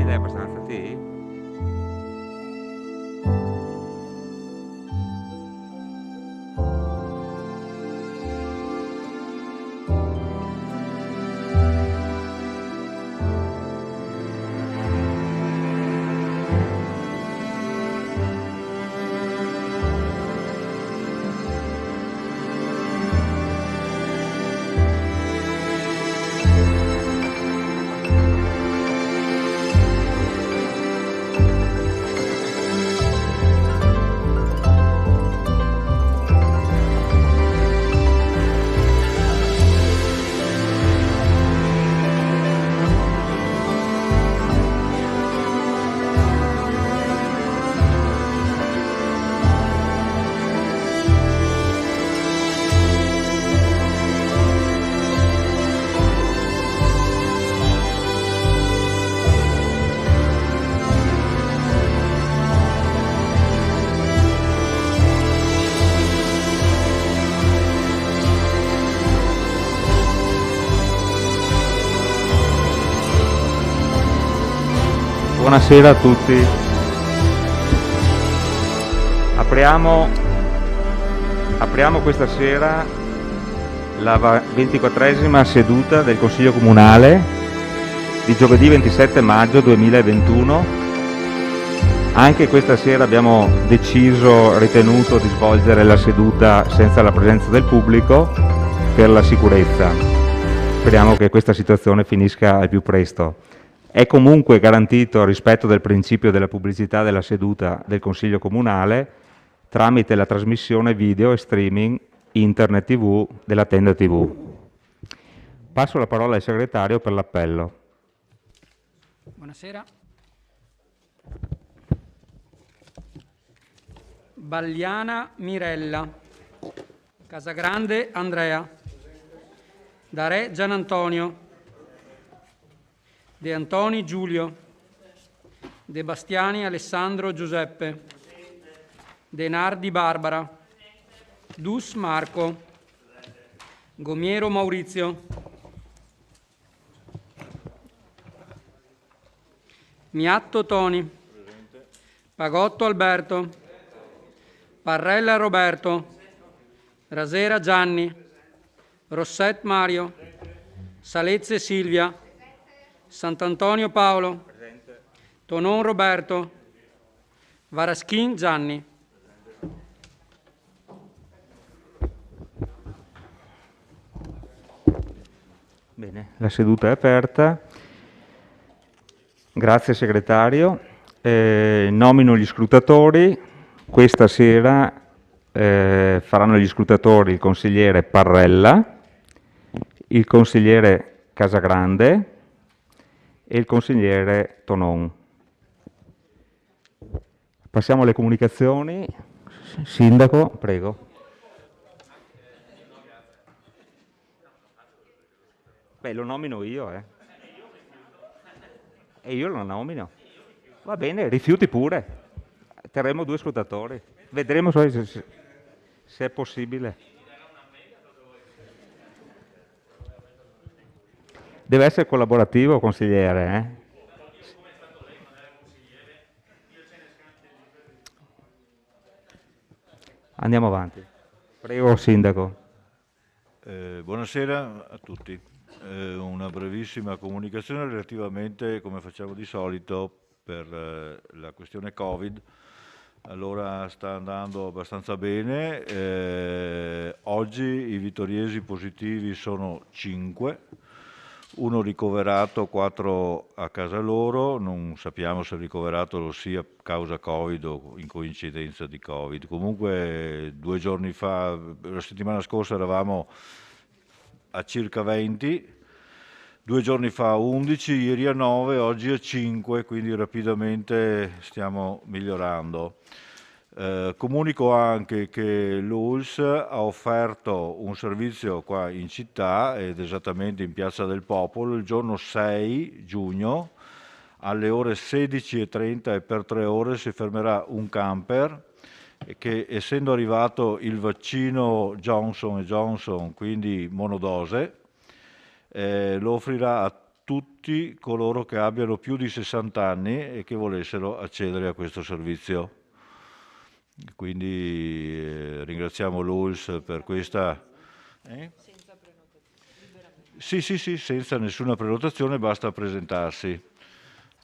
idea abbastanza, sì? Buonasera a tutti. Apriamo, apriamo questa sera la 24esima seduta del Consiglio Comunale di giovedì 27 maggio 2021. Anche questa sera abbiamo ritenuto di svolgere la seduta senza la presenza del pubblico per la sicurezza. Speriamo che questa situazione finisca al più presto. È comunque garantito il rispetto del principio della pubblicità della seduta del Consiglio Comunale tramite la trasmissione video e streaming Internet TV della Tenda TV. Passo la parola al segretario per l'appello. Buonasera. Bagliana Mirella. Casagrande Andrea. Darè Gianantonio. De Antoni Giulio. De Bastiani Alessandro Giuseppe. De Nardi Barbara. Dus Marco. Gomiero Maurizio. Miatto Toni. Pagotto Alberto. Parrella Roberto. Rasera Gianni. Rosset Mario. Salezze Silvia. Sant'Antonio Paolo. Presente. Tonon Roberto. Varaschin Gianni. Bene, la seduta è aperta. Grazie segretario. Nomino gli scrutatori. Questa sera faranno gli scrutatori il consigliere Parrella, il consigliere Casagrande e il consigliere Tonon. Passiamo alle comunicazioni. Sindaco, prego. Beh, lo nomino io, E io lo nomino. Va bene, rifiuti pure. Terremo 2 scrutatori. Vedremo se è possibile. Deve essere collaborativo, consigliere, Andiamo avanti. Prego, sindaco. Buonasera a tutti. Una brevissima comunicazione relativamente, come facciamo di solito, per la questione Covid. Allora sta andando abbastanza bene. Oggi i vittoriesi positivi sono 5. 1 ricoverato, 4 a casa loro, non sappiamo se il ricoverato lo sia causa Covid o in coincidenza di Covid. Comunque 2 giorni fa, la settimana scorsa eravamo a circa 20, 2 giorni fa 11, ieri a 9, oggi a 5, quindi rapidamente stiamo migliorando. Comunico anche che l'ULSS ha offerto un servizio qua in città ed esattamente in Piazza del Popolo il giorno 6 giugno alle ore 16:30 e per 3 ore si fermerà un camper che, essendo arrivato il vaccino Johnson & Johnson, quindi monodose, lo offrirà a tutti coloro che abbiano più di 60 anni e che volessero accedere a questo servizio. Quindi ringraziamo l'ULSS per questa... Senza prenotazione? Sì, senza nessuna prenotazione, basta presentarsi.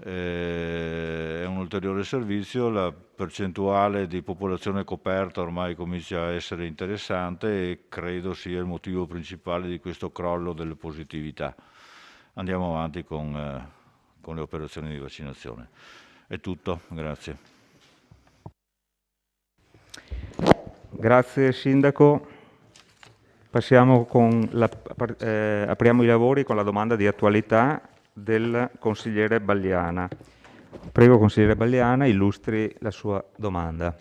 È un ulteriore servizio, la percentuale di popolazione coperta ormai comincia a essere interessante e credo sia il motivo principale di questo crollo delle positività. Andiamo avanti con le operazioni di vaccinazione. È tutto, grazie. Grazie Sindaco. Passiamo apriamo i lavori con la domanda di attualità del consigliere Balliana. Prego consigliere Balliana, illustri la sua domanda.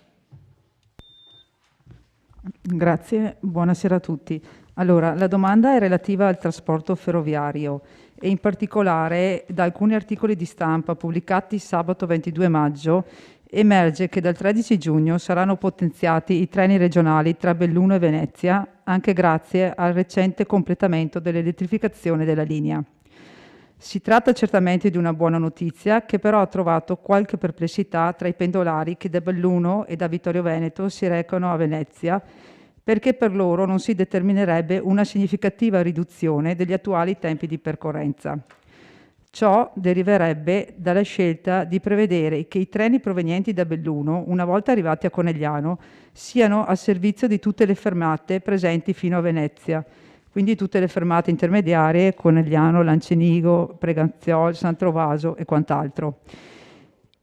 Grazie, buonasera a tutti. Allora, la domanda è relativa al trasporto ferroviario e in particolare da alcuni articoli di stampa pubblicati sabato 22 maggio emerge che dal 13 giugno saranno potenziati i treni regionali tra Belluno e Venezia, anche grazie al recente completamento dell'elettrificazione della linea. Si tratta certamente di una buona notizia che però ha trovato qualche perplessità tra i pendolari che da Belluno e da Vittorio Veneto si recano a Venezia, perché per loro non si determinerebbe una significativa riduzione degli attuali tempi di percorrenza. Ciò deriverebbe dalla scelta di prevedere che i treni provenienti da Belluno, una volta arrivati a Conegliano, siano a servizio di tutte le fermate presenti fino a Venezia, quindi tutte le fermate intermediarie, Conegliano, Lancenigo, Preganziol, San Trovaso e quant'altro.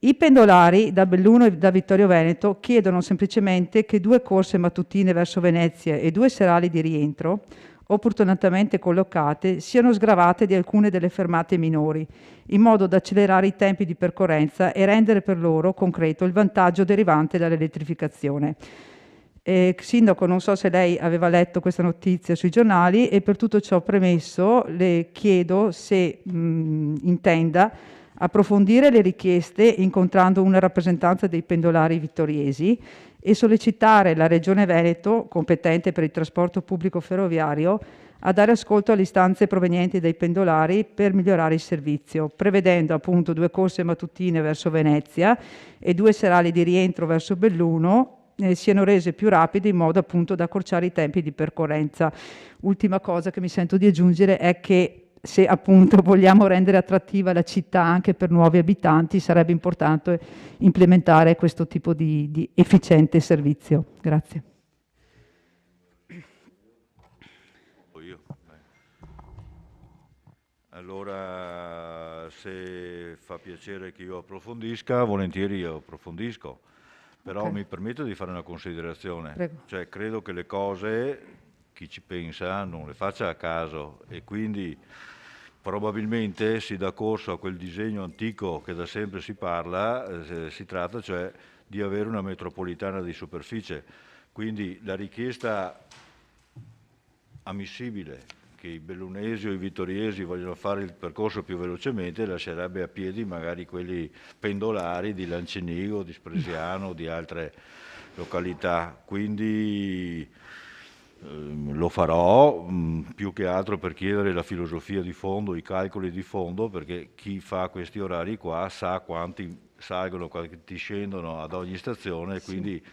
I pendolari da Belluno e da Vittorio Veneto chiedono semplicemente che 2 corse mattutine verso Venezia e 2 serali di rientro, opportunamente collocate, siano sgravate di alcune delle fermate minori, in modo da accelerare i tempi di percorrenza e rendere per loro concreto il vantaggio derivante dall'elettrificazione. Sindaco, non so se lei aveva letto questa notizia sui giornali e per tutto ciò premesso le chiedo se intenda approfondire le richieste incontrando una rappresentanza dei pendolari vittoriesi e sollecitare la Regione Veneto, competente per il trasporto pubblico ferroviario, a dare ascolto alle istanze provenienti dai pendolari per migliorare il servizio, prevedendo appunto 2 corse mattutine verso Venezia e 2 serali di rientro verso Belluno siano rese più rapide in modo appunto da accorciare i tempi di percorrenza. Ultima cosa che mi sento di aggiungere è che se appunto vogliamo rendere attrattiva la città anche per nuovi abitanti, sarebbe importante implementare questo tipo di efficiente servizio. Grazie. Allora, se fa piacere che io approfondisca, volentieri io approfondisco, però Okay. mi permetto di fare una considerazione. Prego. Cioè, credo che le cose, chi ci pensa, non le faccia a caso e quindi probabilmente si dà corso a quel disegno antico che da sempre si parla, si tratta cioè di avere una metropolitana di superficie. Quindi la richiesta ammissibile che i bellunesi o i vittoriesi vogliono fare il percorso più velocemente lascerebbe a piedi magari quelli pendolari di Lancenigo, di Spresiano, di altre località. Quindi lo farò più che altro per chiedere la filosofia di fondo, i calcoli di fondo, perché chi fa questi orari qua sa quanti salgono, quanti scendono ad ogni stazione, quindi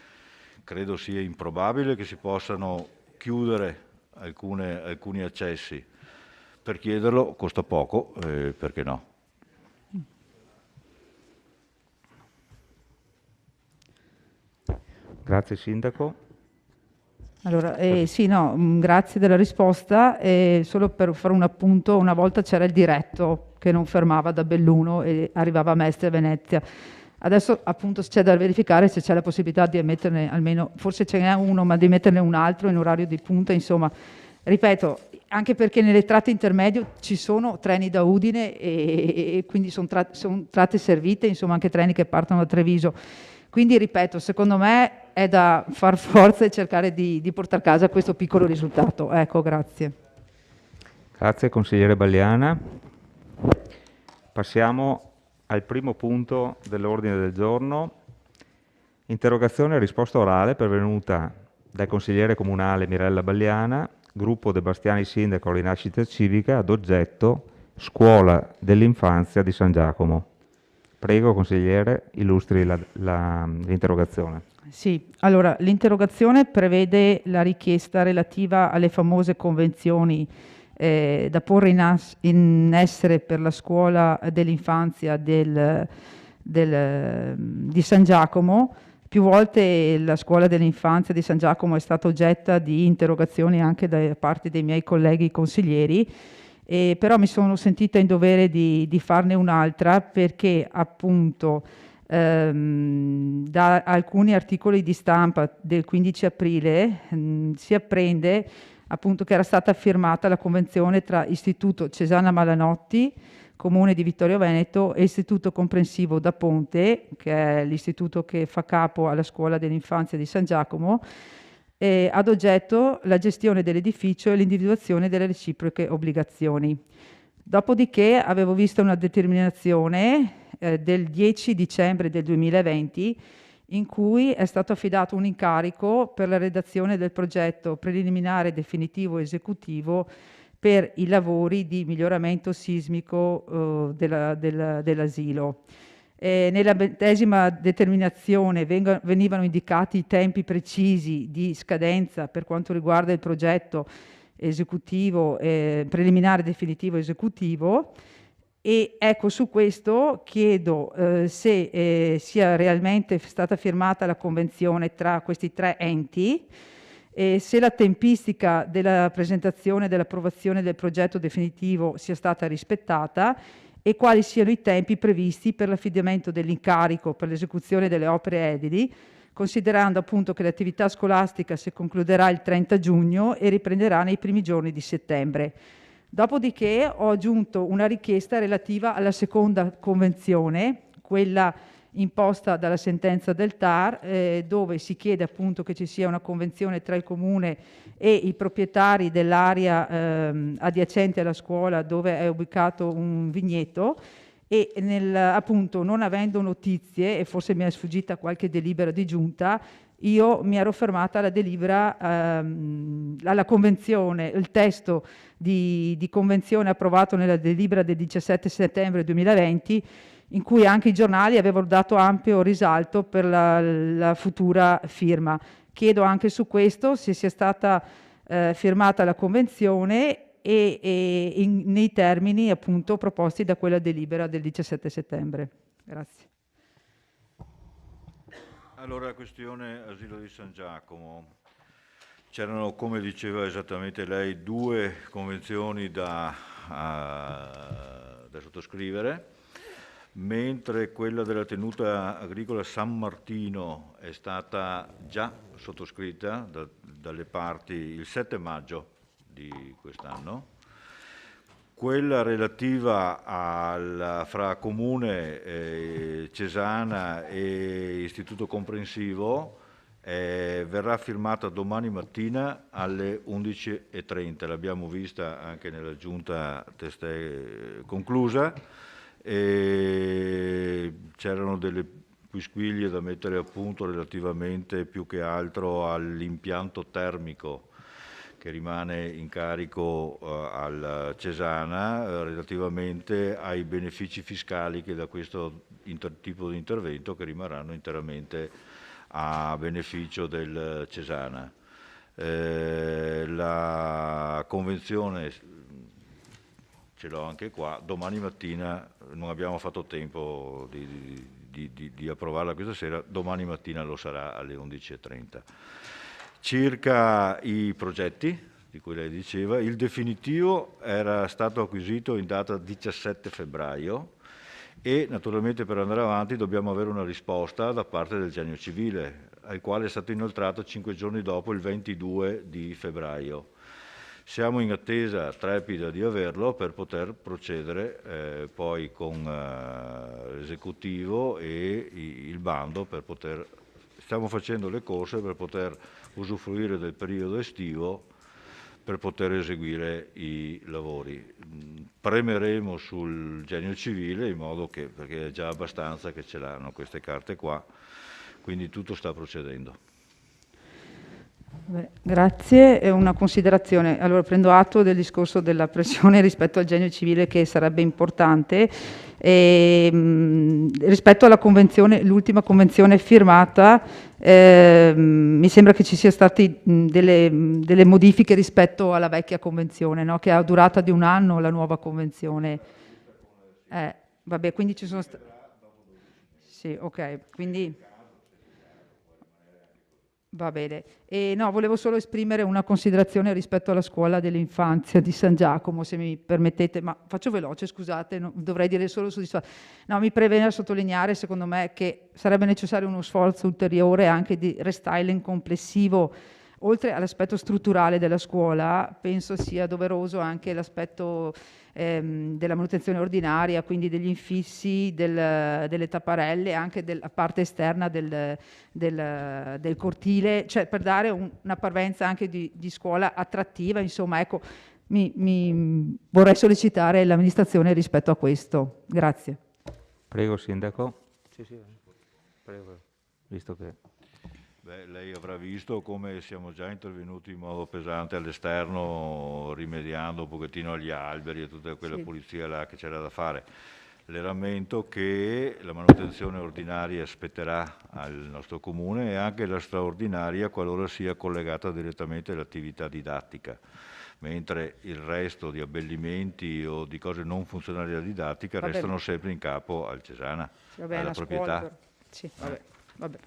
credo sia improbabile che si possano chiudere alcuni accessi. Per chiederlo costa poco, perché no? Grazie Sindaco. Allora, sì, no, grazie della risposta. Solo per fare un appunto, una volta c'era il diretto che non fermava da Belluno e arrivava a Mestre e Venezia. Adesso appunto c'è da verificare se c'è la possibilità di emetterne almeno, forse ce n'è uno, ma di metterne un altro in orario di punta, insomma. Ripeto, anche perché nelle tratte intermedie ci sono treni da Udine e quindi sono tratte servite, insomma anche treni che partono da Treviso. Quindi ripeto, secondo me è da far forza e cercare di portare a casa questo piccolo risultato. Ecco, grazie. Grazie consigliere Balliana. Passiamo al primo punto dell'ordine del giorno. Interrogazione e risposta orale pervenuta dal consigliere comunale Mirella Balliana, gruppo De Bastiani Sindaco Rinascita Civica, ad oggetto Scuola dell'Infanzia di San Giacomo. Prego, consigliere, illustri l'interrogazione. Sì, allora l'interrogazione prevede la richiesta relativa alle famose convenzioni da porre in essere per la scuola dell'infanzia di San Giacomo. Più volte la scuola dell'infanzia di San Giacomo è stata oggetto di interrogazioni anche da parte dei miei colleghi consiglieri, però mi sono sentita in dovere di farne un'altra perché appunto da alcuni articoli di stampa del 15 aprile si apprende appunto che era stata firmata la convenzione tra Istituto Cesana Malanotti, Comune di Vittorio Veneto, e Istituto Comprensivo da Ponte, che è l'istituto che fa capo alla scuola dell'infanzia di San Giacomo, ad oggetto la gestione dell'edificio e l'individuazione delle reciproche obbligazioni. Dopodiché avevo visto una determinazione del 10 dicembre del 2020 in cui è stato affidato un incarico per la redazione del progetto preliminare definitivo esecutivo per i lavori di miglioramento sismico dell'asilo. Nella medesima determinazione venivano indicati i tempi precisi di scadenza per quanto riguarda il progetto esecutivo, preliminare definitivo esecutivo, e ecco, su questo chiedo se sia realmente stata firmata la convenzione tra questi tre enti, se la tempistica della presentazione e dell'approvazione del progetto definitivo sia stata rispettata e quali siano i tempi previsti per l'affidamento dell'incarico per l'esecuzione delle opere edili, considerando appunto che l'attività scolastica si concluderà il 30 giugno e riprenderà nei primi giorni di settembre. Dopodiché ho aggiunto una richiesta relativa alla seconda convenzione, quella imposta dalla sentenza del TAR, dove si chiede appunto che ci sia una convenzione tra il Comune e i proprietari dell'area adiacente alla scuola dove è ubicato un vigneto, e appunto non avendo notizie, e forse mi è sfuggita qualche delibera di giunta, io mi ero fermata alla delibera, alla convenzione, il testo di convenzione approvato nella delibera del 17 settembre 2020, in cui anche i giornali avevano dato ampio risalto per la futura firma. Chiedo anche su questo se sia stata firmata la convenzione nei termini appunto proposti da quella delibera del 17 settembre. Grazie. Allora, questione asilo di San Giacomo. C'erano, come diceva esattamente lei, 2 convenzioni da sottoscrivere, mentre quella della tenuta agricola San Martino è stata già sottoscritta dalle parti il 7 maggio di quest'anno. Quella relativa fra Comune Cesana e Istituto Comprensivo verrà firmata domani mattina alle 11:30. L'abbiamo vista anche nella giunta testé conclusa. C'erano delle quisquiglie da mettere a punto relativamente più che altro all'impianto termico che rimane in carico al Cesana, relativamente ai benefici fiscali che da questo tipo di intervento che rimarranno interamente a beneficio del Cesana. La convenzione ce l'ho anche qua, domani mattina non abbiamo fatto tempo di approvarla questa sera, domani mattina lo sarà alle 11:30. Circa i progetti di cui lei diceva, il definitivo era stato acquisito in data 17 febbraio e naturalmente per andare avanti dobbiamo avere una risposta da parte del Genio Civile, al quale è stato inoltrato 5 giorni dopo, il 22 di febbraio. Siamo in attesa trepida di averlo per poter procedere poi con l'esecutivo e il bando stiamo facendo le corse per poter usufruire del periodo estivo per poter eseguire i lavori. Premeremo sul Genio Civile in modo che, perché è già abbastanza che ce l'hanno queste carte qua, quindi tutto sta procedendo. Beh, grazie. È una considerazione. Allora, prendo atto del discorso della pressione rispetto al genio civile, che sarebbe importante. Rispetto alla convenzione, l'ultima convenzione firmata, mi sembra che ci sia state delle modifiche rispetto alla vecchia convenzione, no? Che ha durata di un anno la nuova convenzione. Vabbè, quindi ci sono stati... Sì, ok, quindi... Va bene. E no, volevo solo esprimere una considerazione rispetto alla scuola dell'infanzia di San Giacomo, se mi permettete, ma faccio veloce, scusate, dovrei dire solo soddisfatto. No, mi preme a sottolineare, secondo me, che sarebbe necessario uno sforzo ulteriore anche di restyling complessivo. Oltre all'aspetto strutturale della scuola, penso sia doveroso anche l'aspetto della manutenzione ordinaria, quindi degli infissi, delle tapparelle, anche della parte esterna del cortile, cioè per dare una parvenza anche di scuola attrattiva. Insomma, ecco, vorrei sollecitare l'amministrazione rispetto a questo. Grazie. Prego, Sindaco. Sì, prego, visto che... Beh, lei avrà visto come siamo già intervenuti in modo pesante all'esterno, rimediando un pochettino agli alberi e tutta quella pulizia là che c'era da fare. Le rammento che la manutenzione ordinaria spetterà al nostro comune e anche la straordinaria qualora sia collegata direttamente all'attività didattica, mentre il resto di abbellimenti o di cose non funzionali alla didattica restano sempre in capo al Cesana, alla proprietà. Sì, vabbè.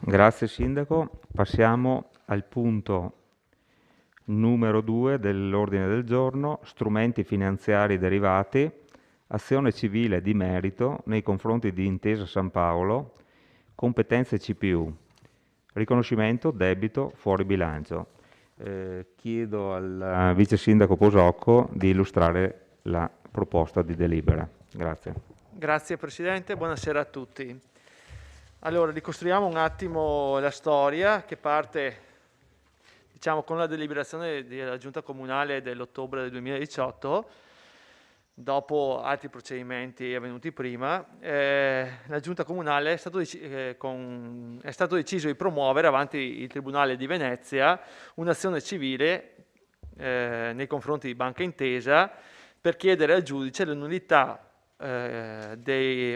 Grazie Sindaco. Passiamo al punto numero 2 dell'ordine del giorno, strumenti finanziari derivati, azione civile di merito nei confronti di Intesa San Paolo, competenze CPU, riconoscimento debito fuori bilancio. Chiedo al vice sindaco Posocco di illustrare la proposta di delibera. Grazie. Grazie Presidente, buonasera a tutti. Allora, ricostruiamo un attimo la storia che parte, diciamo, con la deliberazione della Giunta Comunale dell'ottobre del 2018, dopo altri procedimenti avvenuti prima. La Giunta Comunale è stato deciso di promuovere avanti il Tribunale di Venezia un'azione civile nei confronti di Banca Intesa per chiedere al giudice la nullità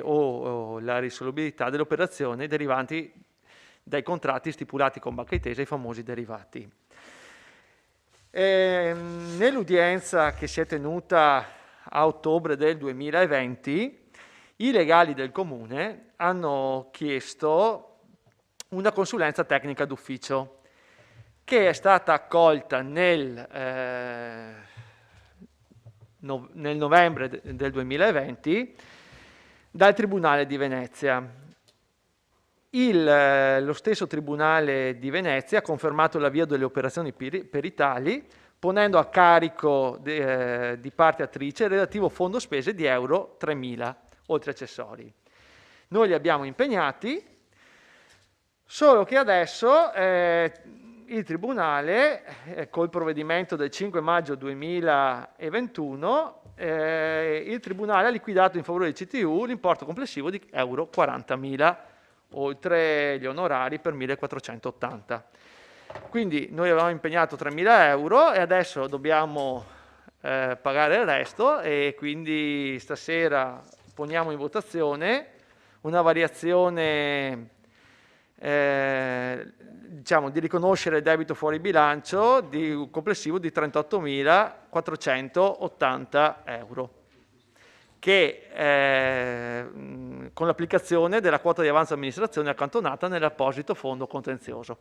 o la risolubilità delle operazioni derivanti dai contratti stipulati con Banca Intesa, i famosi derivati. Nell'udienza che si è tenuta a ottobre del 2020, i legali del Comune hanno chiesto una consulenza tecnica d'ufficio che è stata accolta nel novembre del 2020 dal Tribunale di Venezia. Lo stesso Tribunale di Venezia ha confermato l'avvio delle operazioni peritali, ponendo a carico di parte attrice il relativo fondo spese di euro 3.000, oltre accessori. Noi li abbiamo impegnati, solo che adesso il Tribunale, col provvedimento del 5 maggio 2021, il Tribunale ha liquidato in favore del CTU l'importo complessivo di euro 40.000, oltre gli onorari per 1.480. Quindi noi avevamo impegnato 3.000 euro e adesso dobbiamo pagare il resto, e quindi stasera poniamo in votazione una variazione diciamo, di riconoscere il debito fuori bilancio di un complessivo di 38.480 euro, che con l'applicazione della quota di avanzo amministrazione accantonata nell'apposito fondo contenzioso.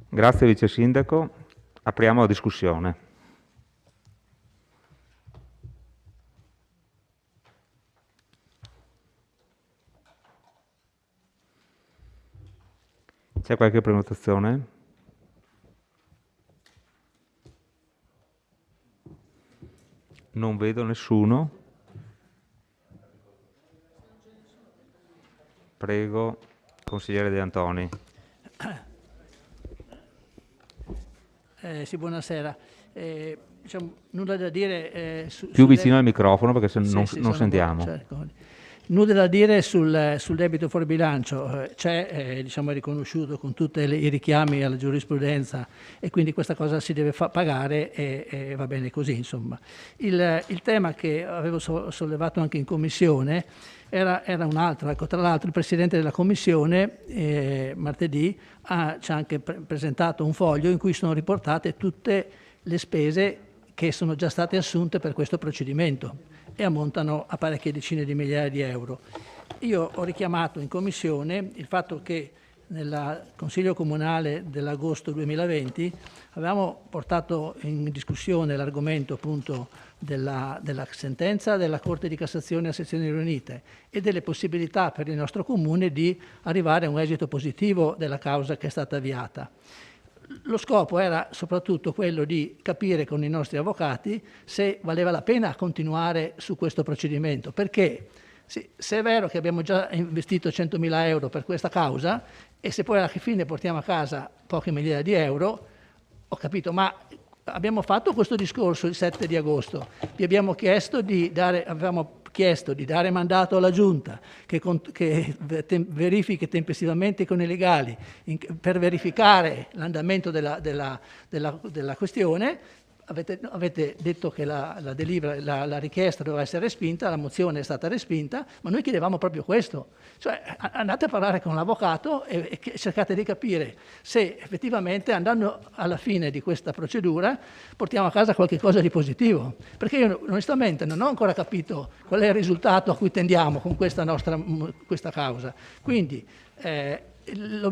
Grazie Vice Sindaco. Apriamo la discussione. C'è qualche prenotazione? Non vedo nessuno. Prego, consigliere De Antoni. Sì, buonasera. Diciamo, nulla da dire. Più vicino al microfono perché se non sentiamo. Certo. Nulla da dire sul debito fuori bilancio, c'è, diciamo, è riconosciuto con tutti i richiami alla giurisprudenza e quindi questa cosa si deve pagare e va bene così, insomma. Il tema che avevo sollevato anche in commissione era un altro. Ecco, tra l'altro il Presidente della Commissione martedì ci ha anche presentato un foglio in cui sono riportate tutte le spese che sono già state assunte per questo procedimento e ammontano a parecchie decine di migliaia di euro. Io ho richiamato in commissione il fatto che nel Consiglio Comunale dell'agosto 2020 avevamo portato in discussione l'argomento appunto della sentenza della Corte di Cassazione a sezioni riunite e delle possibilità per il nostro Comune di arrivare a un esito positivo della causa che è stata avviata. Lo scopo era soprattutto quello di capire con i nostri avvocati se valeva la pena continuare su questo procedimento, perché se è vero che abbiamo già investito 100.000 euro per questa causa e se poi alla fine portiamo a casa poche migliaia di euro, ho capito, ma abbiamo fatto questo discorso il 7 di agosto, vi abbiamo chiesto avevamo chiesto di dare mandato alla Giunta che verifichi tempestivamente con i legali per verificare l'andamento della questione. Avete detto che la richiesta doveva essere respinta, la mozione è stata respinta, ma noi chiedevamo proprio questo. Cioè andate a parlare con l'avvocato e cercate di capire se effettivamente andando alla fine di questa procedura portiamo a casa qualche cosa di positivo. Perché io onestamente non ho ancora capito qual è il risultato a cui tendiamo con questa causa. Quindi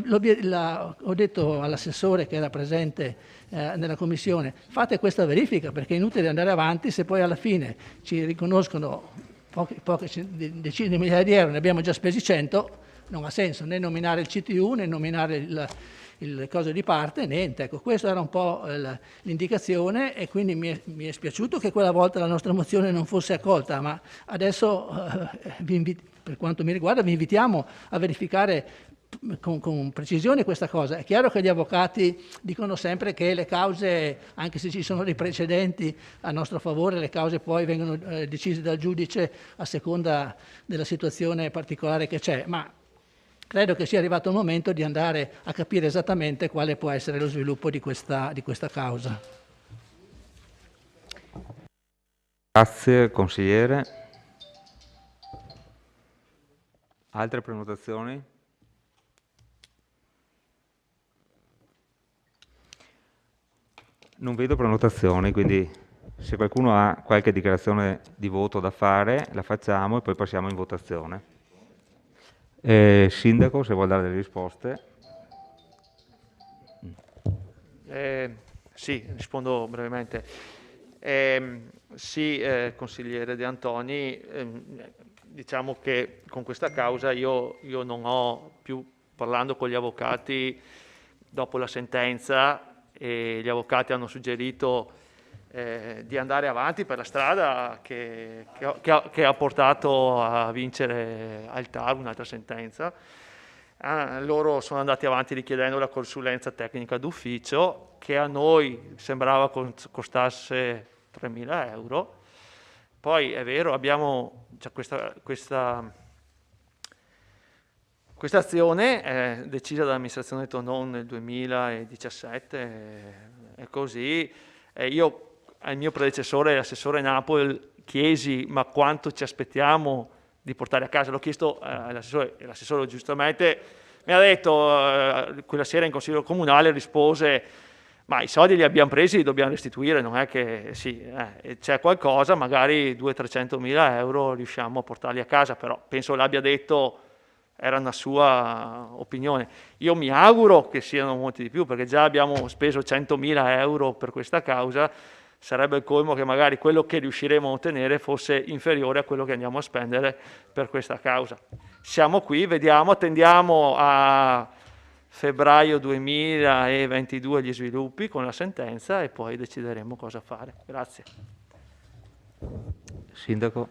ho detto all'assessore che era presente nella commissione, fate questa verifica perché è inutile andare avanti se poi alla fine ci riconoscono poche decine di migliaia di euro, ne abbiamo già spesi 100, non ha senso né nominare il CTU né nominare il coso di parte, niente. Ecco, questa era un po' l'indicazione e quindi mi è spiaciuto che quella volta la nostra mozione non fosse accolta, ma adesso per quanto mi riguarda vi invitiamo a verificare con precisione questa cosa. È chiaro che gli avvocati dicono sempre che le cause, anche se ci sono dei precedenti a nostro favore, le cause poi vengono decise dal giudice a seconda della situazione particolare che c'è, ma credo che sia arrivato il momento di andare a capire esattamente quale può essere lo sviluppo di questa causa. Grazie consigliere. Altre prenotazioni? Non vedo prenotazioni, quindi se qualcuno ha qualche dichiarazione di voto da fare, la facciamo e poi passiamo in votazione. Sindaco, se vuol dare delle risposte. Sì, rispondo brevemente. Sì, consigliere De Antoni, diciamo che con questa causa io non ho più, parlando con gli avvocati dopo la sentenza, e gli avvocati hanno suggerito di andare avanti per la strada che ha portato a vincere al TAR un'altra sentenza. Loro sono andati avanti richiedendo la consulenza tecnica d'ufficio che a noi sembrava costasse 3.000 euro. Poi è vero, abbiamo questa azione decisa dall'amministrazione Tonon nel 2017, è così. Io al mio predecessore, l'assessore Napoli, chiesi ma quanto ci aspettiamo di portare a casa. L'ho chiesto all'assessore e l'assessore giustamente mi ha detto, quella sera in Consiglio Comunale rispose, ma i soldi li abbiamo presi, li dobbiamo restituire, non è che sì, c'è qualcosa, magari 200-300.000 euro riusciamo a portarli a casa, però penso l'abbia detto, era una sua opinione. Io mi auguro che siano molti di più, perché già abbiamo speso 100.000 euro per questa causa, sarebbe il colmo che magari quello che riusciremo a ottenere fosse inferiore a quello che andiamo a spendere per questa causa. Siamo qui, vediamo, attendiamo a febbraio 2022 gli sviluppi con la sentenza e poi decideremo cosa fare. Grazie. Sindaco.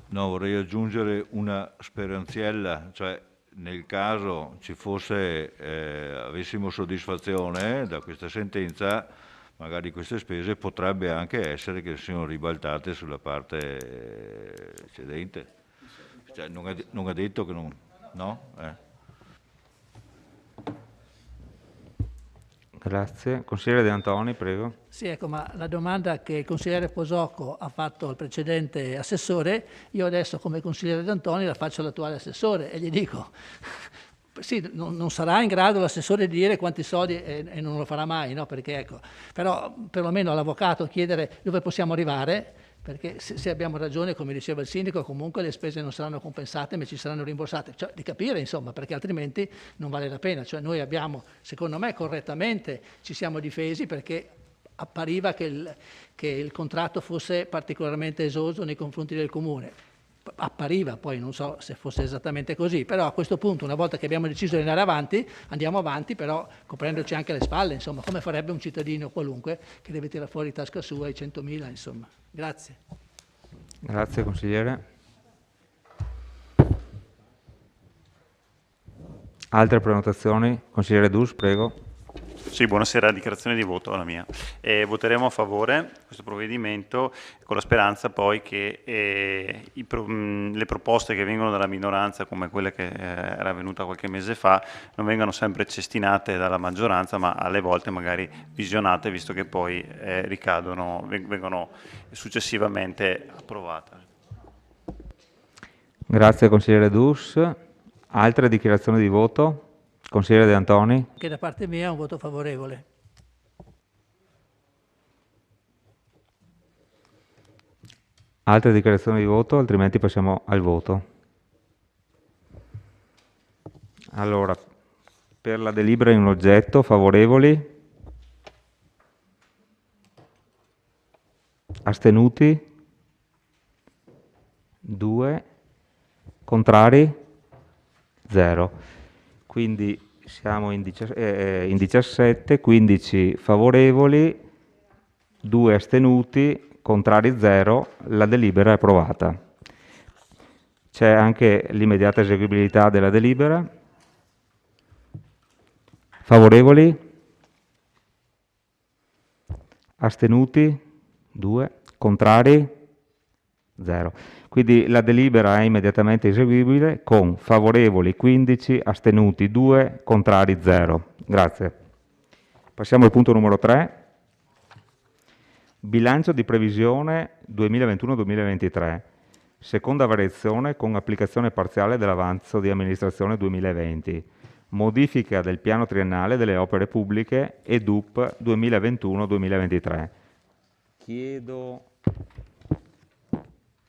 No, vorrei aggiungere una speranziella, cioè nel caso ci fosse, avessimo soddisfazione da questa sentenza, magari queste spese potrebbe anche essere che siano ribaltate sulla parte eccedente. Cioè, non è detto che non... No? Grazie. Consigliere De Antoni, prego. Sì, ecco, ma la domanda che il consigliere Posocco ha fatto al precedente assessore, io adesso come consigliere De Antoni la faccio all'attuale assessore e gli dico, sì, non sarà in grado l'assessore di dire quanti soldi e non lo farà mai, no? Perché ecco, però perlomeno all'avvocato chiedere dove possiamo arrivare, perché se abbiamo ragione, come diceva il sindaco, comunque le spese non saranno compensate ma ci saranno rimborsate, cioè di capire insomma, perché altrimenti non vale la pena. Cioè noi abbiamo, secondo me correttamente, ci siamo difesi perché appariva che il contratto fosse particolarmente esoso nei confronti del comune. Appariva, poi non so se fosse esattamente così, però a questo punto, una volta che abbiamo deciso di andare avanti, andiamo avanti, però coprendoci anche le spalle, insomma, come farebbe un cittadino qualunque che deve tirare fuori tasca sua i 100.000, insomma. Grazie. Grazie, consigliere. Altre prenotazioni? Consigliere Dus, prego. Sì, buonasera, dichiarazione di voto la mia. Voteremo a favore di questo provvedimento con la speranza poi che le proposte che vengono dalla minoranza, come quelle che era venuta qualche mese fa, non vengano sempre cestinate dalla maggioranza, ma alle volte magari visionate, visto che poi vengono successivamente approvate. Grazie, consigliere Dus. Altre dichiarazioni di voto? Consigliere De Antoni. Che da parte mia è un voto favorevole. Altre dichiarazioni di voto, altrimenti passiamo al voto. Allora, per la delibera in oggetto, favorevoli? Astenuti? 2. Contrari? 0. Quindi siamo in 17, 15 favorevoli, 2 astenuti, contrari 0, la delibera è approvata. C'è anche l'immediata eseguibilità della delibera. Favorevoli? Astenuti? 2. Contrari? 0. Quindi la delibera è immediatamente eseguibile con favorevoli 15, astenuti 2, contrari 0. Grazie. Passiamo al punto numero 3. Bilancio di previsione 2021-2023. Seconda variazione con applicazione parziale dell'avanzo di amministrazione 2020. Modifica del piano triennale delle opere pubbliche e DUP 2021-2023. Chiedo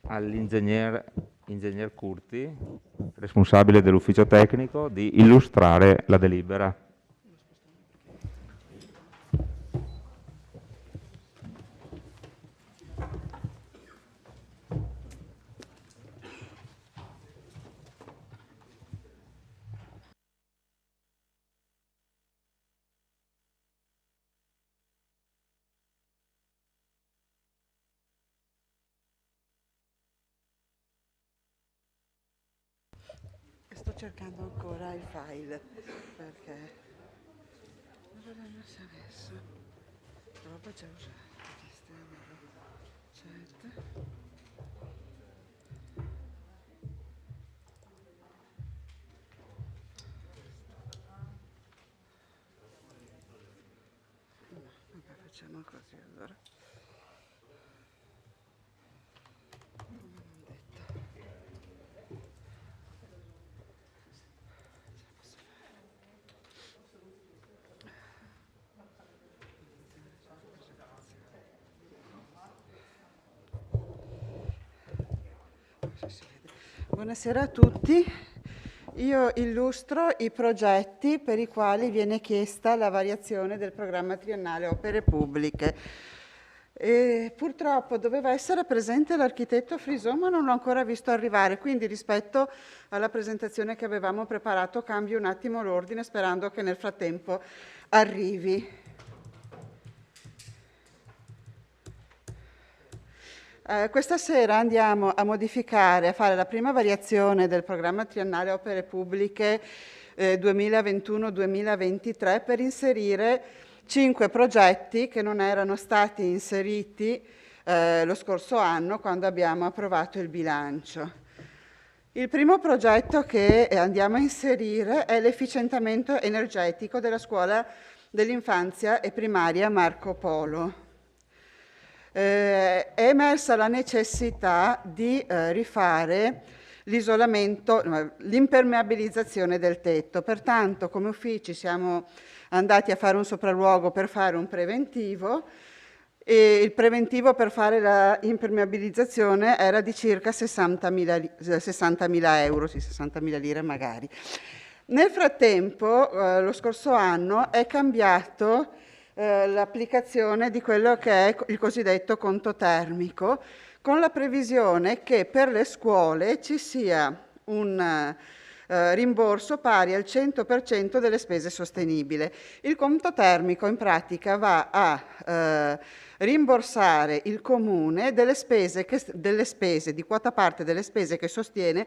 all'ingegner Curti, responsabile dell'ufficio tecnico, di illustrare la delibera. Sto cercando ancora il file perché non si è messo roba già usata. Certo. Vabbè, facciamo così allora. Buonasera a tutti. Io illustro i progetti per i quali viene chiesta la variazione del programma triennale opere pubbliche. Purtroppo doveva essere presente l'architetto Frison, ma non l'ho ancora visto arrivare, quindi rispetto alla presentazione che avevamo preparato cambio un attimo l'ordine sperando che nel frattempo arrivi. Questa sera andiamo a modificare, a fare la prima variazione del programma triennale opere pubbliche 2021-2023 per inserire 5 progetti che non erano stati inseriti lo scorso anno quando abbiamo approvato il bilancio. Il primo progetto che andiamo a inserire è l'efficientamento energetico della scuola dell'infanzia e primaria Marco Polo. È emersa la necessità di rifare l'isolamento, l'impermeabilizzazione del tetto. Pertanto, come uffici siamo andati a fare un sopralluogo per fare un preventivo, e il preventivo per fare la impermeabilizzazione era di circa 60.000 euro, sì, 60.000 lire magari. Nel frattempo, lo scorso anno, è cambiato l'applicazione di quello che è il cosiddetto conto termico, con la previsione che per le scuole ci sia un rimborso pari al 100% delle spese sostenibili. Il conto termico in pratica va a rimborsare il comune delle spese, di quota parte delle spese che sostiene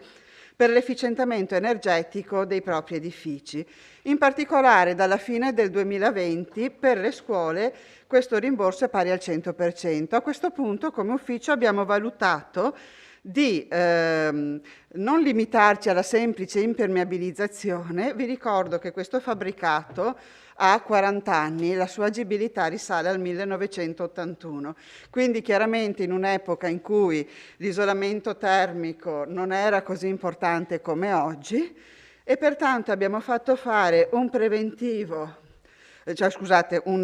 per l'efficientamento energetico dei propri edifici. In particolare dalla fine del 2020 per le scuole questo rimborso è pari al 100%. A questo punto come ufficio abbiamo valutato di non limitarci alla semplice impermeabilizzazione. Vi ricordo che questo fabbricato ha 40 anni, la sua agibilità risale al 1981, quindi chiaramente in un'epoca in cui l'isolamento termico non era così importante come oggi, e pertanto abbiamo fatto fare un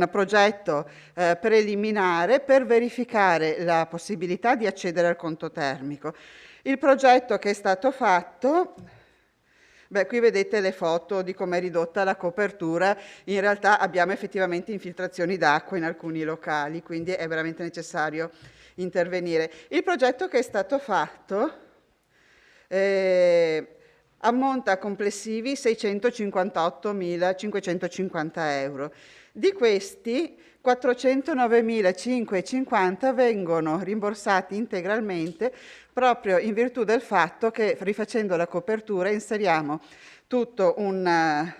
progetto preliminare per verificare la possibilità di accedere al conto termico. Il progetto che è stato fatto, qui vedete le foto di come è ridotta la copertura. In realtà abbiamo effettivamente infiltrazioni d'acqua in alcuni locali, quindi è veramente necessario intervenire. Il progetto che è stato fatto ammonta a complessivi 658.550 euro. Di questi 409.550 vengono rimborsati integralmente proprio in virtù del fatto che, rifacendo la copertura, inseriamo tutto un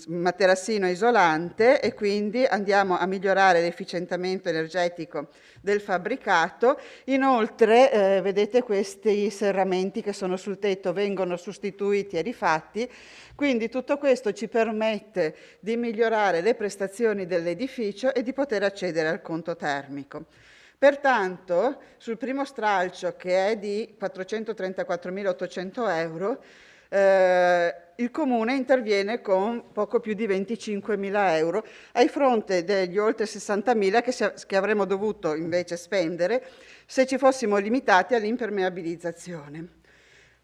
materassino isolante e quindi andiamo a migliorare l'efficientamento energetico del fabbricato. Inoltre vedete questi serramenti che sono sul tetto vengono sostituiti e rifatti, quindi tutto questo ci permette di migliorare le prestazioni dell'edificio e di poter accedere al conto termico. Pertanto sul primo stralcio, che è di 434.800 euro, il Comune interviene con poco più di 25.000 euro a fronte degli oltre 60.000 che avremmo dovuto invece spendere se ci fossimo limitati all'impermeabilizzazione.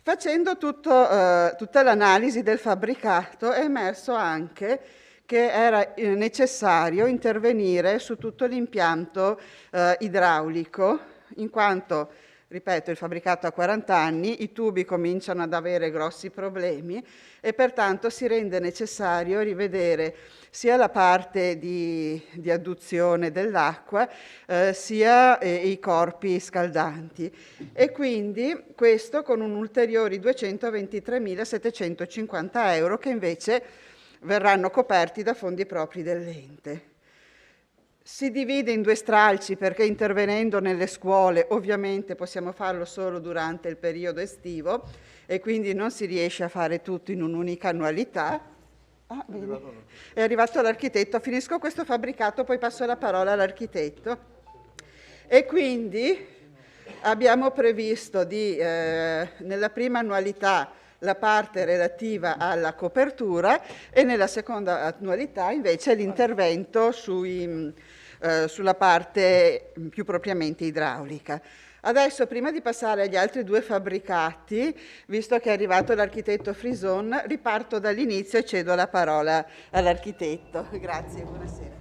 Facendo tutta l'analisi del fabbricato è emerso anche che era necessario intervenire su tutto l'impianto idraulico, in quanto, ripeto, il fabbricato ha 40 anni, i tubi cominciano ad avere grossi problemi e pertanto si rende necessario rivedere sia la parte di adduzione dell'acqua sia i corpi scaldanti, e quindi questo con un ulteriori 223.750 euro che invece verranno coperti da fondi propri dell'ente. Si divide in due stralci perché intervenendo nelle scuole ovviamente possiamo farlo solo durante il periodo estivo e quindi non si riesce a fare tutto in un'unica annualità. È arrivato l'architetto, finisco questo fabbricato, poi passo la parola all'architetto. E quindi abbiamo previsto nella prima annualità la parte relativa alla copertura e nella seconda annualità invece l'intervento sulla parte più propriamente idraulica. Adesso, prima di passare agli altri due fabbricati, visto che è arrivato l'architetto Frison, riparto dall'inizio e cedo la parola all'architetto. Grazie, buonasera.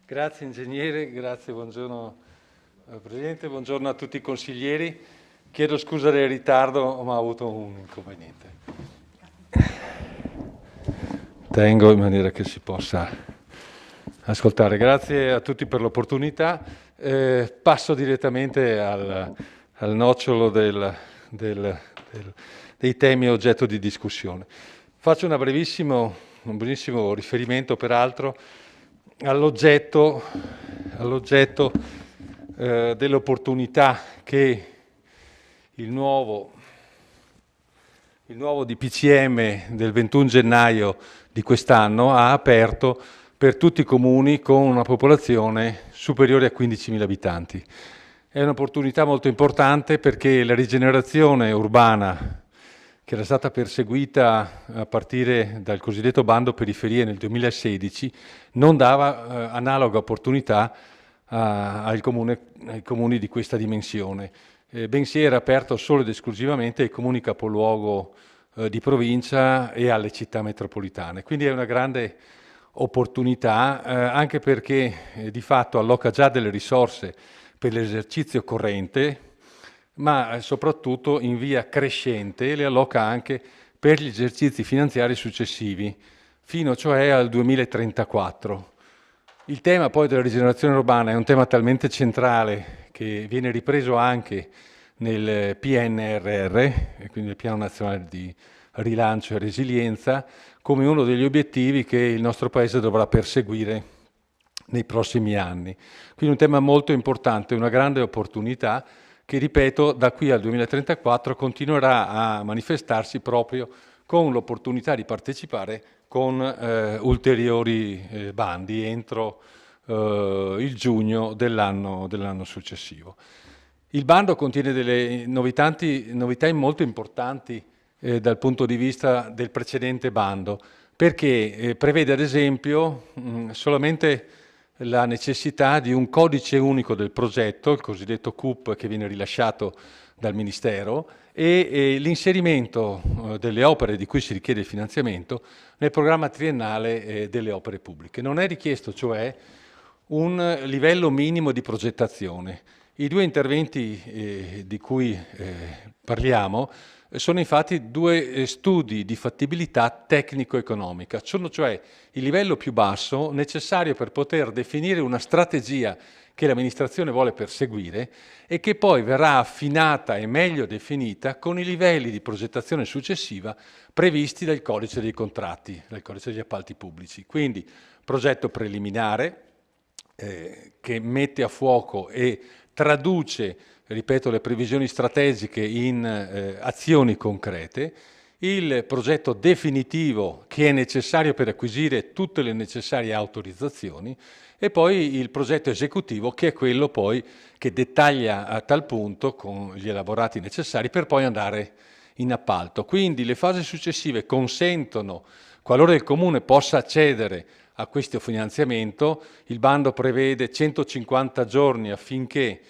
Grazie ingegnere, grazie, buongiorno Presidente, buongiorno a tutti i consiglieri. Chiedo scusa del ritardo, ma ho avuto un inconveniente. Tengo in maniera che si possa ascoltare. Grazie a tutti per l'opportunità. Passo direttamente al nocciolo dei temi oggetto di discussione. Faccio un brevissimo riferimento peraltro all'oggetto dell'opportunità che il nuovo DPCM del 21 gennaio di quest'anno ha aperto per tutti i comuni con una popolazione superiore a 15.000 abitanti. È un'opportunità molto importante perché la rigenerazione urbana, che era stata perseguita a partire dal cosiddetto bando periferie nel 2016, non dava analoga opportunità ai comuni di questa dimensione, bensì era aperto solo ed esclusivamente ai comuni capoluogo di provincia e alle città metropolitane. Quindi è una grande opportunità, anche perché di fatto alloca già delle risorse per l'esercizio corrente, ma soprattutto in via crescente le alloca anche per gli esercizi finanziari successivi, fino cioè al 2034. Il tema poi della rigenerazione urbana è un tema talmente centrale che viene ripreso anche nel PNRR, quindi il Piano Nazionale di Rilancio e Resilienza, come uno degli obiettivi che il nostro Paese dovrà perseguire nei prossimi anni. Quindi un tema molto importante, una grande opportunità che, ripeto, da qui al 2034 continuerà a manifestarsi proprio con l'opportunità di partecipare con ulteriori bandi entro il giugno dell'anno successivo. Il bando contiene delle novità molto importanti dal punto di vista del precedente bando, perché prevede ad esempio solamente la necessità di un codice unico del progetto, il cosiddetto CUP, che viene rilasciato dal Ministero, e l'inserimento delle opere di cui si richiede il finanziamento nel programma triennale delle opere pubbliche. Non è richiesto cioè un livello minimo di progettazione. I due interventi di cui parliamo sono infatti due studi di fattibilità tecnico-economica, sono cioè il livello più basso necessario per poter definire una strategia che l'amministrazione vuole perseguire e che poi verrà affinata e meglio definita con i livelli di progettazione successiva previsti dal codice dei contratti, dal codice degli appalti pubblici. Quindi progetto preliminare che mette a fuoco e traduce, ripeto, le previsioni strategiche in azioni concrete, il progetto definitivo che è necessario per acquisire tutte le necessarie autorizzazioni e poi il progetto esecutivo che è quello poi che dettaglia a tal punto con gli elaborati necessari per poi andare in appalto. Quindi le fasi successive consentono, qualora il Comune possa accedere a questo finanziamento, il bando prevede 150 giorni affinché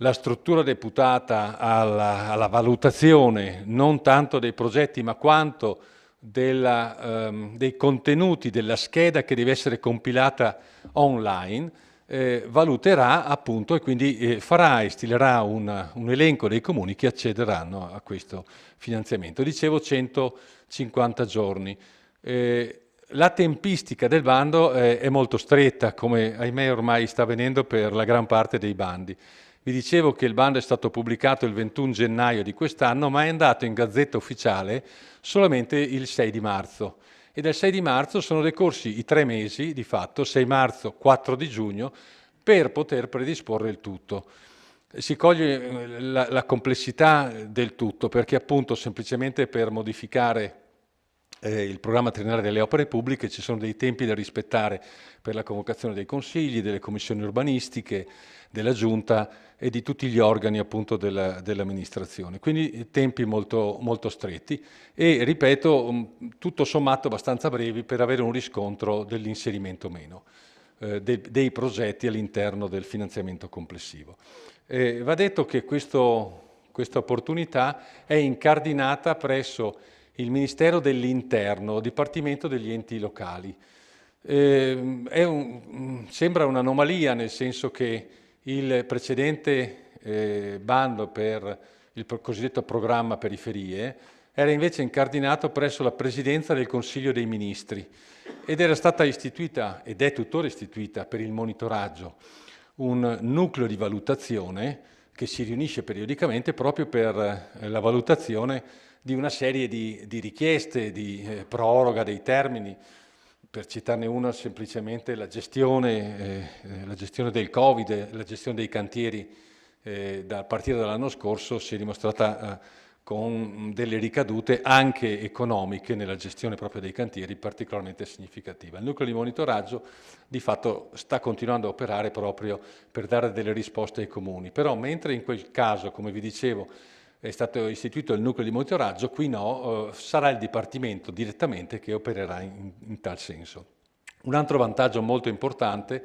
la struttura deputata alla valutazione non tanto dei progetti ma quanto dei contenuti della scheda che deve essere compilata online valuterà appunto e quindi farà e stilerà un elenco dei comuni che accederanno a questo finanziamento. Dicevo 150 giorni. La tempistica del bando è molto stretta, come ahimè ormai sta avvenendo per la gran parte dei bandi. Vi dicevo che il bando è stato pubblicato il 21 gennaio di quest'anno, ma è andato in Gazzetta Ufficiale solamente il 6 di marzo. E dal 6 di marzo sono decorsi i 3 mesi, di fatto, 6 marzo, 4 di giugno, per poter predisporre il tutto. Si coglie la complessità del tutto, perché appunto semplicemente per modificare il programma triennale delle opere pubbliche ci sono dei tempi da rispettare per la convocazione dei consigli, delle commissioni urbanistiche, della giunta e di tutti gli organi appunto dell'amministrazione, quindi tempi molto, molto stretti e ripeto tutto sommato abbastanza brevi per avere un riscontro dell'inserimento meno dei progetti all'interno del finanziamento complessivo. Va detto che questa opportunità è incardinata presso il Ministero dell'Interno, Dipartimento degli Enti Locali. Sembra un'anomalia, nel senso che il precedente bando per il cosiddetto programma periferie era invece incardinato presso la Presidenza del Consiglio dei Ministri ed era stata istituita, ed è tuttora istituita, per il monitoraggio, un nucleo di valutazione che si riunisce periodicamente proprio per la valutazione di una serie di richieste di proroga dei termini. Per citarne una, semplicemente la gestione del Covid, la gestione dei cantieri a partire dall'anno scorso si è dimostrata con delle ricadute anche economiche nella gestione proprio dei cantieri particolarmente significativa. Il nucleo di monitoraggio di fatto sta continuando a operare proprio per dare delle risposte ai comuni, però mentre in quel caso, come vi dicevo, è stato istituito il nucleo di monitoraggio, qui no, sarà il Dipartimento direttamente che opererà in tal senso. Un altro vantaggio molto importante,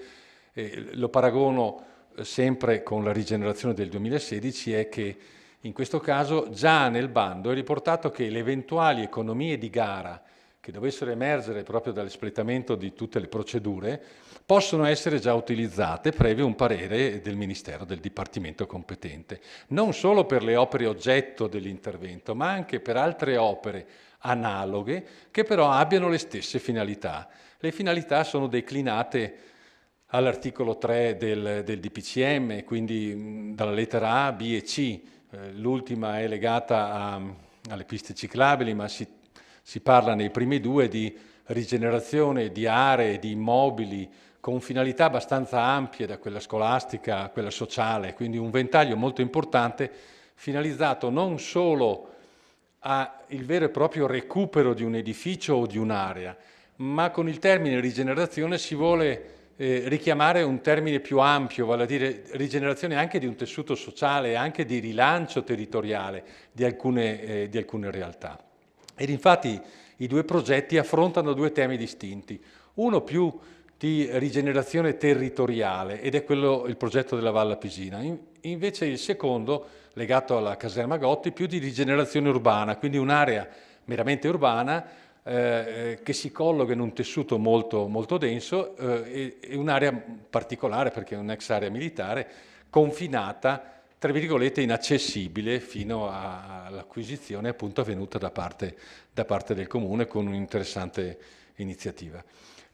lo paragono sempre con la rigenerazione del 2016, è che in questo caso già nel bando è riportato che le eventuali economie di gara che dovessero emergere proprio dall'espletamento di tutte le procedure possono essere già utilizzate previo un parere del Ministero, del Dipartimento competente, non solo per le opere oggetto dell'intervento, ma anche per altre opere analoghe che però abbiano le stesse finalità. Le finalità sono declinate all'articolo 3 del DPCM, quindi dalla lettera A, B e C. L'ultima è legata alle piste ciclabili, ma si parla nei primi due di rigenerazione di aree, di immobili, con finalità abbastanza ampie, da quella scolastica a quella sociale, quindi un ventaglio molto importante finalizzato non solo al vero e proprio recupero di un edificio o di un'area, ma con il termine rigenerazione si vuole richiamare un termine più ampio, vale a dire rigenerazione anche di un tessuto sociale, anche di rilancio territoriale di alcune realtà. Ed infatti i due progetti affrontano due temi distinti, uno più di rigenerazione territoriale ed è il progetto della Valle Pisina, invece il secondo, legato alla caserma Gotti, più di rigenerazione urbana, quindi un'area meramente urbana che si colloca in un tessuto molto, molto denso e un'area particolare perché è un'ex area militare confinata, tra virgolette inaccessibile fino all'acquisizione appunto avvenuta da parte del Comune con un'interessante iniziativa.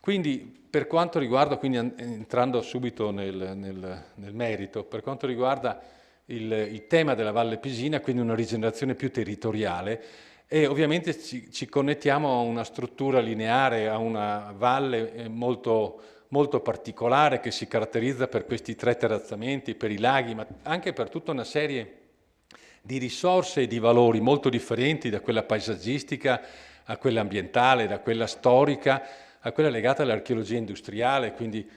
Quindi per quanto riguarda, quindi entrando subito nel merito, per quanto riguarda il tema della Valle Pisina, quindi una rigenerazione più territoriale, e ovviamente ci connettiamo a una struttura lineare, a una valle molto, molto particolare che si caratterizza per questi tre terrazzamenti, per i laghi, ma anche per tutta una serie di risorse e di valori molto differenti da quella paesaggistica a quella ambientale, da quella storica a quella legata all'archeologia industriale, quindi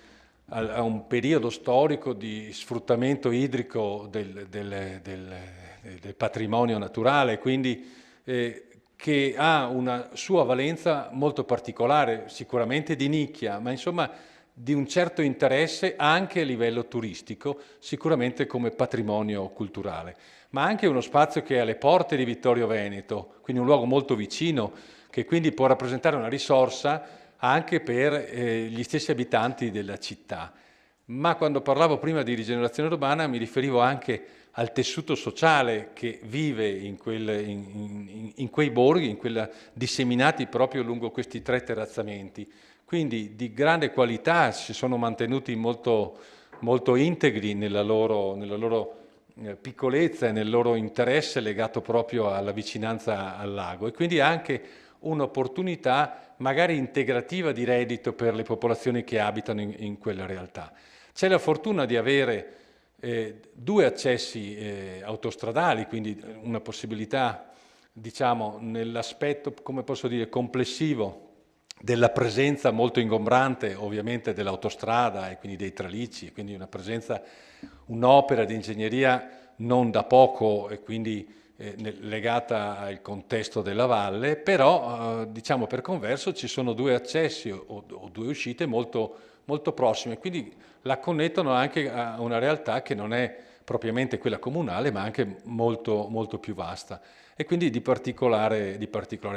a un periodo storico di sfruttamento idrico del patrimonio naturale, quindi che ha una sua valenza molto particolare, sicuramente di nicchia, ma insomma di un certo interesse anche a livello turistico, sicuramente come patrimonio culturale, ma anche uno spazio che è alle porte di Vittorio Veneto, quindi un luogo molto vicino, che quindi può rappresentare una risorsa anche per gli stessi abitanti della città. Ma quando parlavo prima di rigenerazione urbana mi riferivo anche al tessuto sociale che vive in quei borghi, disseminati proprio lungo questi tre terrazzamenti. Quindi di grande qualità, si sono mantenuti molto, molto integri nella loro piccolezza e nel loro interesse legato proprio alla vicinanza al lago e quindi anche un'opportunità magari integrativa di reddito per le popolazioni che abitano in quella realtà. C'è la fortuna di avere due accessi autostradali, quindi una possibilità, diciamo, nell'aspetto, come posso dire, complessivo della presenza molto ingombrante ovviamente dell'autostrada e quindi dei tralicci, quindi un'opera di ingegneria non da poco e quindi legata al contesto della valle, però diciamo per converso ci sono due accessi o due uscite molto, molto prossime, quindi la connettono anche a una realtà che non è propriamente quella comunale ma anche molto, molto più vasta e quindi di particolare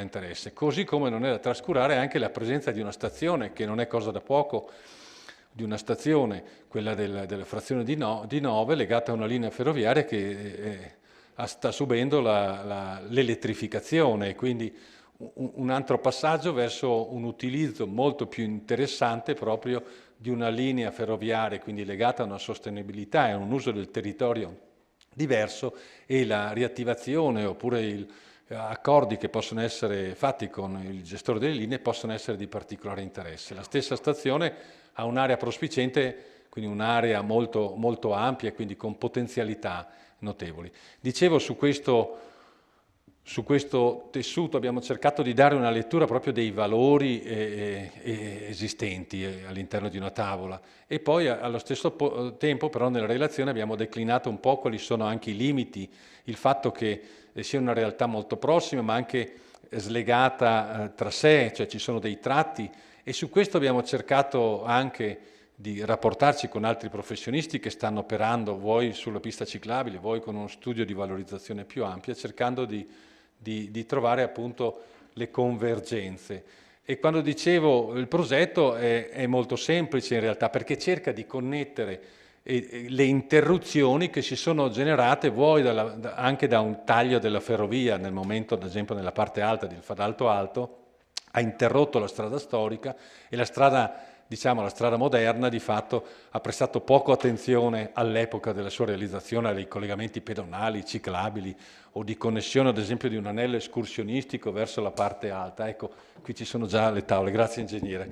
interesse. Così come non è da trascurare anche la presenza di una stazione che non è cosa da poco, di una stazione, quella della frazione di Nove, legata a una linea ferroviaria che sta subendo l'elettrificazione, quindi un altro passaggio verso un utilizzo molto più interessante proprio di una linea ferroviaria, quindi legata a una sostenibilità e a un uso del territorio diverso e la riattivazione oppure accordi che possono essere fatti con il gestore delle linee possono essere di particolare interesse. La stessa stazione ha un'area prospiciente, quindi un'area molto, molto ampia e quindi con potenzialità notevoli. Dicevo, su questo tessuto abbiamo cercato di dare una lettura proprio dei valori esistenti all'interno di una tavola e poi allo stesso tempo però nella relazione abbiamo declinato un po' quali sono anche i limiti, il fatto che sia una realtà molto prossima ma anche slegata tra sé, cioè ci sono dei tratti e su questo abbiamo cercato anche di rapportarci con altri professionisti che stanno operando vuoi sulla pista ciclabile, vuoi con uno studio di valorizzazione più ampia, cercando di trovare appunto le convergenze. E quando dicevo il progetto è molto semplice in realtà perché cerca di connettere le interruzioni che si sono generate vuoi anche da un taglio della ferrovia nel momento, ad esempio nella parte alta del Fadalto Alto, ha interrotto la strada storica e la strada, diciamo, la strada moderna di fatto ha prestato poco attenzione all'epoca della sua realizzazione ai collegamenti pedonali, ciclabili o di connessione ad esempio di un anello escursionistico verso la parte alta. Ecco, qui ci sono già le tavole, grazie ingegnere.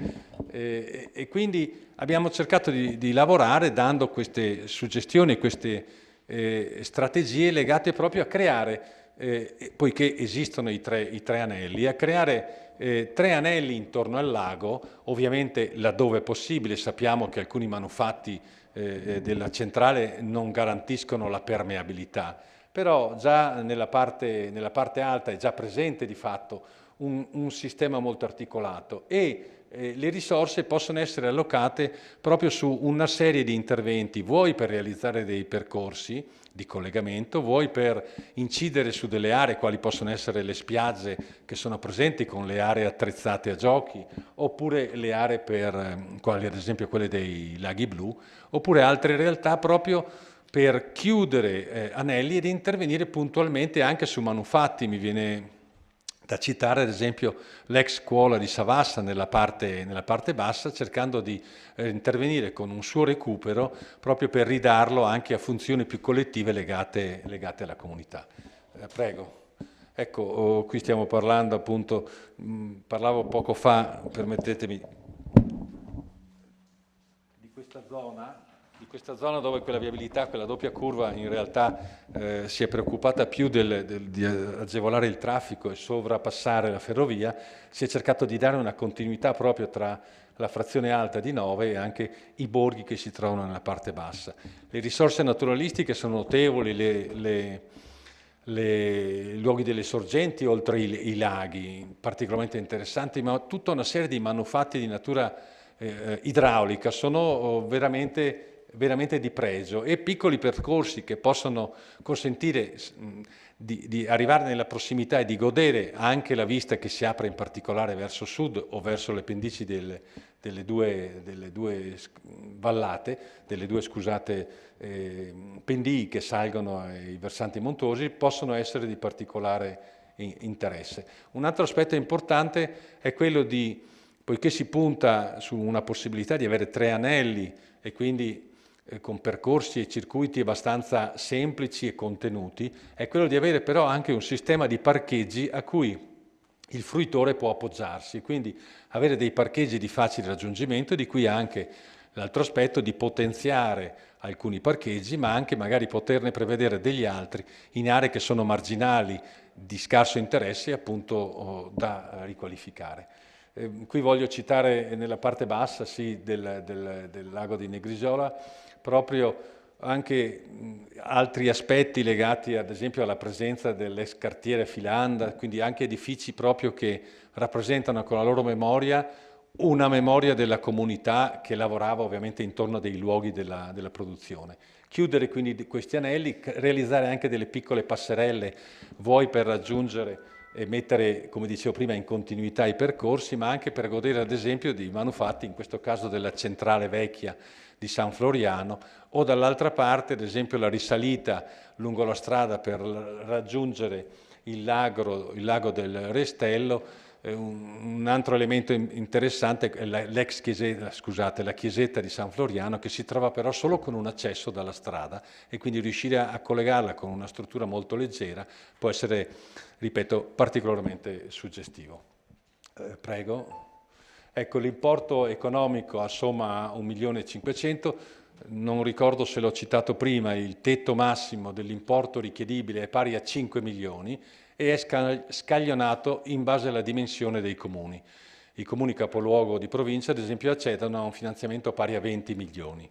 E quindi abbiamo cercato di lavorare dando queste suggestioni, queste strategie legate proprio a creare, poiché esistono i tre anelli, a creare 3 anelli intorno al lago, ovviamente laddove è possibile, sappiamo che alcuni manufatti della centrale non garantiscono la permeabilità, però già nella parte alta è già presente di fatto un sistema molto articolato e le risorse possono essere allocate proprio su una serie di interventi, vuoi per realizzare dei percorsi di collegamento, vuoi per incidere su delle aree quali possono essere le spiagge che sono presenti con le aree attrezzate a giochi, oppure le aree quali ad esempio quelle dei laghi blu, oppure altre realtà proprio per chiudere anelli ed intervenire puntualmente anche su manufatti. Mi viene da citare ad esempio l'ex scuola di Savassa nella parte bassa, cercando di intervenire con un suo recupero proprio per ridarlo anche a funzioni più collettive legate alla comunità. Prego. Ecco, qui stiamo parlando appunto, parlavo poco fa, permettetemi, di questa zona dove quella viabilità, quella doppia curva in realtà si è preoccupata più di agevolare il traffico e sovrappassare la ferrovia, si è cercato di dare una continuità proprio tra la frazione alta di Nove e anche i borghi che si trovano nella parte bassa. Le risorse naturalistiche sono notevoli, i luoghi delle sorgenti oltre i laghi, particolarmente interessanti, ma tutta una serie di manufatti di natura idraulica sono veramente di pregio e piccoli percorsi che possono consentire di arrivare nella prossimità e di godere anche la vista che si apre in particolare verso sud o verso le pendici delle due vallate, pendii che salgono ai versanti montuosi, possono essere di particolare interesse. Un altro aspetto importante è quello poiché si punta su una possibilità di avere 3 anelli e quindi con percorsi e circuiti abbastanza semplici e contenuti, è quello di avere però anche un sistema di parcheggi a cui il fruitore può appoggiarsi, quindi avere dei parcheggi di facile raggiungimento, di cui anche l'altro aspetto di potenziare alcuni parcheggi, ma anche magari poterne prevedere degli altri in aree che sono marginali, di scarso interesse, appunto da riqualificare. Qui voglio citare nella parte bassa del lago di Negrisola proprio anche altri aspetti legati ad esempio alla presenza dell'ex cartiere Filanda, quindi anche edifici proprio che rappresentano con la loro memoria una memoria della comunità che lavorava ovviamente intorno a dei luoghi della produzione. Chiudere quindi questi anelli, realizzare anche delle piccole passerelle, vuoi per raggiungere e mettere, come dicevo prima, in continuità i percorsi, ma anche per godere ad esempio di manufatti, in questo caso della centrale vecchia di San Floriano, o dall'altra parte ad esempio la risalita lungo la strada per raggiungere il lago del Restello, Un altro elemento interessante è l'ex chiesetta, scusate, la chiesetta di San Floriano, che si trova però solo con un accesso dalla strada, e quindi riuscire a collegarla con una struttura molto leggera può essere, ripeto, particolarmente suggestivo. Prego. Ecco, l'importo economico assomma 1.500.000. Non ricordo se l'ho citato prima, il tetto massimo dell'importo richiedibile è pari a 5 milioni e è scaglionato in base alla dimensione dei comuni. I comuni capoluogo di provincia, ad esempio, accettano a un finanziamento pari a 20 milioni.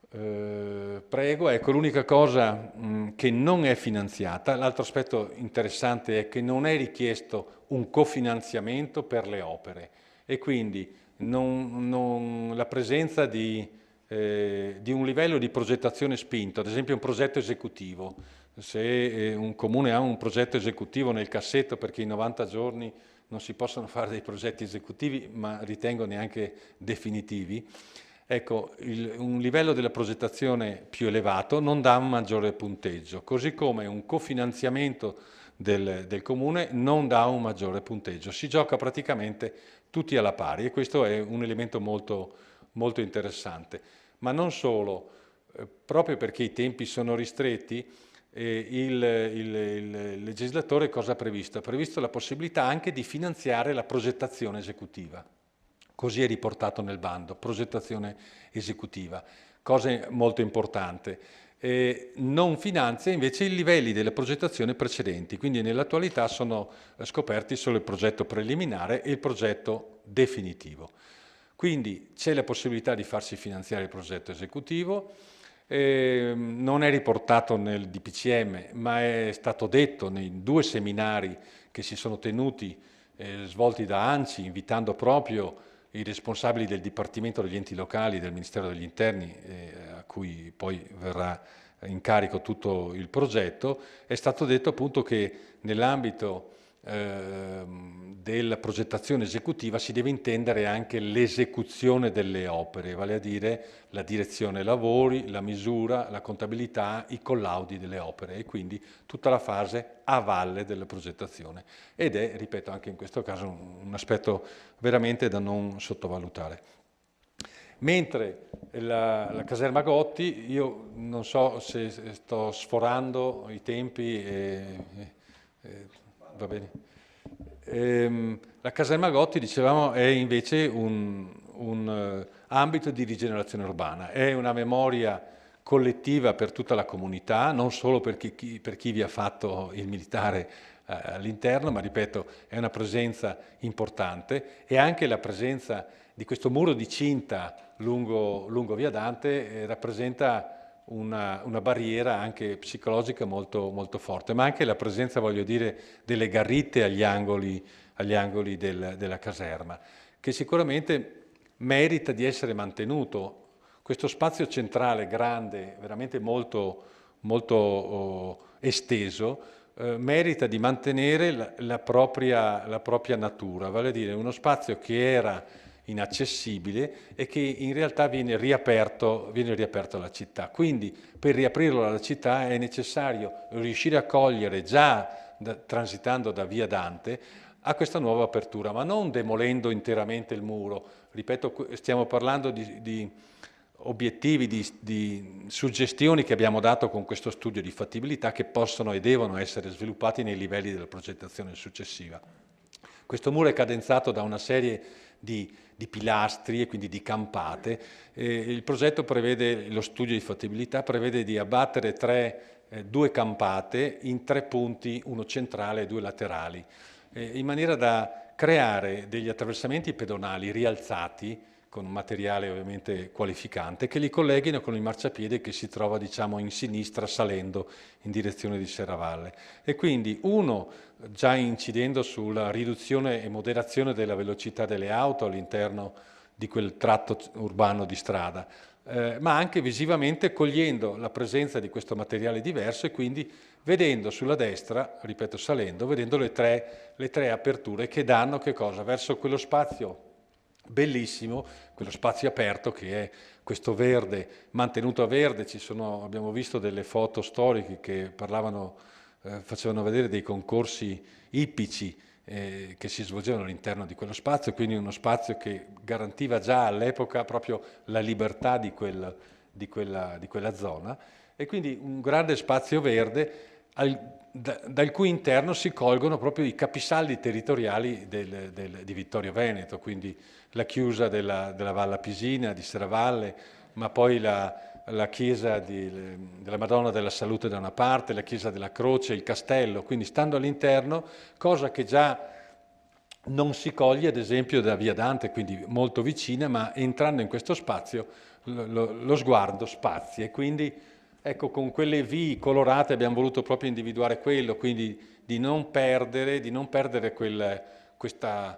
Prego, ecco, l'unica cosa che non è finanziata, l'altro aspetto interessante è che non è richiesto un cofinanziamento per le opere e quindi la presenza di un livello di progettazione spinto, ad esempio un progetto esecutivo. Se un comune ha un progetto esecutivo nel cassetto, perché in 90 giorni non si possono fare dei progetti esecutivi, ma ritengo neanche definitivi, ecco, un livello della progettazione più elevato non dà un maggiore punteggio, così come un cofinanziamento del comune non dà un maggiore punteggio. Si gioca praticamente tutti alla pari e questo è un elemento molto, molto interessante. Ma non solo, proprio perché i tempi sono ristretti, il legislatore cosa ha previsto? Ha previsto la possibilità anche di finanziare la progettazione esecutiva. Così è riportato nel bando, progettazione esecutiva, cosa molto importante. Non finanzia invece i livelli della progettazione precedenti, quindi nell'attualità sono scoperti solo il progetto preliminare e il progetto definitivo. Quindi c'è la possibilità di farsi finanziare il progetto esecutivo, non è riportato nel DPCM, ma è stato detto nei 2 seminari che si sono tenuti, svolti da ANCI, invitando proprio i responsabili del Dipartimento degli enti locali del Ministero degli Interni, a cui poi verrà in carico tutto il progetto. È stato detto appunto che nell'ambito della progettazione esecutiva si deve intendere anche l'esecuzione delle opere, vale a dire la direzione lavori, la misura, la contabilità, i collaudi delle opere e quindi tutta la fase a valle della progettazione. Ed è, ripeto, anche in questo caso un aspetto veramente da non sottovalutare. Mentre la caserma Gotti, io non so se sto sforando i tempi, va bene. La caserma Gotti, dicevamo, è invece un ambito di rigenerazione urbana, è una memoria collettiva per tutta la comunità, non solo per chi vi ha fatto il militare all'interno, ma ripeto, è una presenza importante e anche la presenza di questo muro di cinta lungo Via Dante rappresenta una barriera anche psicologica molto, molto forte, ma anche la presenza, voglio dire, delle garritte agli angoli della caserma, che sicuramente merita di essere mantenuto. Questo spazio centrale grande, veramente molto, molto esteso, merita di mantenere la propria natura, vale a dire uno spazio che era inaccessibile e che in realtà viene riaperto alla città. Quindi per riaprirlo alla città è necessario riuscire a cogliere già transitando da Via Dante a questa nuova apertura, ma non demolendo interamente il muro. Ripeto, stiamo parlando di obiettivi, di suggestioni che abbiamo dato con questo studio di fattibilità che possono e devono essere sviluppati nei livelli della progettazione successiva. Questo muro è cadenzato da una serie di pilastri e quindi di campate. Il progetto prevede, lo studio di fattibilità prevede di abbattere 2 campate in 3 punti, uno centrale e 2 laterali, in maniera da creare degli attraversamenti pedonali rialzati con un materiale ovviamente qualificante, che li colleghino con il marciapiede che si trova, diciamo, in sinistra salendo in direzione di Serravalle. E quindi già incidendo sulla riduzione e moderazione della velocità delle auto all'interno di quel tratto urbano di strada, ma anche visivamente cogliendo la presenza di questo materiale diverso e quindi vedendo sulla destra, ripeto salendo, vedendo le tre aperture che danno che cosa? Verso quello spazio bellissimo, quello spazio aperto che è questo verde mantenuto a verde. Abbiamo visto delle foto storiche che facevano vedere dei concorsi ippici che si svolgevano all'interno di quello spazio, quindi uno spazio che garantiva già all'epoca proprio la libertà di quella zona, e quindi un grande spazio verde dal cui interno si colgono proprio i capisaldi territoriali di Vittorio Veneto, quindi la chiusa della Valla Pisina, di Serravalle, ma poi la chiesa della Madonna della Salute da una parte, la chiesa della Croce, il castello, quindi stando all'interno, cosa che già non si coglie ad esempio da Via Dante, quindi molto vicina, ma entrando in questo spazio lo sguardo spazia, e quindi ecco, con quelle V colorate abbiamo voluto proprio individuare quello, quindi di non perdere questo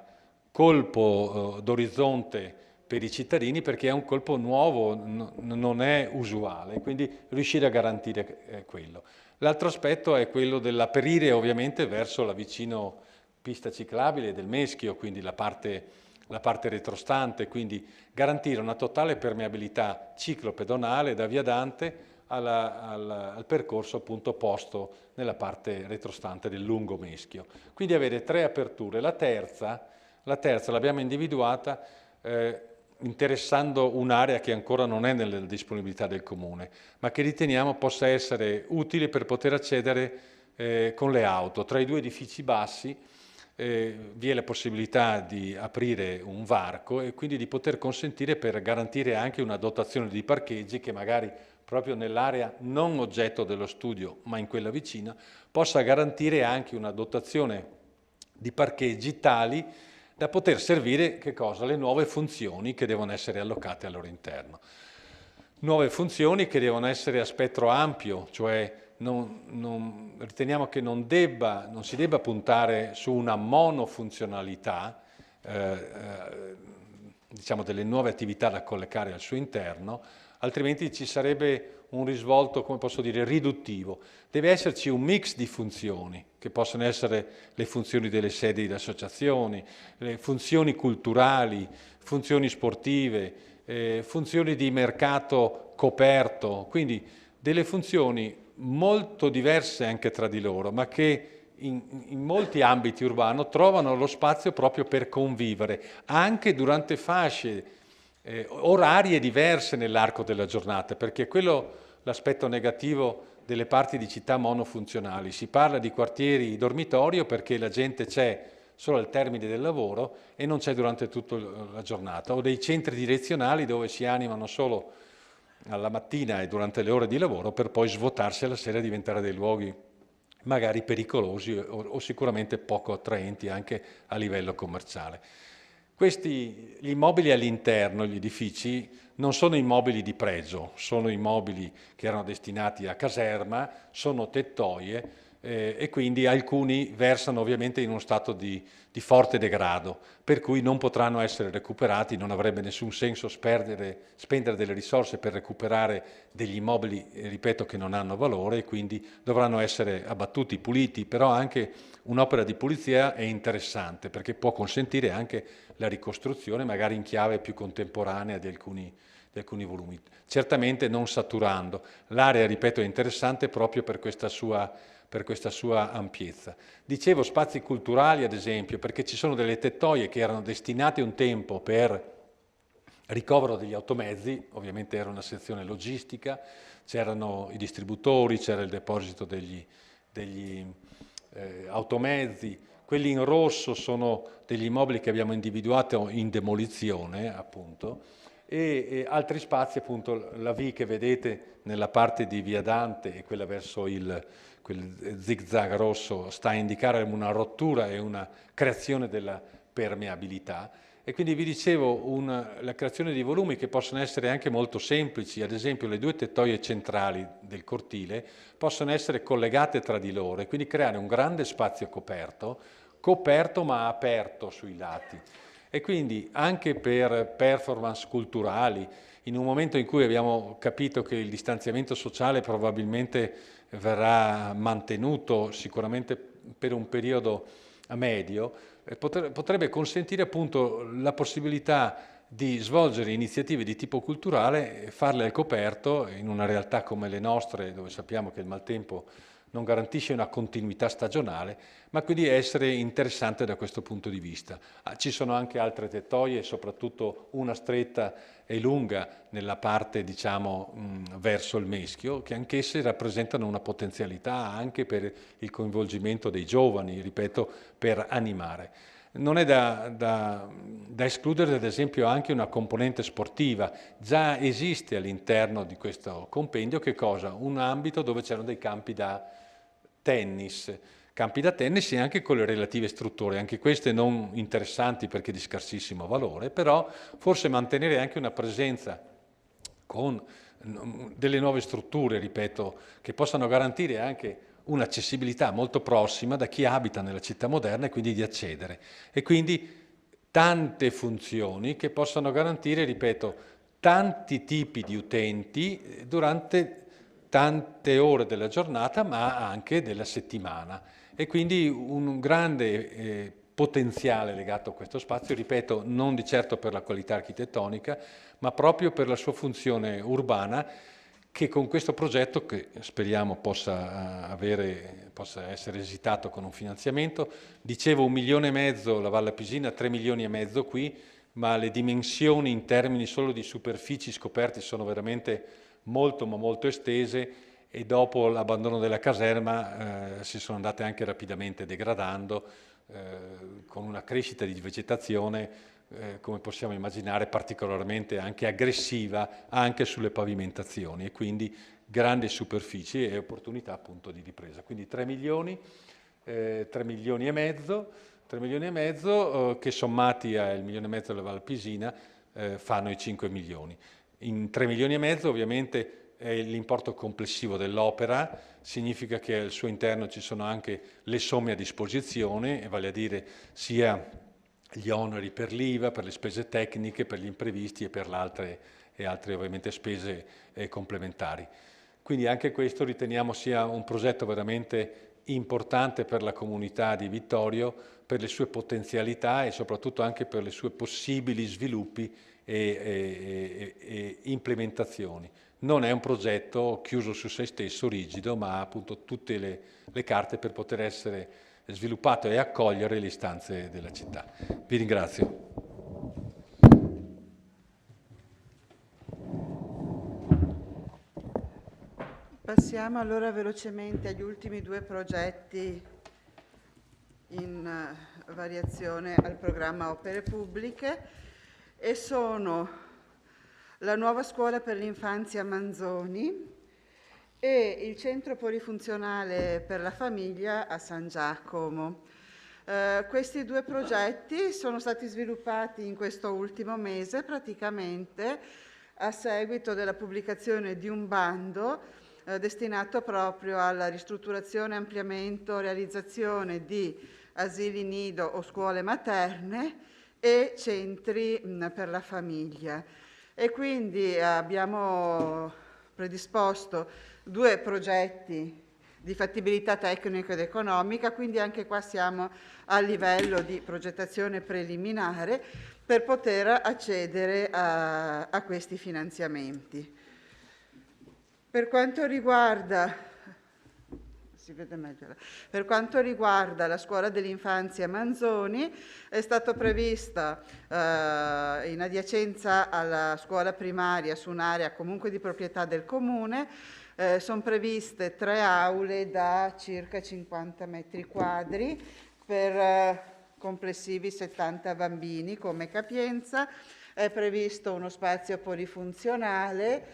colpo d'orizzonte per i cittadini, perché è un colpo nuovo, non è usuale, quindi riuscire a garantire quello. L'altro aspetto è quello dell'aprire ovviamente verso la vicino pista ciclabile del Meschio, quindi la parte retrostante, quindi garantire una totale permeabilità ciclopedonale da Via Dante al percorso appunto posto nella parte retrostante del lungo Meschio. Quindi avere 3 aperture. La terza l'abbiamo individuata interessando un'area che ancora non è nella disponibilità del Comune, ma che riteniamo possa essere utile per poter accedere con le auto. Tra i 2 edifici bassi vi è la possibilità di aprire un varco e quindi di poter consentire, per garantire anche una dotazione di parcheggi che magari proprio nell'area non oggetto dello studio, ma in quella vicina, possa garantire anche una dotazione di parcheggi tali da poter servire le nuove funzioni che devono essere allocate al loro interno. Nuove funzioni che devono essere a spettro ampio, cioè riteniamo che non si debba puntare su una monofunzionalità, diciamo delle nuove attività da collocare al suo interno, altrimenti ci sarebbe un risvolto, come posso dire, riduttivo. Deve esserci un mix di funzioni, che possono essere le funzioni delle sedi di associazioni, le funzioni culturali, funzioni sportive, funzioni di mercato coperto, quindi delle funzioni molto diverse anche tra di loro, ma che in molti ambiti urbani trovano lo spazio proprio per convivere, anche durante fasce orarie diverse nell'arco della giornata, perché quello l'aspetto negativo delle parti di città monofunzionali. Si parla di quartieri dormitorio perché la gente c'è solo al termine del lavoro e non c'è durante tutta la giornata, o dei centri direzionali dove si animano solo alla mattina e durante le ore di lavoro per poi svuotarsi alla sera e diventare dei luoghi magari pericolosi o sicuramente poco attraenti anche a livello commerciale. Gli immobili all'interno, gli edifici, non sono immobili di pregio, sono immobili che erano destinati a caserma, sono tettoie e quindi alcuni versano ovviamente in uno stato di forte degrado, per cui non potranno essere recuperati, non avrebbe nessun senso spendere delle risorse per recuperare degli immobili, ripeto, che non hanno valore, e quindi dovranno essere abbattuti, puliti, però anche un'opera di pulizia è interessante perché può consentire anche la ricostruzione magari in chiave più contemporanea di alcuni volumi, certamente non saturando. L'area, ripeto, è interessante proprio per questa sua ampiezza. Dicevo spazi culturali, ad esempio, perché ci sono delle tettoie che erano destinate un tempo per ricovero degli automezzi, ovviamente era una sezione logistica, c'erano i distributori, c'era il deposito degli automezzi. Quelli in rosso sono degli immobili che abbiamo individuato in demolizione, appunto, e altri spazi, appunto, la V che vedete nella parte di Via Dante e quella verso quel zigzag rosso sta a indicare una rottura e una creazione della permeabilità. E quindi vi dicevo, la creazione di volumi che possono essere anche molto semplici, ad esempio le 2 tettoie centrali del cortile possono essere collegate tra di loro e quindi creare un grande spazio coperto ma aperto sui lati. E quindi anche per performance culturali, in un momento in cui abbiamo capito che il distanziamento sociale probabilmente verrà mantenuto sicuramente per un periodo medio, potrebbe consentire appunto la possibilità di svolgere iniziative di tipo culturale e farle al coperto in una realtà come le nostre, dove sappiamo che il maltempo non garantisce una continuità stagionale, ma quindi essere interessante da questo punto di vista. Ci sono anche altre tettoie, soprattutto una stretta e lunga nella parte, diciamo, verso il Meschio, che anch'esse rappresentano una potenzialità anche per il coinvolgimento dei giovani, ripeto, per animare. Non è da escludere, ad esempio, anche una componente sportiva. Già esiste all'interno di questo compendio che cosa? Un ambito dove c'erano dei campi da tennis e anche con le relative strutture, anche queste non interessanti perché di scarsissimo valore, però forse mantenere anche una presenza con delle nuove strutture, ripeto, che possano garantire anche un'accessibilità molto prossima da chi abita nella città moderna e quindi di accedere. E quindi tante funzioni che possano garantire, ripeto, tanti tipi di utenti durante tante ore della giornata, ma anche della settimana. E quindi un grande potenziale legato a questo spazio, ripeto, non di certo per la qualità architettonica, ma proprio per la sua funzione urbana, che con questo progetto, che speriamo possa essere esitato con un finanziamento, dicevo 1,5 milioni la Valle Pisina, 3,5 milioni qui, ma le dimensioni in termini solo di superfici scoperte sono veramente molto ma molto estese, e dopo l'abbandono della caserma si sono andate anche rapidamente degradando, con una crescita di vegetazione come possiamo immaginare particolarmente anche aggressiva anche sulle pavimentazioni, e quindi grandi superfici e opportunità appunto di ripresa. Quindi 3 milioni, 3,5 milioni, che sommati al 1,5 milioni della Val Pisina fanno i 5 milioni. In 3,5 milioni ovviamente è l'importo complessivo dell'opera, significa che al suo interno ci sono anche le somme a disposizione, vale a dire sia gli oneri per l'IVA, per le spese tecniche, per gli imprevisti e per altre ovviamente spese complementari. Quindi anche questo riteniamo sia un progetto veramente importante per la comunità di Vittorio, per le sue potenzialità e soprattutto anche per le sue possibili sviluppi e implementazioni. Non è un progetto chiuso su se stesso, rigido, ma ha appunto tutte le carte per poter essere sviluppato e accogliere le istanze della città. Vi ringrazio. Passiamo allora velocemente agli ultimi 2 progetti in variazione al programma Opere Pubbliche, e sono la nuova scuola per l'infanzia Manzoni e il centro polifunzionale per la famiglia a San Giacomo. Questi 2 progetti sono stati sviluppati in questo ultimo mese, praticamente a seguito della pubblicazione di un bando destinato proprio alla ristrutturazione, ampliamento, realizzazione di asili nido o scuole materne e centri per la famiglia. E quindi abbiamo predisposto 2 progetti di fattibilità tecnica ed economica, quindi anche qua siamo a livello di progettazione preliminare per poter accedere a questi finanziamenti. Per quanto riguarda la scuola dell'infanzia Manzoni, è stato prevista in adiacenza alla scuola primaria su un'area comunque di proprietà del comune, sono previste 3 aule da circa 50 metri quadri per complessivi 70 bambini come capienza. È previsto uno spazio polifunzionale,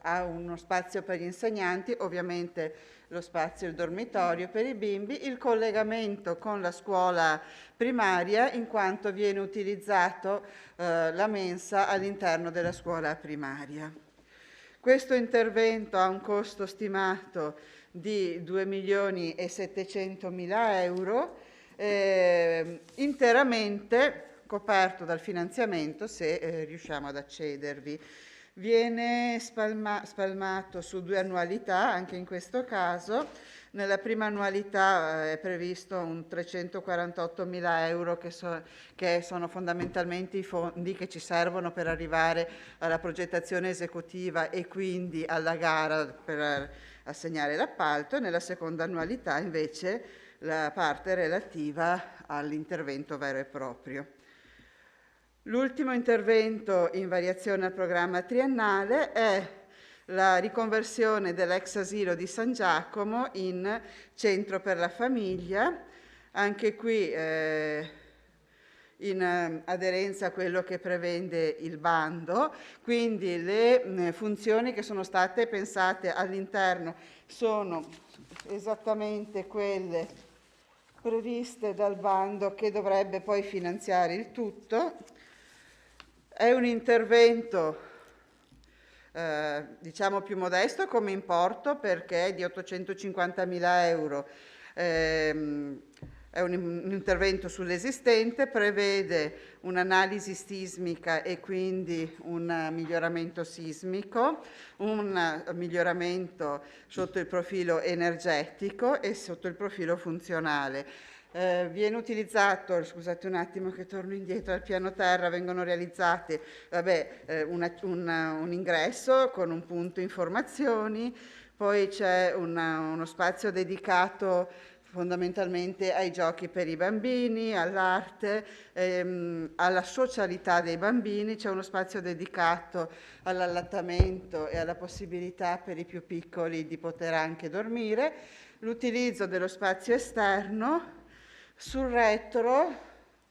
ha uno spazio per gli insegnanti, ovviamente lo spazio, il dormitorio per i bimbi, il collegamento con la scuola primaria in quanto viene utilizzato la mensa all'interno della scuola primaria. Questo intervento ha un costo stimato di 2.700.000 euro, interamente coperto dal finanziamento se riusciamo ad accedervi. viene spalmato su 2 annualità, anche in questo caso. Nella prima annualità è previsto un 348.000 euro che sono fondamentalmente i fondi che ci servono per arrivare alla progettazione esecutiva e quindi alla gara per assegnare l'appalto. Nella seconda annualità invece la parte relativa all'intervento vero e proprio. L'ultimo intervento in variazione al programma triennale è la riconversione dell'ex asilo di San Giacomo in centro per la famiglia, anche qui in aderenza a quello che prevede il bando. Quindi le funzioni che sono state pensate all'interno sono esattamente quelle previste dal bando che dovrebbe poi finanziare il tutto. È un intervento diciamo più modesto come importo, perché è di 850.000 euro. È un intervento sull'esistente, prevede un'analisi sismica e quindi un miglioramento sismico, un miglioramento sotto il profilo energetico e sotto il profilo funzionale. Viene utilizzato, scusate un attimo che torno indietro al piano terra, vengono realizzati un ingresso con un punto informazioni, poi c'è uno spazio dedicato fondamentalmente ai giochi per i bambini, all'arte, alla socialità dei bambini, c'è uno spazio dedicato all'allattamento e alla possibilità per i più piccoli di poter anche dormire, l'utilizzo dello spazio esterno. Sul retro,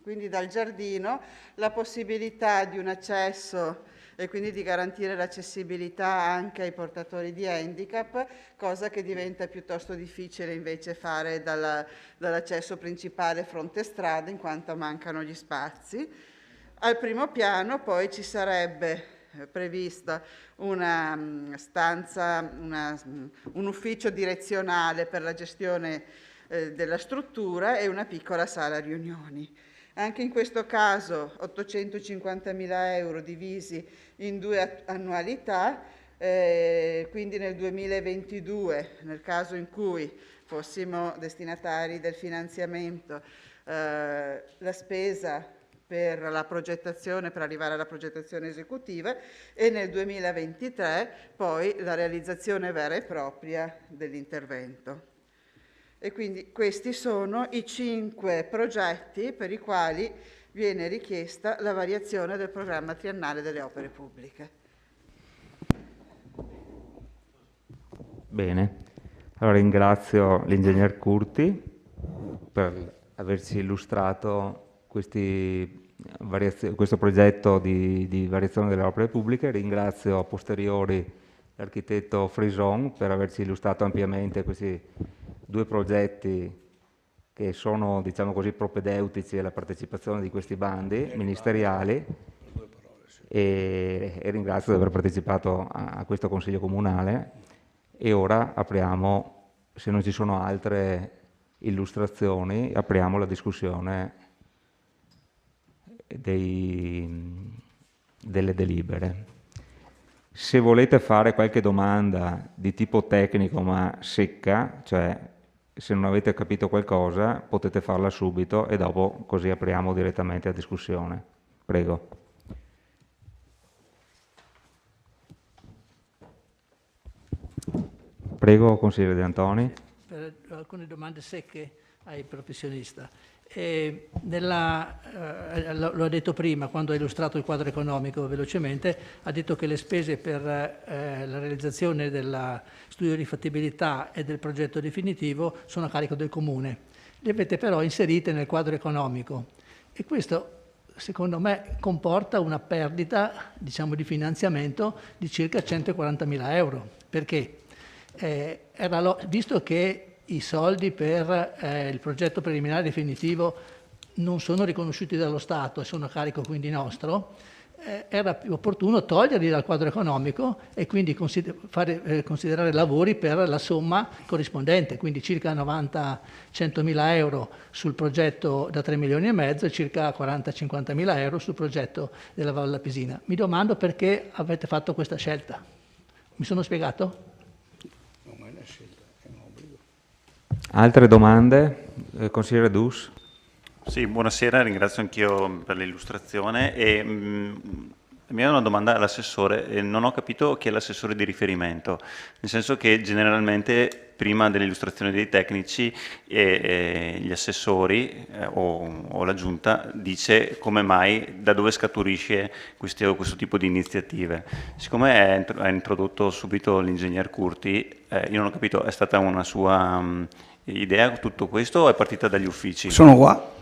quindi dal giardino, la possibilità di un accesso e quindi di garantire l'accessibilità anche ai portatori di handicap, cosa che diventa piuttosto difficile invece fare dall'accesso principale fronte strada, in quanto mancano gli spazi. Al primo piano poi ci sarebbe prevista una stanza, un ufficio direzionale per la gestione della struttura e una piccola sala riunioni. Anche in questo caso 850.000 euro divisi in 2 annualità, quindi nel 2022, nel caso in cui fossimo destinatari del finanziamento, la spesa per la progettazione, per arrivare alla progettazione esecutiva, e nel 2023 poi la realizzazione vera e propria dell'intervento. E quindi questi sono i 5 progetti per i quali viene richiesta la variazione del programma triennale delle opere pubbliche. Bene, allora ringrazio l'ingegner Curti per averci illustrato questo progetto di variazione delle opere pubbliche, ringrazio a posteriori l'architetto Frison per averci illustrato ampiamente questi 2 progetti che sono, diciamo così, propedeutici alla partecipazione di questi bandi ministeriali e ringrazio di aver partecipato a questo Consiglio Comunale. E ora apriamo, se non ci sono altre illustrazioni, apriamo la discussione delle delibere. Se volete fare qualche domanda di tipo tecnico ma secca, cioè se non avete capito qualcosa, potete farla subito e dopo così apriamo direttamente la discussione. Prego. Prego, consigliere De Antoni. Per alcune domande secche ai professionista. Lo ha detto prima, quando ha illustrato il quadro economico velocemente, ha detto che le spese per la realizzazione dello studio di fattibilità e del progetto definitivo sono a carico del Comune. Le avete però inserite nel quadro economico e questo, secondo me, comporta una perdita, diciamo, di finanziamento di circa 140.000 euro. Perché? Visto che i soldi per il progetto preliminare definitivo non sono riconosciuti dallo Stato e sono a carico quindi nostro, era più opportuno toglierli dal quadro economico e quindi fare considerare lavori per la somma corrispondente, quindi circa 90-100.000 euro sul progetto da 3 milioni e mezzo e circa 40-50.000 euro sul progetto della Valle Lapesina. Mi domando perché avete fatto questa scelta. Mi sono spiegato? Non è una scelta, è un obbligo. Altre domande? Consigliere Dus? Sì, buonasera, ringrazio anch'io per l'illustrazione e la mia è una domanda all'assessore. Non ho capito chi è l'assessore di riferimento, nel senso che generalmente prima dell'illustrazione dei tecnici gli assessori o la giunta dice come mai, da dove scaturisce questo tipo di iniziative. Siccome ha introdotto subito l'ingegner Curti, io non ho capito, è stata una sua idea tutto questo o è partita dagli uffici? Sono qua.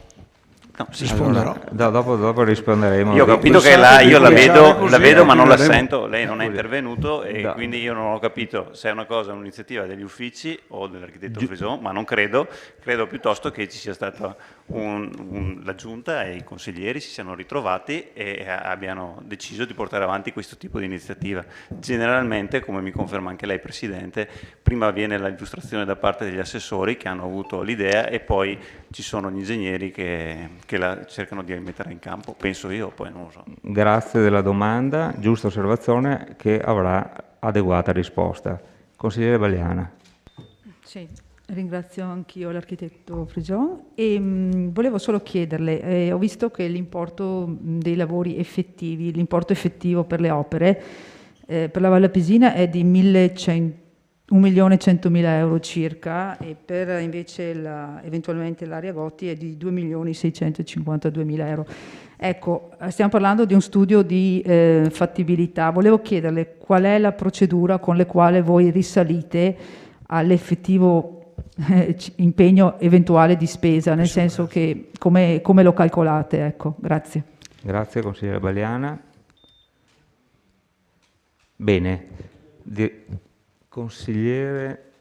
No, sì, risponderò. Dopo risponderemo. Io ho capito che io la vedo ma non la sento, lei non è intervenuto e quindi io non ho capito se è una cosa, un'iniziativa degli uffici o dell'architetto Frison, ma non credo piuttosto che ci sia stata la giunta e i consiglieri si siano ritrovati e abbiano deciso di portare avanti questo tipo di iniziativa. Generalmente, come mi conferma anche lei Presidente, prima viene l'illustrazione da parte degli assessori che hanno avuto l'idea e poi ci sono gli ingegneri che la cercano di mettere in campo, penso io, poi non lo so. Grazie della domanda, giusta osservazione che avrà adeguata risposta. Consigliere Baliana. Sì, ringrazio anch'io l'architetto Frison e volevo solo chiederle, ho visto che l'importo dei lavori effettivi, l'importo effettivo per le opere per la Valle Lapesina è di 1.100.000 euro circa e per invece eventualmente l'area Gotti è di 2.652.000 euro. Ecco, stiamo parlando di un studio di fattibilità. Volevo chiederle qual è la procedura con la quale voi risalite all'effettivo impegno eventuale di spesa, nel senso che come lo calcolate? Ecco, grazie. Grazie, consigliere Baliana. Bene. Consigliere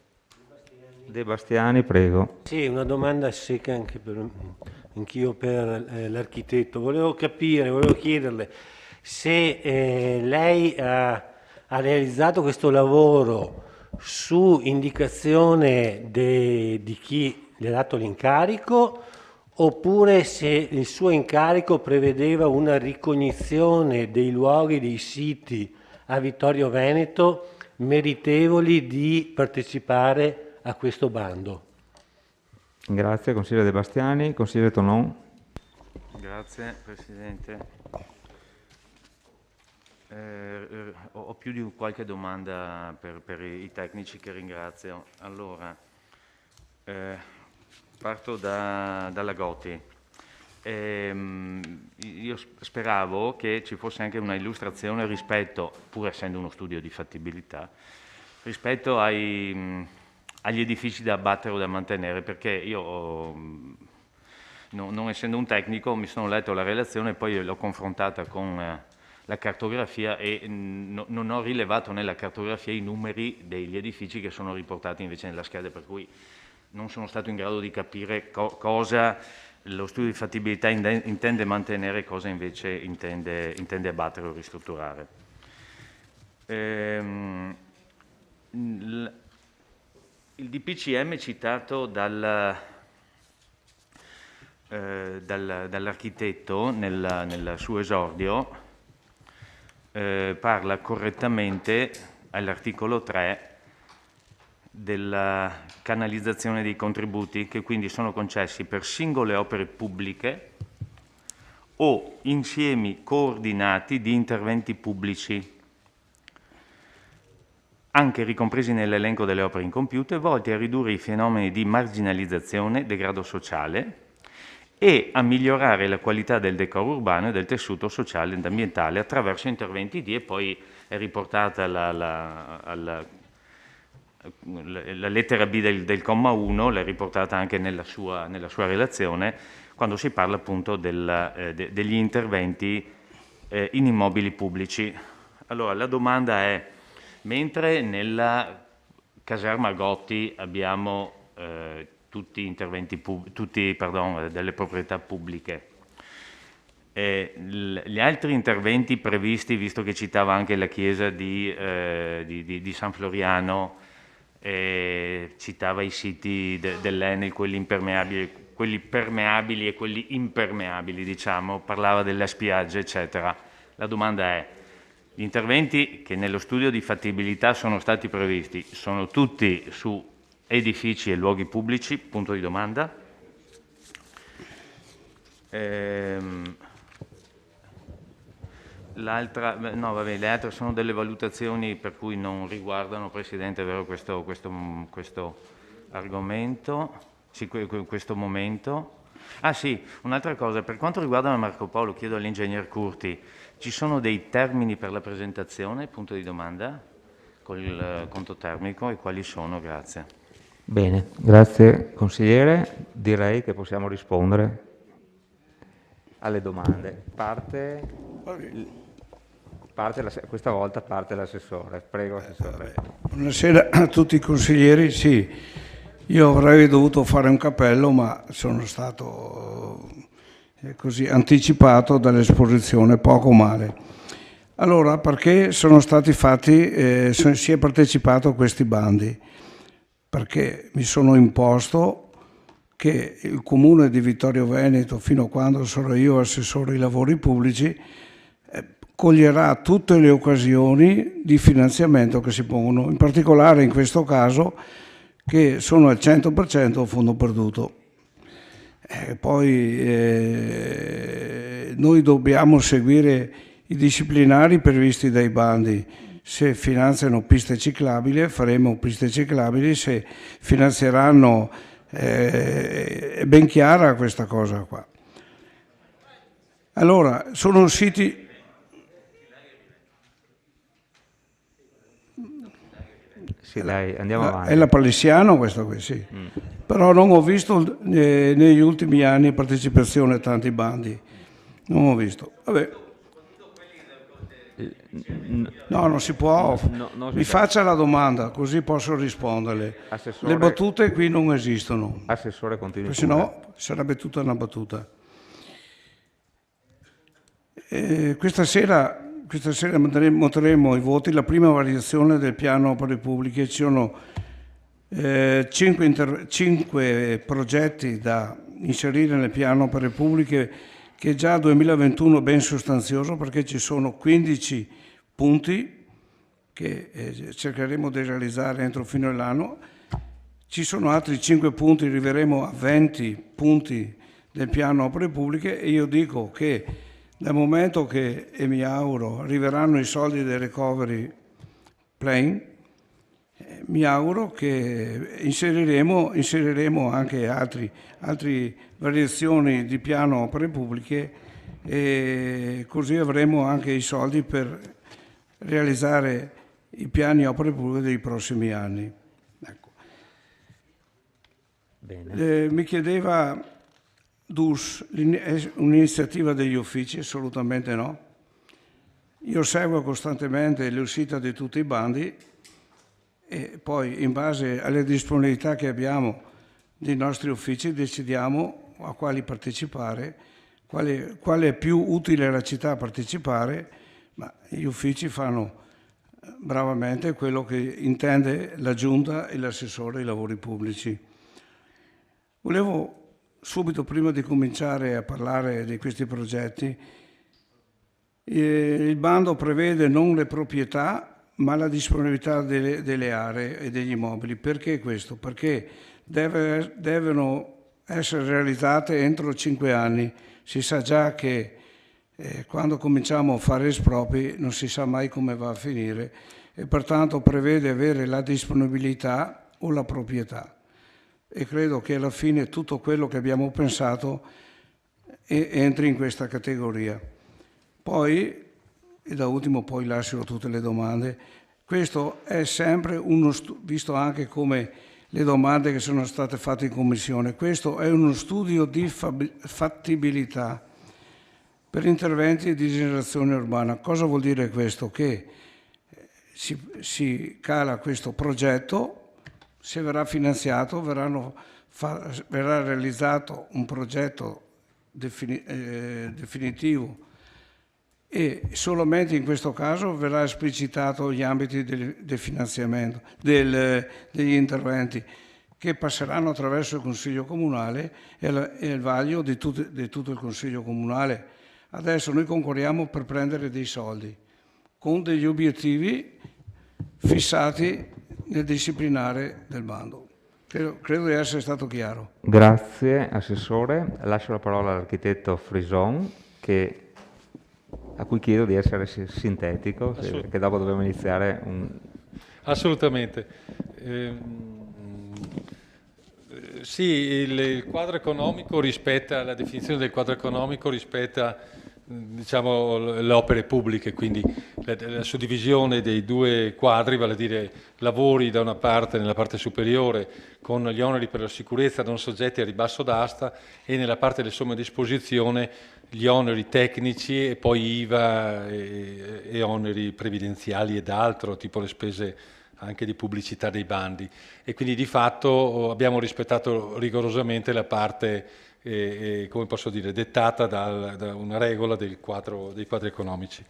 De Bastiani, prego. Sì, una domanda secca anch'io per l'architetto. Volevo chiederle se lei ha realizzato questo lavoro su indicazione di chi le ha dato l'incarico oppure se il suo incarico prevedeva una ricognizione dei luoghi, dei siti a Vittorio Veneto meritevoli di partecipare a questo bando. Grazie, consigliere De Bastiani. Consigliere Tonon. Grazie, Presidente. Ho più di qualche domanda per i tecnici che ringrazio. Allora, parto dalla Gotti. Io speravo che ci fosse anche una illustrazione rispetto, pur essendo uno studio di fattibilità, rispetto agli edifici da abbattere o da mantenere, perché io, non essendo un tecnico, mi sono letto la relazione e poi l'ho confrontata con la cartografia e non ho rilevato nella cartografia i numeri degli edifici che sono riportati invece nella scheda, per cui non sono stato in grado di capire cosa lo studio di fattibilità intende mantenere e cosa invece intende abbattere o ristrutturare. Il DPCM citato dall'architetto nel suo esordio parla correttamente all'articolo 3 della canalizzazione dei contributi che quindi sono concessi per singole opere pubbliche o insiemi coordinati di interventi pubblici, anche ricompresi nell'elenco delle opere incompiute, volti a ridurre i fenomeni di marginalizzazione, degrado sociale e a migliorare la qualità del decoro urbano e del tessuto sociale ed ambientale attraverso interventi di, e poi è riportata la lettera B del comma 1, l'è riportata anche nella sua relazione, quando si parla appunto degli interventi in immobili pubblici. Allora, la domanda è, mentre nella caserma Gotti abbiamo tutti delle proprietà pubbliche, Gli altri interventi previsti, visto che citava anche la chiesa di San Floriano, citava i siti dell'Enel, quelli permeabili e quelli impermeabili, diciamo, parlava delle spiagge, eccetera. La domanda è: gli interventi che nello studio di fattibilità sono stati previsti sono tutti su edifici e luoghi pubblici? Punto di domanda. Le altre sono delle valutazioni per cui non riguardano, Presidente, vero, questo argomento, sì, questo momento. Ah sì, un'altra cosa, per quanto riguarda la Marco Polo, chiedo all'ingegner Curti, ci sono dei termini per la presentazione, punto di domanda, col conto termico, e quali sono? Grazie. Bene, grazie consigliere. Direi che possiamo rispondere alle domande. Questa volta parte l'assessore. Prego, assessore. Buonasera a tutti i consiglieri. Sì, io avrei dovuto fare un cappello, ma sono stato così anticipato dall'esposizione, poco male. Allora, perché sono stati fatti, si è partecipato a questi bandi? Perché mi sono imposto che il Comune di Vittorio Veneto, fino a quando sarò io assessore ai lavori pubblici, coglierà tutte le occasioni di finanziamento che si pongono, in particolare in questo caso che sono al 100% a fondo perduto. Noi dobbiamo seguire i disciplinari previsti dai bandi. Se finanziano piste ciclabili, faremo piste ciclabili. Se finanzieranno, è ben chiara questa cosa qua. Allora, sono siti... Sì, dai, andiamo avanti. È la Palissiano questa qui, sì. Però non ho visto negli ultimi anni partecipazione a tanti bandi. Non ho visto. Vabbè. No, non si può. Mi faccia la domanda, così posso risponderle. Assessore, le battute qui non esistono. Assessore, continui. Se no sarebbe tutta una battuta. Questa sera monteremo i voti. La prima variazione del piano opere pubbliche. Ci sono 5 progetti da inserire nel piano opere pubbliche, che già 2021 è ben sostanzioso, perché ci sono 15 punti che cercheremo di realizzare entro fine dell'anno. Ci sono altri 5 punti, arriveremo a 20 punti del piano opere pubbliche, e io dico che dal momento che, e mi auguro, arriveranno i soldi del recovery plan, mi auguro che inseriremo anche altre variazioni di piano opere pubbliche, e così avremo anche i soldi per realizzare i piani opere pubbliche dei prossimi anni. Ecco. Bene. Mi chiedeva DUS, un'iniziativa degli uffici? Assolutamente no. Io seguo costantemente l'uscita di tutti i bandi, e poi in base alle disponibilità che abbiamo dei nostri uffici decidiamo a quali partecipare, quale è più utile alla città partecipare, ma gli uffici fanno bravamente quello che intende la Giunta e l'assessore ai lavori pubblici. Volevo subito, prima di cominciare a parlare di questi progetti, il bando prevede non le proprietà ma la disponibilità delle aree e degli immobili. Perché questo? Perché devono essere realizzate entro 5 anni. Si sa già che quando cominciamo a fare espropri non si sa mai come va a finire, e pertanto prevede avere la disponibilità o la proprietà. E credo che alla fine tutto quello che abbiamo pensato entri in questa categoria. Poi, e da ultimo poi lascio tutte le domande, questo è sempre visto anche come le domande che sono state fatte in commissione, questo è uno studio di fattibilità per interventi di rigenerazione urbana. Cosa vuol dire questo? Che si cala questo progetto, se verrà finanziato verrà realizzato un progetto definitivo e solamente in questo caso verrà esplicitato gli ambiti del finanziamento, degli interventi che passeranno attraverso il Consiglio Comunale e il vaglio di tutto il Consiglio Comunale. Adesso noi concorriamo per prendere dei soldi con degli obiettivi fissati nel disciplinare del bando. Credo di essere stato chiaro. Grazie Assessore. Lascio la parola all'architetto Frison, a cui chiedo di essere sintetico, perché dopo dobbiamo iniziare Assolutamente. Sì, il quadro economico rispetta la definizione del quadro economico, rispetta diciamo, le opere pubbliche, quindi la suddivisione dei due quadri, vale a dire lavori da una parte nella parte superiore con gli oneri per la sicurezza non soggetti a ribasso d'asta e nella parte delle somme a disposizione gli oneri tecnici e poi IVA e oneri previdenziali ed altro, tipo le spese anche di pubblicità dei bandi, e quindi di fatto abbiamo rispettato rigorosamente la parte come posso dire, dettata da una regola dei quadri economici.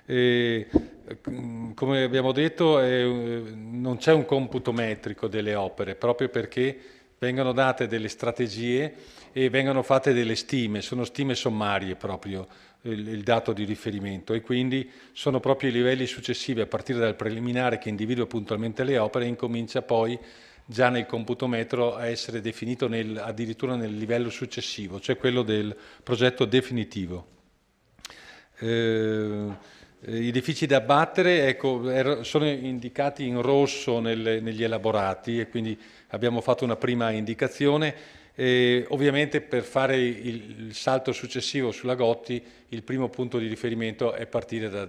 Come abbiamo detto non c'è un computo metrico delle opere, proprio perché vengono date delle strategie e vengono fatte delle stime, sono stime sommarie proprio il dato di riferimento, e quindi sono proprio i livelli successivi a partire dal preliminare che individua puntualmente le opere e incomincia poi già nel computometro a essere definito addirittura nel livello successivo, cioè quello del progetto definitivo. I deficit da abbattere ecco, sono indicati in rosso negli elaborati, e quindi abbiamo fatto una prima indicazione. Ovviamente per fare il salto successivo sulla Gotti il primo punto di riferimento è partire da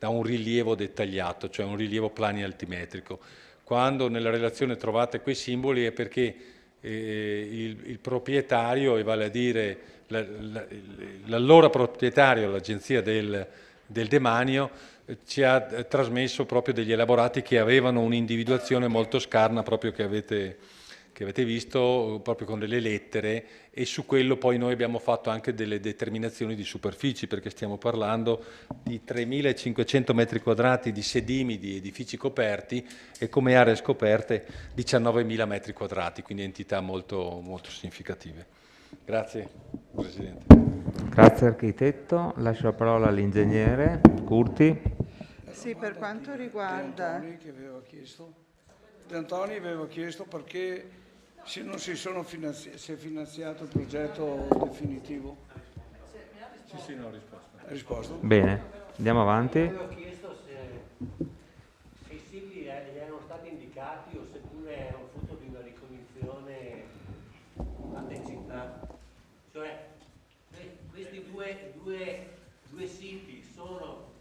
un rilievo dettagliato, cioè un rilievo plani altimetrico. Quando nella relazione trovate quei simboli è perché il proprietario, e vale a dire l'allora proprietario, l'agenzia del demanio, ci ha trasmesso proprio degli elaborati che avevano un'individuazione molto scarna, proprio che avete visto, proprio con delle lettere, e su quello poi noi abbiamo fatto anche delle determinazioni di superfici, perché stiamo parlando di 3.500 metri quadrati di sedimi di edifici coperti e come aree scoperte 19.000 metri quadrati, quindi entità molto, molto significative. Grazie Presidente. Grazie architetto. Lascio la parola all'ingegnere Curti. Sì, per quanto riguarda... De Antoni aveva chiesto perché se non si è finanziato il progetto definitivo. Sì, no, ho risposto. Hai risposto? Bene, andiamo avanti. Avevo chiesto se i siti gli erano stati indicati o seppure erano frutto di una ricognizione a densità. Cioè, questi due siti sono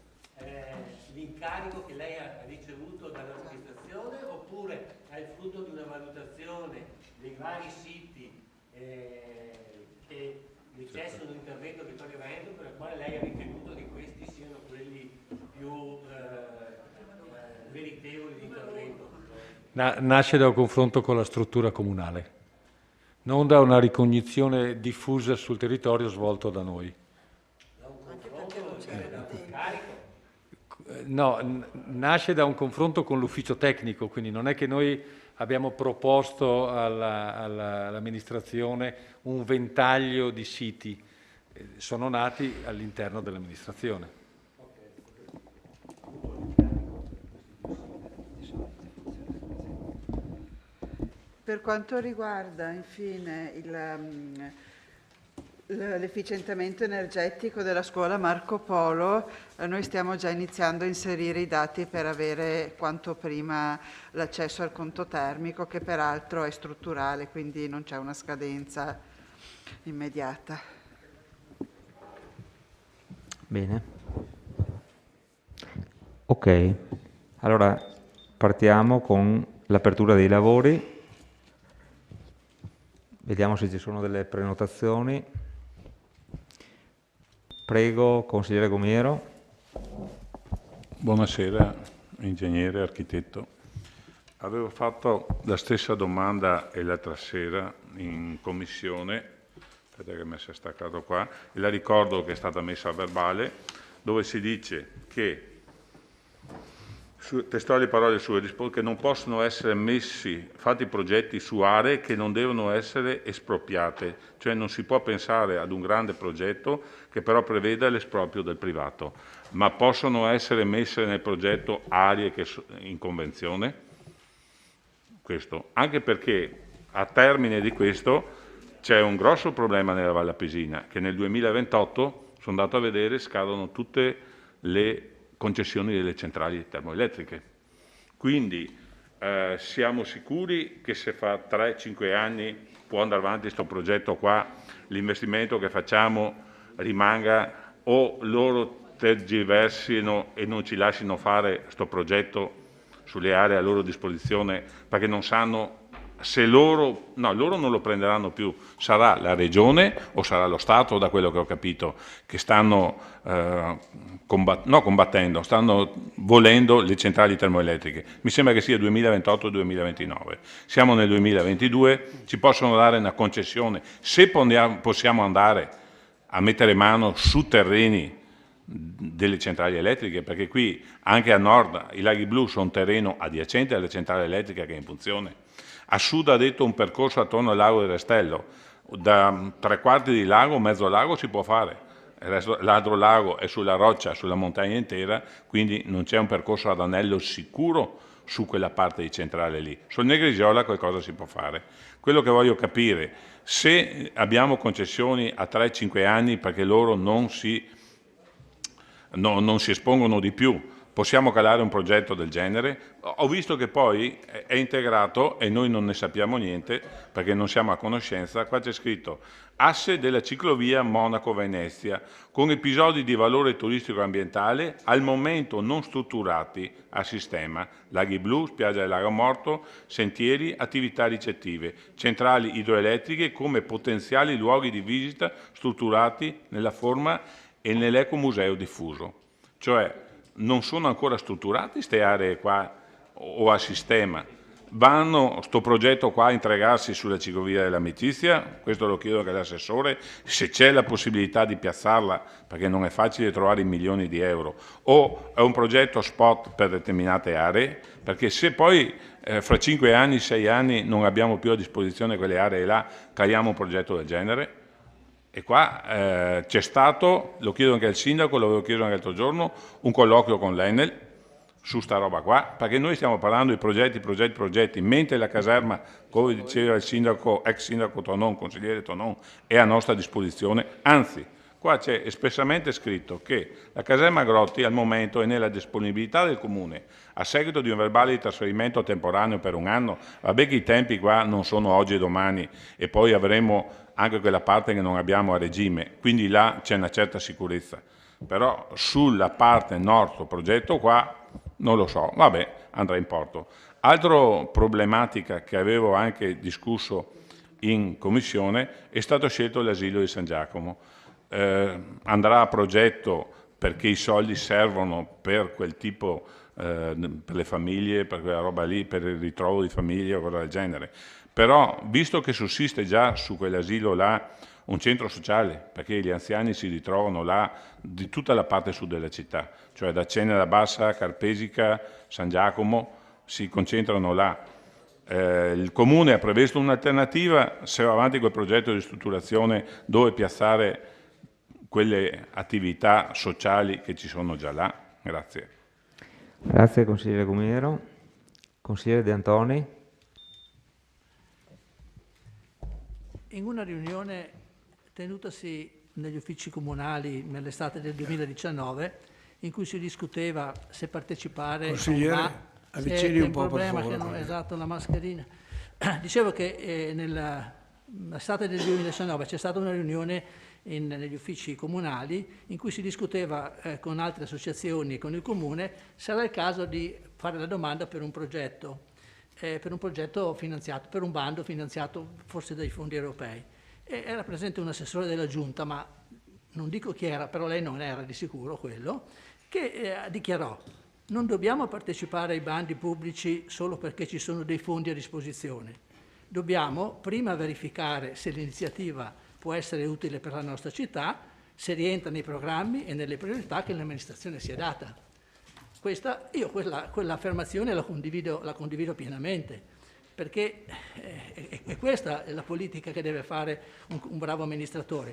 l'incarico che lei ha ricevuto dall'amministrazione, oppure è il frutto di una valutazione dei vari siti che necessitano un intervento che toglie vento, per il quale lei ha ritenuto che questi siano quelli più meritevoli di intervento? Nasce da un confronto con la struttura comunale, non da una ricognizione diffusa sul territorio svolto da noi. Anche perché non c'era tempo. No, nasce da un confronto con l'ufficio tecnico, quindi non è che noi abbiamo proposto all'amministrazione un ventaglio di siti, sono nati all'interno dell'amministrazione. Per quanto riguarda infine l'efficientamento energetico della scuola Marco Polo, noi stiamo già iniziando a inserire i dati per avere quanto prima l'accesso al conto termico, che peraltro è strutturale, quindi non c'è una scadenza immediata. Bene. Ok, allora partiamo con l'apertura dei lavori. Vediamo se ci sono delle prenotazioni. Prego, consigliere Gomiero. Buonasera, ingegnere, architetto. Avevo fatto la stessa domanda l'altra sera in commissione aspetta che mi si è staccato qua, e la ricordo che è stata messa a verbale, dove si dice che testuali parole sue, che non possono essere fatti progetti su aree che non devono essere espropriate, cioè non si può pensare ad un grande progetto che però preveda l'esproprio del privato, ma possono essere messe nel progetto aree che in convenzione, questo, anche perché a termine di questo c'è un grosso problema nella Valle Appesina, che nel 2028, sono andato a vedere, scadono tutte le concessioni delle centrali termoelettriche. Quindi siamo sicuri che se fa 3-5 anni può andare avanti questo progetto qua, l'investimento che facciamo rimanga, o loro tergiversino e non ci lasciano fare questo progetto sulle aree a loro disposizione perché non sanno se loro non lo prenderanno più, sarà la regione o sarà lo Stato, da quello che ho capito, che stanno combattendo, stanno volendo le centrali termoelettriche. Mi sembra che sia 2028-2029. Siamo nel 2022, ci possono dare una concessione, se possiamo andare a mettere mano su terreni delle centrali elettriche, perché qui anche a nord i laghi blu sono un terreno adiacente alle centrali elettriche che è in funzione. A sud ha detto un percorso attorno al lago del Restello, da 3/4 di lago, mezzo lago si può fare, l'altro lago è sulla roccia, sulla montagna intera, quindi non c'è un percorso ad anello sicuro su quella parte di centrale lì. Sul Negrisiola qualcosa si può fare. Quello che voglio capire, se abbiamo concessioni a 3-5 anni perché loro non si espongono di più, possiamo calare un progetto del genere? Ho visto che poi è integrato e noi non ne sappiamo niente perché non siamo a conoscenza. Qua c'è scritto asse della ciclovia Monaco-Venezia con episodi di valore turistico ambientale al momento non strutturati a sistema, laghi blu, spiaggia del lago Morto, sentieri, attività ricettive, centrali idroelettriche come potenziali luoghi di visita strutturati nella forma e nell'ecomuseo diffuso. Cioè non sono ancora strutturati queste aree qua o a sistema. Vanno sto progetto qua a integrarsi sulla ciclovia dell'amicizia? Questo lo chiedo anche all'assessore, se c'è la possibilità di piazzarla, perché non è facile trovare i milioni di euro, o è un progetto spot per determinate aree, perché se poi fra 5 anni, 6 anni non abbiamo più a disposizione quelle aree là, caliamo un progetto del genere. E qua c'è stato, lo chiedo anche al sindaco, l'avevo chiesto anche l'altro giorno, un colloquio con l'Enel su sta roba qua, perché noi stiamo parlando di progetti, mentre la caserma, come diceva il sindaco, ex sindaco Tonon, consigliere Tonon, è a nostra disposizione, anzi, qua c'è espressamente scritto che la caserma Grotti al momento è nella disponibilità del Comune, a seguito di un verbale di trasferimento temporaneo per un anno, vabbè che i tempi qua non sono oggi e domani, e poi avremo anche quella parte che non abbiamo a regime, quindi là c'è una certa sicurezza. Però sulla parte nord progetto qua non lo so, vabbè, andrà in porto. Altra problematica che avevo anche discusso in commissione è stato scelto l'asilo di San Giacomo. Andrà a progetto perché i soldi servono per quel tipo, per le famiglie, per quella roba lì, per il ritrovo di famiglie o cosa del genere. Però, visto che sussiste già su quell'asilo là un centro sociale, perché gli anziani si ritrovano là di tutta la parte sud della città, cioè da Cenera Bassa, Carpesica, San Giacomo, si concentrano là. Il Comune ha previsto un'alternativa, se va avanti col progetto di ristrutturazione, dove piazzare quelle attività sociali che ci sono già là. Grazie. Grazie consigliere Gumero. Consigliere De Antoni. In una riunione tenutasi negli uffici comunali nell'estate del 2019, in cui si discuteva se partecipare Consigliere, avvicini un po' per problema favore. che non è esatto la mascherina. Dicevo che nell'estate del 2019 c'è stata una riunione negli uffici comunali in cui si discuteva con altre associazioni e con il Comune se era il caso di fare la domanda per un progetto finanziato, per un bando finanziato forse dai fondi europei. E era presente un assessore della Giunta, ma non dico chi era, però lei non era di sicuro quello, che dichiarò: non dobbiamo partecipare ai bandi pubblici solo perché ci sono dei fondi a disposizione. Dobbiamo prima verificare se l'iniziativa può essere utile per la nostra città se rientra nei programmi e nelle priorità che l'amministrazione si è data. Quell'affermazione la condivido pienamente, perché è questa la politica che deve fare un bravo amministratore.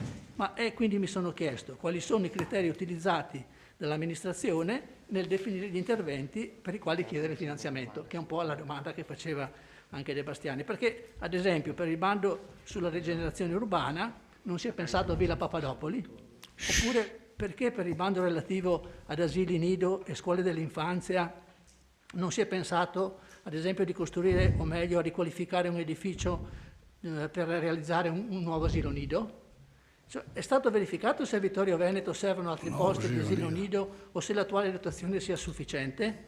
Quindi mi sono chiesto quali sono i criteri utilizzati dall'amministrazione nel definire gli interventi per i quali chiedere finanziamento, che è un po' la domanda che faceva anche De Bastiani. Perché, ad esempio, per il bando sulla rigenerazione urbana non si è pensato a Villa Papadopoli, oppure perché per il bando relativo ad asili nido e scuole dell'infanzia non si è pensato, ad esempio, di costruire, o meglio, a riqualificare un edificio per realizzare un nuovo asilo nido? Cioè, è stato verificato se a Vittorio Veneto servono altri posti di asilo nido o se l'attuale dotazione sia sufficiente?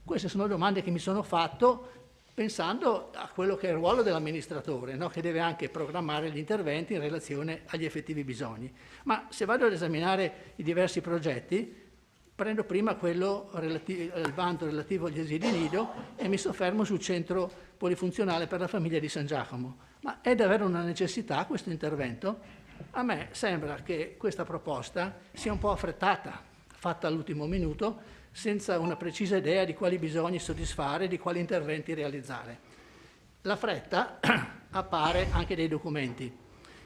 Queste sono domande che mi sono fatto pensando a quello che è il ruolo dell'amministratore, no? Che deve anche programmare gli interventi in relazione agli effettivi bisogni. Ma se vado ad esaminare i diversi progetti, prendo prima quello il bando relativo agli asili nido e mi soffermo sul centro polifunzionale per la famiglia di San Giacomo. Ma è davvero una necessità questo intervento? A me sembra che questa proposta sia un po' affrettata, fatta all'ultimo minuto, senza una precisa idea di quali bisogni soddisfare, di quali interventi realizzare. La fretta appare anche nei documenti.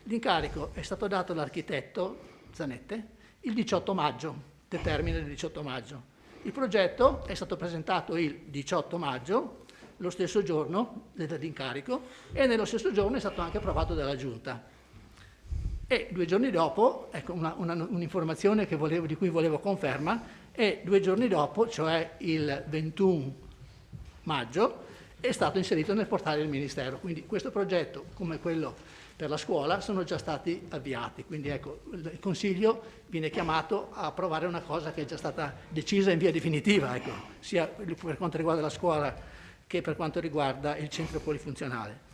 L'incarico è stato dato all'architetto Zanette il 18 maggio, determina il 18 maggio. Il progetto è stato presentato il 18 maggio, lo stesso giorno dell'incarico, e nello stesso giorno è stato anche approvato dalla Giunta. E 2 giorni dopo, ecco un'informazione di cui volevo conferma, e 2 giorni dopo, cioè il 21 maggio, è stato inserito nel portale del Ministero. Quindi questo progetto, come quello per la scuola, sono già stati avviati. Quindi ecco, il Consiglio viene chiamato a approvare una cosa che è già stata decisa in via definitiva, ecco, sia per quanto riguarda la scuola che per quanto riguarda il centro polifunzionale.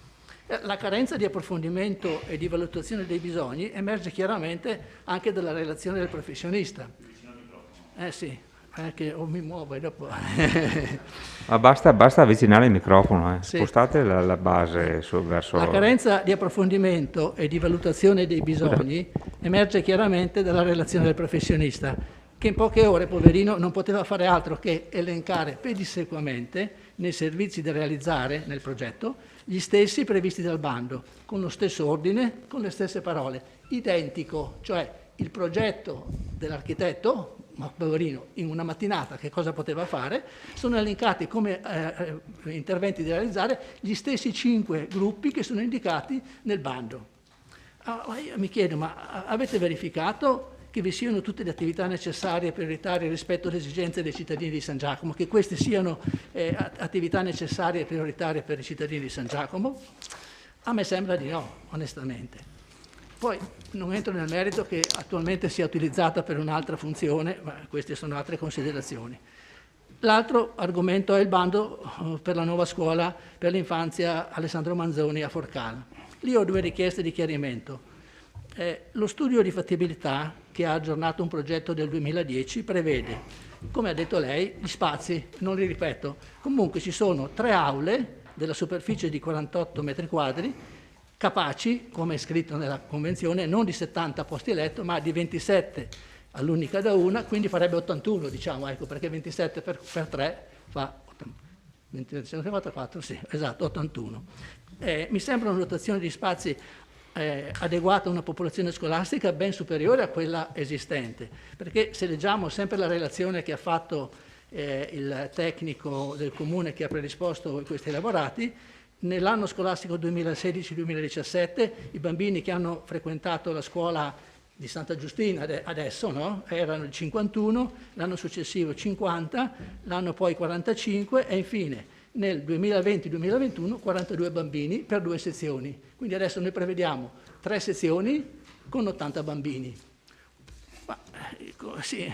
La carenza di approfondimento e di valutazione dei bisogni emerge chiaramente anche dalla relazione del professionista. Sì, che mi muovo e dopo... Ma basta avvicinare il microfono, Sì. Spostate la base verso... La carenza di approfondimento e di valutazione dei bisogni emerge chiaramente dalla relazione del professionista, che in poche ore, poverino, non poteva fare altro che elencare pedissequamente nei servizi da realizzare nel progetto gli stessi previsti dal bando, con lo stesso ordine, con le stesse parole, identico, cioè il progetto dell'architetto, ma poverino, in una mattinata che cosa poteva fare, sono elencati come interventi da realizzare gli stessi 5 gruppi che sono indicati nel bando. Io mi chiedo, ma avete verificato che vi siano tutte le attività necessarie e prioritarie rispetto alle esigenze dei cittadini di San Giacomo, che queste siano attività necessarie e prioritarie per i cittadini di San Giacomo? A me sembra di no, onestamente. Poi non entro nel merito che attualmente sia utilizzata per un'altra funzione, ma queste sono altre considerazioni. L'altro argomento è il bando per la nuova scuola per l'infanzia Alessandro Manzoni a Forcalna. Lì ho 2 richieste di chiarimento. Lo studio di fattibilità, che ha aggiornato un progetto del 2010, prevede, come ha detto lei, gli spazi, non li ripeto. Comunque ci sono 3 aule della superficie di 48 metri quadri, capaci, come è scritto nella convenzione, non di 70 posti letto, ma di 27 all'unica da una, quindi farebbe 81, diciamo, ecco, perché 27 per 3 fa 4, sì, esatto, 81. Mi sembra una dotazione di spazi adeguata a una popolazione scolastica ben superiore a quella esistente, perché se leggiamo sempre la relazione che ha fatto il tecnico del comune che ha predisposto questi elaborati, nell'anno scolastico 2016-2017 i bambini che hanno frequentato la scuola di Santa Giustina adesso, no? Erano il 51, l'anno successivo 50, l'anno poi 45 e infine nel 2020-2021 42 bambini per 2 sezioni. Quindi adesso noi prevediamo 3 sezioni con 80 bambini. Ma, sì,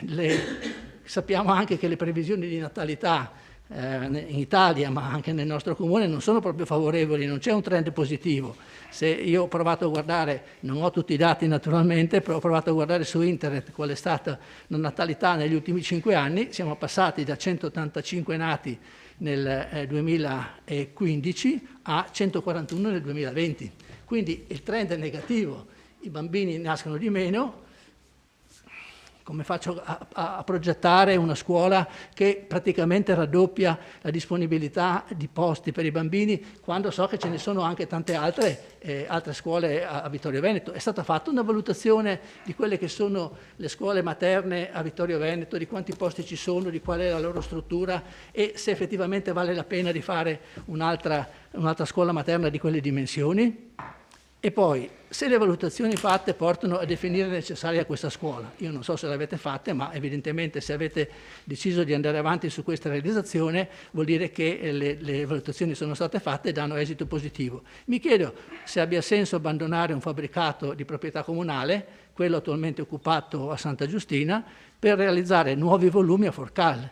sappiamo anche che le previsioni di natalità in Italia, ma anche nel nostro comune, non sono proprio favorevoli, non c'è un trend positivo. Se io ho provato a guardare, non ho tutti i dati naturalmente, però ho provato a guardare su internet qual è stata la natalità negli ultimi 5 anni, siamo passati da 185 nati nel 2015 a 141 nel 2020. Quindi il trend è negativo. i bambini nascono di meno, come faccio a progettare una scuola che praticamente raddoppia la disponibilità di posti per i bambini quando so che ce ne sono anche tante altre scuole a Vittorio Veneto? È stata fatta una valutazione di quelle che sono le scuole materne a Vittorio Veneto, di quanti posti ci sono, di qual è la loro struttura e se effettivamente vale la pena di fare un'altra scuola materna di quelle dimensioni? E poi, se le valutazioni fatte portano a definire necessaria questa scuola, io non so se l'avete fatte, ma evidentemente se avete deciso di andare avanti su questa realizzazione vuol dire che le valutazioni sono state fatte e danno esito positivo. Mi chiedo se abbia senso abbandonare un fabbricato di proprietà comunale, quello attualmente occupato a Santa Giustina, per realizzare nuovi volumi a Forcal,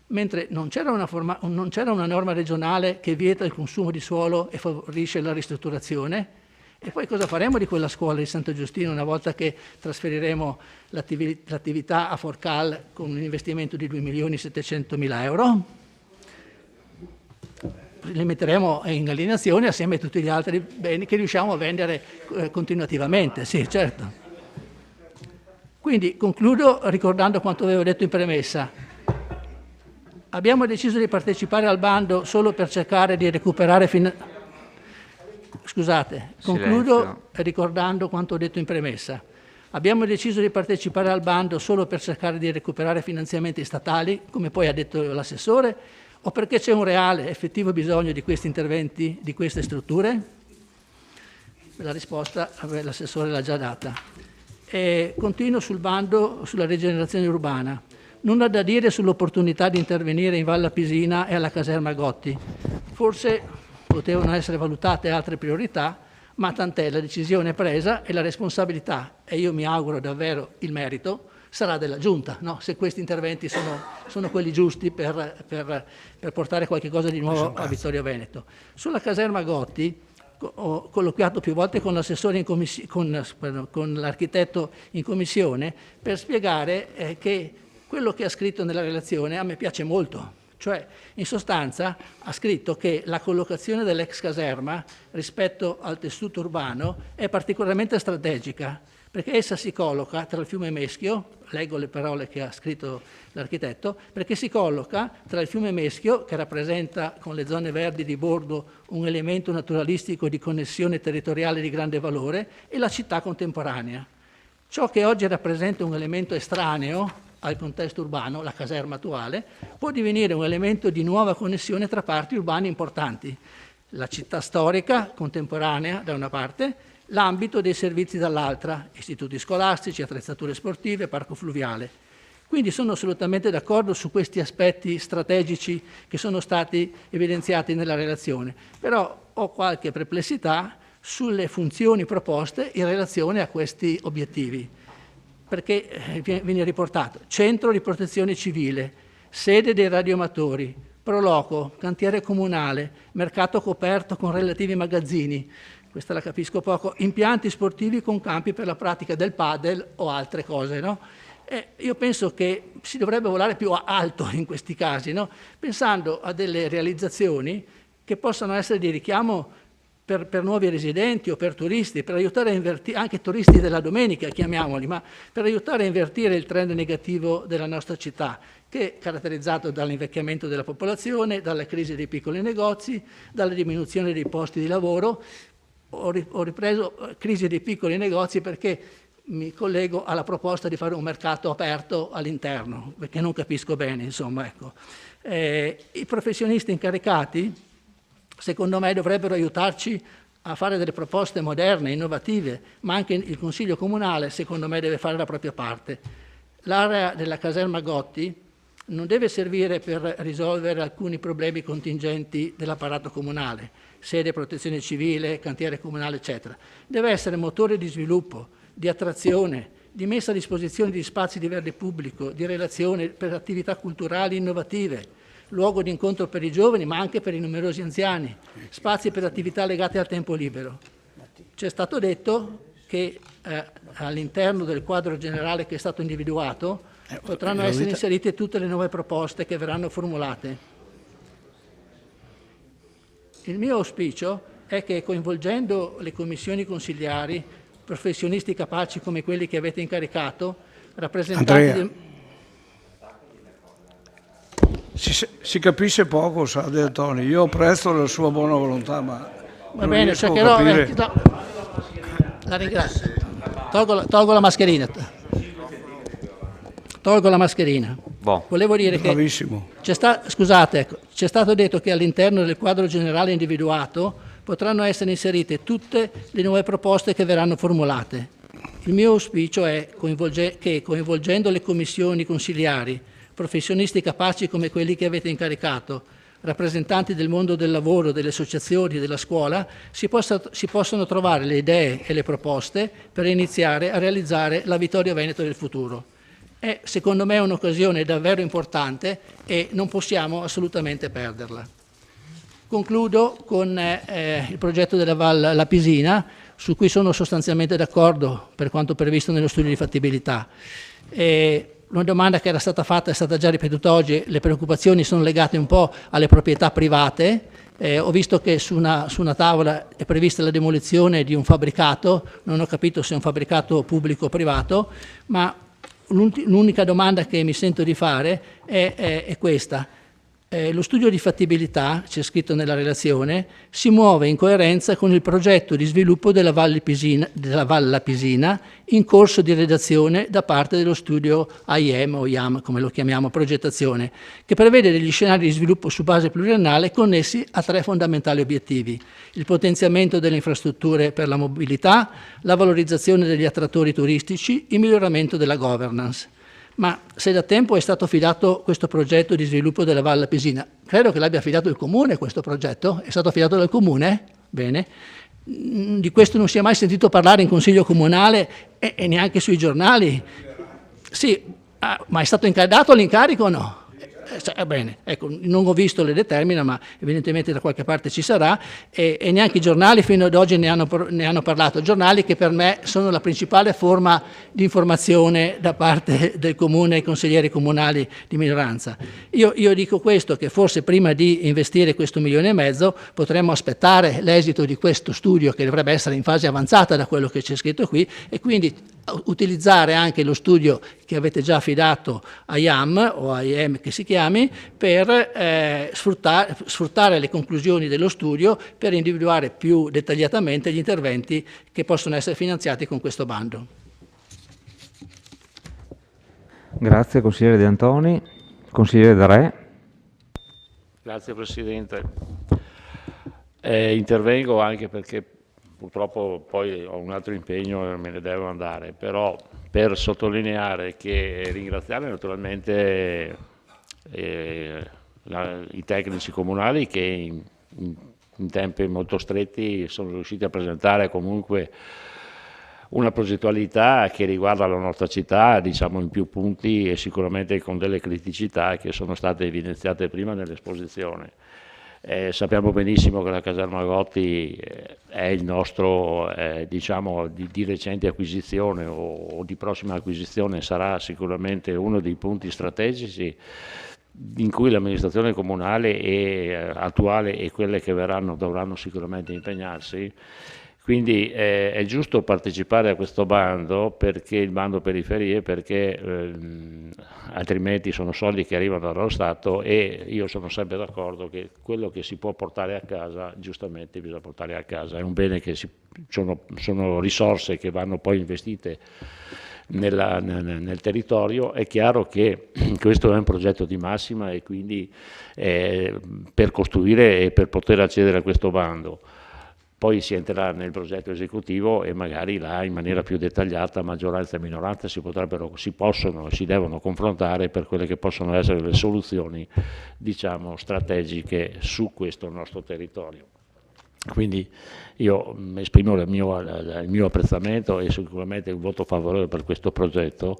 mentre non c'era una norma regionale che vieta il consumo di suolo e favorisce la ristrutturazione. E poi cosa faremo di quella scuola di Santa Giustina una volta che trasferiremo l'attività a Forcal con un investimento di 2.700.000 euro? Li metteremo in alienazione assieme a tutti gli altri beni che riusciamo a vendere continuativamente, sì, certo. Quindi concludo ricordando quanto avevo detto in premessa. Abbiamo deciso di partecipare al bando solo per cercare di recuperare Scusate, concludo ricordando quanto ho detto in premessa. Abbiamo deciso di partecipare al bando solo per cercare di recuperare finanziamenti statali, come poi ha detto l'assessore, o perché c'è un reale, effettivo bisogno di questi interventi, di queste strutture? La risposta l'assessore l'ha già data. E continuo sul bando sulla rigenerazione urbana. Nulla da dire sull'opportunità di intervenire in Valle Pisina e alla caserma Gotti. Forse potevano essere valutate altre priorità, ma tant'è, la decisione è presa e la responsabilità, e io mi auguro davvero il merito, sarà della Giunta, no? Se questi interventi sono quelli giusti per portare qualche cosa di nuovo a Vittorio Veneto. Sulla caserma Gotti ho colloquiato più volte con l'assessore con l'architetto in commissione per spiegare che quello che ha scritto nella relazione a me piace molto. Cioè, in sostanza, ha scritto che la collocazione dell'ex caserma rispetto al tessuto urbano è particolarmente strategica, perché essa si colloca tra il fiume Meschio, leggo le parole che ha scritto l'architetto, perché si colloca tra il fiume Meschio, che rappresenta con le zone verdi di bordo un elemento naturalistico di connessione territoriale di grande valore, e la città contemporanea. Ciò che oggi rappresenta un elemento estraneo al contesto urbano, la caserma attuale, può divenire un elemento di nuova connessione tra parti urbane importanti. La città storica contemporanea da una parte, l'ambito dei servizi dall'altra, istituti scolastici, attrezzature sportive, parco fluviale. Quindi sono assolutamente d'accordo su questi aspetti strategici che sono stati evidenziati nella relazione, però ho qualche perplessità sulle funzioni proposte in relazione a questi obiettivi. Perché viene riportato centro di protezione civile, sede dei radioamatori, proloco, cantiere comunale, mercato coperto con relativi magazzini, questa la capisco poco, impianti sportivi con campi per la pratica del padel o altre cose, no? Io penso che si dovrebbe volare più alto in questi casi, no? Pensando a delle realizzazioni che possano essere di richiamo per nuovi residenti o per turisti, per aiutare a invertire, anche turisti della domenica chiamiamoli, ma per aiutare a invertire il trend negativo della nostra città, che è caratterizzato dall'invecchiamento della popolazione, dalla crisi dei piccoli negozi, dalla diminuzione dei posti di lavoro. Ho ripreso crisi dei piccoli negozi perché mi collego alla proposta di fare un mercato aperto all'interno, perché non capisco bene, insomma, ecco. I professionisti incaricati, secondo me, dovrebbero aiutarci a fare delle proposte moderne, innovative, ma anche il Consiglio Comunale, secondo me, deve fare la propria parte. L'area della caserma Gotti non deve servire per risolvere alcuni problemi contingenti dell'apparato comunale, sede protezione civile, cantiere comunale, eccetera. Deve essere motore di sviluppo, di attrazione, di messa a disposizione di spazi di verde pubblico, di relazione per attività culturali innovative, luogo di incontro per i giovani, ma anche per i numerosi anziani, spazi per attività legate al tempo libero. C'è stato detto che all'interno del quadro generale che è stato individuato potranno essere inserite tutte le nuove proposte che verranno formulate. Il mio auspicio è che, coinvolgendo le commissioni consigliari, professionisti capaci come quelli che avete incaricato, rappresentanti del... Si capisce poco, sa De Antoni. Io apprezzo la sua buona volontà, ma va bene, cercherò. La ringrazio. Tolgo la mascherina. Tolgo la mascherina. Volevo dire bravissimo. C'è stato detto che all'interno del quadro generale individuato potranno essere inserite tutte le nuove proposte che verranno formulate. Il mio auspicio è che coinvolgendo le commissioni consiliari, professionisti capaci come quelli che avete incaricato, rappresentanti del mondo del lavoro, delle associazioni e della scuola, si possano trovare le idee e le proposte per iniziare a realizzare la Vittorio Veneto del futuro. È secondo me un'occasione davvero importante e non possiamo assolutamente perderla. Concludo con il progetto della Val Lapisina, su cui sono sostanzialmente d'accordo per quanto previsto nello studio di fattibilità. Una domanda che era stata fatta è stata già ripetuta oggi, le preoccupazioni sono legate un po' alle proprietà private. Ho visto che su una tavola è prevista la demolizione di un fabbricato, non ho capito se è un fabbricato pubblico o privato, ma l'unica domanda che mi sento di fare è questa. Lo studio di fattibilità, c'è scritto nella relazione, si muove in coerenza con il progetto di sviluppo della Val Lapisina in corso di redazione da parte dello studio IM o IAM, come lo chiamiamo, progettazione, che prevede degli scenari di sviluppo su base pluriennale connessi a 3 fondamentali obiettivi: il potenziamento delle infrastrutture per la mobilità, la valorizzazione degli attrattori turistici, il miglioramento della governance. Ma se da tempo è stato affidato questo progetto di sviluppo della Val Lapisina, credo che l'abbia affidato il Comune questo progetto? È stato affidato dal Comune? Bene. Di questo non si è mai sentito parlare in Consiglio Comunale e neanche sui giornali. Sì, ma è stato dato l'incarico o no? Bene, ecco, non ho visto le determine, ma evidentemente da qualche parte ci sarà, e neanche i giornali fino ad oggi ne hanno parlato, giornali che per me sono la principale forma di informazione da parte del Comune ai consiglieri comunali di minoranza. Io dico questo, che forse prima di investire questo 1,5 milioni potremmo aspettare l'esito di questo studio, che dovrebbe essere in fase avanzata da quello che c'è scritto qui, e quindi utilizzare anche lo studio che avete già affidato a IAM o a IM che si chiami, per sfruttare le conclusioni dello studio per individuare più dettagliatamente gli interventi che possono essere finanziati con questo bando. Grazie consigliere De Antoni. Consigliere De Re. Grazie Presidente. Intervengo anche perché purtroppo poi ho un altro impegno e me ne devo andare, però per sottolineare che ringraziare naturalmente i tecnici comunali che in tempi molto stretti sono riusciti a presentare comunque una progettualità che riguarda la nostra città, diciamo in più punti e sicuramente con delle criticità che sono state evidenziate prima nell'esposizione. Sappiamo benissimo che la caserma Gotti è il nostro, diciamo, di recente acquisizione o di prossima acquisizione, sarà sicuramente uno dei punti strategici in cui l'amministrazione comunale attuale e quelle che verranno dovranno sicuramente impegnarsi. Quindi è giusto partecipare a questo bando, perché il bando periferie, perché altrimenti sono soldi che arrivano dallo Stato e io sono sempre d'accordo che quello che si può portare a casa giustamente bisogna portare a casa, è un bene che sono risorse che vanno poi investite nel territorio. È chiaro che questo è un progetto di massima e quindi per costruire e per poter accedere a questo bando poi si entrerà nel progetto esecutivo e magari là in maniera più dettagliata maggioranza e minoranza si possono e si devono confrontare per quelle che possono essere le soluzioni, diciamo, strategiche su questo nostro territorio. Quindi io esprimo il mio apprezzamento e sicuramente un voto favorevole per questo progetto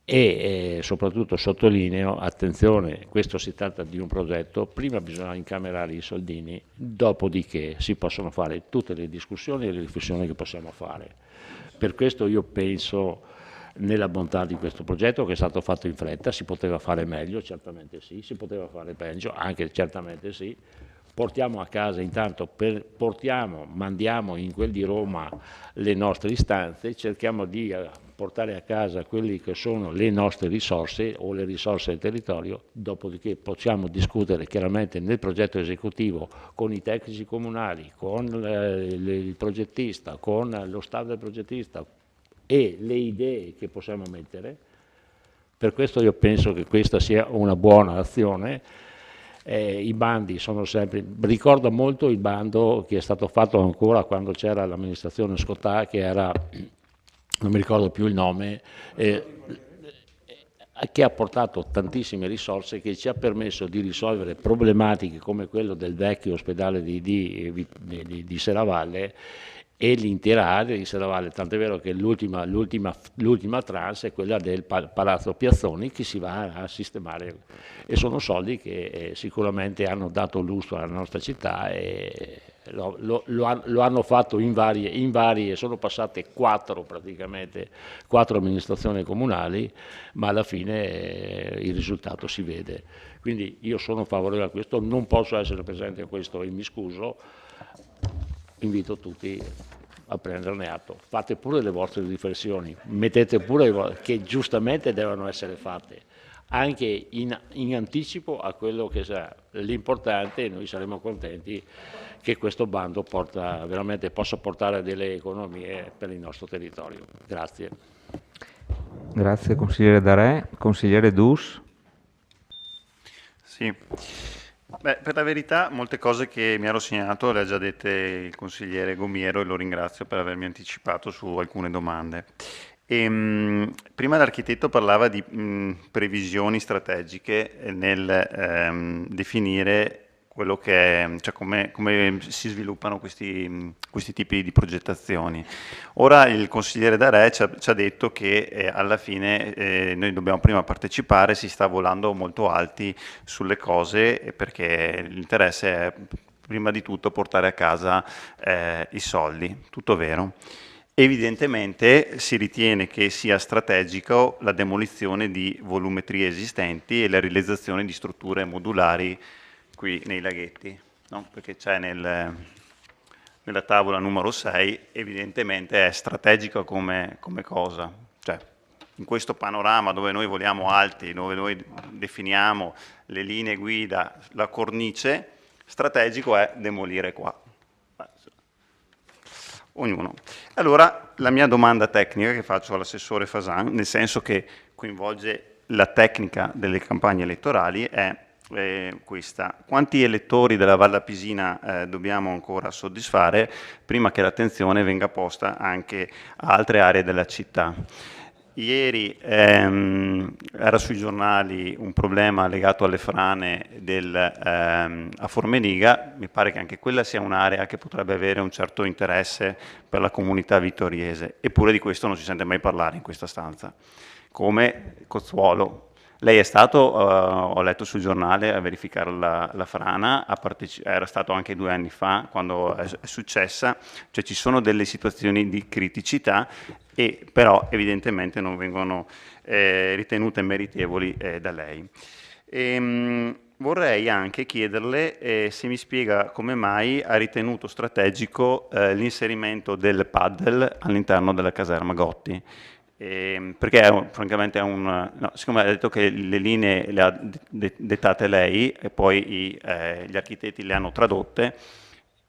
e soprattutto sottolineo, attenzione, questo si tratta di un progetto, prima bisogna incamerare i soldini, dopodiché si possono fare tutte le discussioni e le riflessioni che possiamo fare. Per questo io penso nella bontà di questo progetto, che è stato fatto in fretta, si poteva fare meglio, certamente sì, si poteva fare peggio, anche certamente sì, portiamo a casa intanto, mandiamo in quel di Roma le nostre istanze, cerchiamo di portare a casa quelli che sono le nostre risorse o le risorse del territorio, dopodiché possiamo discutere chiaramente nel progetto esecutivo con i tecnici comunali, con il progettista, con lo staff del progettista e le idee che possiamo mettere. Per questo io penso che questa sia una buona azione. I bandi sono sempre, ricordo molto il bando che è stato fatto ancora quando c'era l'amministrazione Scottà, che era, non mi ricordo più il nome, che ha portato tantissime risorse, che ci ha permesso di risolvere problematiche come quello del vecchio ospedale di Serravalle e l'intera area di Serravalle, tant'è vero che l'ultima tranche è quella del Palazzo Piazzoni che si va a sistemare, e sono soldi che sicuramente hanno dato lustro alla nostra città e lo hanno fatto in varie, sono passate quattro amministrazioni comunali, ma alla fine il risultato si vede. Quindi io sono favorevole a questo, non posso essere presente a questo e mi scuso. Invito tutti a prenderne atto, fate pure le vostre riflessioni, mettete pure che giustamente devono essere fatte, anche in anticipo a quello che sarà l'importante, e noi saremo contenti che questo bando possa portare delle economie per il nostro territorio. Grazie. Grazie consigliere Darè. Consigliere Dus. Sì. Beh, per la verità molte cose che mi ero segnato le ha già dette il consigliere Gomiero e lo ringrazio per avermi anticipato su alcune domande. Prima l'architetto parlava di previsioni strategiche nel definire quello che è, cioè come si sviluppano questi tipi di progettazioni. Ora il consigliere Darè ci ha detto che alla fine noi dobbiamo prima partecipare, si sta volando molto alti sulle cose perché l'interesse è prima di tutto portare a casa i soldi, tutto vero. Evidentemente si ritiene che sia strategico la demolizione di volumetrie esistenti e la realizzazione di strutture modulari qui nei laghetti, no? Perché c'è nella tavola numero 6, evidentemente è strategico come cosa, cioè in questo panorama dove noi voliamo alti, dove noi definiamo le linee guida, la cornice, strategico è demolire qua. Ognuno. Allora la mia domanda tecnica che faccio all'assessore Fasan, nel senso che coinvolge la tecnica delle campagne elettorali, è questa: quanti elettori della Valle Pisina dobbiamo ancora soddisfare prima che l'attenzione venga posta anche a altre aree della città? Ieri era sui giornali un problema legato alle frane a Formeliga, mi pare che anche quella sia un'area che potrebbe avere un certo interesse per la comunità vittoriese, eppure di questo non si sente mai parlare in questa stanza. Come Cozzuolo. Lei è stato, ho letto sul giornale, a verificare la frana, era stato anche 2 anni fa quando è successa, cioè ci sono delle situazioni di criticità e però evidentemente non vengono ritenute meritevoli da lei. Vorrei anche chiederle se mi spiega come mai ha ritenuto strategico l'inserimento del paddle all'interno della caserma Gotti. Perché francamente siccome ha detto che le linee le ha dettate lei e poi gli architetti le hanno tradotte,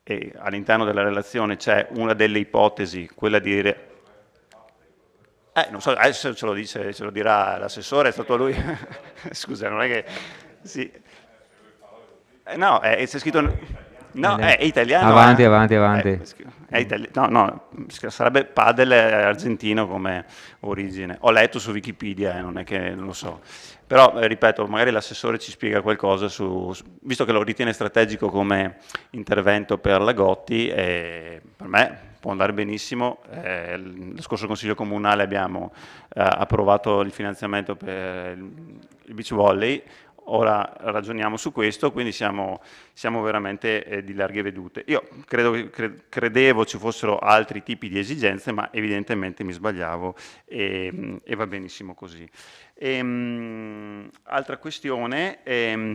e all'interno della relazione c'è una delle ipotesi, quella di non so, adesso ce lo dirà l'assessore, è stato lui. Scusa, non è che sì. No, c'è scritto. No, è italiano. Avanti. No, sarebbe padel argentino come origine. Ho letto su Wikipedia, non è che non lo so. Però, ripeto, magari l'assessore ci spiega qualcosa visto che lo ritiene strategico come intervento per la Gotti, per me può andare benissimo. Lo scorso Consiglio Comunale abbiamo approvato il finanziamento per il beach volley. ora ragioniamo su questo, quindi siamo veramente di larghe vedute. Io credevo ci fossero altri tipi di esigenze, ma evidentemente mi sbagliavo e va benissimo così. Altra questione,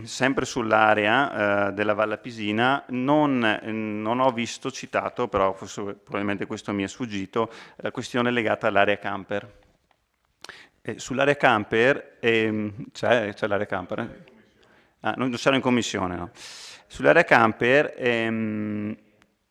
sempre sull'area della Valle Pisina, non ho visto citato, però probabilmente questo mi è sfuggito, la questione legata all'area camper. Sull'area camper, c'è l'area camper? Non sarò in commissione, no? Sull'area camper,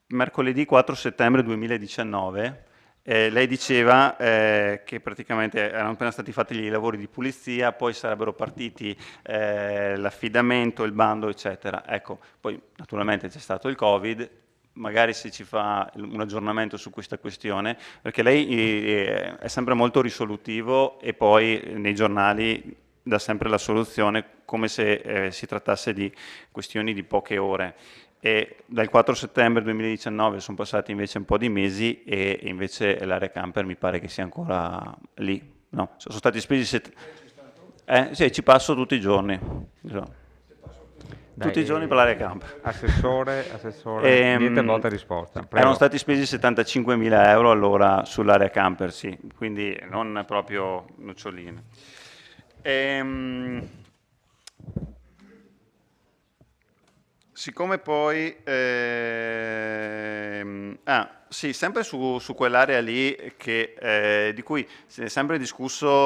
mercoledì 4 settembre 2019, lei diceva che praticamente erano appena stati fatti gli lavori di pulizia, poi sarebbero partiti l'affidamento, il bando, eccetera. Ecco, poi naturalmente c'è stato il Covid, magari se ci fa un aggiornamento su questa questione, perché lei è sempre molto risolutivo e poi nei giornali dà sempre la soluzione come se si trattasse di questioni di poche ore. E dal 4 settembre 2019 sono passati invece un po' di mesi e invece l'area camper mi pare che sia ancora lì. No, sono stati spesi sì, ci passo tutti i giorni. Tutti i giorni per l'area camper. Assessore, niente volta risposta. Prego. Erano stati spesi 75.000 euro allora sull'area camper, sì, quindi non proprio noccioline. Siccome poi, sì, sempre su quell'area lì di cui si è sempre siccome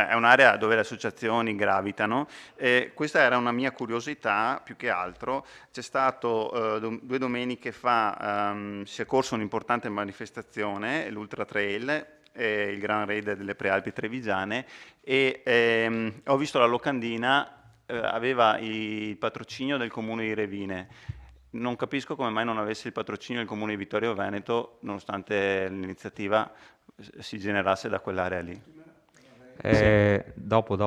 è un'area dove le associazioni gravitano, questa era una mia curiosità più che altro. C'è stato 2 domeniche fa, si è corso un'importante manifestazione, l'Ultra Trail, il Gran Raid delle Prealpi Trevigiane, e ho visto la locandina aveva il patrocinio del comune di Revine. Non capisco come mai non avesse il patrocinio del comune di Vittorio Veneto, nonostante l'iniziativa si generasse da quell'area lì. Dopo.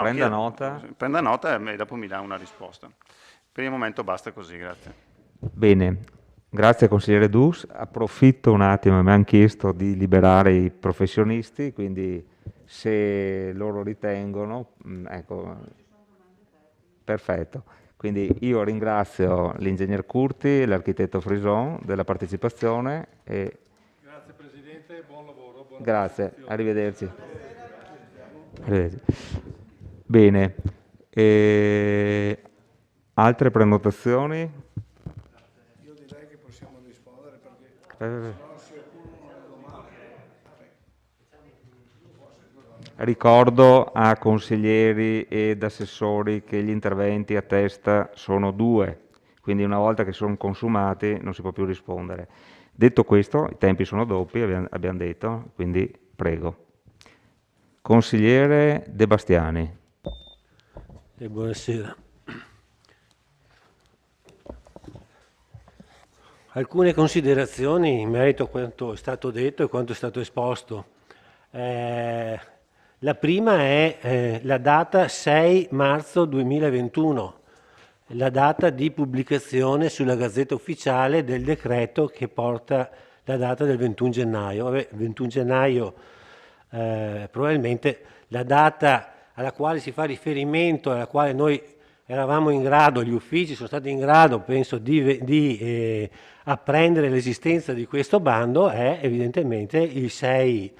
Prenda nota. Prenda nota e dopo mi dà una risposta. Per il momento basta così, grazie. Bene, grazie consigliere Dus. Approfitto un attimo, mi hanno chiesto di liberare i professionisti, quindi se loro ritengono, ecco, perfetto. Quindi io ringrazio l'ingegner Curti e l'architetto Frison della partecipazione. Grazie Presidente, buon lavoro. Grazie, arrivederci. Bene, altre prenotazioni? Io direi che possiamo rispondere perché Ricordo a consiglieri ed assessori che gli interventi a testa sono 2, quindi una volta che sono consumati non si può più rispondere. Detto questo, i tempi sono doppi, abbiamo detto, quindi prego. Consigliere De Bastiani. Buonasera. Alcune considerazioni in merito a quanto è stato detto e quanto è stato esposto. La prima è la data 6 marzo 2021, la data di pubblicazione sulla Gazzetta Ufficiale del decreto che porta la data del 21 gennaio. Vabbè, 21 gennaio probabilmente la data alla quale si fa riferimento, alla quale noi eravamo in grado, gli uffici sono stati in grado, penso, di apprendere l'esistenza di questo bando è evidentemente il 6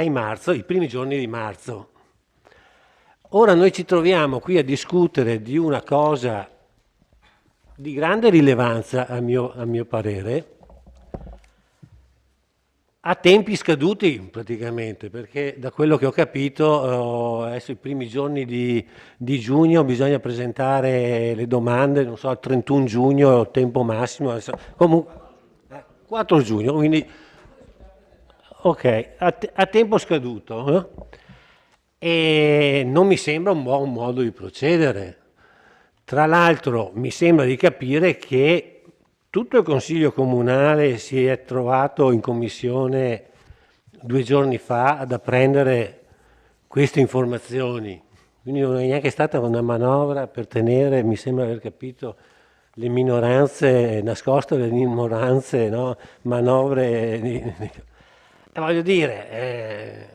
marzo, i primi giorni di marzo. Ora noi ci troviamo qui a discutere di una cosa di grande rilevanza, a mio parere, a tempi scaduti praticamente, perché da quello che ho capito, adesso i primi giorni di giugno bisogna presentare le domande, non so, al 31 giugno, tempo massimo, comunque 4 giugno, quindi ok, a tempo scaduto, e non mi sembra un buon modo di procedere. Tra l'altro mi sembra di capire che tutto il Consiglio Comunale si è trovato in commissione 2 giorni fa ad apprendere queste informazioni, quindi non è neanche stata una manovra per tenere, mi sembra aver capito, le minoranze nascoste, le minoranze, no? Manovre voglio dire,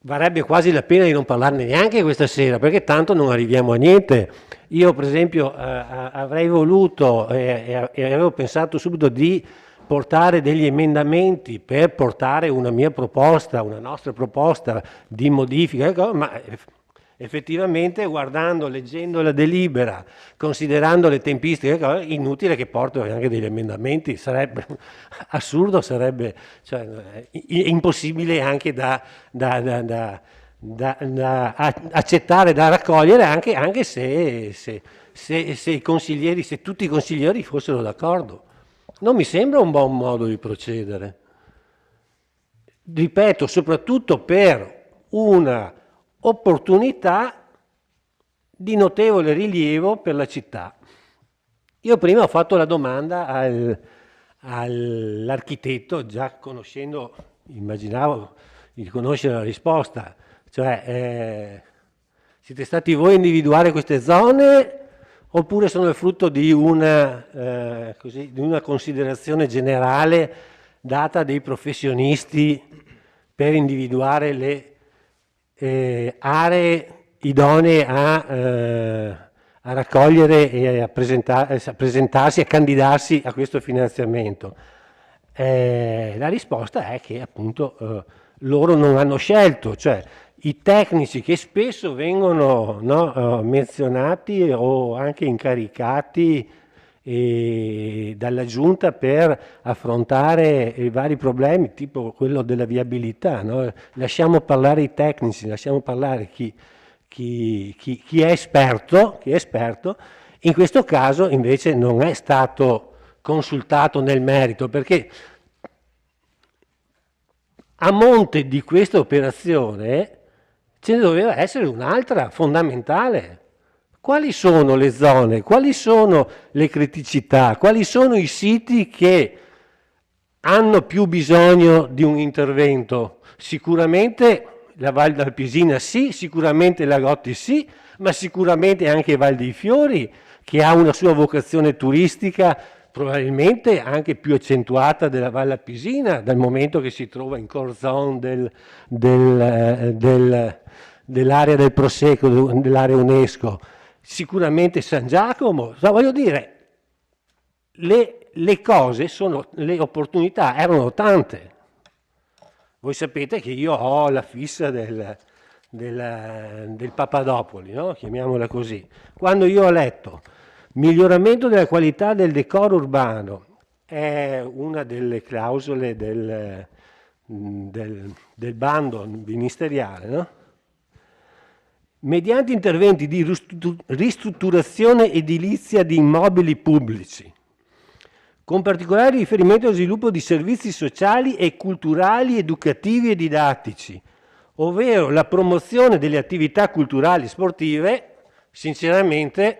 varrebbe quasi la pena di non parlarne neanche questa sera, perché tanto non arriviamo a niente. Io per esempio avrei voluto e avevo pensato subito di portare degli emendamenti per portare una mia proposta, una nostra proposta di modifica, ma effettivamente leggendo la delibera, considerando le tempistiche, è inutile che porto anche degli emendamenti, sarebbe assurdo, sarebbe impossibile anche da accettare, da raccogliere, anche se i consiglieri, se tutti i consiglieri fossero d'accordo. Non mi sembra un buon modo di procedere. Ripeto, soprattutto per una opportunità di notevole rilievo per la città. Io prima ho fatto la domanda all'architetto, già conoscendo, immaginavo di conoscere la risposta, cioè siete stati voi a individuare queste zone oppure sono il frutto di una considerazione generale data dei professionisti per individuare le aree idonee a raccogliere e a presentarsi, a candidarsi a questo finanziamento? La risposta è che appunto loro non hanno scelto, cioè i tecnici che spesso vengono menzionati o anche incaricati dalla Giunta per affrontare i vari problemi, tipo quello della viabilità, no? Lasciamo parlare i tecnici, lasciamo parlare chi è esperto, in questo caso invece non è stato consultato nel merito, perché a monte di questa operazione ce ne doveva essere un'altra fondamentale. Quali sono le zone, quali sono le criticità, quali sono i siti che hanno più bisogno di un intervento? Sicuramente la Val d'Alpisina sì, sicuramente la Gotti sì, ma sicuramente anche Val dei Fiori, che ha una sua vocazione turistica probabilmente anche più accentuata della Val Alpisina, dal momento che si trova in core zone dell'area del Prosecco, dell'area UNESCO. Sicuramente San Giacomo, voglio dire, le cose le opportunità erano tante. Voi sapete che io ho la fissa del Papadopoli, no? Chiamiamola così. Quando io ho letto miglioramento della qualità del decoro urbano, è una delle clausole del bando ministeriale, no? Mediante interventi di ristrutturazione edilizia di immobili pubblici, con particolare riferimento allo sviluppo di servizi sociali e culturali, educativi e didattici, ovvero la promozione delle attività culturali e sportive. Sinceramente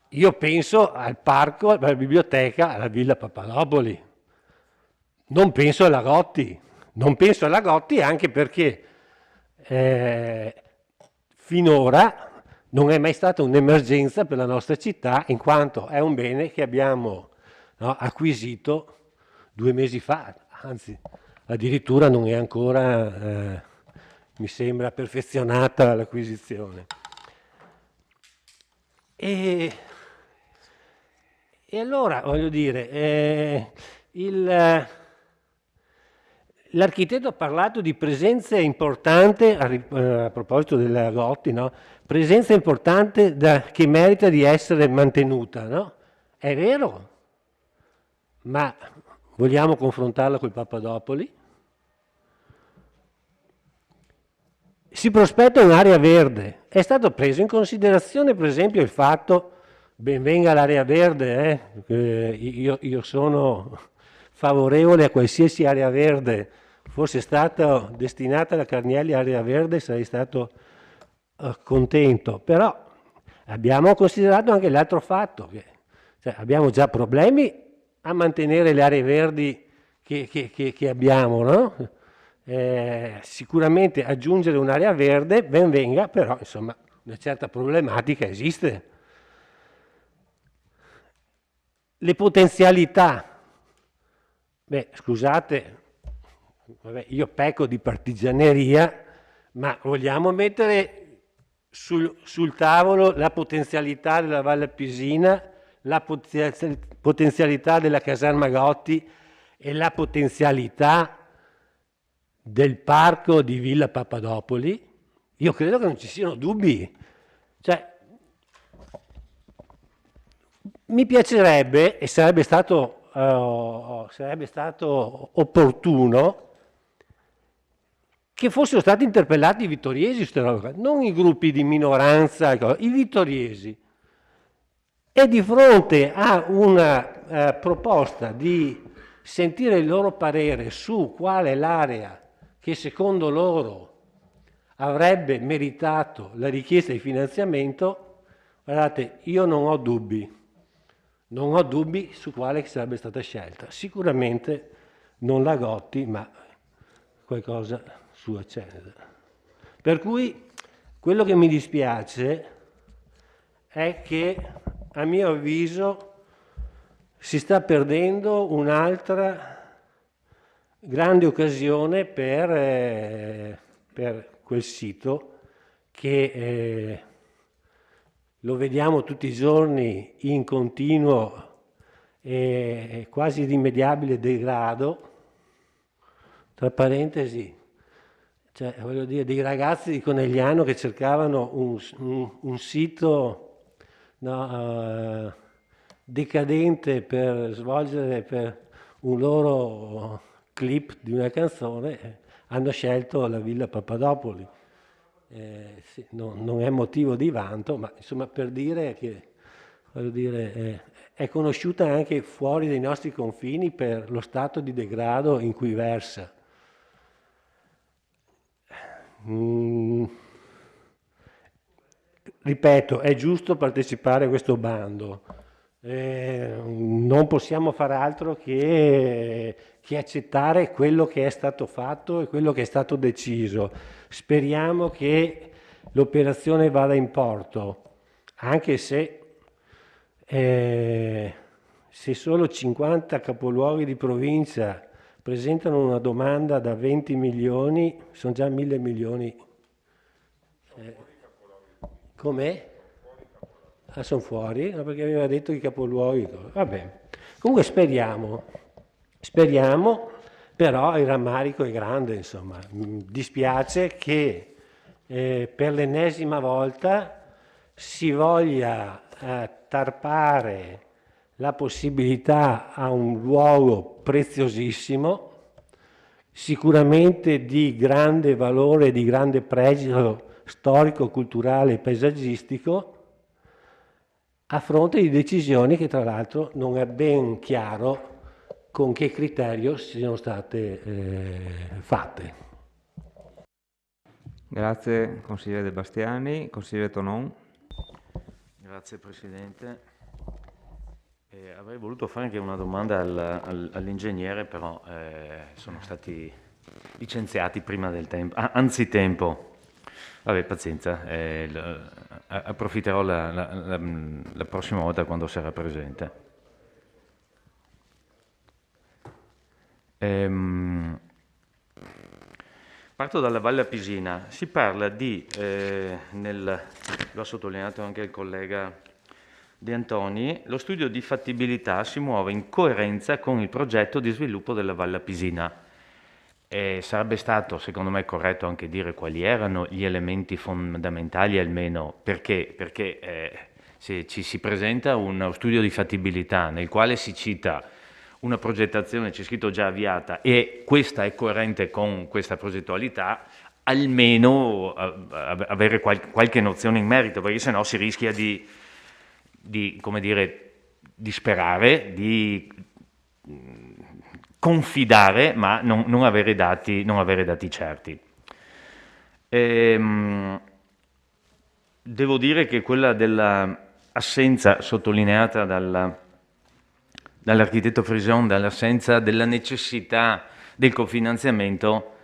io penso al parco, alla biblioteca, alla Villa Papadopoli, non penso alla Gotti, anche perché finora non è mai stata un'emergenza per la nostra città, in quanto è un bene che abbiamo acquisito 2 mesi fa, anzi addirittura non è ancora, mi sembra, perfezionata l'acquisizione. E allora, voglio dire, l'architetto ha parlato di presenza importante, a proposito della Gotti, no? Presenza importante che merita di essere mantenuta, no? È vero, ma vogliamo confrontarla col Papadopoli? Si prospetta un'area verde, è stato preso in considerazione per esempio il fatto, ben venga l'area verde, io sono favorevole a qualsiasi area verde, fosse stata destinata alla Carnielli area verde sarei stato contento, però abbiamo considerato anche l'altro fatto, che abbiamo già problemi a mantenere le aree verdi che abbiamo, no? Sicuramente aggiungere un'area verde ben venga, però insomma una certa problematica esiste. Le potenzialità, scusate, vabbè, io pecco di partigianeria, ma vogliamo mettere sul tavolo la potenzialità della Valle Pisina, la potenzialità della caserma Gotti e la potenzialità del parco di Villa Papadopoli? Io credo che non ci siano dubbi. Cioè, mi piacerebbe, e sarebbe stato opportuno, che fossero stati interpellati i vittoriesi su queste robe, non i gruppi di minoranza, i vittoriesi. E di fronte a una proposta di sentire il loro parere su quale l'area che secondo loro avrebbe meritato la richiesta di finanziamento, guardate, io non ho dubbi su quale sarebbe stata scelta. Sicuramente non la Gotti, ma qualcosa su Accenda. Per cui quello che mi dispiace è che, a mio avviso, si sta perdendo un'altra grande occasione per quel sito che lo vediamo tutti i giorni in continuo e quasi irrimediabile degrado. Tra parentesi, cioè, voglio dire, dei ragazzi di Conegliano che cercavano un sito decadente per svolgere per un loro clip di una canzone, hanno scelto la Villa Papadopoli. Sì, non è motivo di vanto, ma insomma per dire che, voglio dire, è conosciuta anche fuori dai nostri confini per lo stato di degrado in cui versa. Ripeto, è giusto partecipare a questo bando, non possiamo fare altro che accettare quello che è stato fatto e quello che è stato deciso. Speriamo che l'operazione vada in porto, anche se solo 50 capoluoghi di provincia presentano una domanda da 20 milioni, sono già 1.000 milioni. Com'è? Ah, sono fuori? No, perché aveva detto i capoluoghi. Vabbè. Comunque speriamo, però il rammarico è grande, insomma. Mi dispiace che per l'ennesima volta si voglia tarpare la possibilità a un luogo preziosissimo, sicuramente di grande valore, di grande pregio storico, culturale e paesaggistico, a fronte di decisioni che tra l'altro non è ben chiaro con che criterio siano state fatte. Grazie consigliere De Bastiani. Consigliere Tonon. Grazie Presidente. Avrei voluto fare anche una domanda all'ingegnere, però sono stati licenziati prima del tempo, anzitempo. Vabbè, pazienza, approfitterò la prossima volta quando sarà presente. Parto dalla Valle Pisina. Si parla di, lo ha sottolineato anche il collega De Antoni, lo studio di fattibilità si muove in coerenza con il progetto di sviluppo della Valle Pisina. Sarebbe stato, secondo me, corretto anche dire quali erano gli elementi fondamentali, almeno perché se ci si presenta uno studio di fattibilità nel quale si cita una progettazione, c'è scritto già avviata, e questa è coerente con questa progettualità, almeno avere qualche nozione in merito, perché sennò si rischia di sperare, di confidare, ma non avere dati certi. Devo dire che quella dell'assenza sottolineata dall'architetto Frison, dall'assenza della necessità del cofinanziamento,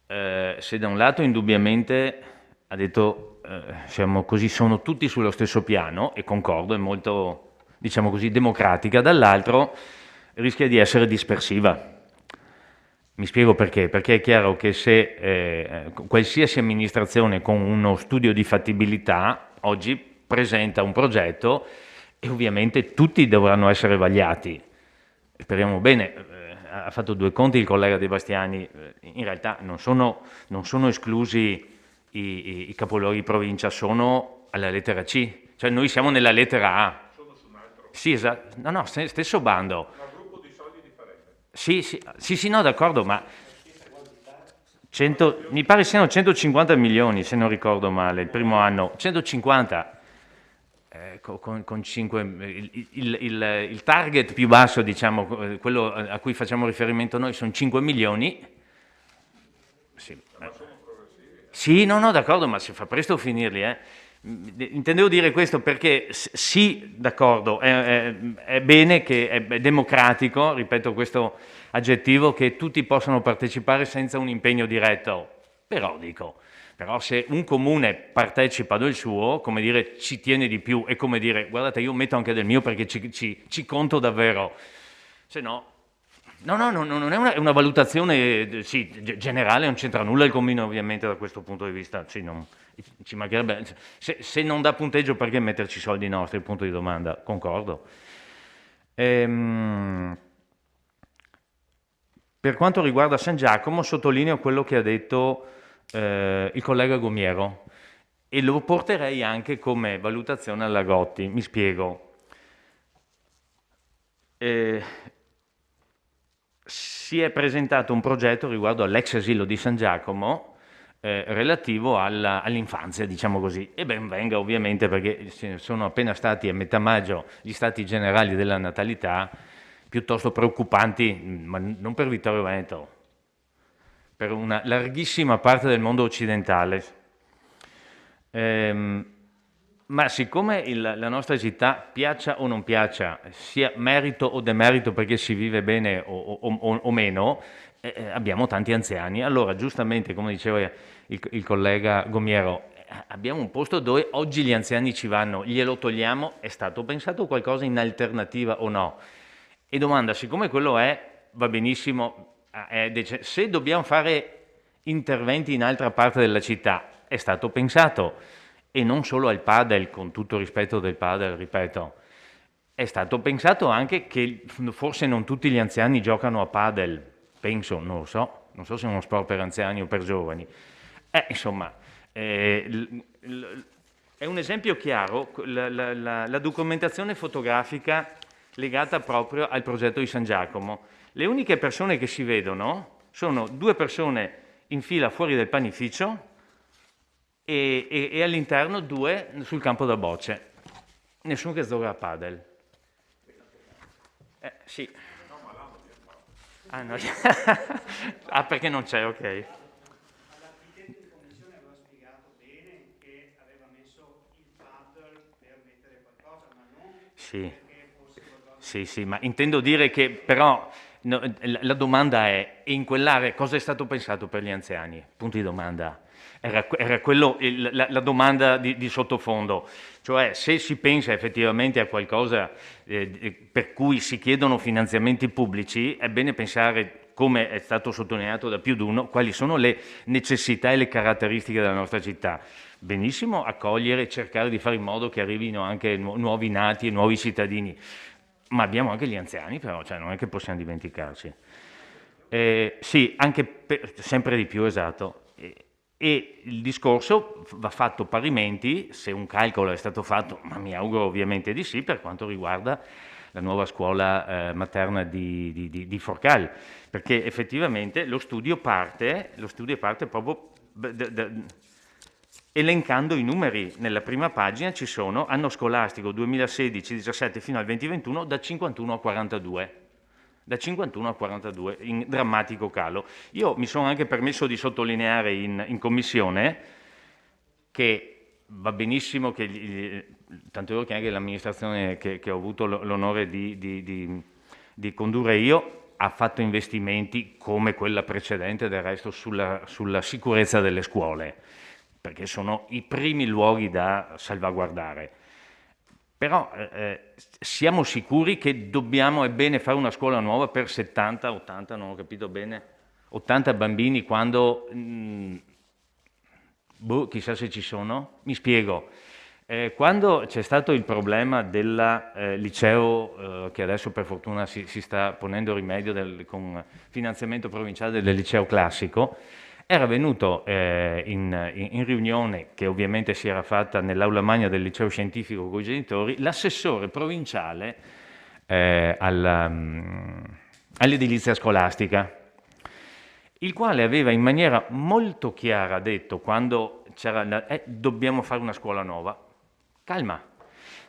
se da un lato indubbiamente ha detto sono tutti sullo stesso piano, e concordo, è molto, diciamo così, democratica, dall'altro rischia di essere dispersiva. Mi spiego perché. Perché è chiaro che se qualsiasi amministrazione con uno studio di fattibilità oggi presenta un progetto e ovviamente tutti dovranno essere vagliati. Speriamo bene. Ha fatto due conti il collega De Bastiani, in realtà non sono esclusi i capoluoghi di provincia, sono alla lettera C, cioè noi siamo nella lettera A. Sono su un altro. Sì, esatto, no, stesso bando. Ma gruppo di soldi differente. Sì, no, d'accordo, ma mi pare siano 150 milioni, se non ricordo male, il primo anno, 150. Con 5, il target più basso, diciamo, quello a cui facciamo riferimento noi, sono 5 milioni. Sì, no, d'accordo, ma si fa presto a finirli. Intendevo dire questo perché sì, d'accordo, è bene che è democratico, ripeto questo aggettivo, che tutti possano partecipare senza un impegno diretto, però se un comune partecipa del suo, come dire, ci tiene di più, è come dire, guardate, io metto anche del mio perché ci conto davvero, se no... No, non è una valutazione generale, non c'entra nulla il comune ovviamente da questo punto di vista, ci mancherebbe, se non dà punteggio perché metterci soldi nostri, il punto di domanda, concordo. Per quanto riguarda San Giacomo, sottolineo quello che ha detto il collega Gomiero e lo porterei anche come valutazione alla Gotti, mi spiego. Si è presentato un progetto riguardo all'ex asilo di San Giacomo relativo all'infanzia, diciamo così, e ben venga ovviamente perché sono appena stati a metà maggio gli stati generali della natalità piuttosto preoccupanti, ma non per Vittorio Veneto, per una larghissima parte del mondo occidentale. Ma siccome la nostra città, piaccia o non piaccia, sia merito o demerito perché si vive bene o meno, abbiamo tanti anziani. Allora, giustamente, come diceva il collega Gomiero, abbiamo un posto dove oggi gli anziani ci vanno, glielo togliamo, è stato pensato qualcosa in alternativa o no? E domanda, siccome quello va benissimo, se dobbiamo fare interventi in altra parte della città, è stato pensato. E non solo al padel, con tutto rispetto del padel, ripeto, è stato pensato anche che forse non tutti gli anziani giocano a padel, penso, non lo so se è uno sport per anziani o per giovani. Insomma, è un esempio chiaro, la documentazione fotografica legata proprio al progetto di San Giacomo. Le uniche persone che si vedono sono 2 persone in fila fuori del panificio e all'interno 2 sul campo da bocce. Nessuno che gioca a padel. Sì. No. Perché non c'è, ok. L'architetto di commissione aveva spiegato bene che aveva messo il padel per mettere qualcosa, ma non perché fosse qualcosa... Sì, ma intendo dire che però la domanda è, in quell'area cosa è stato pensato per gli anziani? Punto di domanda. Era quello la domanda di sottofondo, cioè se si pensa effettivamente a qualcosa per cui si chiedono finanziamenti pubblici, è bene pensare, come è stato sottolineato da più di uno, quali sono le necessità e le caratteristiche della nostra città. Benissimo accogliere e cercare di fare in modo che arrivino anche nuovi nati e nuovi cittadini, ma abbiamo anche gli anziani però, cioè non è che possiamo dimenticarci. Sì, anche sempre di più, esatto. E il discorso va fatto parimenti, se un calcolo è stato fatto, ma mi auguro ovviamente di sì, per quanto riguarda la nuova scuola materna di Forcal, perché effettivamente lo studio parte proprio elencando i numeri. Nella prima pagina ci sono anno scolastico 2016-17 fino al 2021 da 51 a 42. Da 51 a 42, in drammatico calo. Io mi sono anche permesso di sottolineare in commissione che va benissimo, tanto è vero che anche l'amministrazione che ho avuto l'onore di condurre io ha fatto investimenti come quella precedente, del resto, sulla sicurezza delle scuole, perché sono i primi luoghi da salvaguardare. Però siamo sicuri che dobbiamo, è bene, fare una scuola nuova per 70, 80, non ho capito bene, 80 bambini quando, chissà se ci sono? Mi spiego. Quando c'è stato il problema del liceo, che adesso per fortuna si sta ponendo rimedio con finanziamento provinciale del liceo classico, era venuto in riunione, che ovviamente si era fatta nell'aula magna del liceo scientifico con i genitori, l'assessore provinciale all'edilizia scolastica, il quale aveva in maniera molto chiara detto, quando c'era dobbiamo fare una scuola nuova, calma,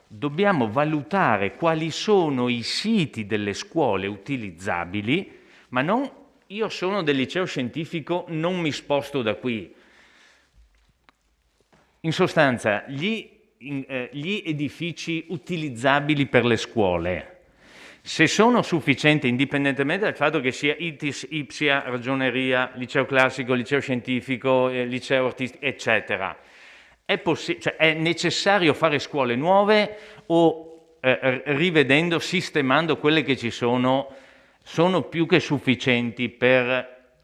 dobbiamo valutare quali sono i siti delle scuole utilizzabili, ma non io sono del liceo scientifico, non mi sposto da qui. In sostanza, gli edifici utilizzabili per le scuole, se sono sufficienti, indipendentemente dal fatto che sia ITIS, IPSIA, ragioneria, liceo classico, liceo scientifico, liceo artistico, eccetera, è necessario fare scuole nuove o rivedendo, sistemando quelle che ci sono più che sufficienti per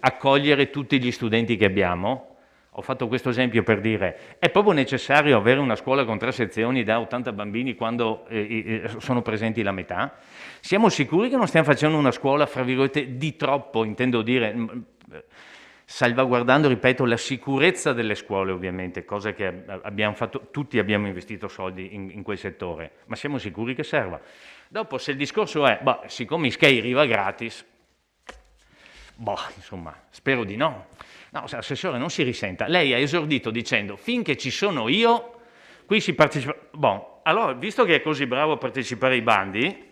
accogliere tutti gli studenti che abbiamo? Ho fatto questo esempio per dire, è proprio necessario avere una scuola con 3 sezioni da 80 bambini quando sono presenti la metà? Siamo sicuri che non stiamo facendo una scuola, fra virgolette, di troppo, intendo dire, salvaguardando, ripeto, la sicurezza delle scuole ovviamente, cosa che abbiamo fatto, tutti abbiamo investito soldi in quel settore, ma siamo sicuri che serva? Dopo, se il discorso è, siccome Ischei arriva gratis, insomma, spero di no. No, assessore, non si risenta. Lei ha esordito dicendo, finché ci sono io, qui si partecipa... allora, visto che è così bravo a partecipare ai bandi,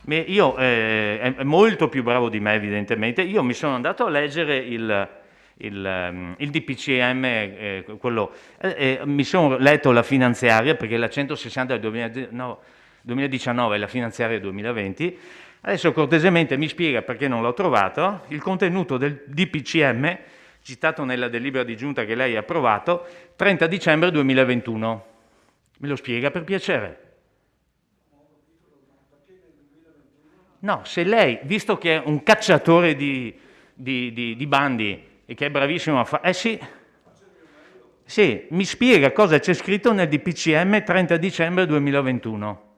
è molto più bravo di me evidentemente, io mi sono andato a leggere il DPCM, mi sono letto la finanziaria, perché la 160 del 2019 è la finanziaria 2020, adesso cortesemente mi spiega, perché non l'ho trovato, il contenuto del DPCM, citato nella delibera di giunta che lei ha approvato, 30 dicembre 2021. Me lo spiega per piacere? No, se lei, visto che è un cacciatore di bandi e che è bravissimo a fare... Sì, mi spiega cosa c'è scritto nel DPCM 30 dicembre 2021.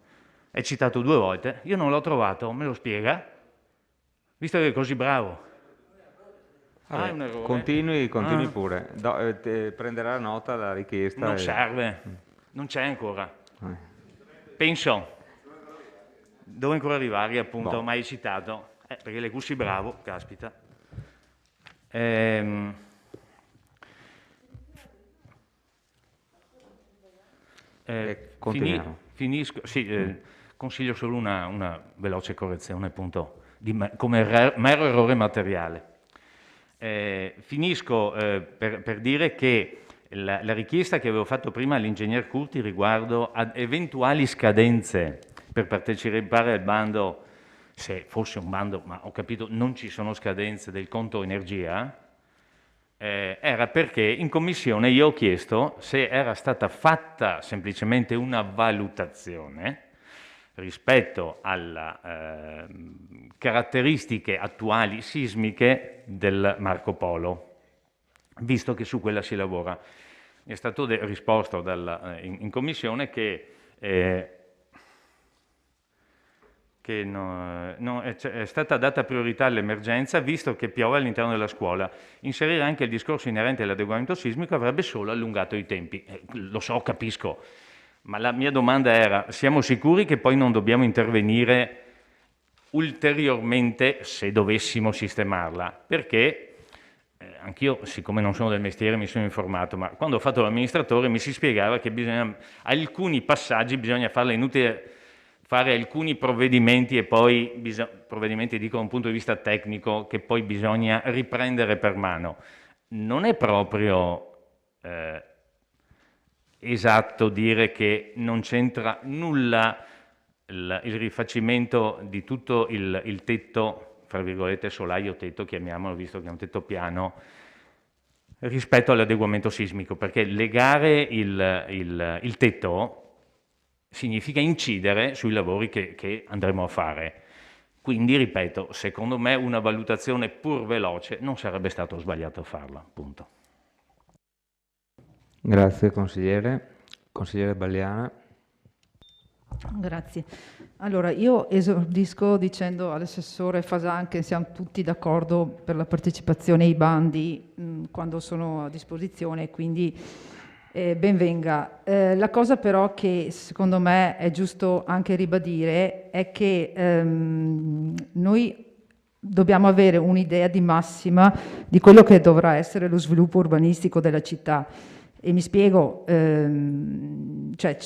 È citato 2 volte, io non l'ho trovato, me lo spiega? Visto che è così bravo. Vabbè, è un errore. Continui pure. Prenderà nota la richiesta. Non serve, non c'è ancora. Penso. Devo ancora arrivare, appunto, ma hai citato. Perché l'hai così bravo, caspita. Continuiamo. Finisco. Consiglio solo una veloce correzione, appunto, come mero errore materiale. Finisco per dire che la richiesta che avevo fatto prima all'ingegner Curti riguardo ad eventuali scadenze per partecipare al bando, se fosse un bando, ma ho capito non ci sono scadenze del conto energia, era perché in commissione io ho chiesto se era stata fatta semplicemente una valutazione rispetto alle caratteristiche attuali sismiche del Marco Polo, visto che su quella si lavora. Mi è stato risposto in commissione che è stata data priorità all'emergenza visto che piove all'interno della scuola. Inserire anche il discorso inerente all'adeguamento sismico avrebbe solo allungato i tempi. Lo so, capisco. Ma la mia domanda era, siamo sicuri che poi non dobbiamo intervenire ulteriormente se dovessimo sistemarla? Perché anch'io, siccome non sono del mestiere, mi sono informato, ma quando ho fatto l'amministratore mi si spiegava che alcuni passaggi bisogna farla inutile fare alcuni provvedimenti e poi, provvedimenti dico da un punto di vista tecnico, che poi bisogna riprendere per mano. Non è proprio esatto dire che non c'entra nulla il rifacimento di tutto il tetto, fra virgolette solaio tetto, chiamiamolo, visto che è un tetto piano, rispetto all'adeguamento sismico, perché legare il tetto significa incidere sui lavori che andremo a fare. Quindi, ripeto, secondo me una valutazione pur veloce non sarebbe stato sbagliato farla, punto. Grazie consigliere. Consigliere Balliana. Grazie. Allora, io esordisco dicendo all'assessore Fasan che siamo tutti d'accordo per la partecipazione ai bandi quando sono a disposizione, quindi ben venga. La cosa però che secondo me è giusto anche ribadire è che noi dobbiamo avere un'idea di massima di quello che dovrà essere lo sviluppo urbanistico della città. E mi spiego, cioè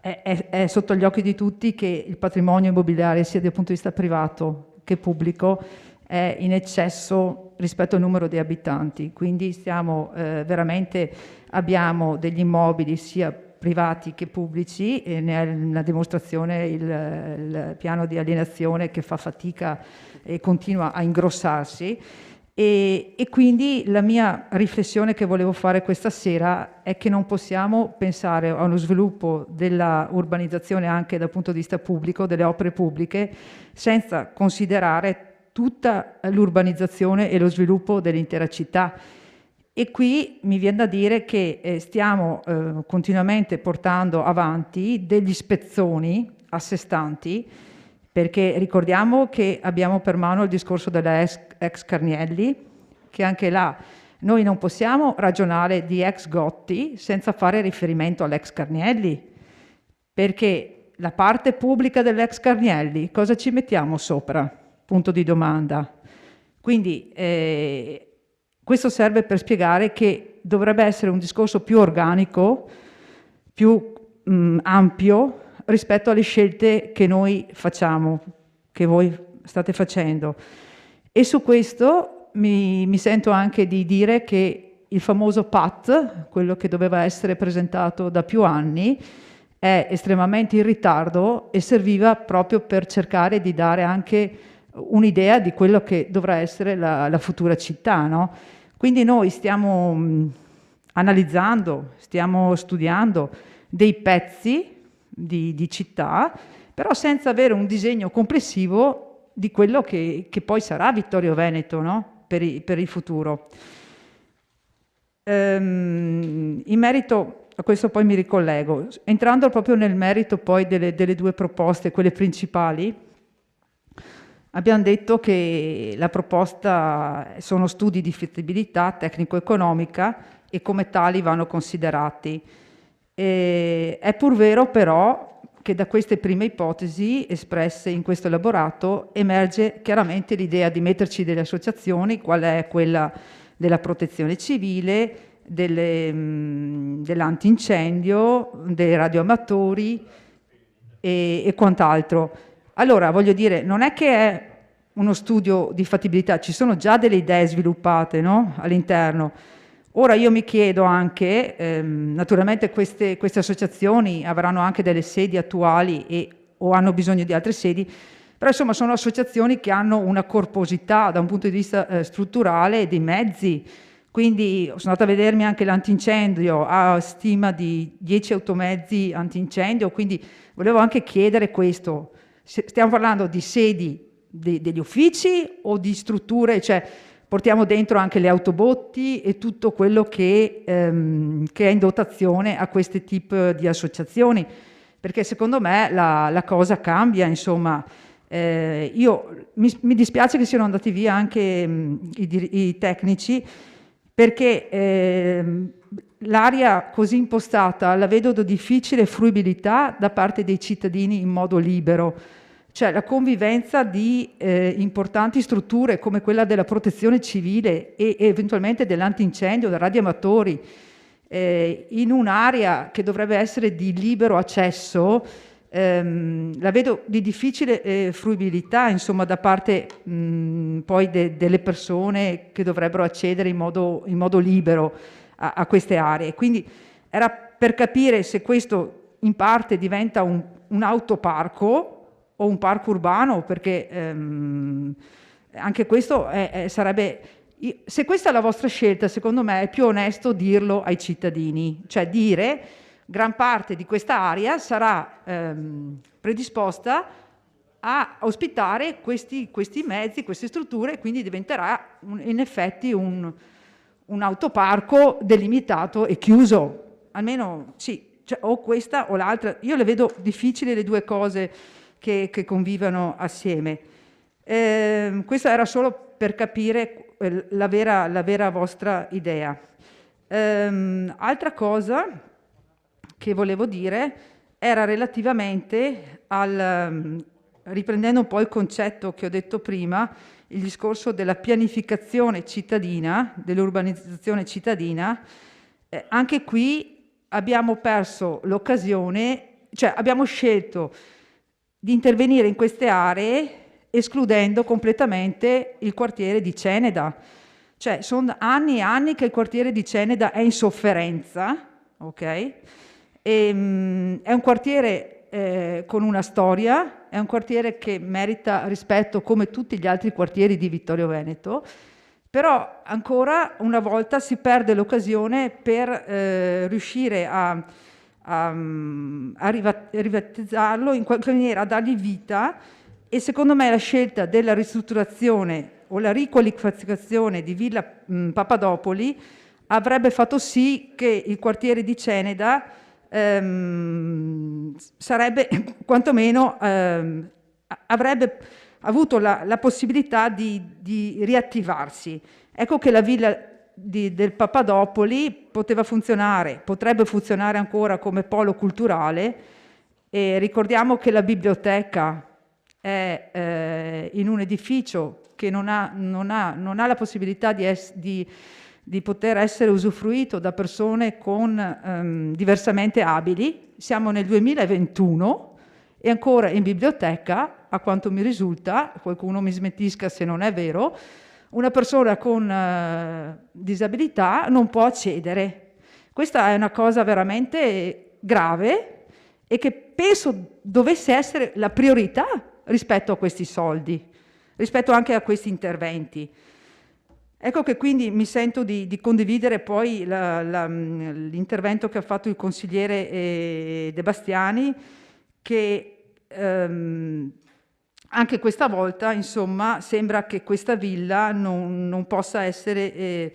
è sotto gli occhi di tutti che il patrimonio immobiliare, sia dal punto di vista privato che pubblico, è in eccesso rispetto al numero di abitanti. Quindi veramente abbiamo degli immobili sia privati che pubblici, e ne è una dimostrazione il piano di alienazione che fa fatica e continua a ingrossarsi. E quindi la mia riflessione che volevo fare questa sera è che non possiamo pensare a uno sviluppo della urbanizzazione anche dal punto di vista pubblico, delle opere pubbliche, senza considerare tutta l'urbanizzazione e lo sviluppo dell'intera città. E qui mi viene da dire che stiamo continuamente portando avanti degli spezzoni a sé stanti, perché ricordiamo che abbiamo per mano il discorso della ex Carnielli, che anche là noi non possiamo ragionare di ex Gotti senza fare riferimento all'ex Carnielli, perché la parte pubblica dell'ex Carnielli cosa ci mettiamo sopra? Punto di domanda. Quindi questo serve per spiegare che dovrebbe essere un discorso più organico, più ampio, rispetto alle scelte che noi facciamo, che voi state facendo. E su questo mi sento anche di dire che il famoso PAT, quello che doveva essere presentato da più anni, è estremamente in ritardo e serviva proprio per cercare di dare anche un'idea di quello che dovrà essere la futura città, no? Quindi noi stiamo analizzando, stiamo studiando dei pezzi di città, però senza avere un disegno complessivo di quello che poi sarà Vittorio Veneto, no? per il futuro. In merito a questo poi mi ricollego, entrando proprio nel merito poi delle due proposte, quelle principali, abbiamo detto che la proposta sono studi di fattibilità tecnico-economica e come tali vanno considerati. È pur vero però che da queste prime ipotesi espresse in questo elaborato emerge chiaramente l'idea di metterci delle associazioni, qual è quella della protezione civile, dell'antincendio, dei radioamatori e quant'altro. Allora, voglio dire, non è che è uno studio di fattibilità, ci sono già delle idee sviluppate, no? All'interno. Ora io mi chiedo anche, naturalmente queste associazioni avranno anche delle sedi attuali o hanno bisogno di altre sedi, però insomma sono associazioni che hanno una corposità da un punto di vista strutturale e dei mezzi. Quindi sono andata a vedermi anche l'antincendio, ha stima di 10 automezzi antincendio, quindi volevo anche chiedere questo. Stiamo parlando di sedi degli uffici o di strutture, cioè portiamo dentro anche le autobotti e tutto quello che è in dotazione a questi tipi di associazioni, perché secondo me la cosa cambia, insomma. Mi dispiace che siano andati via anche i tecnici, perché l'area così impostata la vedo di difficile fruibilità da parte dei cittadini in modo libero. Cioè la convivenza di importanti strutture come quella della protezione civile e eventualmente dell'antincendio, dei radioamatori, in un'area che dovrebbe essere di libero accesso, la vedo di difficile fruibilità, insomma, da parte poi delle persone che dovrebbero accedere in modo libero a queste aree. Quindi era per capire se questo in parte diventa un autoparco o un parco urbano, perché anche questo sarebbe... Se questa è la vostra scelta, secondo me è più onesto dirlo ai cittadini, cioè dire gran parte di questa area sarà predisposta a ospitare questi mezzi, queste strutture, e quindi diventerà in effetti un autoparco delimitato e chiuso, almeno sì, cioè, o questa o l'altra. Io le vedo difficili le due cose che convivano assieme. Questo era solo per capire la vera vostra idea. Altra cosa che volevo dire era relativamente riprendendo un po' il concetto che ho detto prima, il discorso della pianificazione cittadina, dell'urbanizzazione cittadina. Anche qui abbiamo perso l'occasione, cioè abbiamo scelto di intervenire in queste aree escludendo completamente il quartiere di Ceneda. Cioè sono anni e anni che il quartiere di Ceneda è in sofferenza, ok? È un quartiere con una storia, è un quartiere che merita rispetto come tutti gli altri quartieri di Vittorio Veneto, però ancora una volta si perde l'occasione per riuscire a ribattezzarlo in qualche maniera, a dargli vita, e secondo me la scelta della ristrutturazione o la riqualificazione di Villa Papadopoli avrebbe fatto sì che il quartiere di Ceneda sarebbe quantomeno avrebbe avuto la possibilità di riattivarsi. Ecco che la villa del Papadopoli potrebbe funzionare ancora come polo culturale, e ricordiamo che la biblioteca è in un edificio che non ha la possibilità di poter essere usufruito da persone con diversamente abili. Siamo nel 2021 e ancora in biblioteca, a quanto mi risulta, qualcuno mi smentisca se non è vero, una persona con disabilità non può accedere. Questa è una cosa veramente grave e che penso dovesse essere la priorità rispetto a questi soldi, rispetto anche a questi interventi. Ecco che quindi mi sento di condividere poi l'intervento che ha fatto il consigliere De Bastiani, che anche questa volta, insomma, sembra che questa villa non possa essere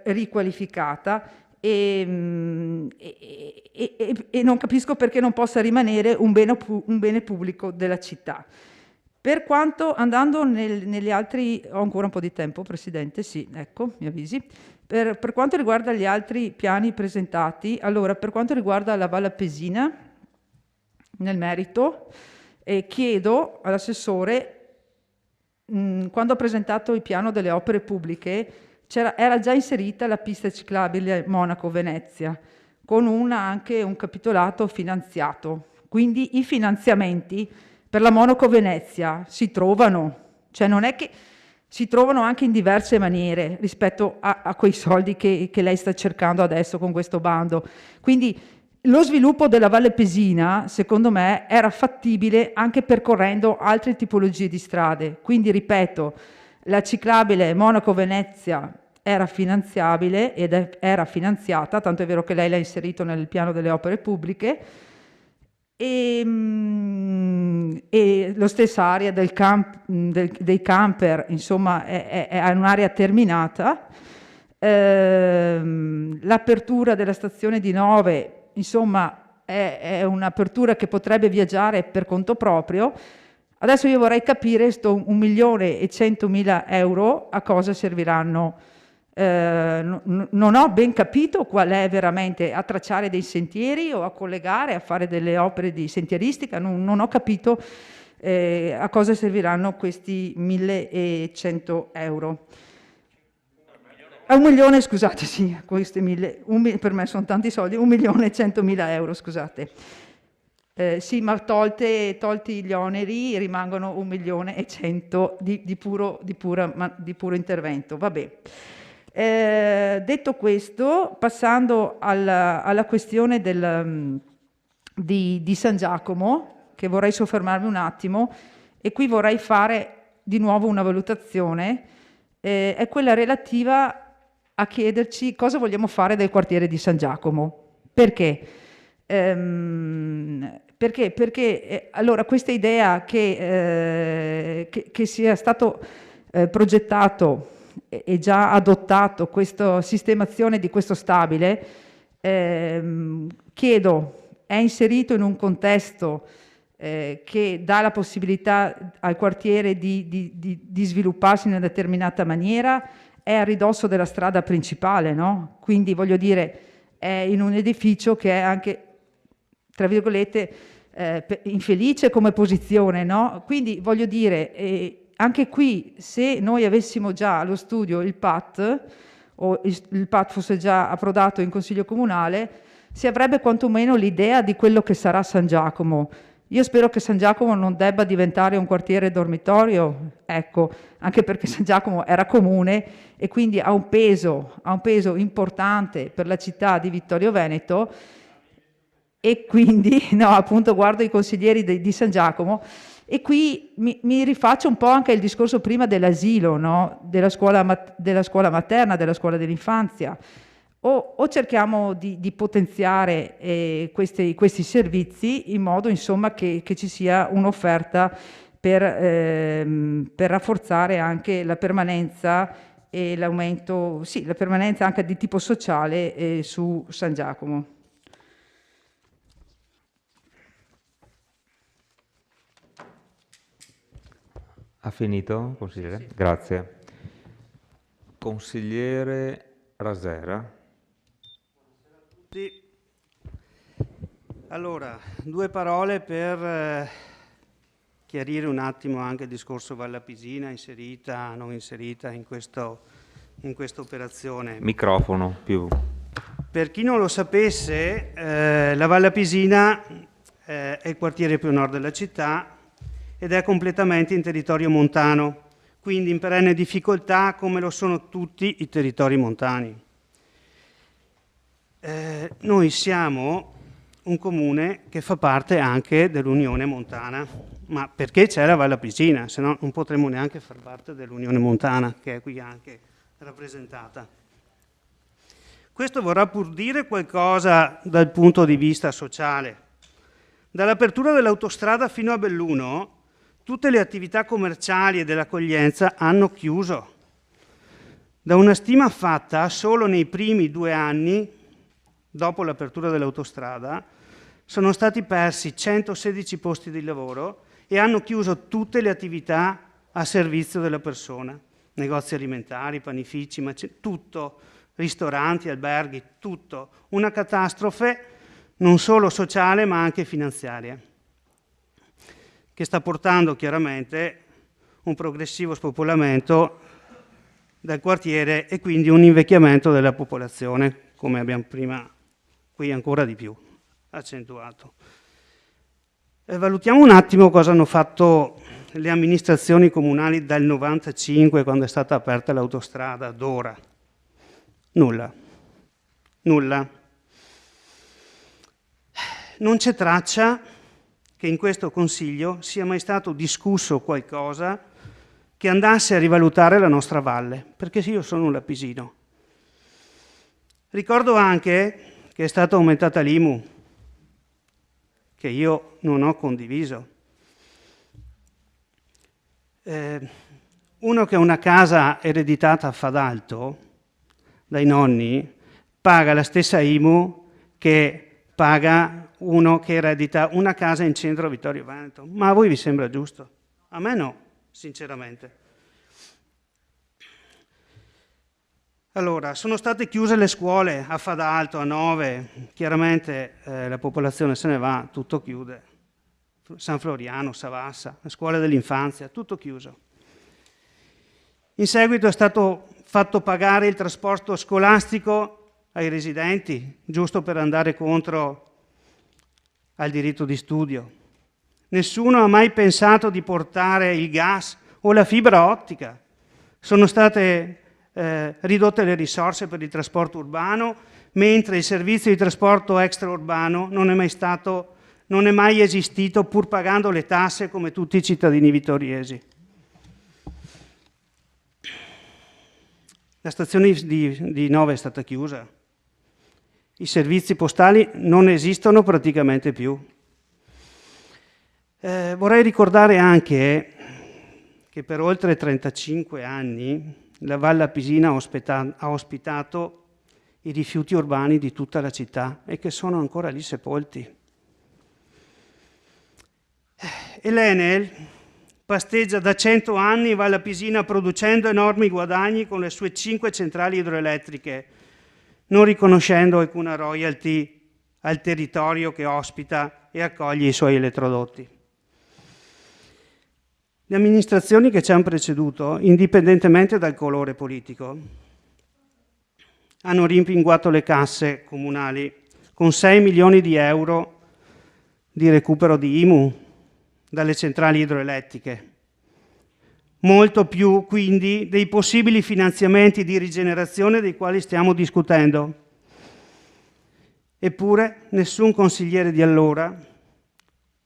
riqualificata e non capisco perché non possa rimanere un bene pubblico della città. Per quanto, andando negli altri, ho ancora un po' di tempo, Presidente, sì, ecco, mi avvisi. Per quanto riguarda gli altri piani presentati, allora, per quanto riguarda la Valle Appesina, nel merito, chiedo all'assessore, quando ha presentato il piano delle opere pubbliche, era già inserita la pista ciclabile Monaco-Venezia, con anche un capitolato finanziato. Quindi i finanziamenti per la Monaco Venezia si trovano, cioè non è che si trovano anche in diverse maniere rispetto a quei soldi che lei sta cercando adesso con questo bando. Quindi lo sviluppo della Valle Pesina, secondo me, era fattibile anche percorrendo altre tipologie di strade. Quindi, ripeto, la ciclabile Monaco Venezia era finanziabile ed era finanziata, tanto è vero che lei l'ha inserito nel piano delle opere pubbliche, e lo stessa area dei camper, insomma, è un'area terminata. L'apertura della stazione di Nove, insomma, è un'apertura che potrebbe viaggiare per conto proprio. Adesso io vorrei capire sto 1.100.000 euro a cosa serviranno. Non ho ben capito qual è veramente, a tracciare dei sentieri o a collegare, a fare delle opere di sentieristica, non ho capito a cosa serviranno questi 1.100 euro. A 1 milione, scusate, sì, questi per me sono tanti soldi, 1.100.000 euro, scusate. Sì, ma tolti gli oneri rimangono 1.100.000 di puro intervento, vabbè. Detto questo, passando alla questione di San Giacomo, che vorrei soffermarmi un attimo, e qui vorrei fare di nuovo una valutazione, è quella relativa a chiederci cosa vogliamo fare del quartiere di San Giacomo. Perché? Perché? Perché allora questa idea che sia stato progettato e già adottato questa sistemazione di questo stabile, chiedo, è inserito in un contesto che dà la possibilità al quartiere di svilupparsi in una determinata maniera, è a ridosso della strada principale, no? Quindi voglio dire, è in un edificio che è anche, tra virgolette, infelice come posizione, no? Quindi voglio dire, anche qui, se noi avessimo già allo studio il PAT, o il PAT fosse già approdato in Consiglio Comunale, si avrebbe quantomeno l'idea di quello che sarà San Giacomo. Io spero che San Giacomo non debba diventare un quartiere dormitorio, ecco, anche perché San Giacomo era comune e quindi ha un peso importante per la città di Vittorio Veneto, e quindi, no, appunto guardo i consiglieri di San Giacomo, e qui mi rifaccio un po' anche il discorso prima dell'asilo, no? della scuola materna, della scuola dell'infanzia. O cerchiamo di potenziare questi servizi in modo, insomma, che ci sia un'offerta per rafforzare anche la permanenza e l'aumento, sì, la permanenza anche di tipo sociale su San Giacomo. Ha finito, consigliere? Sì. Grazie. Consigliere Rasera. Allora, due parole per chiarire un attimo anche il discorso Vallapisina, inserita, non inserita in questa operazione. Microfono più. Per chi non lo sapesse, la Vallapisina è il quartiere più a nord della città ed è completamente in territorio montano, quindi in perenne difficoltà come lo sono tutti i territori montani. Noi siamo un comune che fa parte anche dell'Unione Montana, ma perché c'è la Vallapisina, se no non potremmo neanche far parte dell'Unione Montana, che è qui anche rappresentata. Questo vorrà pur dire qualcosa dal punto di vista sociale. Dall'apertura dell'autostrada fino a Belluno, tutte le attività commerciali e dell'accoglienza hanno chiuso. Da una stima fatta, solo nei primi 2 anni, dopo l'apertura dell'autostrada, sono stati persi 116 posti di lavoro e hanno chiuso tutte le attività a servizio della persona, negozi alimentari, panifici, tutto, ristoranti, alberghi, tutto. Una catastrofe non solo sociale ma anche finanziaria, che sta portando chiaramente un progressivo spopolamento del quartiere e quindi un invecchiamento della popolazione, come abbiamo prima qui ancora di più accentuato. Valutiamo un attimo cosa hanno fatto le amministrazioni comunali dal 95, quando è stata aperta l'autostrada, ad ora. Nulla. Non c'è traccia che in questo Consiglio sia mai stato discusso qualcosa che andasse a rivalutare la nostra valle, perché io sono un lapisino. Ricordo anche che è stata aumentata l'IMU, che io non ho condiviso. Uno che ha una casa ereditata a Fadalto dai nonni paga la stessa IMU che paga uno che eredita una casa in centro a Vittorio Veneto. Ma a voi vi sembra giusto? A me no, sinceramente. Allora, sono state chiuse le scuole a Fadalto, a Nove, chiaramente la popolazione se ne va, tutto chiude. San Floriano, Savassa, le scuole dell'infanzia, tutto chiuso. In seguito è stato fatto pagare il trasporto scolastico ai residenti, giusto per andare contro al diritto di studio. Nessuno ha mai pensato di portare il gas o la fibra ottica. Sono state ridotte le risorse per il trasporto urbano, mentre il servizio di trasporto extraurbano non è mai esistito, pur pagando le tasse come tutti i cittadini vittoriesi. La stazione di Nove è stata chiusa. I servizi postali non esistono praticamente più. Vorrei ricordare anche che per oltre 35 anni la Valle Appisina ha ospitato i rifiuti urbani di tutta la città e che sono ancora lì sepolti. E l'Enel pasteggia da 100 anni in Valle Appisina producendo enormi guadagni con le sue 5 centrali idroelettriche, non riconoscendo alcuna royalty al territorio che ospita e accoglie i suoi elettrodotti. Le amministrazioni che ci hanno preceduto, indipendentemente dal colore politico, hanno rimpinguato le casse comunali con 6 milioni di euro di recupero di IMU dalle centrali idroelettriche, molto più quindi dei possibili finanziamenti di rigenerazione dei quali stiamo discutendo. Eppure nessun consigliere di allora,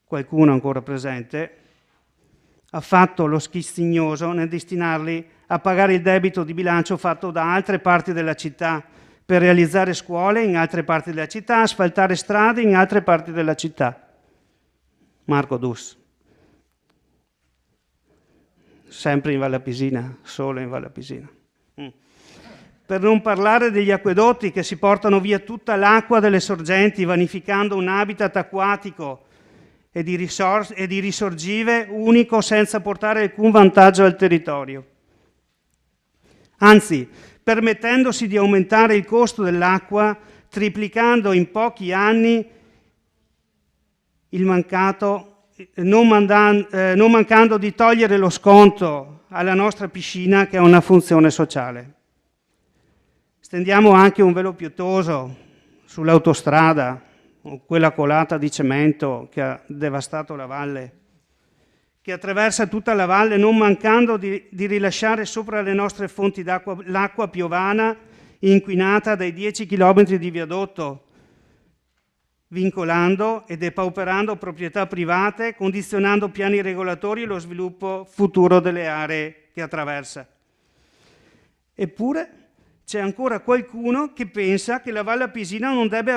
qualcuno ancora presente, ha fatto lo schizzignoso nel destinarli a pagare il debito di bilancio fatto da altre parti della città per realizzare scuole in altre parti della città, asfaltare strade in altre parti della città. Marco Dus. Sempre in Valle Appisina, solo in Valle Appisina. Per non parlare degli acquedotti che si portano via tutta l'acqua delle sorgenti, vanificando un habitat acquatico e di risorgive unico senza portare alcun vantaggio al territorio. Anzi, permettendosi di aumentare il costo dell'acqua, triplicando in pochi anni il mancato, non mancando di togliere lo sconto alla nostra piscina che ha una funzione sociale. Stendiamo anche un velo pietoso sull'autostrada, quella colata di cemento che ha devastato la valle, che attraversa tutta la valle non mancando di rilasciare sopra le nostre fonti d'acqua l'acqua piovana inquinata dai 10 chilometri di viadotto, vincolando e depauperando proprietà private, condizionando piani regolatori e lo sviluppo futuro delle aree che attraversa. Eppure c'è ancora qualcuno che pensa che la Valle Appisina non debba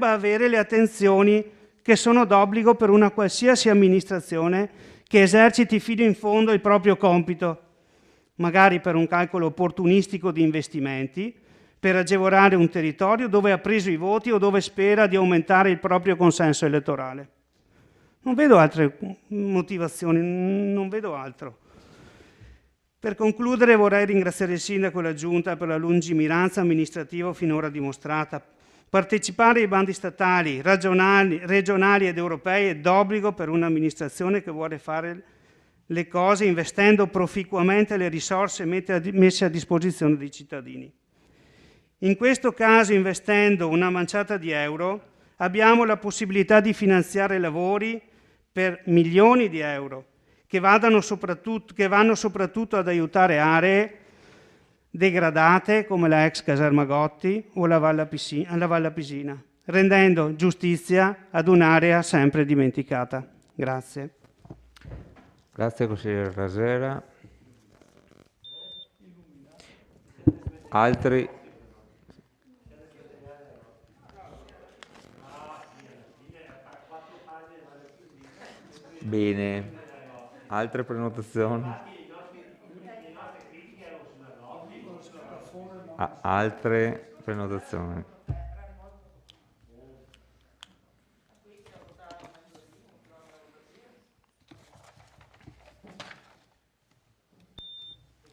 avere le attenzioni che sono d'obbligo per una qualsiasi amministrazione che eserciti fino in fondo il proprio compito, magari per un calcolo opportunistico di investimenti, per agevolare un territorio dove ha preso i voti o dove spera di aumentare il proprio consenso elettorale. Non vedo altre motivazioni, non vedo altro. Per concludere vorrei ringraziare il Sindaco e la Giunta per la lungimiranza amministrativa finora dimostrata. Partecipare ai bandi statali, regionali ed europei è d'obbligo per un'amministrazione che vuole fare le cose investendo proficuamente le risorse messe a disposizione dei cittadini. In questo caso, investendo una manciata di euro, abbiamo la possibilità di finanziare lavori per milioni di euro che vanno soprattutto ad aiutare aree degradate come la ex caserma Gotti o la Valle Appisina, rendendo giustizia ad un'area sempre dimenticata. Grazie. Grazie consigliere Rasera. Altri? Bene. Altre prenotazioni? Altre prenotazioni?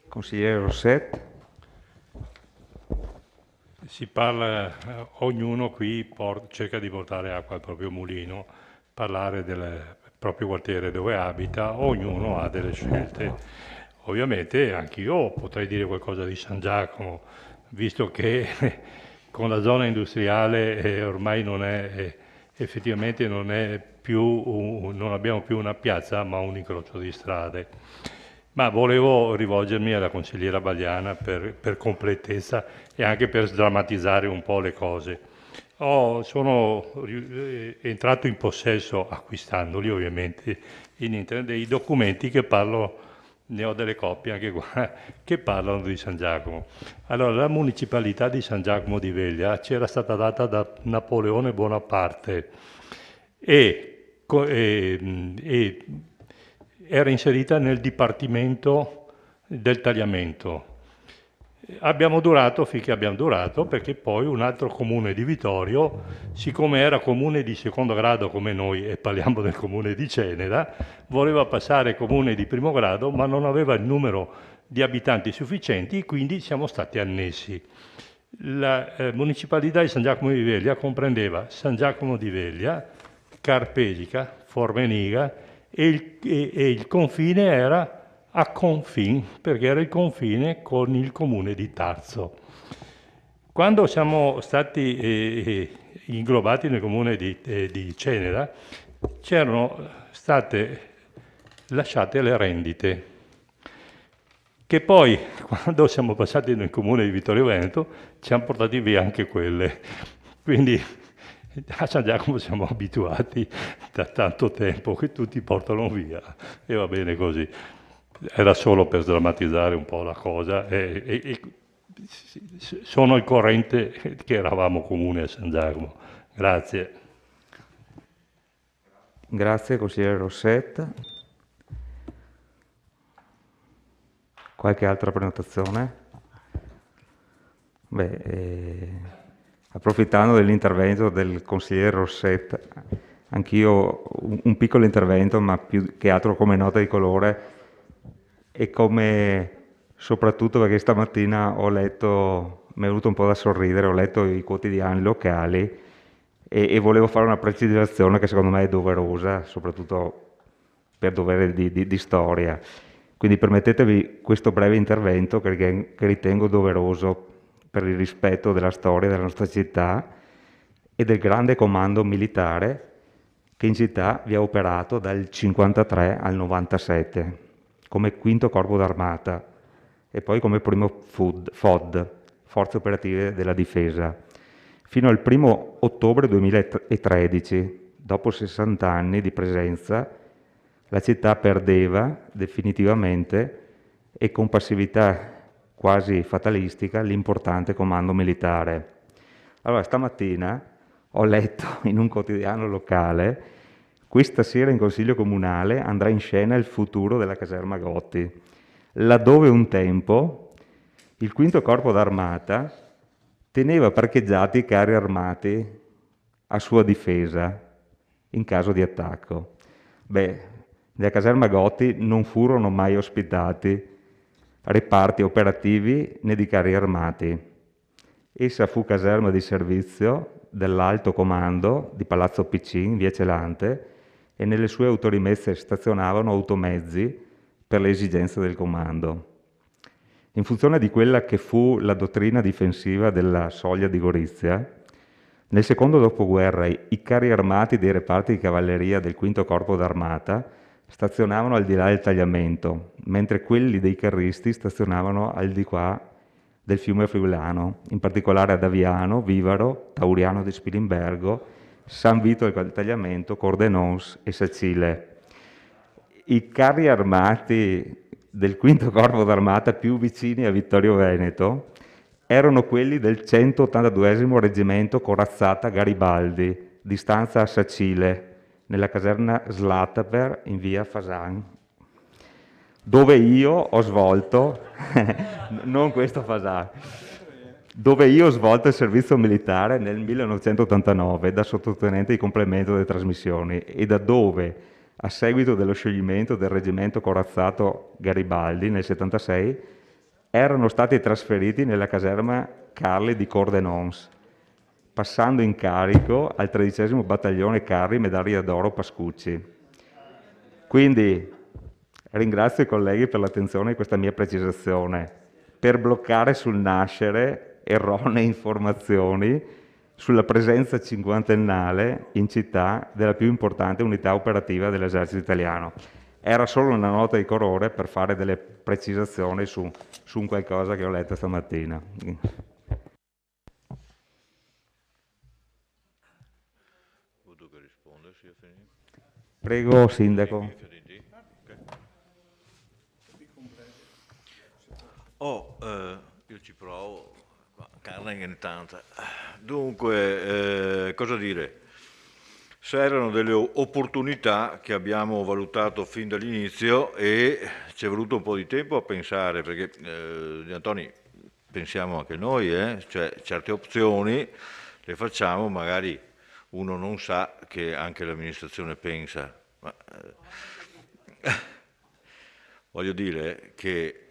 Consigliere Rosset. Si parla, ognuno qui cerca di portare acqua al proprio mulino, parlare del proprio quartiere dove abita, ognuno ha delle scelte. Ovviamente anch'io potrei dire qualcosa di San Giacomo, visto che con la zona industriale ormai non è, effettivamente non abbiamo più una piazza ma un incrocio di strade. Ma volevo rivolgermi alla consigliera Bagliana per completezza e anche per sdrammatizzare un po' le cose. Sono entrato in possesso, acquistandoli ovviamente in internet, dei documenti che parlano, ne ho delle copie anche qua, che parlano di San Giacomo. Allora, la municipalità di San Giacomo di Veglia c'era stata data da Napoleone Bonaparte e e era inserita nel Dipartimento del Tagliamento. Abbiamo durato finché abbiamo durato, perché poi un altro comune di Vittorio, siccome era comune di secondo grado come noi, e parliamo del comune di Ceneda, voleva passare comune di primo grado, ma non aveva il numero di abitanti sufficienti, quindi siamo stati annessi. La municipalità di San Giacomo di Veglia comprendeva San Giacomo di Veglia, Carpesica, Formeniga e il confine era a confin, perché era il confine con il comune di Tarzo. Quando siamo stati inglobati nel comune di Ceneda, c'erano state lasciate le rendite, che poi, quando siamo passati nel comune di Vittorio Veneto, ci hanno portati via anche quelle. Quindi a San Giacomo siamo abituati da tanto tempo che tutti portano via, e va bene così. Era solo per sdrammatizzare un po' la cosa, e sono al corrente che eravamo comune a San Giacomo. Grazie. Grazie, consigliere Rossetta. Qualche altra prenotazione? Approfittando dell'intervento del consigliere Rossetta, anch'io un piccolo intervento, ma più che altro come nota di colore, e come soprattutto perché stamattina ho letto, mi è venuto un po' da sorridere, ho letto i quotidiani locali e volevo fare una precisazione che secondo me è doverosa, soprattutto per dovere di storia. Quindi permettetevi questo breve intervento che ritengo doveroso per il rispetto della storia della nostra città e del grande comando militare che in città vi ha operato dal 53 al 97 come quinto corpo d'armata e poi come primo FOD, Forze Operative della Difesa, fino al 1 ottobre 2013, dopo 60 anni di presenza, la città perdeva definitivamente e con passività quasi fatalistica l'importante comando militare. Allora, stamattina ho letto in un quotidiano locale: questa sera in Consiglio Comunale andrà in scena il futuro della caserma Gotti, laddove un tempo il quinto corpo d'armata teneva parcheggiati i carri armati a sua difesa in caso di attacco. Nella caserma Gotti non furono mai ospitati reparti operativi né di carri armati. Essa fu caserma di servizio dell'Alto Comando di Palazzo Piccin, via Celante, e nelle sue autorimesse stazionavano automezzi per le esigenze del comando. In funzione di quella che fu la dottrina difensiva della soglia di Gorizia, nel secondo dopoguerra i carri armati dei reparti di cavalleria del quinto corpo d'armata stazionavano al di là del tagliamento, mentre quelli dei carristi stazionavano al di qua del fiume Friulano, in particolare ad Aviano, Vivaro, Tauriano di Spilimbergo, San Vito del Tagliamento, Cordenons e Sacile. I carri armati del quinto corpo d'armata più vicini a Vittorio Veneto erano quelli del 182° reggimento Corazzata Garibaldi, di stanza a Sacile, nella caserma Slataper in via Fasan, dove io ho svolto, non questo Fasan, dove io ho svolto il servizio militare nel 1989 da sottotenente di complemento delle trasmissioni e da dove, a seguito dello scioglimento del reggimento Corazzato Garibaldi nel 1976, erano stati trasferiti nella caserma Carli di Cordenons, passando in carico al 13° battaglione Carri Medaglia d'Oro Pascucci. Quindi ringrazio i colleghi per l'attenzione di questa mia precisazione, per bloccare sul nascere erronee informazioni sulla presenza cinquantennale in città della più importante unità operativa dell'esercito italiano. Era solo una nota di colore per fare delle precisazioni su un qualcosa che ho letto stamattina. Prego, Sindaco. Io ci provo, carne in tanta. Dunque, cosa dire? se erano delle opportunità che abbiamo valutato fin dall'inizio e ci è voluto un po' di tempo a pensare, perché Antoni, pensiamo anche noi, cioè certe opzioni le facciamo, magari uno non sa che anche l'amministrazione pensa, ma voglio dire che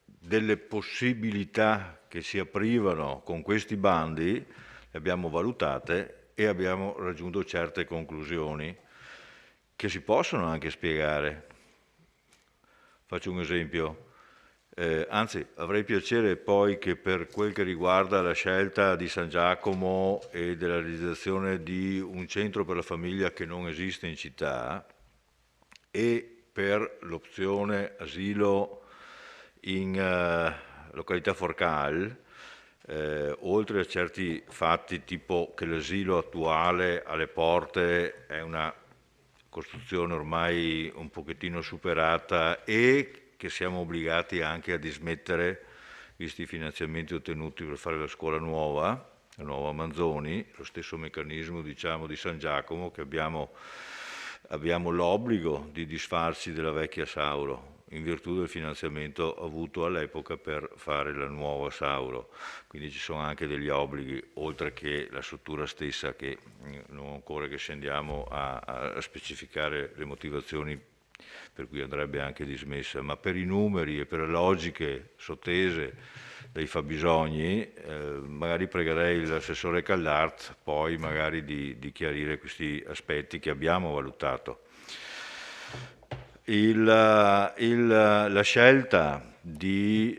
delle possibilità che si aprivano con questi bandi le abbiamo valutate e abbiamo raggiunto certe conclusioni che si possono anche spiegare. Faccio un esempio, anzi avrei piacere poi che per quel che riguarda la scelta di San Giacomo e della realizzazione di un centro per la famiglia che non esiste in città e per l'opzione asilo in località Forcal, oltre a certi fatti tipo che l'asilo attuale alle porte è una costruzione ormai un pochettino superata e che siamo obbligati anche a dismettere, visti i finanziamenti ottenuti per fare la scuola nuova, la nuova Manzoni, lo stesso meccanismo diciamo di San Giacomo che abbiamo l'obbligo di disfarci della vecchia Sauro in virtù del finanziamento avuto all'epoca per fare la nuova Sauro. Quindi ci sono anche degli obblighi, oltre che la struttura stessa, che non occorre che scendiamo a specificare le motivazioni per cui andrebbe anche dismessa, ma per i numeri e per le logiche sottese dei fabbisogni, magari pregherei l'assessore Callart poi magari di chiarire questi aspetti che abbiamo valutato. La scelta di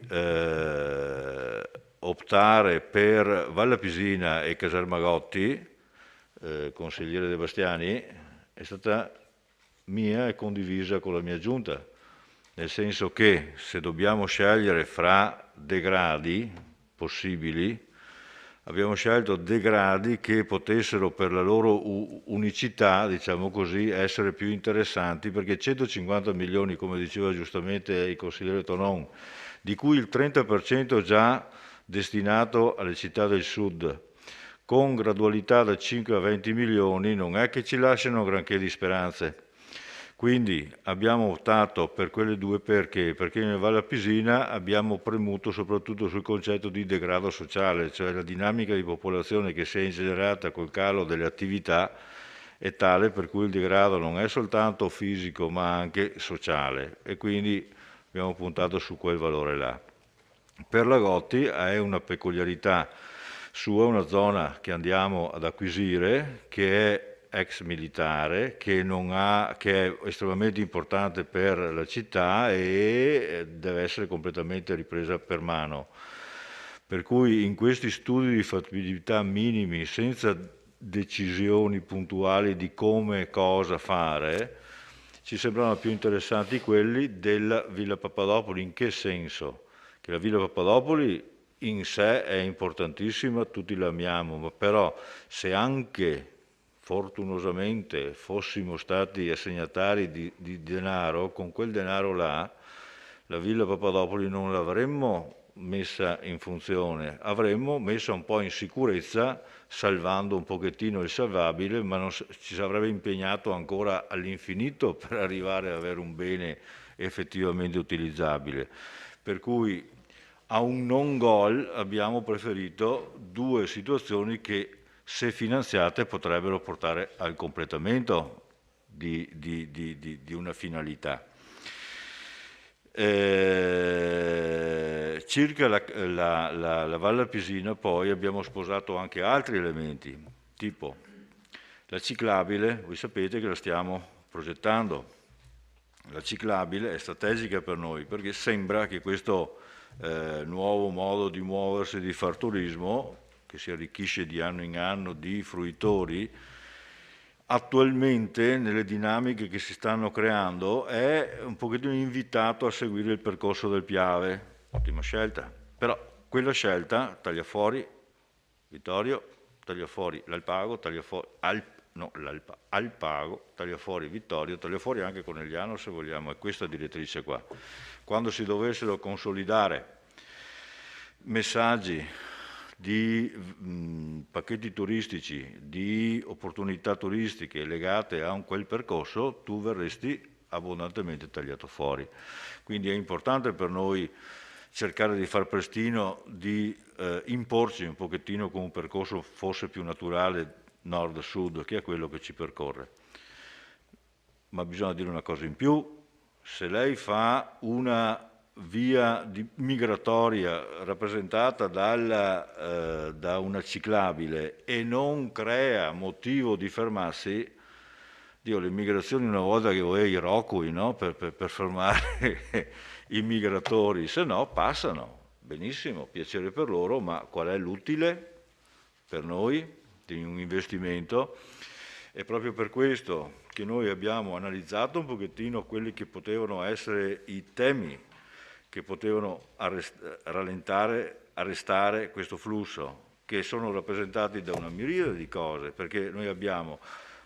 optare per Valla Pisina e Casalmagotti, consigliere De Bastiani, è stata mia e condivisa con la mia giunta, nel senso che se dobbiamo scegliere fra degradi possibili, abbiamo scelto degradi che potessero per la loro unicità, diciamo così, essere più interessanti, perché 150 milioni, come diceva giustamente il consigliere Tonon, di cui il 30% già destinato alle città del sud, con gradualità da 5 a 20 milioni, non è che ci lasciano granché di speranze. Quindi abbiamo optato per quelle due perché nel Valle Pisina abbiamo premuto soprattutto sul concetto di degrado sociale, cioè la dinamica di popolazione che si è ingenerata col calo delle attività è tale per cui il degrado non è soltanto fisico ma anche sociale e quindi abbiamo puntato su quel valore là. Per la Gotti è una peculiarità sua, una zona che andiamo ad acquisire che è ex militare, che è estremamente importante per la città e deve essere completamente ripresa per mano. Per cui in questi studi di fattibilità minimi, senza decisioni puntuali di come e cosa fare, ci sembrano più interessanti quelli della Villa Papadopoli. In che senso? Che la Villa Papadopoli in sé è importantissima, tutti la amiamo, ma però se anche fortunosamente fossimo stati assegnatari di denaro, con quel denaro là la Villa Papadopoli non l'avremmo messa in funzione, avremmo messa un po' in sicurezza, salvando un pochettino il salvabile, ma non ci avrebbe impegnato ancora all'infinito per arrivare ad avere un bene effettivamente utilizzabile. Per cui a un non gol abbiamo preferito due situazioni che, se finanziate, potrebbero portare al completamento di una finalità. Circa la Valle Pisina poi abbiamo sposato anche altri elementi, tipo la ciclabile, voi sapete che la stiamo progettando. La ciclabile è strategica per noi perché sembra che questo nuovo modo di muoversi, di far turismo, che si arricchisce di anno in anno di fruitori, attualmente nelle dinamiche che si stanno creando è un pochettino invitato a seguire il percorso del Piave, ottima scelta, però quella scelta taglia fuori Vittorio, taglia fuori l'Alpago, taglia fuori Alpago, taglia fuori Vittorio, taglia fuori anche Conegliano se vogliamo, è questa direttrice qua. Quando si dovessero consolidare messaggi di pacchetti turistici, di opportunità turistiche legate a quel percorso, tu verresti abbondantemente tagliato fuori. Quindi è importante per noi cercare di far prestino, di imporci un pochettino con un percorso forse più naturale nord-sud, che è quello che ci percorre. Ma bisogna dire una cosa in più: se lei fa una via migratoria rappresentata da una ciclabile e non crea motivo di fermarsi, Dio, le migrazioni una volta che vuoi i rocui, no? per fermare i migratori, se no passano, benissimo, piacere per loro, ma qual è l'utile per noi di un investimento? È proprio per questo che noi abbiamo analizzato un pochettino quelli che potevano essere i temi che potevano arrestare questo flusso, che sono rappresentati da una miriade di cose, perché noi abbiamo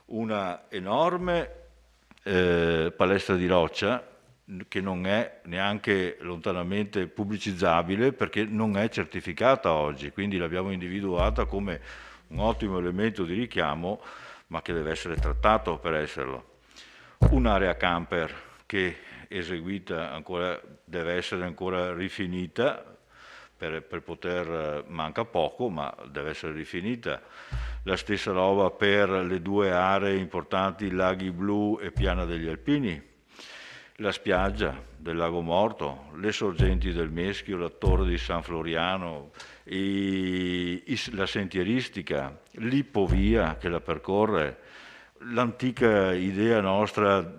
una enorme palestra di roccia che non è neanche lontanamente pubblicizzabile perché non è certificata oggi, quindi l'abbiamo individuata come un ottimo elemento di richiamo, ma che deve essere trattato per esserlo. Un'area camper che eseguita ancora, deve essere ancora rifinita, per poter, manca poco, ma deve essere rifinita. La stessa roba per le due aree importanti, Laghi Blu e Piana degli Alpini, la spiaggia del Lago Morto, le sorgenti del Meschio, la torre di San Floriano, la sentieristica, l'ippovia che la percorre, l'antica idea nostra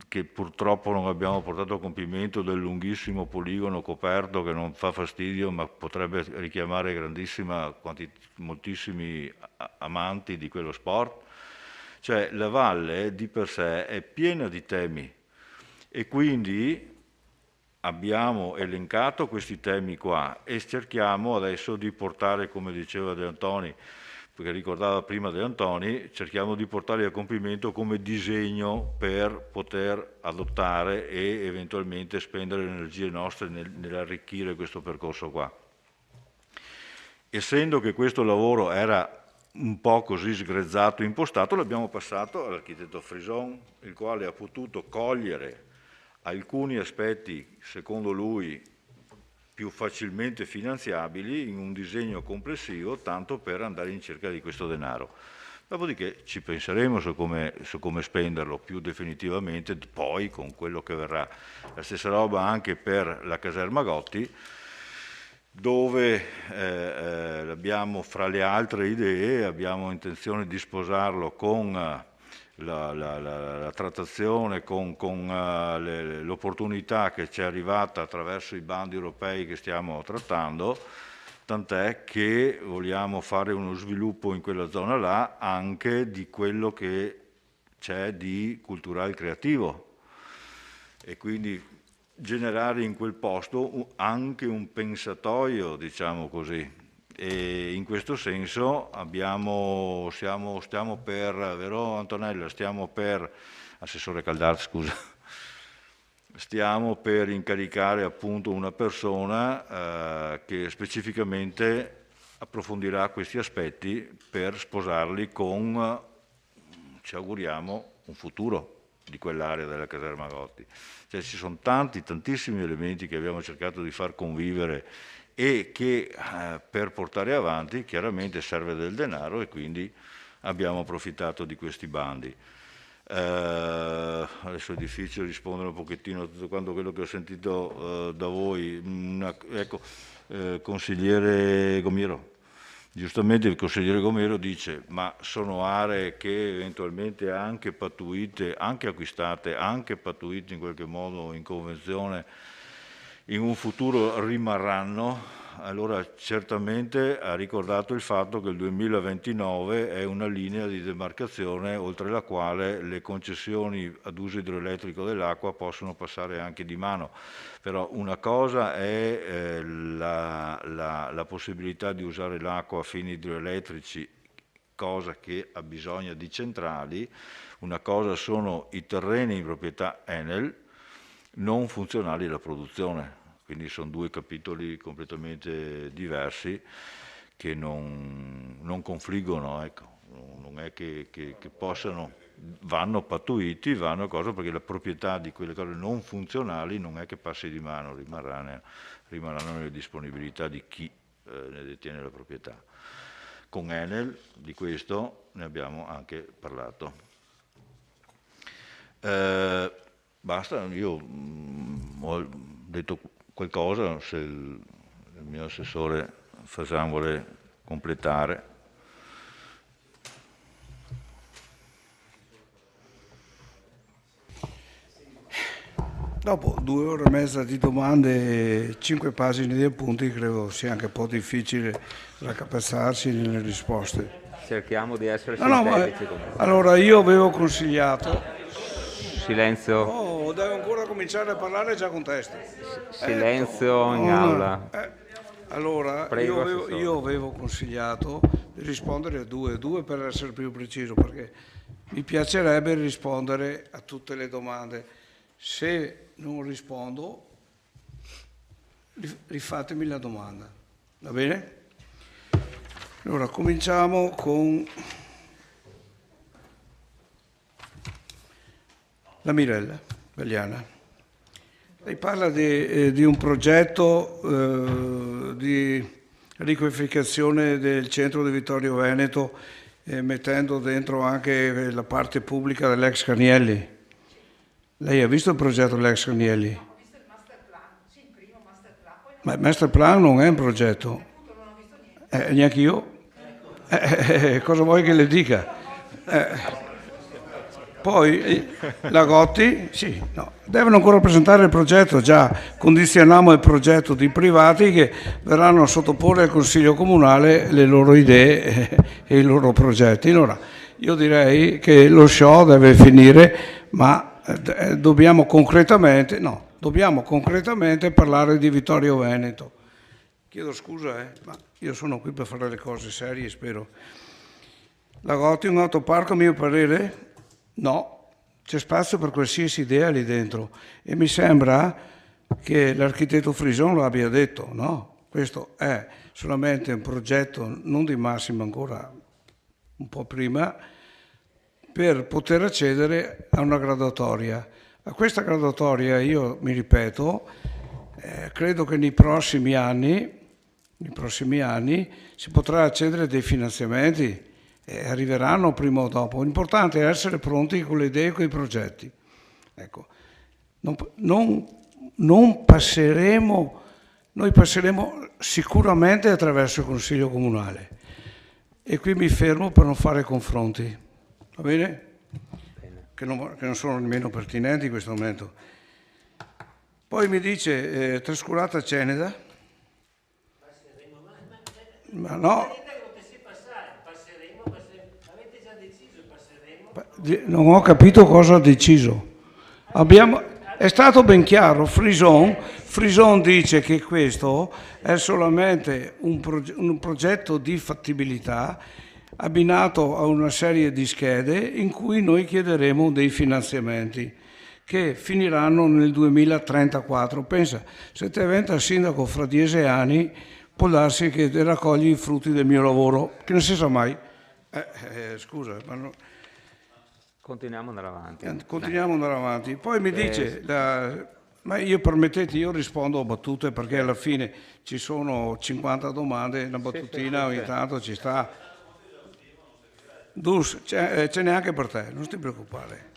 che purtroppo non abbiamo portato a compimento del lunghissimo poligono coperto che non fa fastidio ma potrebbe richiamare moltissimi amanti di quello sport. Cioè la valle di per sé è piena di temi e quindi abbiamo elencato questi temi qua e cerchiamo adesso di portare, come diceva De Antoni, perché ricordava prima De Antoni, cerchiamo di portarli a compimento come disegno per poter adottare e eventualmente spendere le energie nostre nell'arricchire questo percorso qua. Essendo che questo lavoro era un po' così sgrezzato, impostato, l'abbiamo passato all'architetto Frison, il quale ha potuto cogliere alcuni aspetti, secondo lui, più facilmente finanziabili in un disegno complessivo, tanto per andare in cerca di questo denaro. Dopodiché ci penseremo su come spenderlo più definitivamente, poi con quello che verrà. La stessa roba anche per la caserma Gotti, dove abbiamo, fra le altre idee, abbiamo intenzione di sposarlo con la trattazione, con l'opportunità che ci è arrivata attraverso i bandi europei che stiamo trattando, tant'è che vogliamo fare uno sviluppo in quella zona là anche di quello che c'è di culturale creativo e quindi generare in quel posto anche un pensatoio, diciamo così. E in questo senso stiamo per, vero Antonella, Assessore Caldar, scusa, stiamo per incaricare appunto una persona che specificamente approfondirà questi aspetti per sposarli con, ci auguriamo, un futuro di quell'area della caserma Gotti. Cioè ci sono tantissimi elementi che abbiamo cercato di far convivere e che per portare avanti chiaramente serve del denaro e quindi abbiamo approfittato di questi bandi. Adesso è difficile rispondere un pochettino a tutto quanto quello che ho sentito da voi. Consigliere Gomiro, giustamente il consigliere Gomiro dice ma sono aree che eventualmente anche pattuite, anche acquistate, anche pattuite in qualche modo in convenzione in un futuro rimarranno. Allora certamente ha ricordato il fatto che il 2029 è una linea di demarcazione oltre la quale le concessioni ad uso idroelettrico dell'acqua possono passare anche di mano. Però una cosa è la possibilità di usare l'acqua a fini idroelettrici, cosa che ha bisogno di centrali, una cosa sono i terreni in proprietà Enel non funzionali alla produzione, quindi sono due capitoli completamente diversi che non confliggono, ecco. Non è che possano, vanno pattuiti, vanno cose, perché la proprietà di quelle cose non funzionali non è che passi di mano, rimarranno nelle disponibilità di chi ne detiene la proprietà. Con Enel di questo ne abbiamo anche parlato. Basta, io ho detto qualcosa, se il mio assessore Fasan vuole completare. Dopo 2 ore e mezza di domande e 5 pagine di appunti, credo sia anche un po' difficile raccapezzarsi nelle risposte. Cerchiamo di essere No, sintetici. allora io avevo consigliato... Silenzio. Oh, devo ancora cominciare a parlare già con testo. Silenzio in aula. Allora, Prego, io avevo consigliato di rispondere a due per essere più preciso, perché mi piacerebbe rispondere a tutte le domande. Se non rispondo, rifatemi la domanda, va bene? Allora, cominciamo con la Mirella Belliana. Lei parla di un progetto di riqualificazione del centro di Vittorio Veneto, mettendo dentro anche la parte pubblica dell'ex Canielli. Lei ha visto il progetto dell'ex Canielli? Ho visto il master plan, sì, il primo master plan. Ma il master plan non è un progetto. Non ho visto niente. Neanche io. Cosa vuoi che le dica? Poi la Gotti, sì, no, devono ancora presentare il progetto, già condizioniamo il progetto di privati che verranno a sottoporre al Consiglio Comunale le loro idee e i loro progetti. Allora, io direi che lo show deve finire, ma dobbiamo concretamente parlare di Vittorio Veneto. Chiedo scusa, ma io sono qui per fare le cose serie, spero. La Gotti, un autoparco, a mio parere? No, c'è spazio per qualsiasi idea lì dentro e mi sembra che l'architetto Frison lo abbia detto, no? Questo è solamente un progetto non di massima, ancora un po' prima, per poter accedere a una graduatoria. A questa graduatoria, io mi ripeto, credo che nei prossimi anni si potrà accedere a dei finanziamenti. Arriveranno prima o dopo. L'importante è essere pronti con le idee e con i progetti. Ecco. Noi passeremo sicuramente attraverso il Consiglio Comunale e qui mi fermo per non fare confronti, va bene? Che non sono nemmeno pertinenti in questo momento. Poi mi dice trascurata Ceneda, ma no. Non ho capito cosa ha deciso. È stato ben chiaro, Frison dice che questo è solamente un progetto di fattibilità abbinato a una serie di schede in cui noi chiederemo dei finanziamenti che finiranno nel 2034. Pensa, se te diventa sindaco fra 10 anni, può darsi che raccogli i frutti del mio lavoro, che non si sa mai. Scusa, ma no. Continuiamo ad andare avanti. Poi mi dice, ma io permettete, io rispondo a battute perché alla fine ci sono 50 domande, una battutina ogni tanto ci sta. Dus, ce n'è anche per te, non ti preoccupare.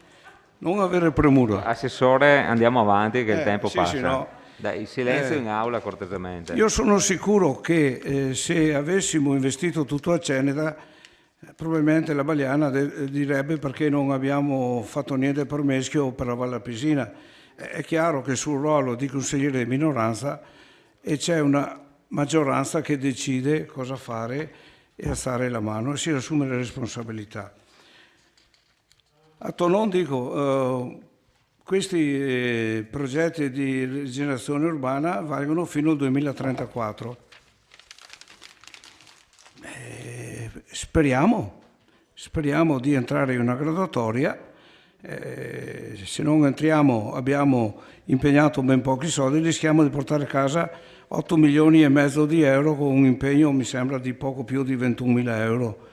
Non avere premura. Assessore, andiamo avanti che il tempo passa. Sì, no. Dai, silenzio in aula cortesemente. Io sono sicuro che se avessimo investito tutto a Ceneda, probabilmente la Bagliana direbbe perché non abbiamo fatto niente per Meschio o per la Valle Pisina. È chiaro che sul ruolo di consigliere di minoranza c'è una maggioranza che decide cosa fare e alzare la mano e si assume le responsabilità. A Tonon dico, questi progetti di rigenerazione urbana valgono fino al 2034. Speriamo di entrare in una graduatoria Se non entriamo, abbiamo impegnato ben pochi soldi, rischiamo di portare a casa 8 milioni e mezzo di euro con un impegno, mi sembra, di poco più di 21.000 euro.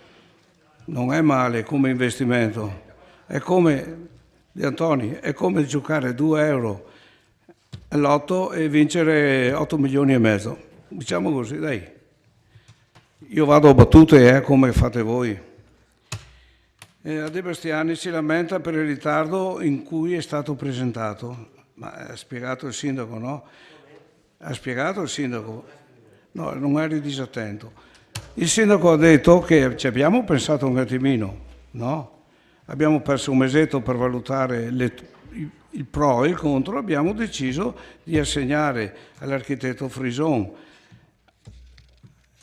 Non è male come investimento. È come, Di Antoni, è come giocare 2 euro all'otto e vincere 8 milioni e mezzo. Diciamo così, dai. Io vado a battute, come fate voi. De Bastiani si lamenta per il ritardo in cui è stato presentato. Ma ha spiegato il sindaco, no? Ha spiegato il sindaco? No, non eri disattento. Il sindaco ha detto che ci abbiamo pensato un attimino, no? Abbiamo perso un mesetto per valutare il pro e il contro, abbiamo deciso di assegnare all'architetto Frison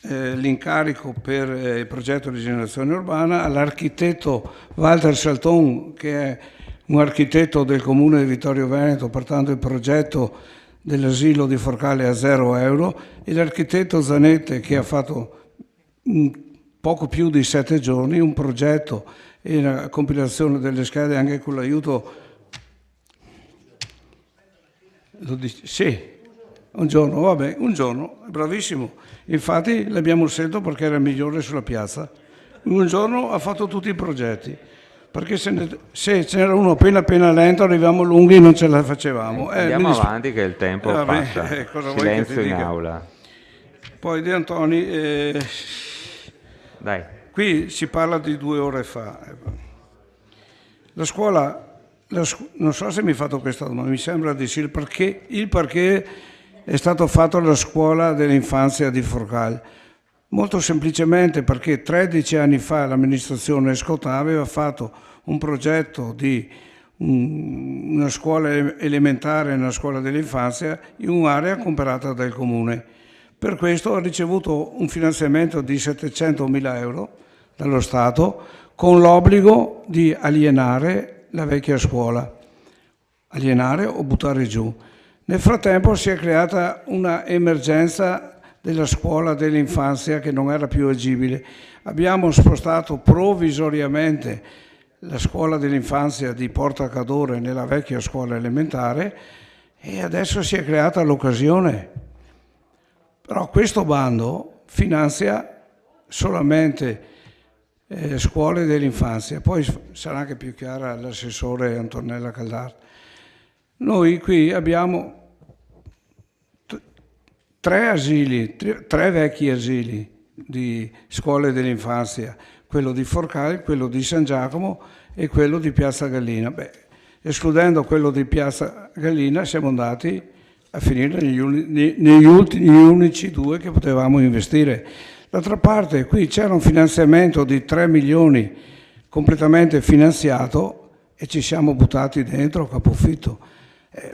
l'incarico per il progetto di rigenerazione urbana, all'architetto Walter Salton, che è un architetto del comune di Vittorio Veneto, portando il progetto dell'asilo di Forcale a 0 euro, e l'architetto Zanette, che ha fatto poco più di 7 giorni un progetto e una compilazione delle schede anche con l'aiuto. Sì, un giorno, vabbè, un giorno, è bravissimo. Infatti l'abbiamo scelto perché era il migliore sulla piazza. Un giorno ha fatto tutti i progetti, perché se c'era uno appena lento arriviamo lunghi e non ce la facevamo. Andiamo avanti che il tempo passa. Silenzio in aula. Poi De Antoni, dai. Qui si parla di 2 ore fa. La scuola, non so se mi hai fatto questa domanda, mi sembra di sì, il perché è stato fatto la scuola dell'infanzia di Forcale. Molto semplicemente perché 13 anni fa l'amministrazione Scotà aveva fatto un progetto di una scuola elementare e una scuola dell'infanzia in un'area comprata dal comune. Per questo ha ricevuto un finanziamento di 700.000 euro dallo Stato con l'obbligo di alienare la vecchia scuola, alienare o buttare giù. Nel frattempo si è creata una emergenza della scuola dell'infanzia che non era più agibile. Abbiamo spostato provvisoriamente la scuola dell'infanzia di Porta Cadore nella vecchia scuola elementare e adesso si è creata l'occasione. Però questo bando finanzia solamente scuole dell'infanzia, poi sarà anche più chiara l'assessore Antonella Caldar. Noi qui abbiamo 3 vecchi asili di scuole dell'infanzia, quello di Forcale, quello di San Giacomo e quello di Piazza Gallina. Escludendo quello di Piazza Gallina siamo andati a finire negli unici 2 che potevamo investire. D'altra parte qui c'era un finanziamento di 3 milioni completamente finanziato e ci siamo buttati dentro a capofitto.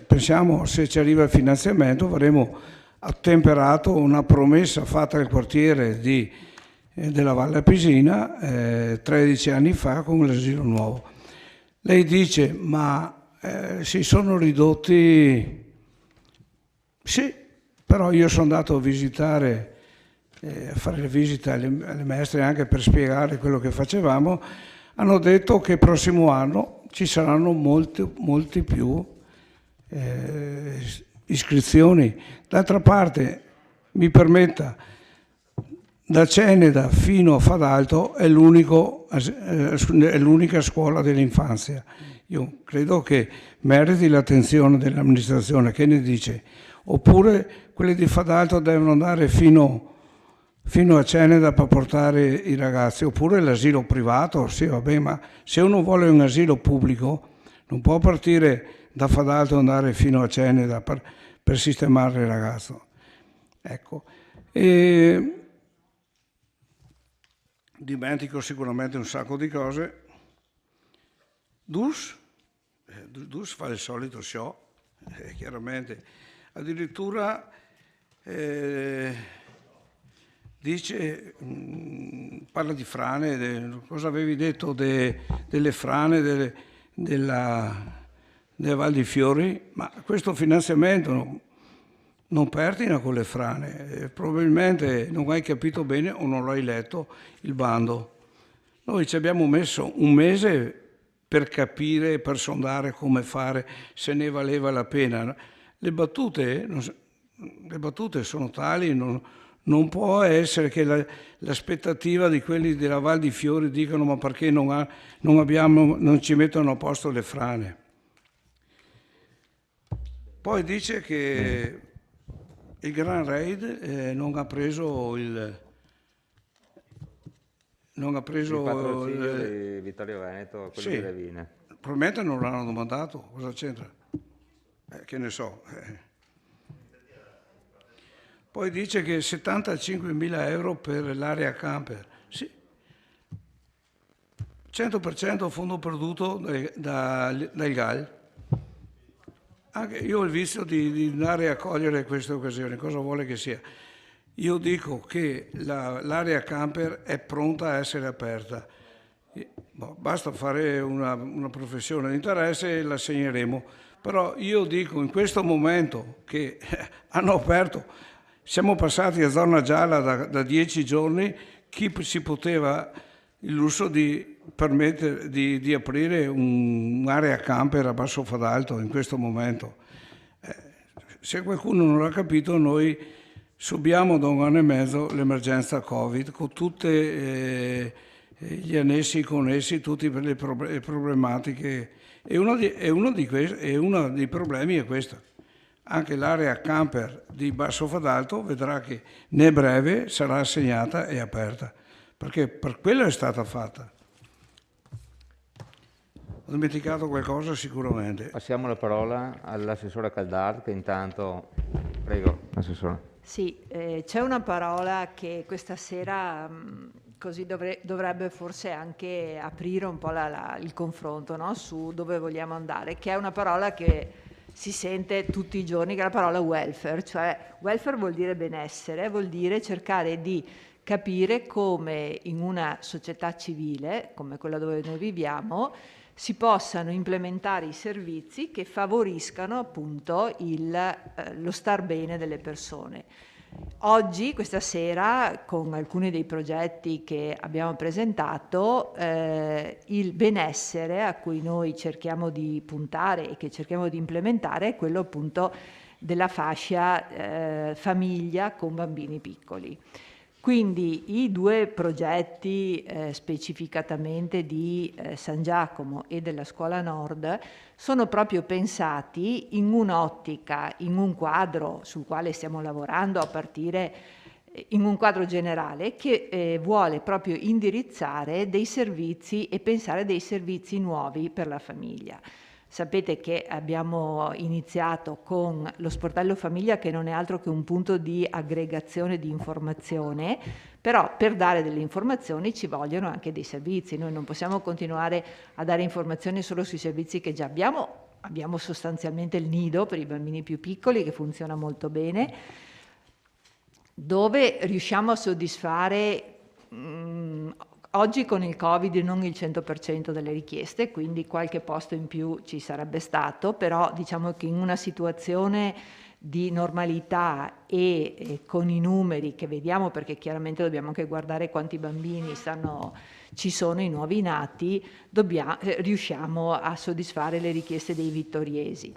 Pensiamo, se ci arriva il finanziamento, avremo attemperato una promessa fatta al quartiere della Valle Appisina 13 anni fa con l'asilo nuovo. Lei dice, ma si sono ridotti? Sì, però io sono andato a visitare, a fare le visite alle maestre anche per spiegare quello che facevamo. Hanno detto che il prossimo anno ci saranno molti più iscrizioni. D'altra parte, mi permetta, da Ceneda fino a Fadalto è l'unica scuola dell'infanzia. Io credo che meriti l'attenzione dell'amministrazione. Che ne dice? Oppure quelli di Fadalto devono andare fino a Ceneda per portare i ragazzi, oppure l'asilo privato, sì vabbè, ma se uno vuole un asilo pubblico non può partire da Fadalto e andare fino a Ceneda per sistemare il ragazzo. Ecco. E dimentico sicuramente un sacco di cose. Dus fa il solito show, chiaramente. Addirittura dice, parla di frane, cosa avevi detto delle frane della Val di Fiori, ma questo finanziamento non pertina con le frane, probabilmente non hai capito bene o non l'hai letto il bando. Noi ci abbiamo messo un mese per capire, per sondare come fare, se ne valeva la pena. Le battute sono tali, non può essere che l'aspettativa di quelli della Val di Fiori dicano ma perché non ci mettono a posto le frane. Poi dice che il Gran Raid non ha preso il patrocinio di Vittorio Veneto, quello delle Vine. Probabilmente non l'hanno domandato, cosa c'entra? Che ne so. Poi dice che 75.000 euro per l'area camper. Sì. 100% fondo perduto dal GAL. Anche io ho il vizio di andare a cogliere queste occasioni, cosa vuole che sia. Io dico che l'area camper è pronta a essere aperta. Basta fare una professione di interesse e la segneremo. Però io dico in questo momento che hanno aperto, siamo passati a zona gialla da 10 giorni, chi si poteva il lusso di permettere di aprire un'area camper a Basso Fadalto in questo momento. Se qualcuno non l'ha capito, noi subiamo da 1 anno e mezzo l'emergenza Covid con tutti gli annessi connessi, tutte le problematiche. E uno dei problemi è questo. Anche l'area camper di Basso Fadalto vedrà che ne breve sarà assegnata e aperta, perché per quello è stata fatta. Ho dimenticato qualcosa sicuramente. Passiamo la parola all'assessore Caldard, che intanto... Prego, assessore. Sì, c'è una parola che questa sera così dovrebbe forse anche aprire un po' il confronto, no? Su dove vogliamo andare, che è una parola che si sente tutti i giorni, che è la parola welfare. Cioè welfare vuol dire benessere, vuol dire cercare di capire come in una società civile, come quella dove noi viviamo, si possano implementare i servizi che favoriscano appunto lo star bene delle persone. Oggi, questa sera, con alcuni dei progetti che abbiamo presentato, il benessere a cui noi cerchiamo di puntare e che cerchiamo di implementare è quello appunto della fascia famiglia con bambini piccoli. Quindi i 2 progetti specificatamente di San Giacomo e della Scuola Nord sono proprio pensati in un'ottica, in un quadro sul quale stiamo lavorando a partire in un quadro generale che vuole proprio indirizzare dei servizi e pensare dei servizi nuovi per la famiglia. Sapete che abbiamo iniziato con lo sportello famiglia, che non è altro che un punto di aggregazione di informazione, però per dare delle informazioni ci vogliono anche dei servizi. Noi non possiamo continuare a dare informazioni solo sui servizi che già abbiamo. Abbiamo sostanzialmente il nido per i bambini più piccoli, che funziona molto bene, dove riusciamo a soddisfare oggi con il Covid non il 100% delle richieste, quindi qualche posto in più ci sarebbe stato, però diciamo che in una situazione di normalità e con i numeri che vediamo, perché chiaramente dobbiamo anche guardare quanti bambini ci sono, i nuovi nati, riusciamo a soddisfare le richieste dei vittoriesi.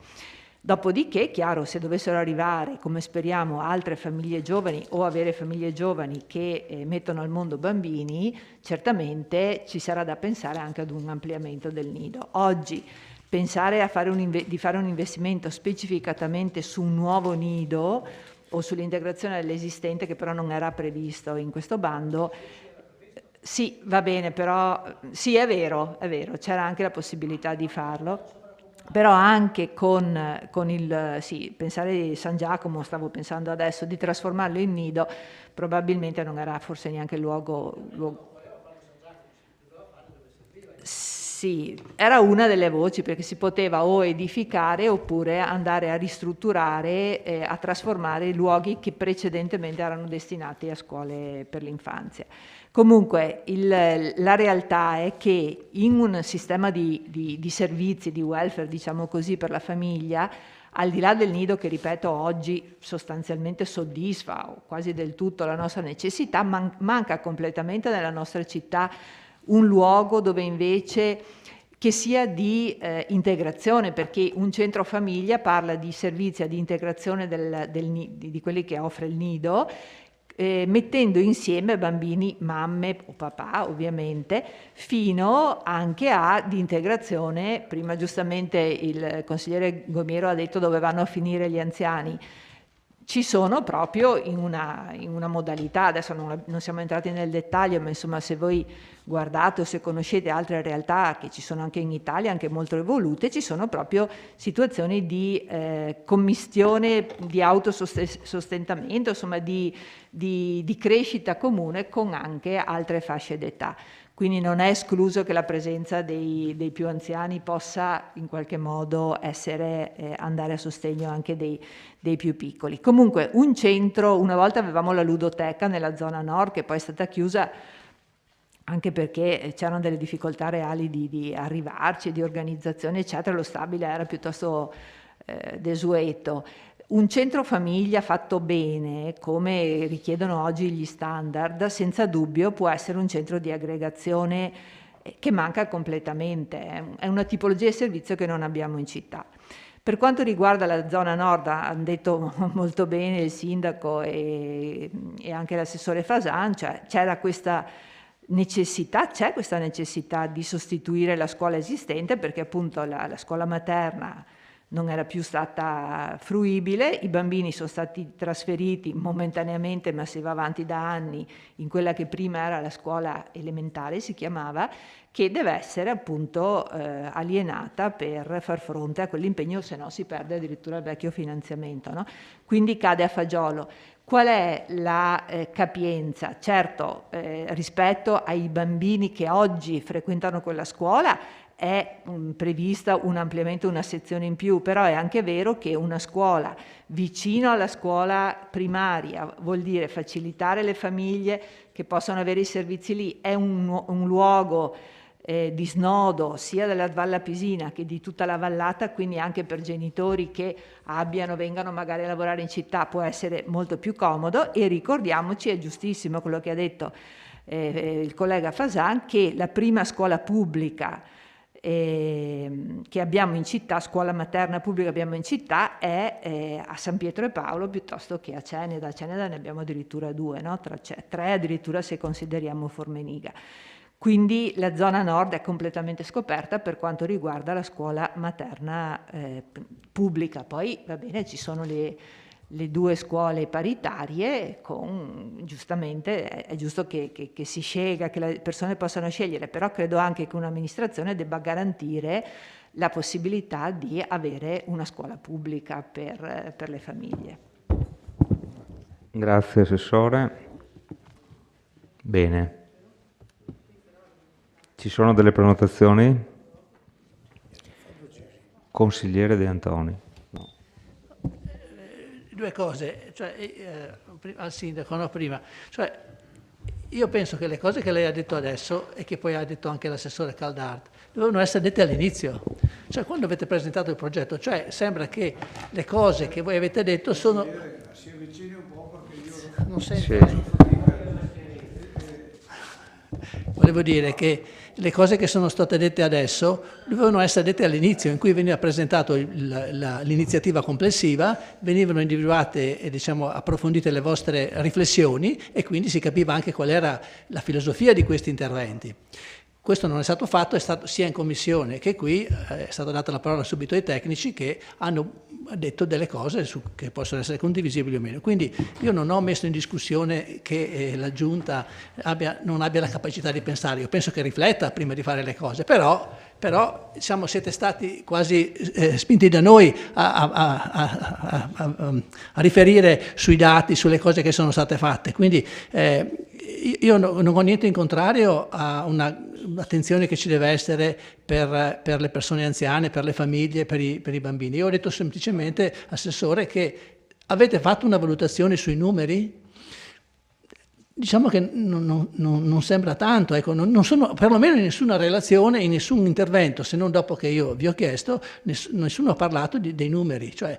Dopodiché, chiaro, se dovessero arrivare, come speriamo, altre famiglie giovani o avere famiglie giovani che mettono al mondo bambini, certamente ci sarà da pensare anche ad un ampliamento del nido. Oggi pensare di fare un investimento specificatamente su un nuovo nido o sull'integrazione dell'esistente, che però non era previsto in questo bando, sì, va bene, però sì, è vero, c'era anche la possibilità di farlo. Però anche pensare di San Giacomo, stavo pensando adesso, di trasformarlo in nido, probabilmente non era forse neanche il luogo. Sì, era una delle voci, perché si poteva o edificare oppure andare a ristrutturare, a trasformare luoghi che precedentemente erano destinati a scuole per l'infanzia. Comunque la realtà è che in un sistema di servizi, di welfare, diciamo così, per la famiglia, al di là del nido che, ripeto, oggi sostanzialmente soddisfa o quasi del tutto la nostra necessità, manca completamente nella nostra città un luogo dove invece che sia di integrazione, perché un centro famiglia parla di servizi di integrazione di quelli che offre il nido, mettendo insieme bambini, mamme o papà ovviamente, fino anche di integrazione. Prima giustamente il consigliere Gomiero ha detto dove vanno a finire gli anziani. Ci sono proprio in una modalità, adesso non siamo entrati nel dettaglio, ma insomma se voi guardate o se conoscete altre realtà che ci sono anche in Italia, anche molto evolute, ci sono proprio situazioni di commistione, di autosostentamento, insomma di crescita comune con anche altre fasce d'età. Quindi non è escluso che la presenza dei più anziani possa in qualche modo andare a sostegno anche dei più piccoli. Comunque un centro, una volta avevamo la ludoteca nella zona nord che poi è stata chiusa anche perché c'erano delle difficoltà reali di arrivarci, di organizzazione eccetera, lo stabile era piuttosto desueto. Un centro famiglia fatto bene, come richiedono oggi gli standard, senza dubbio può essere un centro di aggregazione che manca completamente, è una tipologia di servizio che non abbiamo in città. Per quanto riguarda la zona nord, hanno detto molto bene il sindaco e anche l'assessore Fasan, cioè c'è questa necessità di sostituire la scuola esistente perché appunto la scuola materna non era più stata fruibile, i bambini sono stati trasferiti momentaneamente, ma si va avanti da anni, in quella che prima era la scuola elementare, si chiamava, che deve essere appunto alienata per far fronte a quell'impegno, se no si perde addirittura il vecchio finanziamento, no? Quindi cade a fagiolo. Qual è la capienza? Certo, rispetto ai bambini che oggi frequentano quella scuola, è prevista un ampliamento, una sezione in più, però è anche vero che una scuola vicino alla scuola primaria vuol dire facilitare le famiglie che possano avere i servizi lì, è un luogo di snodo sia della Val Appisina che di tutta la vallata, quindi anche per genitori che vengano magari a lavorare in città può essere molto più comodo. E ricordiamoci, è giustissimo quello che ha detto il collega Fasan, che la prima scuola pubblica che abbiamo in città, scuola materna pubblica abbiamo in città, è a San Pietro e Paolo piuttosto che a Ceneda. A Ceneda ne abbiamo addirittura 2, no? Tre addirittura se consideriamo Formeniga. Quindi la zona nord è completamente scoperta per quanto riguarda la scuola materna pubblica. Poi va bene, ci sono le 2 scuole paritarie, giustamente è giusto che si scelga, che le persone possano scegliere, però credo anche che un'amministrazione debba garantire la possibilità di avere una scuola pubblica per le famiglie. Grazie Assessore. Bene. Ci sono delle prenotazioni? Consigliere De Antoni. 2 cose, cioè, al sindaco, no, prima. Cioè, io penso che le cose che lei ha detto adesso e che poi ha detto anche l'assessore Caldart dovevano essere dette all'inizio. Cioè, quando avete presentato il progetto, cioè, sembra che le cose che voi avete detto sono... Si avvicini un po' perché io... Non sento. Sì. Volevo dire che le cose che sono state dette adesso dovevano essere dette all'inizio, in cui veniva presentato l'iniziativa complessiva, venivano individuate e approfondite le vostre riflessioni e quindi si capiva anche qual era la filosofia di questi interventi. Questo non è stato fatto, è stato sia in commissione che qui, è stata data la parola subito ai tecnici che hanno detto delle cose che possono essere condivisibili o meno. Quindi io non ho messo in discussione che la Giunta non abbia la capacità di pensare, io penso che rifletta prima di fare le cose, però siete stati quasi spinti da noi a riferire sui dati, sulle cose che sono state fatte. Quindi io non ho niente in contrario a un'attenzione che ci deve essere per le persone anziane, per le famiglie, per i bambini. Io ho detto semplicemente, Assessore, che avete fatto una valutazione sui numeri? diciamo che non sembra tanto, ecco, non sono perlomeno in nessuna relazione, in nessun intervento, se non dopo che io vi ho chiesto, nessuno ha parlato dei numeri, cioè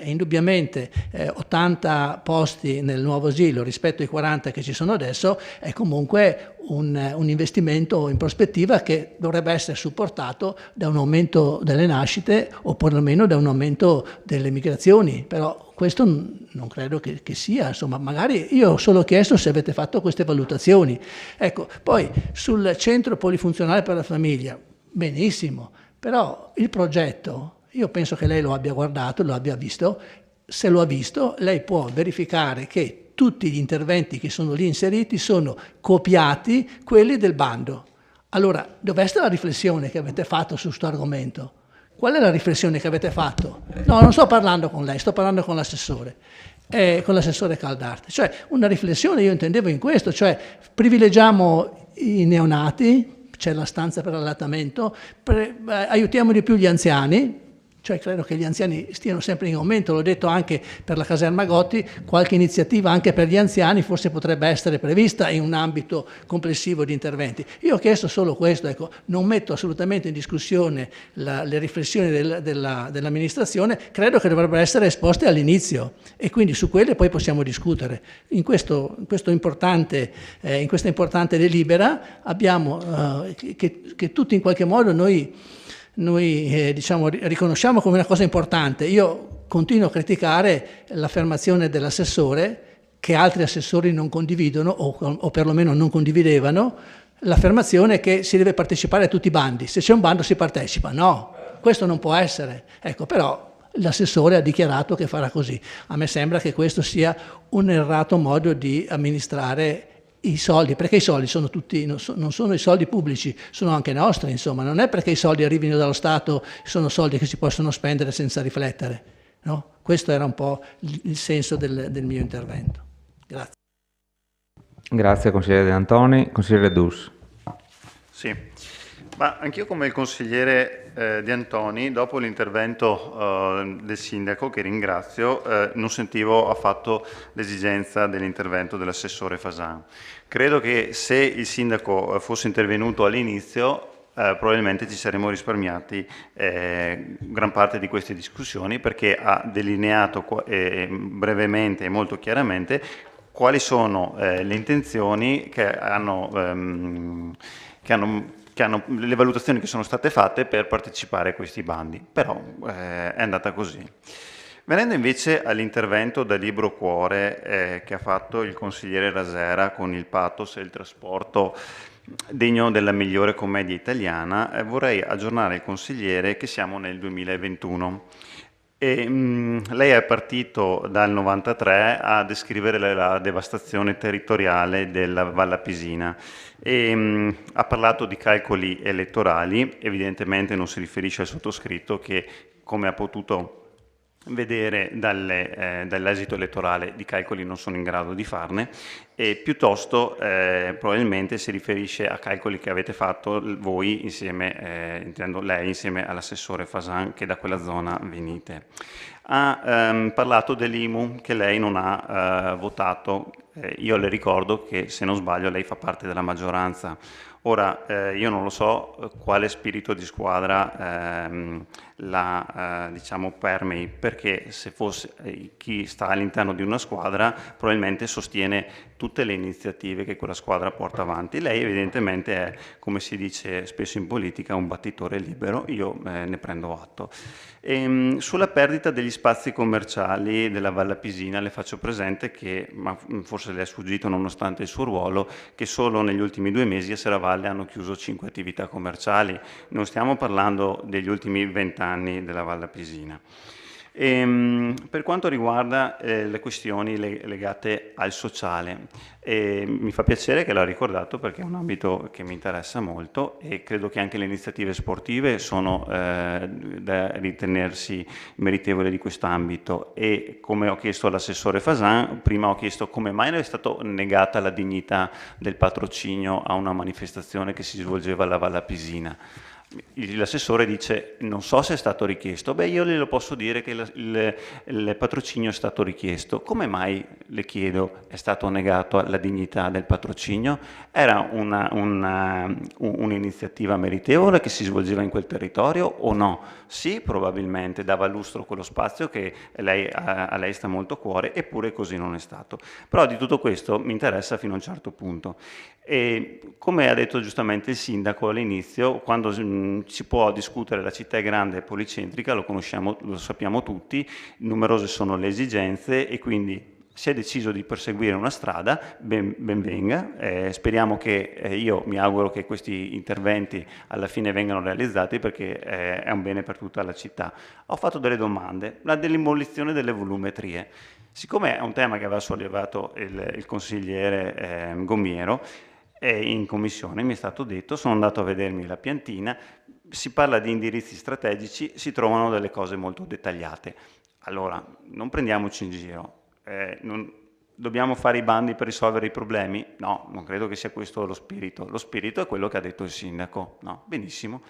indubbiamente 80 posti nel nuovo asilo rispetto ai 40 che ci sono adesso è comunque un investimento in prospettiva che dovrebbe essere supportato da un aumento delle nascite o perlomeno da un aumento delle migrazioni, però questo non credo che sia, insomma, magari io ho solo chiesto se avete fatto queste valutazioni. Ecco, poi sul centro polifunzionale per la famiglia, benissimo, però il progetto, io penso che lei lo abbia guardato, lo abbia visto, se lo ha visto lei può verificare che tutti gli interventi che sono lì inseriti sono copiati quelli del bando. Allora, dov'è la riflessione che avete fatto su questo argomento? Qual è la riflessione che avete fatto? No, non sto parlando con lei, sto parlando con l'assessore Caldarte. Cioè, una riflessione io intendevo in questo, cioè privilegiamo i neonati, c'è la stanza per l'allattamento, aiutiamo di più gli anziani, cioè credo che gli anziani stiano sempre in aumento, l'ho detto anche per la caserma Gotti, qualche iniziativa anche per gli anziani forse potrebbe essere prevista in un ambito complessivo di interventi. Io ho chiesto solo questo, ecco, non metto assolutamente in discussione le riflessioni dell'amministrazione, credo che dovrebbero essere esposte all'inizio e quindi su quelle poi possiamo discutere. In questa importante delibera abbiamo che tutti in qualche modo noi diciamo, riconosciamo come una cosa importante. Io continuo a criticare l'affermazione dell'assessore, che altri assessori non condividono o perlomeno non condividevano, l'affermazione che si deve partecipare a tutti i bandi. Se c'è un bando si partecipa. No, questo non può essere. Ecco, però l'assessore ha dichiarato che farà così. A me sembra che questo sia un errato modo di amministrare i soldi, perché i soldi sono tutti, non sono i soldi pubblici, sono anche nostri, insomma, non è perché i soldi arrivino dallo Stato, sono soldi che si possono spendere senza riflettere, no? Questo era un po' il senso del mio intervento. Grazie. Grazie consigliere De Antoni. Consigliere Dus. Sì, ma anch'io come il consigliere De Antoni, dopo l'intervento del sindaco, che ringrazio, non sentivo affatto l'esigenza dell'intervento dell'assessore Fasan. Credo che se il sindaco fosse intervenuto all'inizio, probabilmente ci saremmo risparmiati gran parte di queste discussioni, perché ha delineato brevemente e molto chiaramente quali sono le intenzioni che hanno le valutazioni che sono state fatte per partecipare a questi bandi, però è andata così. Venendo invece all'intervento da libro cuore che ha fatto il consigliere Rasera con il pathos e il trasporto degno della migliore commedia italiana, vorrei aggiornare il consigliere che siamo nel 2021. Lei è partito dal 93 a descrivere la devastazione territoriale della Val Appisina e ha parlato di calcoli elettorali. Evidentemente non si riferisce al sottoscritto che, come ha potuto vedere dall'esito elettorale, di calcoli non sono in grado di farne, e piuttosto probabilmente si riferisce a calcoli che avete fatto voi insieme, intendo lei, insieme all'assessore Fasan, che da quella zona venite. Ha parlato dell'IMU che lei non ha votato. Io le ricordo che, se non sbaglio, lei fa parte della maggioranza. Ora, io non lo so quale spirito di squadra diciamo permei, perché se fosse chi sta all'interno di una squadra probabilmente sostiene tutte le iniziative che quella squadra porta avanti. Lei evidentemente è, come si dice spesso in politica, un battitore libero, io ne prendo atto. Sulla perdita degli spazi commerciali della Val Appisina le faccio presente che, ma forse le è sfuggito nonostante il suo ruolo, che solo negli ultimi 2 mesi a Serravalle hanno chiuso 5 attività commerciali. Non stiamo parlando degli ultimi 20 anni della Val Appisina. Per quanto riguarda le questioni legate al sociale, mi fa piacere che l'ha ricordato, perché è un ambito che mi interessa molto e credo che anche le iniziative sportive sono da ritenersi meritevoli di questo ambito. E come ho chiesto all'assessore Fasan, prima ho chiesto come mai è stata negata la dignità del patrocinio a una manifestazione che si svolgeva alla Val Appisina. l'assessore dice non so se è stato richiesto, beh io glielo posso dire che il patrocinio è stato richiesto. Come mai, le chiedo, è stato negato la dignità del patrocinio? Era un'iniziativa meritevole che si svolgeva in quel territorio o no? Sì, probabilmente dava lustro a quello spazio che a lei sta molto a cuore, eppure così non è stato. Però di tutto questo mi interessa fino a un certo punto. E come ha detto giustamente il sindaco all'inizio, quando si può discutere, la città è grande e policentrica, lo conosciamo, lo sappiamo tutti, numerose sono le esigenze e quindi si è deciso di perseguire una strada, ben venga, speriamo che, io mi auguro che questi interventi alla fine vengano realizzati perché è un bene per tutta la città. Ho fatto delle domande, la demolizione delle volumetrie, siccome è un tema che aveva sollevato il consigliere Gomiero, in commissione mi è stato detto, sono andato a vedermi la piantina, si parla di indirizzi strategici, si trovano delle cose molto dettagliate. Allora, non prendiamoci in giro, dobbiamo fare i bandi per risolvere i problemi? No, non credo che sia questo lo spirito. Lo spirito è quello che ha detto il sindaco. No, benissimo,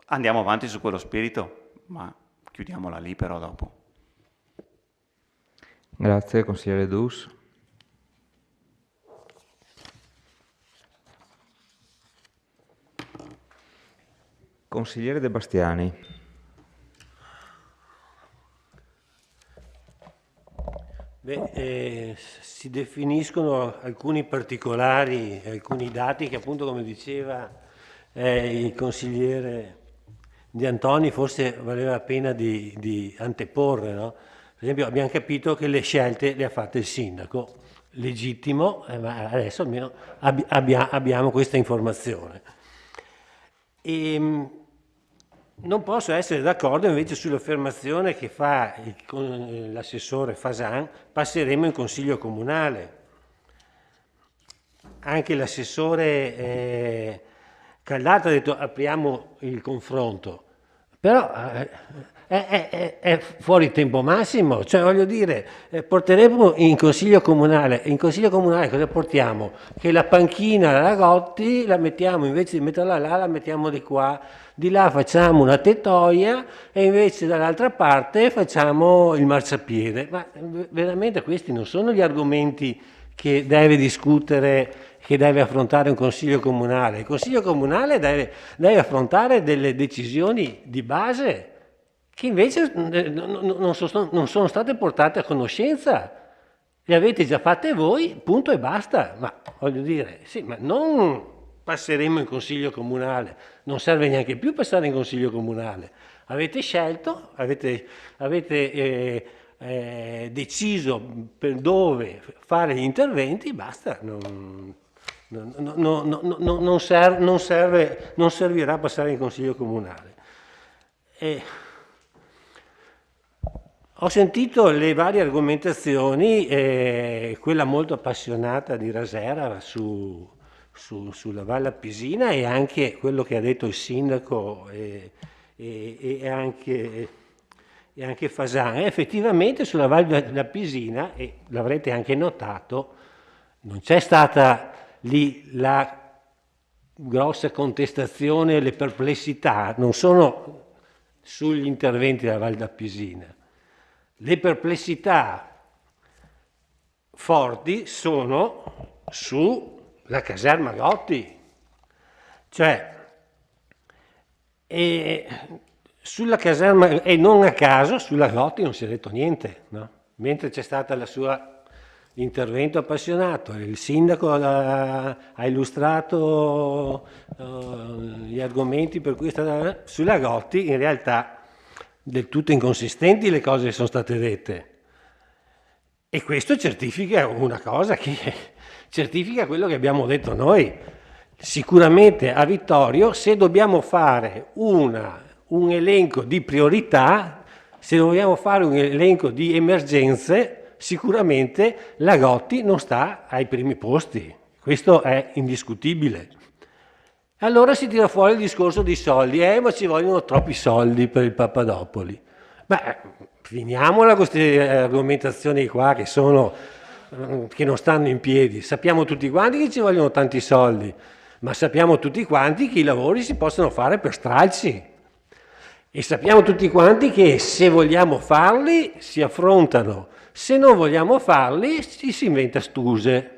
andiamo avanti su quello spirito, ma chiudiamola lì però dopo. Grazie, consigliere Dus. Consigliere De Bastiani. Si definiscono alcuni particolari, alcuni dati che appunto, come diceva il consigliere De Antoni, forse valeva la pena di anteporre, no? Per esempio abbiamo capito che le scelte le ha fatte il sindaco, legittimo, ma adesso almeno abbiamo questa informazione. Non posso essere d'accordo invece sull'affermazione che fa l'assessore Fasan, passeremo in consiglio comunale. Anche l'assessore Caldato ha detto apriamo il confronto, però è fuori tempo massimo, cioè voglio dire, porteremo in consiglio comunale cosa portiamo? Che la panchina la Gotti la mettiamo, invece di metterla là, la mettiamo di qua, di là facciamo una tettoia e invece dall'altra parte facciamo il marciapiede. Ma veramente questi non sono gli argomenti che deve discutere, che deve affrontare un consiglio comunale. Il consiglio comunale deve affrontare delle decisioni di base che invece non sono state portate a conoscenza. Le avete già fatte voi, punto e basta. Ma voglio dire, sì, ma non passeremo in consiglio comunale, non serve neanche più passare in consiglio comunale. Avete scelto, avete deciso per dove fare gli interventi, basta. Non servirà passare in consiglio comunale. Ho sentito le varie argomentazioni, quella molto appassionata di Rasera sulla Valle Appisina e anche quello che ha detto il sindaco e anche Fasan. Effettivamente sulla Valle Appisina, e l'avrete anche notato, non c'è stata lì la grossa contestazione e le perplessità, non sono sugli interventi della Valle d'Appisina. Le perplessità forti sono sulla caserma Gotti, cioè sulla caserma, e non a caso sulla Gotti non si è detto niente, no? Mentre c'è stato l'intervento appassionato, il sindaco ha illustrato gli argomenti per cui è stata sulla Gotti, in realtà del tutto inconsistenti le cose che sono state dette. E questo certifica una cosa, che certifica quello che abbiamo detto noi. Sicuramente a Vittorio, se dobbiamo fare un elenco di priorità, se dobbiamo fare un elenco di emergenze, sicuramente la Gotti non sta ai primi posti. Questo è indiscutibile. Allora si tira fuori il discorso dei soldi, ma ci vogliono troppi soldi per il Papadopoli. Beh, finiamola queste argomentazioni qua che non stanno in piedi. Sappiamo tutti quanti che ci vogliono tanti soldi, ma sappiamo tutti quanti che i lavori si possono fare per stralci e sappiamo tutti quanti che se vogliamo farli si affrontano, se non vogliamo farli si inventa scuse.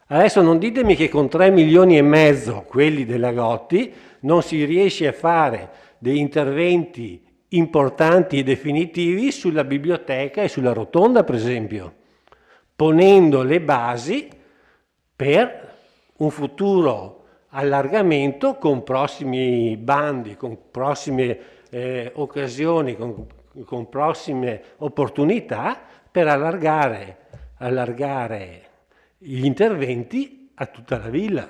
Adesso non ditemi che con 3 milioni e mezzo, quelli della Gotti, non si riesce a fare degli interventi importanti e definitivi sulla biblioteca e sulla rotonda, per esempio, ponendo le basi per un futuro allargamento con prossimi bandi, con prossime occasioni, con prossime opportunità per allargare gli interventi a tutta la villa.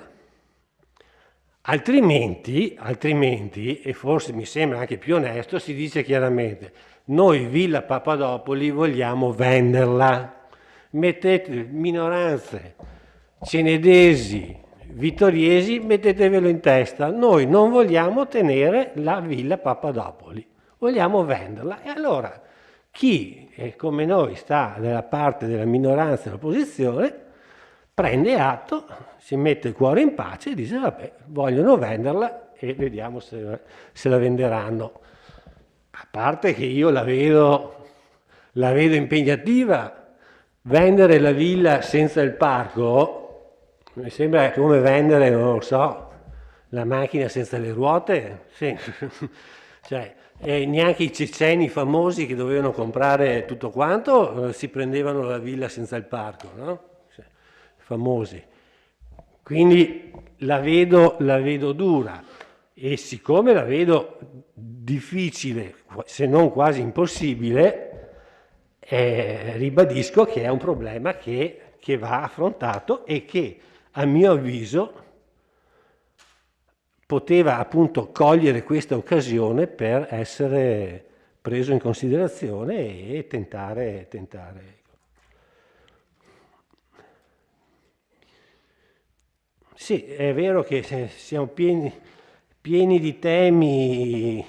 Altrimenti, e forse mi sembra anche più onesto, si dice chiaramente: noi Villa Papadopoli vogliamo venderla, mettete minoranze, cenedesi, vittoriesi, mettetevelo in testa, noi non vogliamo tenere la Villa Papadopoli, vogliamo venderla. E allora chi come noi sta nella parte della minoranza dell'opposizione prende atto, si mette il cuore in pace e dice: vabbè, vogliono venderla e vediamo se la venderanno. A parte che io la vedo impegnativa. Vendere la villa senza il parco mi sembra come vendere, non lo so, la macchina senza le ruote. Sì. Cioè, neanche i ceceni famosi che dovevano comprare tutto quanto si prendevano la villa senza il parco, no? Famosi. Quindi la vedo dura e siccome la vedo difficile, se non quasi impossibile, ribadisco che è un problema che va affrontato e che a mio avviso poteva appunto cogliere questa occasione per essere preso in considerazione e tentare. Sì, è vero che siamo pieni di temi,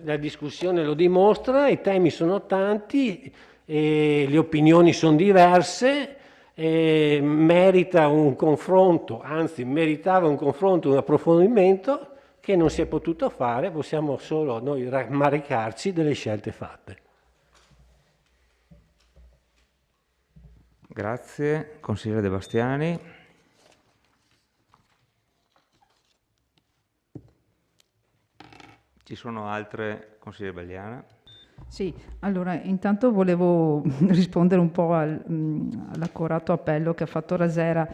la discussione lo dimostra, i temi sono tanti, e le opinioni sono diverse, merita un confronto, anzi meritava un confronto, un approfondimento che non si è potuto fare, possiamo solo noi rammaricarci delle scelte fatte. Grazie, consigliere De Bastiani. Ci sono altre, consigliere Belliana? Sì, allora intanto volevo rispondere un po' all'accorato appello che ha fatto Rasera.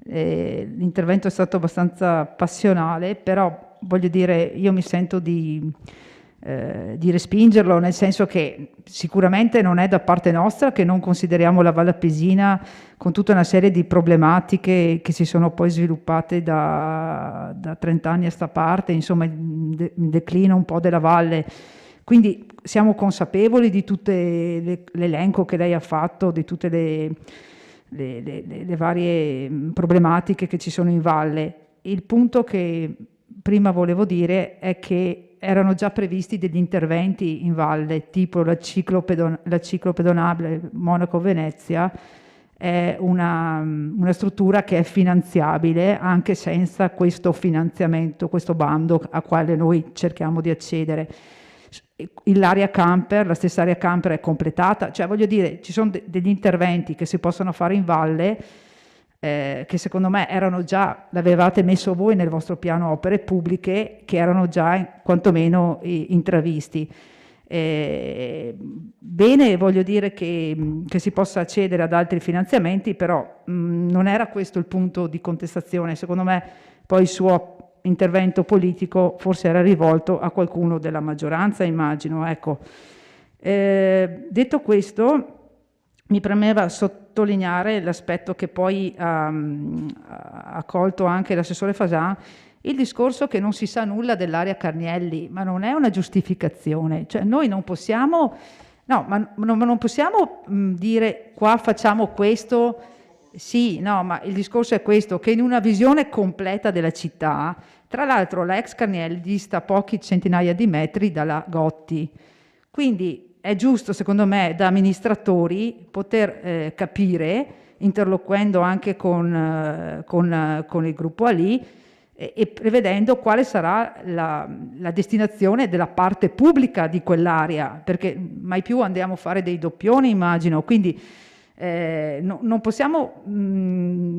L'intervento è stato abbastanza passionale, però voglio dire, io mi sento di respingerlo, nel senso che sicuramente non è da parte nostra che non consideriamo la Valle Appesina, con tutta una serie di problematiche che si sono poi sviluppate da 30 anni a sta parte, insomma il declino un po' della valle. Quindi siamo consapevoli di tutto l'elenco che lei ha fatto, di tutte le varie problematiche che ci sono in valle. Il punto che prima volevo dire è che erano già previsti degli interventi in valle, tipo la ciclopedonale Monaco-Venezia, è una struttura che è finanziabile anche senza questo finanziamento, questo bando a quale noi cerchiamo di accedere. L'area camper, la stessa area camper è completata, cioè voglio dire, ci sono degli interventi che si possono fare in valle che secondo me erano già, l'avevate messo voi nel vostro piano opere pubbliche, che erano già quantomeno intravisti. Bene, voglio dire che si possa accedere ad altri finanziamenti, però non era questo il punto di contestazione. Secondo me poi il suo intervento politico forse era rivolto a qualcuno della maggioranza, immagino. Ecco. Detto questo, mi premeva sottolineare l'aspetto che poi ha colto anche l'assessore Fasan, il discorso che non si sa nulla dell'area Carnielli, ma non è una giustificazione. Cioè noi non possiamo, non possiamo dire qua facciamo questo. Sì, no, ma il discorso è questo, che in una visione completa della città, tra l'altro la ex Carnielli dista pochi centinaia di metri dalla Gotti, quindi è giusto secondo me da amministratori poter capire interloquendo anche con il gruppo Ali e prevedendo quale sarà la destinazione della parte pubblica di quell'area, perché mai più andiamo a fare dei doppioni, immagino, quindi non possiamo,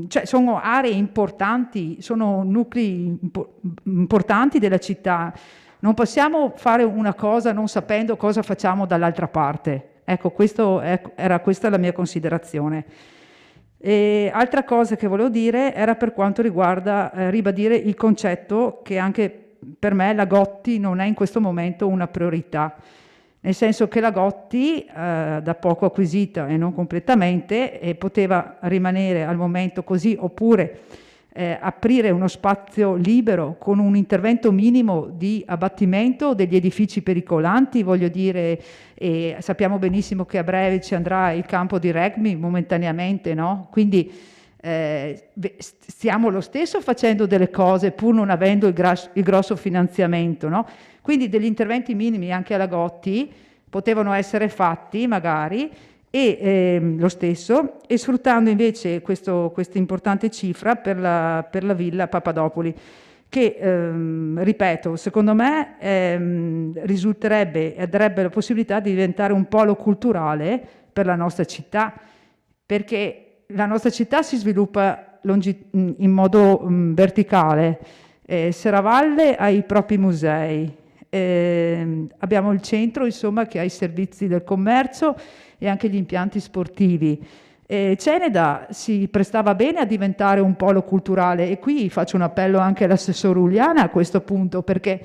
cioè sono aree importanti, sono nuclei importanti della città, non possiamo fare una cosa non sapendo cosa facciamo dall'altra parte. Ecco, era questa la mia considerazione. E altra cosa che volevo dire era per quanto riguarda ribadire il concetto che anche per me la Gotti non è in questo momento una priorità, nel senso che la Gotti, da poco acquisita e non completamente, poteva rimanere al momento così, oppure aprire uno spazio libero con un intervento minimo di abbattimento degli edifici pericolanti, voglio dire, sappiamo benissimo che a breve ci andrà il campo di rugby momentaneamente, no? Quindi stiamo lo stesso facendo delle cose pur non avendo il grosso finanziamento, no? Quindi degli interventi minimi anche alla Gotti potevano essere fatti magari e lo stesso, e sfruttando invece questa importante cifra per la Villa Papadopoli, che ripeto, secondo me risulterebbe e darebbe la possibilità di diventare un polo culturale per la nostra città, perché la nostra città si sviluppa in modo verticale. Serravalle ha i propri musei, abbiamo il centro, insomma, che ha i servizi del commercio e anche gli impianti sportivi. Ceneda si prestava bene a diventare un polo culturale, e qui faccio un appello anche all'assessore Uliana a questo punto, perché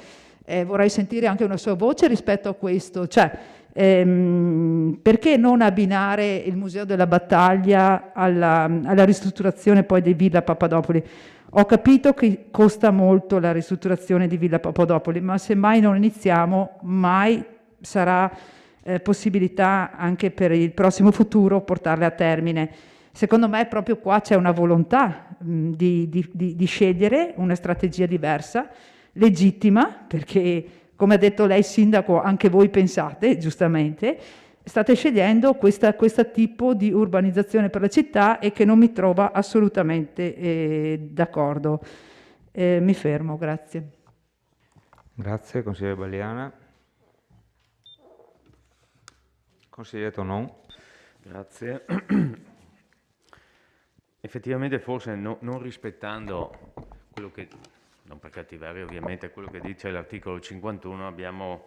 vorrei sentire anche una sua voce rispetto a questo, cioè perché non abbinare il Museo della Battaglia alla ristrutturazione poi di Villa Papadopoli? Ho capito che costa molto la ristrutturazione di Villa Papadopoli, ma se mai non iniziamo, mai sarà possibilità anche per il prossimo futuro portarle a termine. Secondo me proprio qua c'è una volontà di scegliere una strategia diversa, legittima, perché come ha detto lei sindaco, anche voi pensate, giustamente, state scegliendo questo tipo di urbanizzazione per la città, e che non mi trova assolutamente d'accordo. Mi fermo, grazie. Grazie, consigliere Balliana. Consigliere Tonon. Grazie. Effettivamente forse non rispettando quello che, non per cattiveria ovviamente, quello che dice l'articolo 51, abbiamo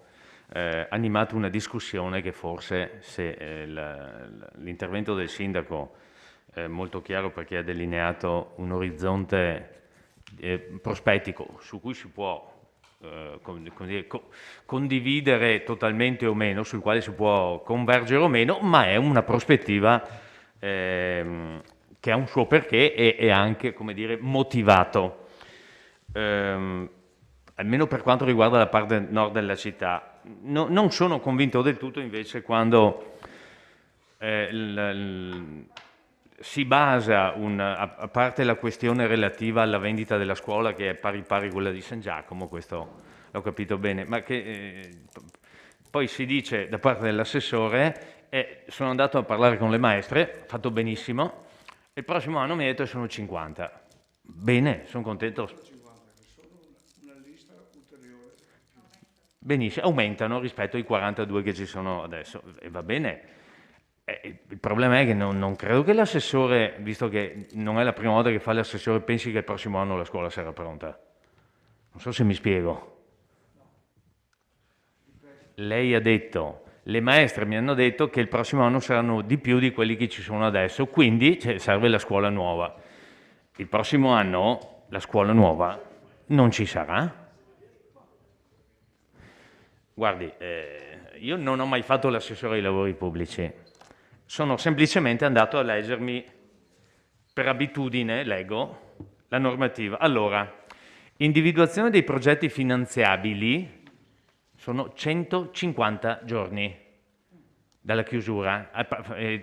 animato una discussione che forse, se l'intervento del sindaco è molto chiaro, perché ha delineato un orizzonte prospettico su cui si può condividere totalmente o meno, sul quale si può convergere o meno, ma è una prospettiva che ha un suo perché e è anche, come dire, motivato, almeno per quanto riguarda la parte nord della città. Non sono convinto del tutto invece quando si basa, a parte la questione relativa alla vendita della scuola, che è pari pari quella di San Giacomo, questo l'ho capito bene, ma che poi si dice da parte dell'assessore sono andato a parlare con le maestre, fatto benissimo, il prossimo anno mi ha detto sono 50. Bene, sono contento. Benissimo, aumentano rispetto ai 42 che ci sono adesso, e va bene. Il problema è che non credo che l'assessore, visto che non è la prima volta che fa l'assessore, pensi che il prossimo anno la scuola sarà pronta. Non so se mi spiego. Lei ha detto, le maestre mi hanno detto che il prossimo anno saranno di più di quelli che ci sono adesso, quindi serve la scuola nuova. Il prossimo anno la scuola nuova non ci sarà. Guardi, io non ho mai fatto l'assessore ai lavori pubblici, sono semplicemente andato a leggermi, per abitudine leggo la normativa. Allora, individuazione dei progetti finanziabili sono 150 giorni dalla chiusura,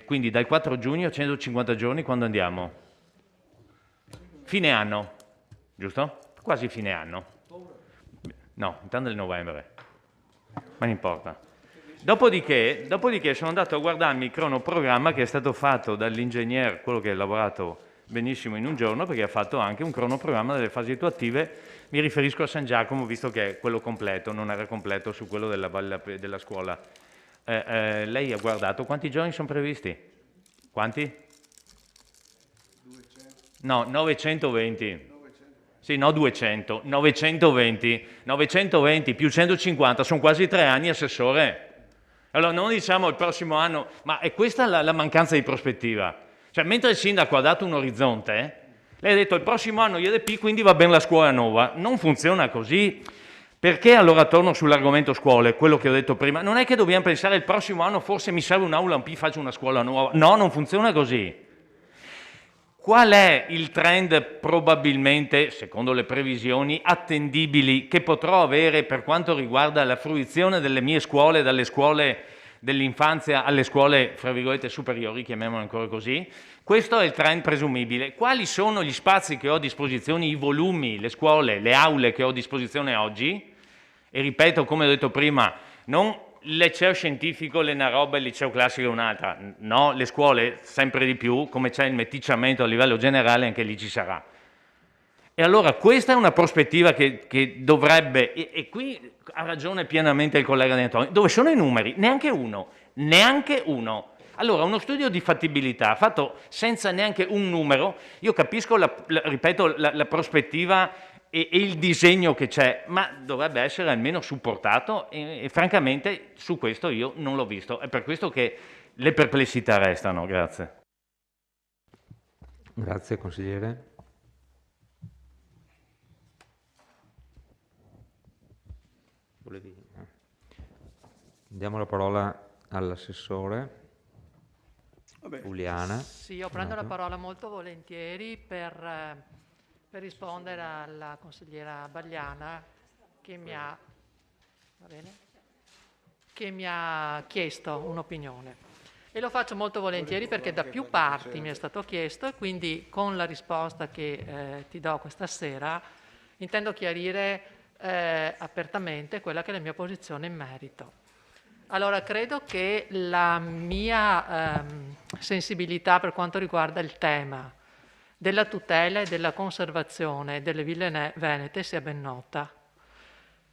quindi dal 4 giugno a 150 giorni quando andiamo? Fine anno, giusto? Quasi fine anno. No, intanto del novembre. Ma non importa. Dopodiché sono andato a guardarmi il cronoprogramma che è stato fatto dall'ingegner, quello che ha lavorato benissimo in un giorno, perché ha fatto anche un cronoprogramma delle fasi attuative. Mi riferisco a San Giacomo, visto che è quello completo, non era completo su quello della scuola. Lei ha guardato quanti giorni sono previsti? Quanti? 200. No, 920. Sì, no, 200, 920 più 150, sono quasi 3 anni, assessore. Allora non diciamo il prossimo anno, ma è questa la mancanza di prospettiva. Cioè, mentre il sindaco ha dato un orizzonte, lei ha detto il prossimo anno IEDP, quindi va bene la scuola nuova. Non funziona così. Perché allora torno sull'argomento scuole, quello che ho detto prima? Non è che dobbiamo pensare il prossimo anno forse mi serve un'aula in più, faccio una scuola nuova. No, non funziona così. Qual è il trend probabilmente, secondo le previsioni, attendibili che potrò avere per quanto riguarda la fruizione delle mie scuole, dalle scuole dell'infanzia alle scuole, fra virgolette, superiori, chiamiamole ancora così? Questo è il trend presumibile. Quali sono gli spazi che ho a disposizione, i volumi, le scuole, le aule che ho a disposizione oggi? E ripeto, come ho detto prima, non il liceo scientifico, una roba, il liceo classico è un'altra. No, le scuole sempre di più, come c'è il meticciamento a livello generale, anche lì ci sarà. E allora questa è una prospettiva che dovrebbe, e qui ha ragione pienamente il collega De Antonio, dove sono i numeri? Neanche uno. Allora, uno studio di fattibilità fatto senza neanche un numero, io capisco, ripeto, la prospettiva e il disegno che c'è, ma dovrebbe essere almeno supportato e francamente su questo io non l'ho visto. È per questo che le perplessità restano. Grazie. Grazie, consigliere. Diamo la parola all'assessore. Giuliana. Sì, io prendo la parola molto volentieri per rispondere alla consigliera Bagliana che mi ha chiesto un'opinione. E lo faccio molto volentieri perché da più parti mi è stato chiesto e quindi con la risposta che ti do questa sera intendo chiarire apertamente quella che è la mia posizione in merito. Allora, credo che la mia sensibilità per quanto riguarda il tema della tutela e della conservazione delle ville venete sia ben nota.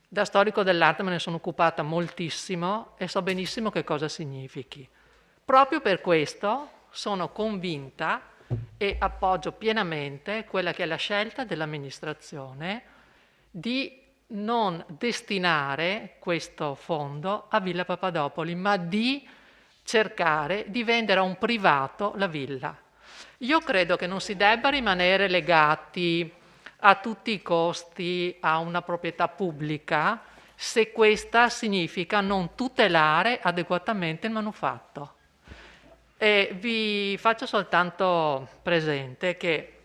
Da storico dell'arte me ne sono occupata moltissimo e so benissimo che cosa significhi. Proprio per questo sono convinta e appoggio pienamente quella che è la scelta dell'amministrazione di non destinare questo fondo a Villa Papadopoli, ma di cercare di vendere a un privato la villa. Io credo che non si debba rimanere legati a tutti i costi a una proprietà pubblica se questa significa non tutelare adeguatamente il manufatto. E vi faccio soltanto presente che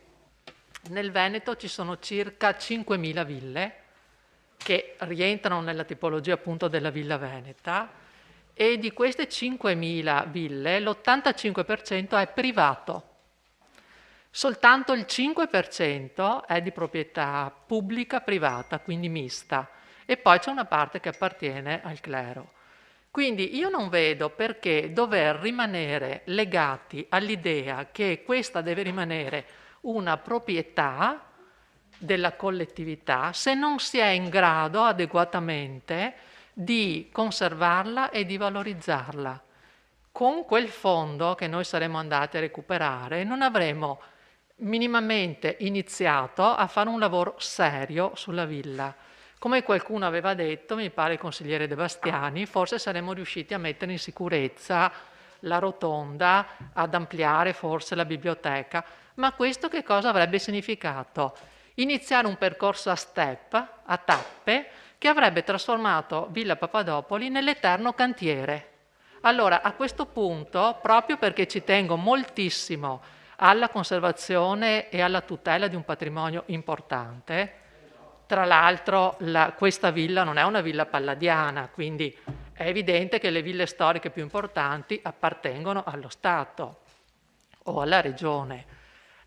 nel Veneto ci sono circa 5.000 ville che rientrano nella tipologia appunto della villa veneta e di queste 5.000 ville l'85% è privato. Soltanto il 5% è di proprietà pubblica privata, quindi mista, e poi c'è una parte che appartiene al clero. Quindi io non vedo perché dover rimanere legati all'idea che questa deve rimanere una proprietà della collettività se non si è in grado adeguatamente di conservarla e di valorizzarla. Con quel fondo che noi saremmo andati a recuperare non avremmo minimamente iniziato a fare un lavoro serio sulla villa. Come qualcuno aveva detto, mi pare il consigliere De Bastiani, forse saremmo riusciti a mettere in sicurezza la rotonda, ad ampliare forse la biblioteca, ma questo che cosa avrebbe significato? Iniziare un percorso a step, a tappe, che avrebbe trasformato Villa Papadopoli nell'eterno cantiere. Allora, a questo punto, proprio perché ci tengo moltissimo alla conservazione e alla tutela di un patrimonio importante, tra l'altro questa villa non è una villa palladiana, quindi è evidente che le ville storiche più importanti appartengono allo Stato o alla Regione.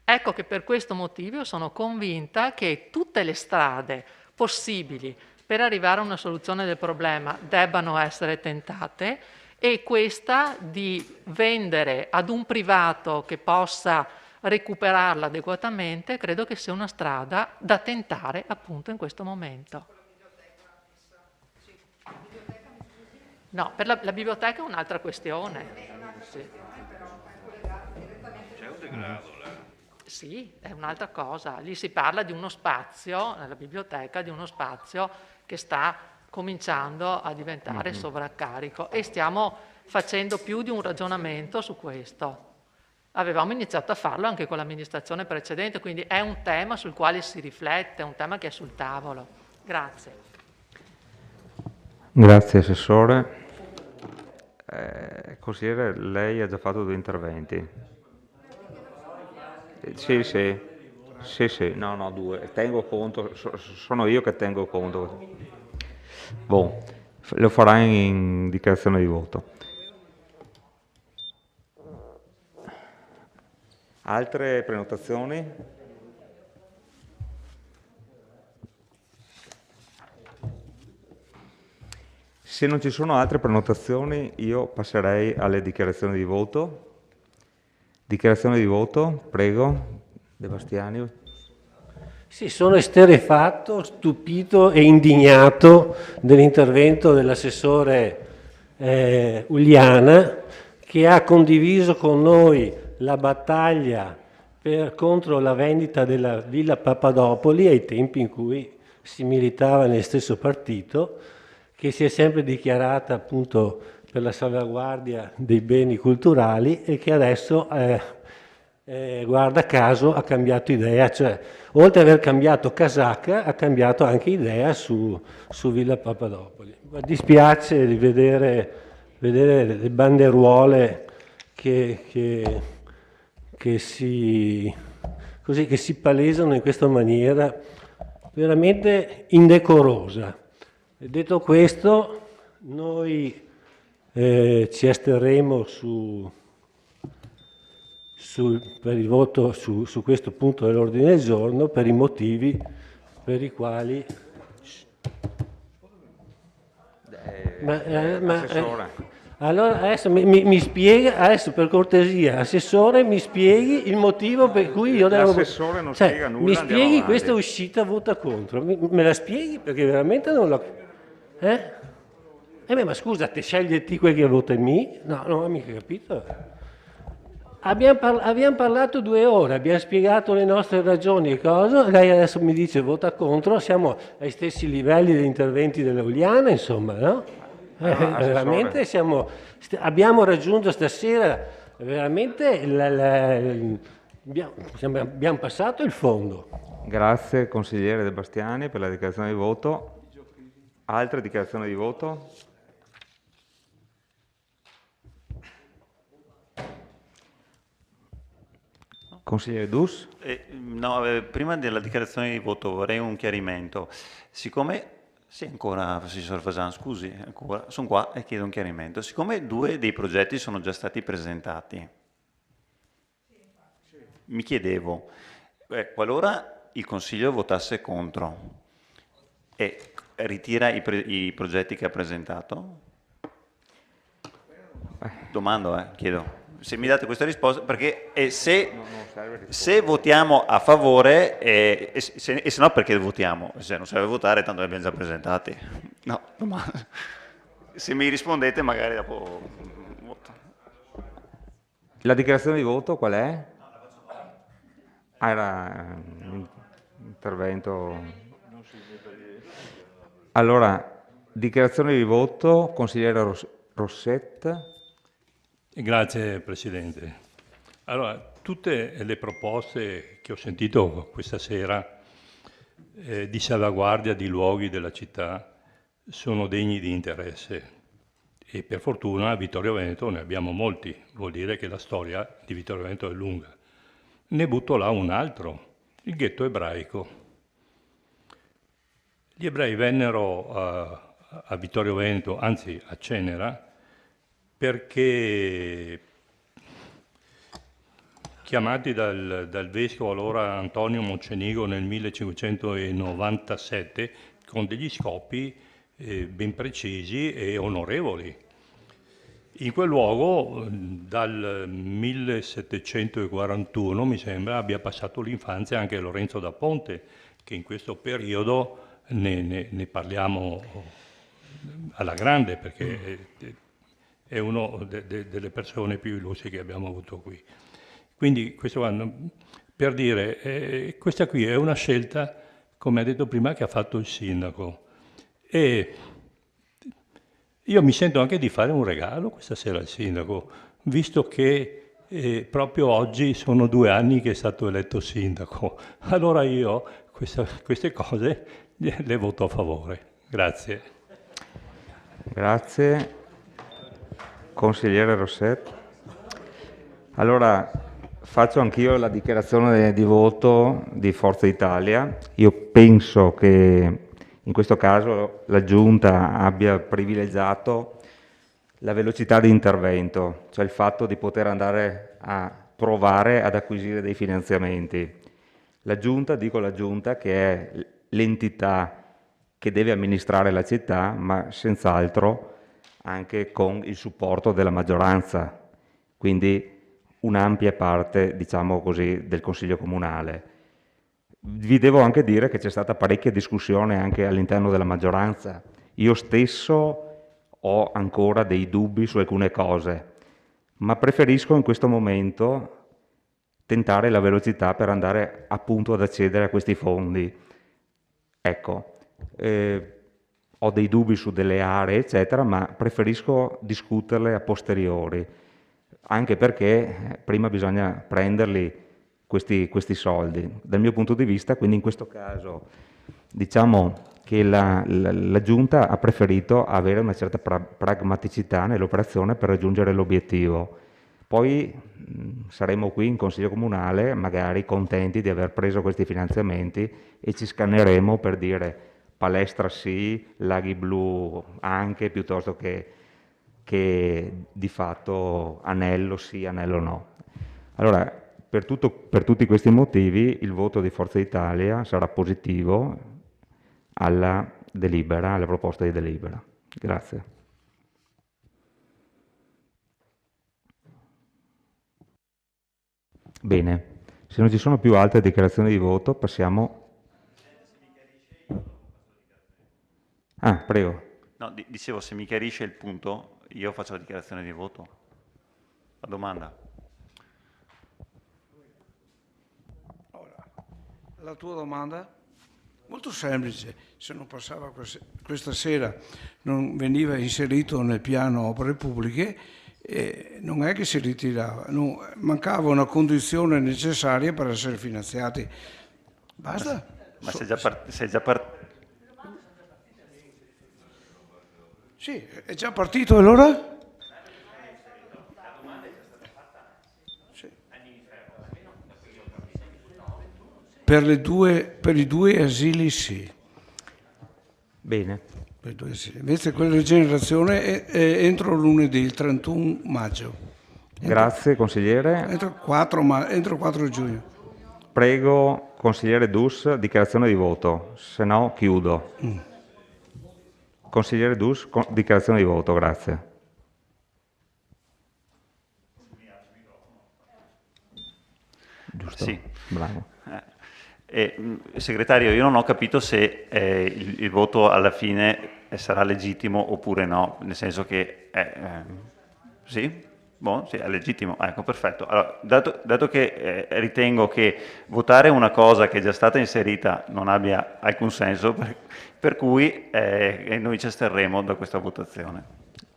Ecco che per questo motivo sono convinta che tutte le strade possibili per arrivare a una soluzione del problema debbano essere tentate, e questa di vendere ad un privato che possa recuperarla adeguatamente credo che sia una strada da tentare appunto in questo momento. No, per la biblioteca è un'altra questione. Sì. C'è un degrado là. Sì, è un'altra cosa. Lì si parla di uno spazio, nella biblioteca, di uno spazio che sta cominciando a diventare sovraccarico, e stiamo facendo più di un ragionamento su questo. Avevamo iniziato a farlo anche con l'amministrazione precedente, quindi è un tema sul quale si riflette, è un tema che è sul tavolo. Grazie. Grazie Assessore. Consigliere, lei ha già fatto 2 interventi. Sì, no, 2. Tengo conto, sono io che tengo conto. Boh, lo farà in dichiarazione di voto. Altre prenotazioni? Se non ci sono altre prenotazioni, io passerei alle dichiarazioni di voto. Dichiarazione di voto, prego, De Bastiani. Sì, sono esterrefatto, stupito e indignato dell'intervento dell'assessore Uliana, che ha condiviso con noi la battaglia contro la vendita della Villa Papadopoli ai tempi in cui si militava nel stesso partito, che si è sempre dichiarata appunto per la salvaguardia dei beni culturali e che adesso, guarda caso, ha cambiato idea, cioè oltre ad aver cambiato casacca ha cambiato anche idea su Villa Papadopoli. Mi dispiace di vedere le banderuole che si palesano in questa maniera veramente indecorosa. Detto questo, noi ci asterremo per il voto su questo punto dell'ordine del giorno per i motivi per i quali... Allora adesso mi spiega, adesso per cortesia, Assessore, mi spieghi il motivo per cui io devo... L'assessore non spiega nulla, mi andiamo spieghi avanti. questa uscita vota contro, me la spieghi perché veramente non l'ho... ma scusa, te scegli te quel che vota me? No, non ho mica capito. Abbiamo parlato 2 ore, abbiamo spiegato le nostre ragioni e cosa, lei adesso mi dice vota contro, siamo ai stessi livelli degli interventi dell'Euliana, insomma, no? Veramente abbiamo raggiunto stasera, veramente abbiamo passato il fondo. Grazie consigliere De Bastiani per la dichiarazione di voto. Altre dichiarazioni di voto? Consigliere Dus? Prima della dichiarazione di voto vorrei un chiarimento. Siccome, sì ancora, Assessore Fasan, scusi, ancora, sono qua e chiedo un chiarimento. Siccome 2 dei progetti sono già stati presentati, mi chiedevo, qualora il Consiglio votasse contro e ritira i progetti che ha presentato? Domando, chiedo. Se mi date questa risposta, perché se votiamo a favore, e se no perché votiamo? Se non serve votare, tanto li abbiamo già presentati. No, domanda. Se mi rispondete magari dopo voto. La dichiarazione di voto qual è? Era un intervento... Allora, dichiarazione di voto, consigliere Rossetta. Grazie Presidente. Allora, tutte le proposte che ho sentito questa sera di salvaguardia di luoghi della città sono degni di interesse e per fortuna a Vittorio Veneto ne abbiamo molti, vuol dire che la storia di Vittorio Veneto è lunga. Ne butto là un altro, il ghetto ebraico. Gli ebrei vennero a Vittorio Veneto, anzi a Cenera, perché chiamati dal vescovo allora Antonio Mocenigo nel 1597 con degli scopi ben precisi e onorevoli. In quel luogo dal 1741 mi sembra abbia passato l'infanzia anche Lorenzo da Ponte, che in questo periodo ne parliamo alla grande, perché è una delle persone più illustri che abbiamo avuto qui. Quindi questo per dire, questa qui è una scelta, come ha detto prima, che ha fatto il sindaco. E io mi sento anche di fare un regalo questa sera al sindaco, visto che proprio oggi sono 2 anni che è stato eletto sindaco. Allora io queste cose le voto a favore. Grazie. Grazie. Consigliere Rosset. Allora, faccio anch'io la dichiarazione di voto di Forza Italia. Io penso che in questo caso la Giunta abbia privilegiato la velocità di intervento, cioè il fatto di poter andare a provare ad acquisire dei finanziamenti. La Giunta, dico la Giunta, che è l'entità che deve amministrare la città, ma senz'altro anche con il supporto della maggioranza, quindi un'ampia parte, diciamo così, del Consiglio Comunale. Vi devo anche dire che c'è stata parecchia discussione anche all'interno della maggioranza. Io stesso ho ancora dei dubbi su alcune cose, ma preferisco in questo momento tentare la velocità per andare appunto ad accedere a questi fondi. Ecco, ho dei dubbi su delle aree, eccetera, ma preferisco discuterle a posteriori, anche perché prima bisogna prenderli questi soldi. Dal mio punto di vista, quindi in questo caso, diciamo che la Giunta ha preferito avere una certa pragmaticità nell'operazione per raggiungere l'obiettivo. Poi saremo qui in Consiglio Comunale magari contenti di aver preso questi finanziamenti e ci scanneremo per dire palestra sì, laghi blu anche, piuttosto che di fatto anello sì, anello no. Allora, per tutti questi motivi il voto di Forza Italia sarà positivo alla delibera, alla proposta di delibera. Grazie. Bene, se non ci sono più altre dichiarazioni di voto passiamo... Ah, prego. No, dicevo, se mi chiarisce il punto, io faccio la dichiarazione di voto. La domanda. La tua domanda? Molto semplice, se non passava questa sera, non veniva inserito nel piano opere pubbliche, non è che si ritirava, mancava una condizione necessaria per essere finanziati. Basta? Ma sei già partito? Sì, è già partito allora? Per i due asili sì. Bene. Per i due asili. Invece quella rigenerazione è entro lunedì, il 31 maggio. Grazie consigliere. Entro 4 giugno. Prego consigliere Dus, dichiarazione di voto, se no chiudo. Consigliere Dus, dichiarazione di voto, grazie. Giusto? Sì. Bravo. Segretario, io non ho capito se il voto alla fine sarà legittimo oppure no, nel senso che sì? Buon, sì, è legittimo, ecco, perfetto. Allora, dato che ritengo che votare una cosa che è già stata inserita non abbia alcun senso, per cui noi ci asterremo da questa votazione.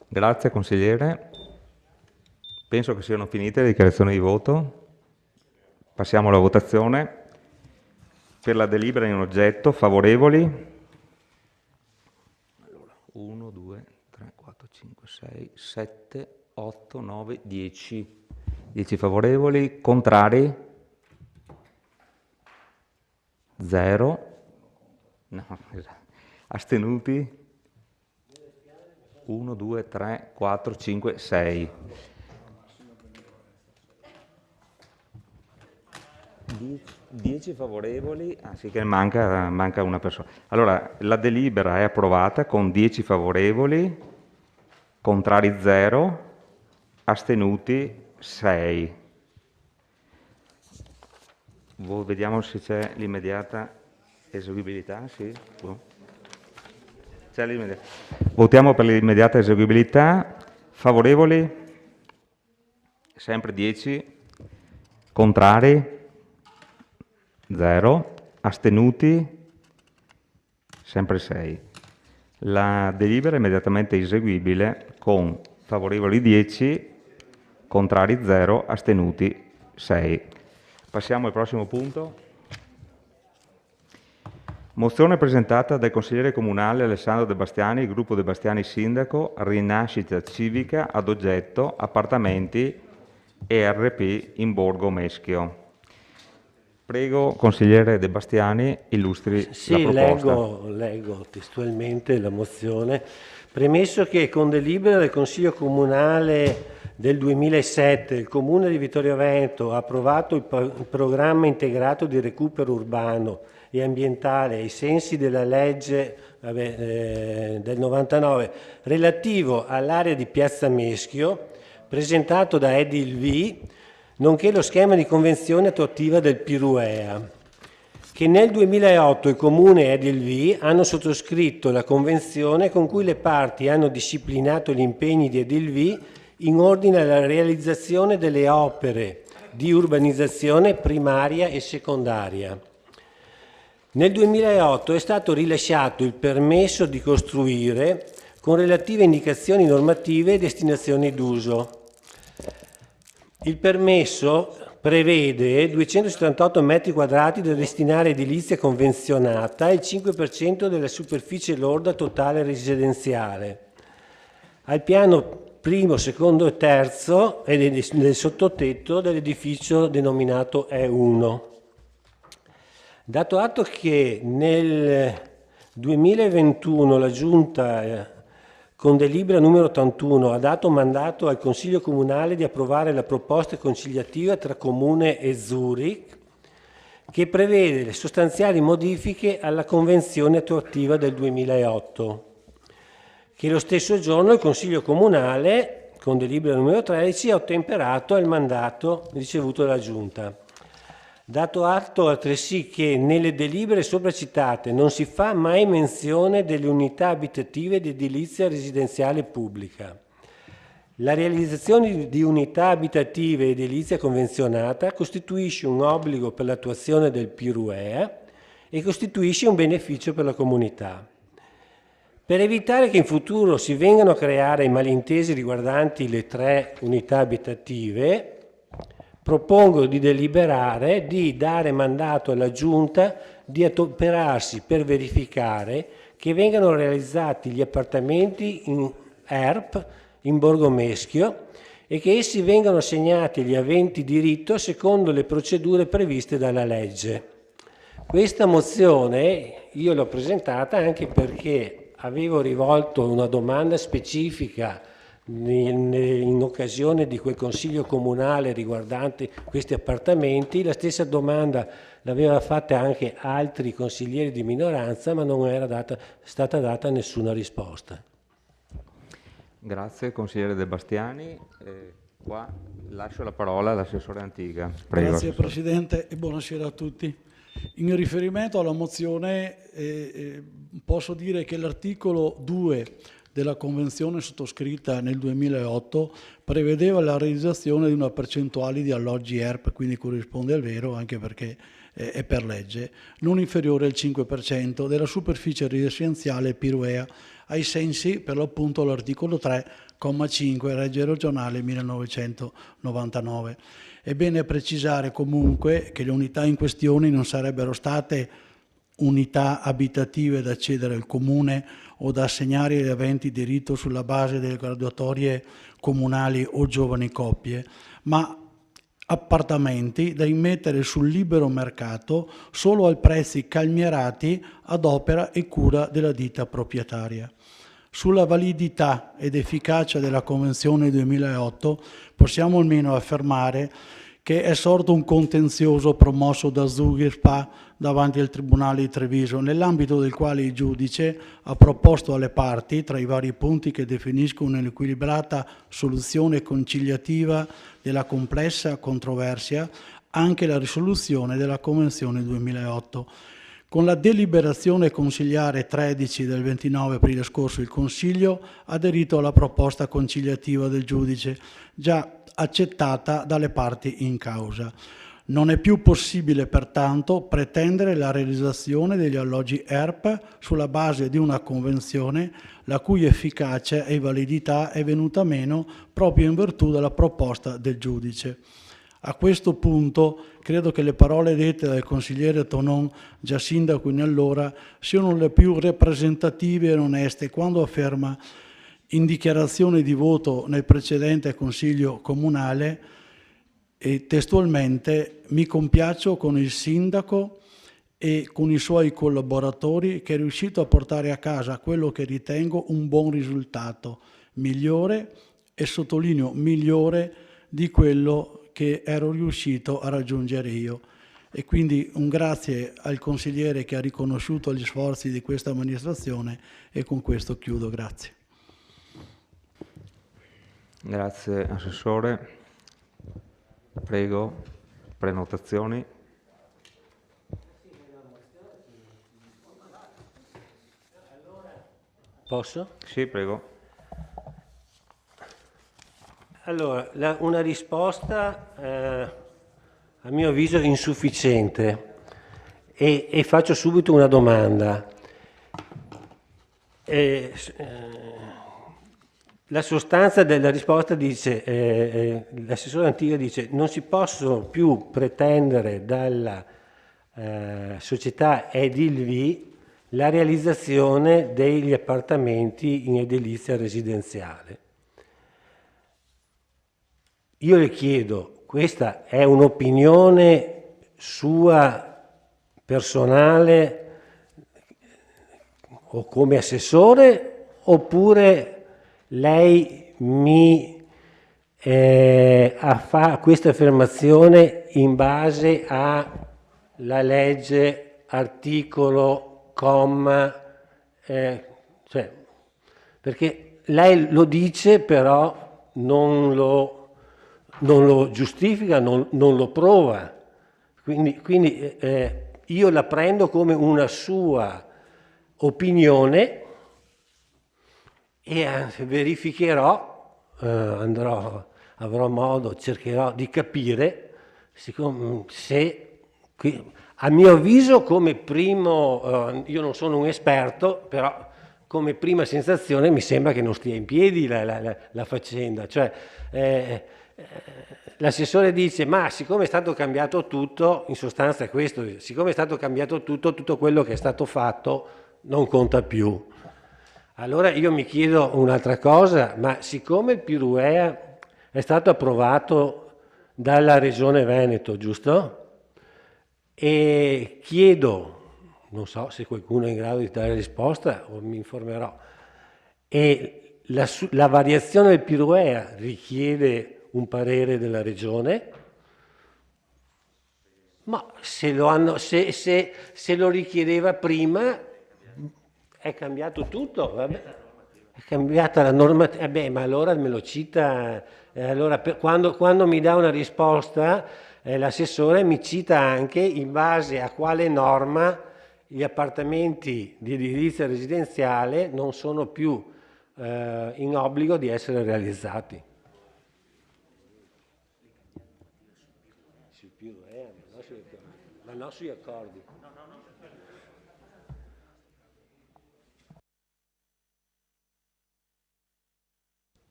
Grazie consigliere. Penso che siano finite le dichiarazioni di voto. Passiamo alla votazione. Per la delibera in oggetto, favorevoli? Allora, 1, 2, 3, 4, 5, 6, 7, 8, 9, 10. 10 favorevoli, contrari? 0. No, astenuti? 1, 2, 3, 4, 5, 6. 10 favorevoli, sì che manca una persona. Allora, la delibera è approvata con 10 favorevoli, contrari 0, astenuti 6. Vediamo se c'è l'immediata eseguibilità, sì. C'è l'immediata. Votiamo per l'immediata eseguibilità. Favorevoli? Sempre 10. Contrari? 0. Astenuti? Sempre 6. La delibera è immediatamente eseguibile con favorevoli 10, contrari 0, astenuti 6. Passiamo al prossimo punto. Mozione presentata dal consigliere comunale Alessandro De Bastiani, gruppo De Bastiani Sindaco, Rinascita Civica ad oggetto appartamenti ERP in Borgo Meschio. Prego, consigliere De Bastiani, illustri la proposta. Leggo testualmente la mozione. Premesso che con delibera del Consiglio Comunale del 2007 il Comune di Vittorio Veneto ha approvato il programma integrato di recupero urbano e ambientale ai sensi della legge del 99 relativo all'area di Piazza Meschio, presentato da Edilv, nonché lo schema di convenzione attuativa del Piruea, che nel 2008 il Comune e Edilv hanno sottoscritto la convenzione con cui le parti hanno disciplinato gli impegni di Edilv in ordine alla realizzazione delle opere di urbanizzazione primaria e secondaria. Nel 2008 è stato rilasciato il permesso di costruire con relative indicazioni normative e destinazioni d'uso. Il permesso prevede 278 metri quadrati da destinare a edilizia convenzionata e il 5% della superficie lorda totale residenziale. Al piano primo, secondo e terzo e nel sottotetto dell'edificio denominato E1. Dato atto che nel 2021 la Giunta con delibera numero 81 ha dato mandato al Consiglio Comunale di approvare la proposta conciliativa tra Comune e Zurich, che prevede le sostanziali modifiche alla Convenzione attuativa del 2008, che lo stesso giorno il Consiglio Comunale, con delibera numero 13, ha ottemperato al mandato ricevuto dalla Giunta. Dato atto altresì che nelle delibere sopracitate non si fa mai menzione delle unità abitative di edilizia residenziale pubblica. La realizzazione di unità abitative ed edilizia convenzionata costituisce un obbligo per l'attuazione del Piruea e costituisce un beneficio per la comunità. Per evitare che in futuro si vengano a creare malintesi riguardanti le 3 unità abitative, propongo di deliberare di dare mandato alla Giunta di adoperarsi per verificare che vengano realizzati gli appartamenti in ERP in Borgo Meschio e che essi vengano assegnati agli aventi diritto secondo le procedure previste dalla legge. Questa mozione io l'ho presentata anche perché avevo rivolto una domanda specifica in occasione di quel consiglio comunale riguardante questi appartamenti. La stessa domanda l'aveva fatta anche altri consiglieri di minoranza, ma non era stata data nessuna risposta. Grazie consigliere De Bastiani. Qua lascio la parola all'assessore Antiga. Prego. Grazie Presidente e buonasera a tutti. In riferimento alla mozione posso dire che l'articolo 2 della convenzione sottoscritta nel 2008 prevedeva la realizzazione di una percentuale di alloggi ERP, quindi corrisponde al vero anche perché è per legge, non inferiore al 5% della superficie residenziale Piruea, ai sensi per l'appunto l'articolo 3,5 legge regionale 1999. È bene precisare comunque che le unità in questione non sarebbero state unità abitative da cedere al Comune o da assegnare agli aventi diritto sulla base delle graduatorie comunali o giovani coppie, ma appartamenti da immettere sul libero mercato solo a prezzi calmierati ad opera e cura della ditta proprietaria. Sulla validità ed efficacia della Convenzione 2008 possiamo almeno affermare che è sorto un contenzioso promosso da Zugir-SpA davanti al Tribunale di Treviso, nell'ambito del quale il giudice ha proposto alle parti, tra i vari punti che definiscono un'equilibrata soluzione conciliativa della complessa controversia, anche la risoluzione della Convenzione 2008. Con la deliberazione consigliare 13 del 29 aprile scorso il Consiglio ha aderito alla proposta conciliativa del giudice, già accettata dalle parti in causa. Non è più possibile pertanto pretendere la realizzazione degli alloggi ERP sulla base di una convenzione la cui efficacia e validità è venuta meno proprio in virtù della proposta del giudice. A questo punto credo che le parole dette dal consigliere Tonon, già sindaco in allora, siano le più rappresentative e oneste quando afferma in dichiarazione di voto nel precedente Consiglio Comunale e testualmente: mi compiaccio con il sindaco e con i suoi collaboratori che è riuscito a portare a casa quello che ritengo un buon risultato, migliore, e sottolineo migliore, di quello che ero riuscito a raggiungere io. E quindi un grazie al consigliere che ha riconosciuto gli sforzi di questa amministrazione, e con questo chiudo. Grazie. Grazie Assessore. Prego, prenotazioni. Posso? Sì, prego. Allora, una risposta a mio avviso insufficiente, e faccio subito una domanda. La sostanza della risposta dice, l'assessore Antiga dice: non si possono più pretendere dalla società Edilvi la realizzazione degli appartamenti in edilizia residenziale. Io le chiedo, questa è un'opinione sua personale o come assessore, oppure lei mi fa questa affermazione in base alla legge, articolo, comma, cioè, perché lei lo dice però non lo giustifica, non lo prova, quindi io la prendo come una sua opinione e verificherò, avrò modo, cercherò di capire se, a mio avviso, come primo, io non sono un esperto, però come prima sensazione mi sembra che non stia in piedi la faccenda, cioè l'assessore dice: ma siccome è stato cambiato tutto, in sostanza è questo, siccome è stato cambiato tutto quello che è stato fatto non conta più. Allora io mi chiedo un'altra cosa: ma siccome il Piruea è stato approvato dalla Regione Veneto, giusto? E chiedo, non so se qualcuno è in grado di dare risposta o mi informerò, e la variazione del Piruea richiede un parere della Regione, ma se lo richiedeva prima è cambiato tutto, vabbè. È cambiata la normativa, ma allora me lo cita, allora quando mi dà una risposta l'assessore mi cita anche in base a quale norma gli appartamenti di edilizia residenziale non sono più in obbligo di essere realizzati. Ma non sugli accordi.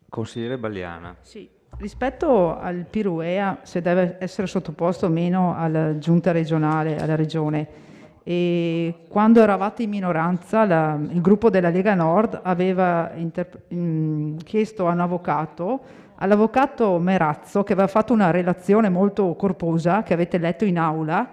Consigliere Balliana. Sì, rispetto al Piruea, se deve essere sottoposto o meno alla giunta regionale, alla regione, e quando eravate in minoranza il gruppo della Lega Nord aveva chiesto a un avvocato, all'avvocato Merazzo, che aveva fatto una relazione molto corposa che avete letto in aula,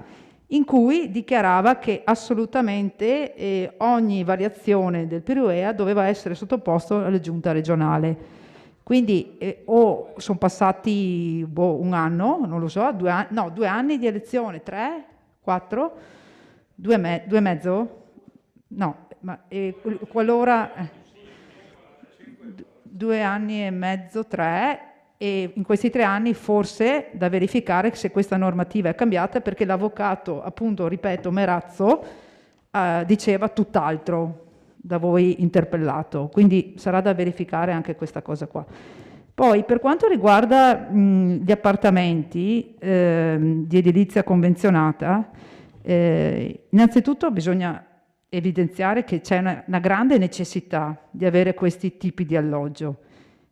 in cui dichiarava che assolutamente ogni variazione del Piruea doveva essere sottoposto alla giunta regionale. Quindi o sono passati un anno, non lo so, 2 anni di elezione, 3, 4, 2 e mezzo? No, ma qualora 2 anni e mezzo, 3, e in questi 3 anni forse da verificare se questa normativa è cambiata, perché l'avvocato, appunto, ripeto, Merazzo, diceva tutt'altro da voi interpellato, quindi sarà da verificare anche questa cosa qua. Poi per quanto riguarda gli appartamenti di edilizia convenzionata, innanzitutto bisogna evidenziare che c'è una grande necessità di avere questi tipi di alloggio,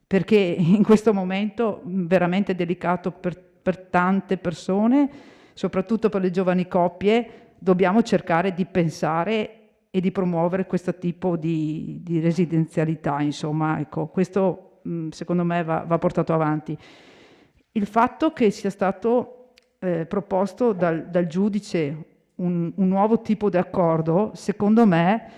perché in questo momento veramente delicato per tante persone, soprattutto per le giovani coppie, dobbiamo cercare di pensare e di promuovere questo tipo di residenzialità, insomma, ecco, questo secondo me va portato avanti. Il fatto che sia stato proposto dal giudice un nuovo tipo di accordo, secondo me,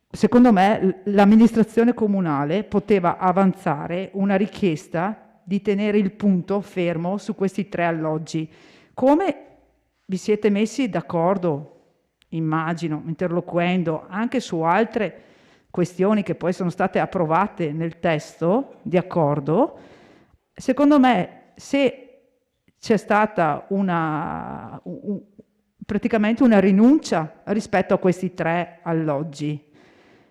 secondo me l'amministrazione comunale poteva avanzare una richiesta di tenere il punto fermo su questi 3 alloggi. Come vi siete messi d'accordo, immagino, interloquendo anche su altre questioni che poi sono state approvate nel testo di accordo, secondo me se c'è stata praticamente una rinuncia rispetto a questi 3 alloggi.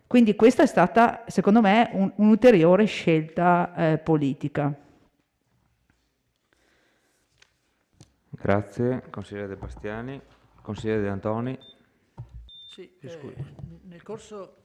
Quindi questa è stata, secondo me, un'ulteriore scelta politica. Grazie, consigliere De Bastiani. Consigliere De Antoni. Sì, nel corso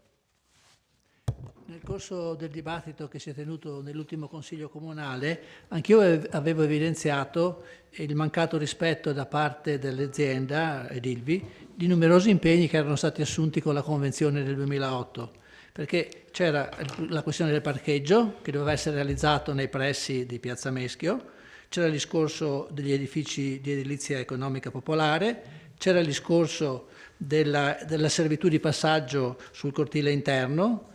del dibattito che si è tenuto nell'ultimo Consiglio Comunale, anch'io avevo evidenziato il mancato rispetto da parte dell'azienda Edilvi di numerosi impegni che erano stati assunti con la Convenzione del 2008, perché c'era la questione del parcheggio che doveva essere realizzato nei pressi di Piazza Meschio, c'era il discorso degli edifici di edilizia economica popolare, c'era il discorso della servitù di passaggio sul cortile interno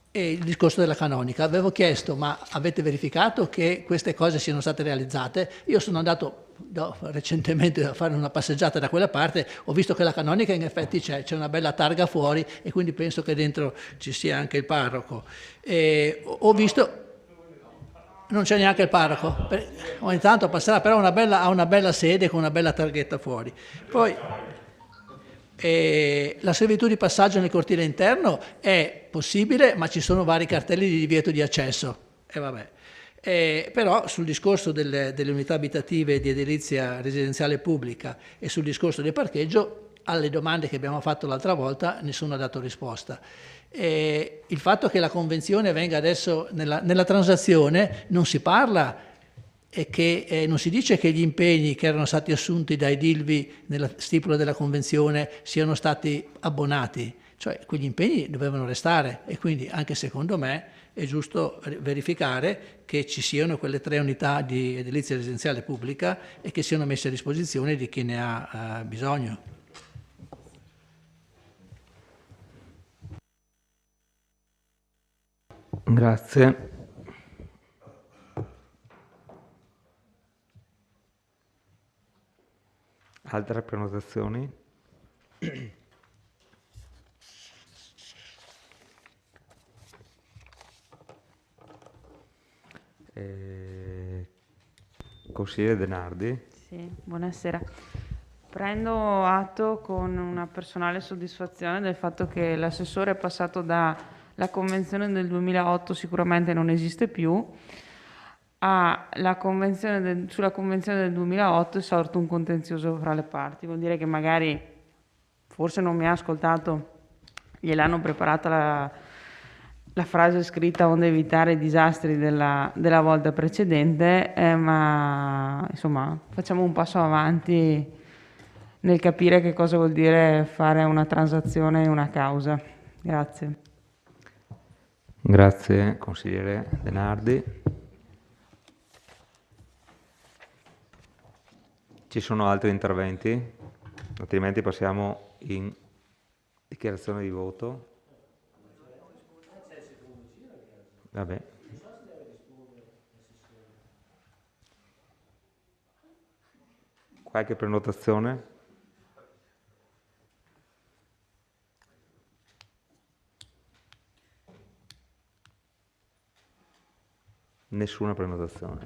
e il discorso della canonica. Avevo chiesto, ma avete verificato che queste cose siano state realizzate? Io sono andato recentemente a fare una passeggiata da quella parte, ho visto che la canonica in effetti c'è una bella targa fuori e quindi penso che dentro ci sia anche il parroco. Ho visto... Non c'è neanche il parroco, ogni tanto passerà, però ha una bella sede con una bella targhetta fuori. Poi la servitù di passaggio nel cortile interno è possibile, ma ci sono vari cartelli di divieto di accesso. Però sul discorso delle unità abitative di edilizia residenziale pubblica e sul discorso del parcheggio, alle domande che abbiamo fatto l'altra volta nessuno ha dato risposta. Il fatto che la convenzione venga adesso nella transazione non si parla e che non si dice che gli impegni che erano stati assunti dai Edilvi nella stipula della convenzione siano stati abbonati, cioè quegli impegni dovevano restare e quindi anche secondo me è giusto verificare che ci siano quelle 3 unità di edilizia residenziale pubblica e che siano messe a disposizione di chi ne ha bisogno. Grazie. Altre prenotazioni? Consigliere De Nardi. Sì, buonasera. Prendo atto con una personale soddisfazione del fatto che l'assessore è passato dalla convenzione del 2008, sicuramente non esiste più, sulla convenzione del 2008 è sorto un contenzioso fra le parti. Vuol dire che magari, forse non mi ha ascoltato, gliel'hanno preparata la frase scritta onde evitare i disastri della volta precedente, ma insomma facciamo un passo avanti nel capire che cosa vuol dire fare una transazione e una causa. Grazie. Grazie, consigliere De Nardi. Ci sono altri interventi? Altrimenti passiamo in dichiarazione di voto. Vabbè. Qualche prenotazione? Nessuna prenotazione.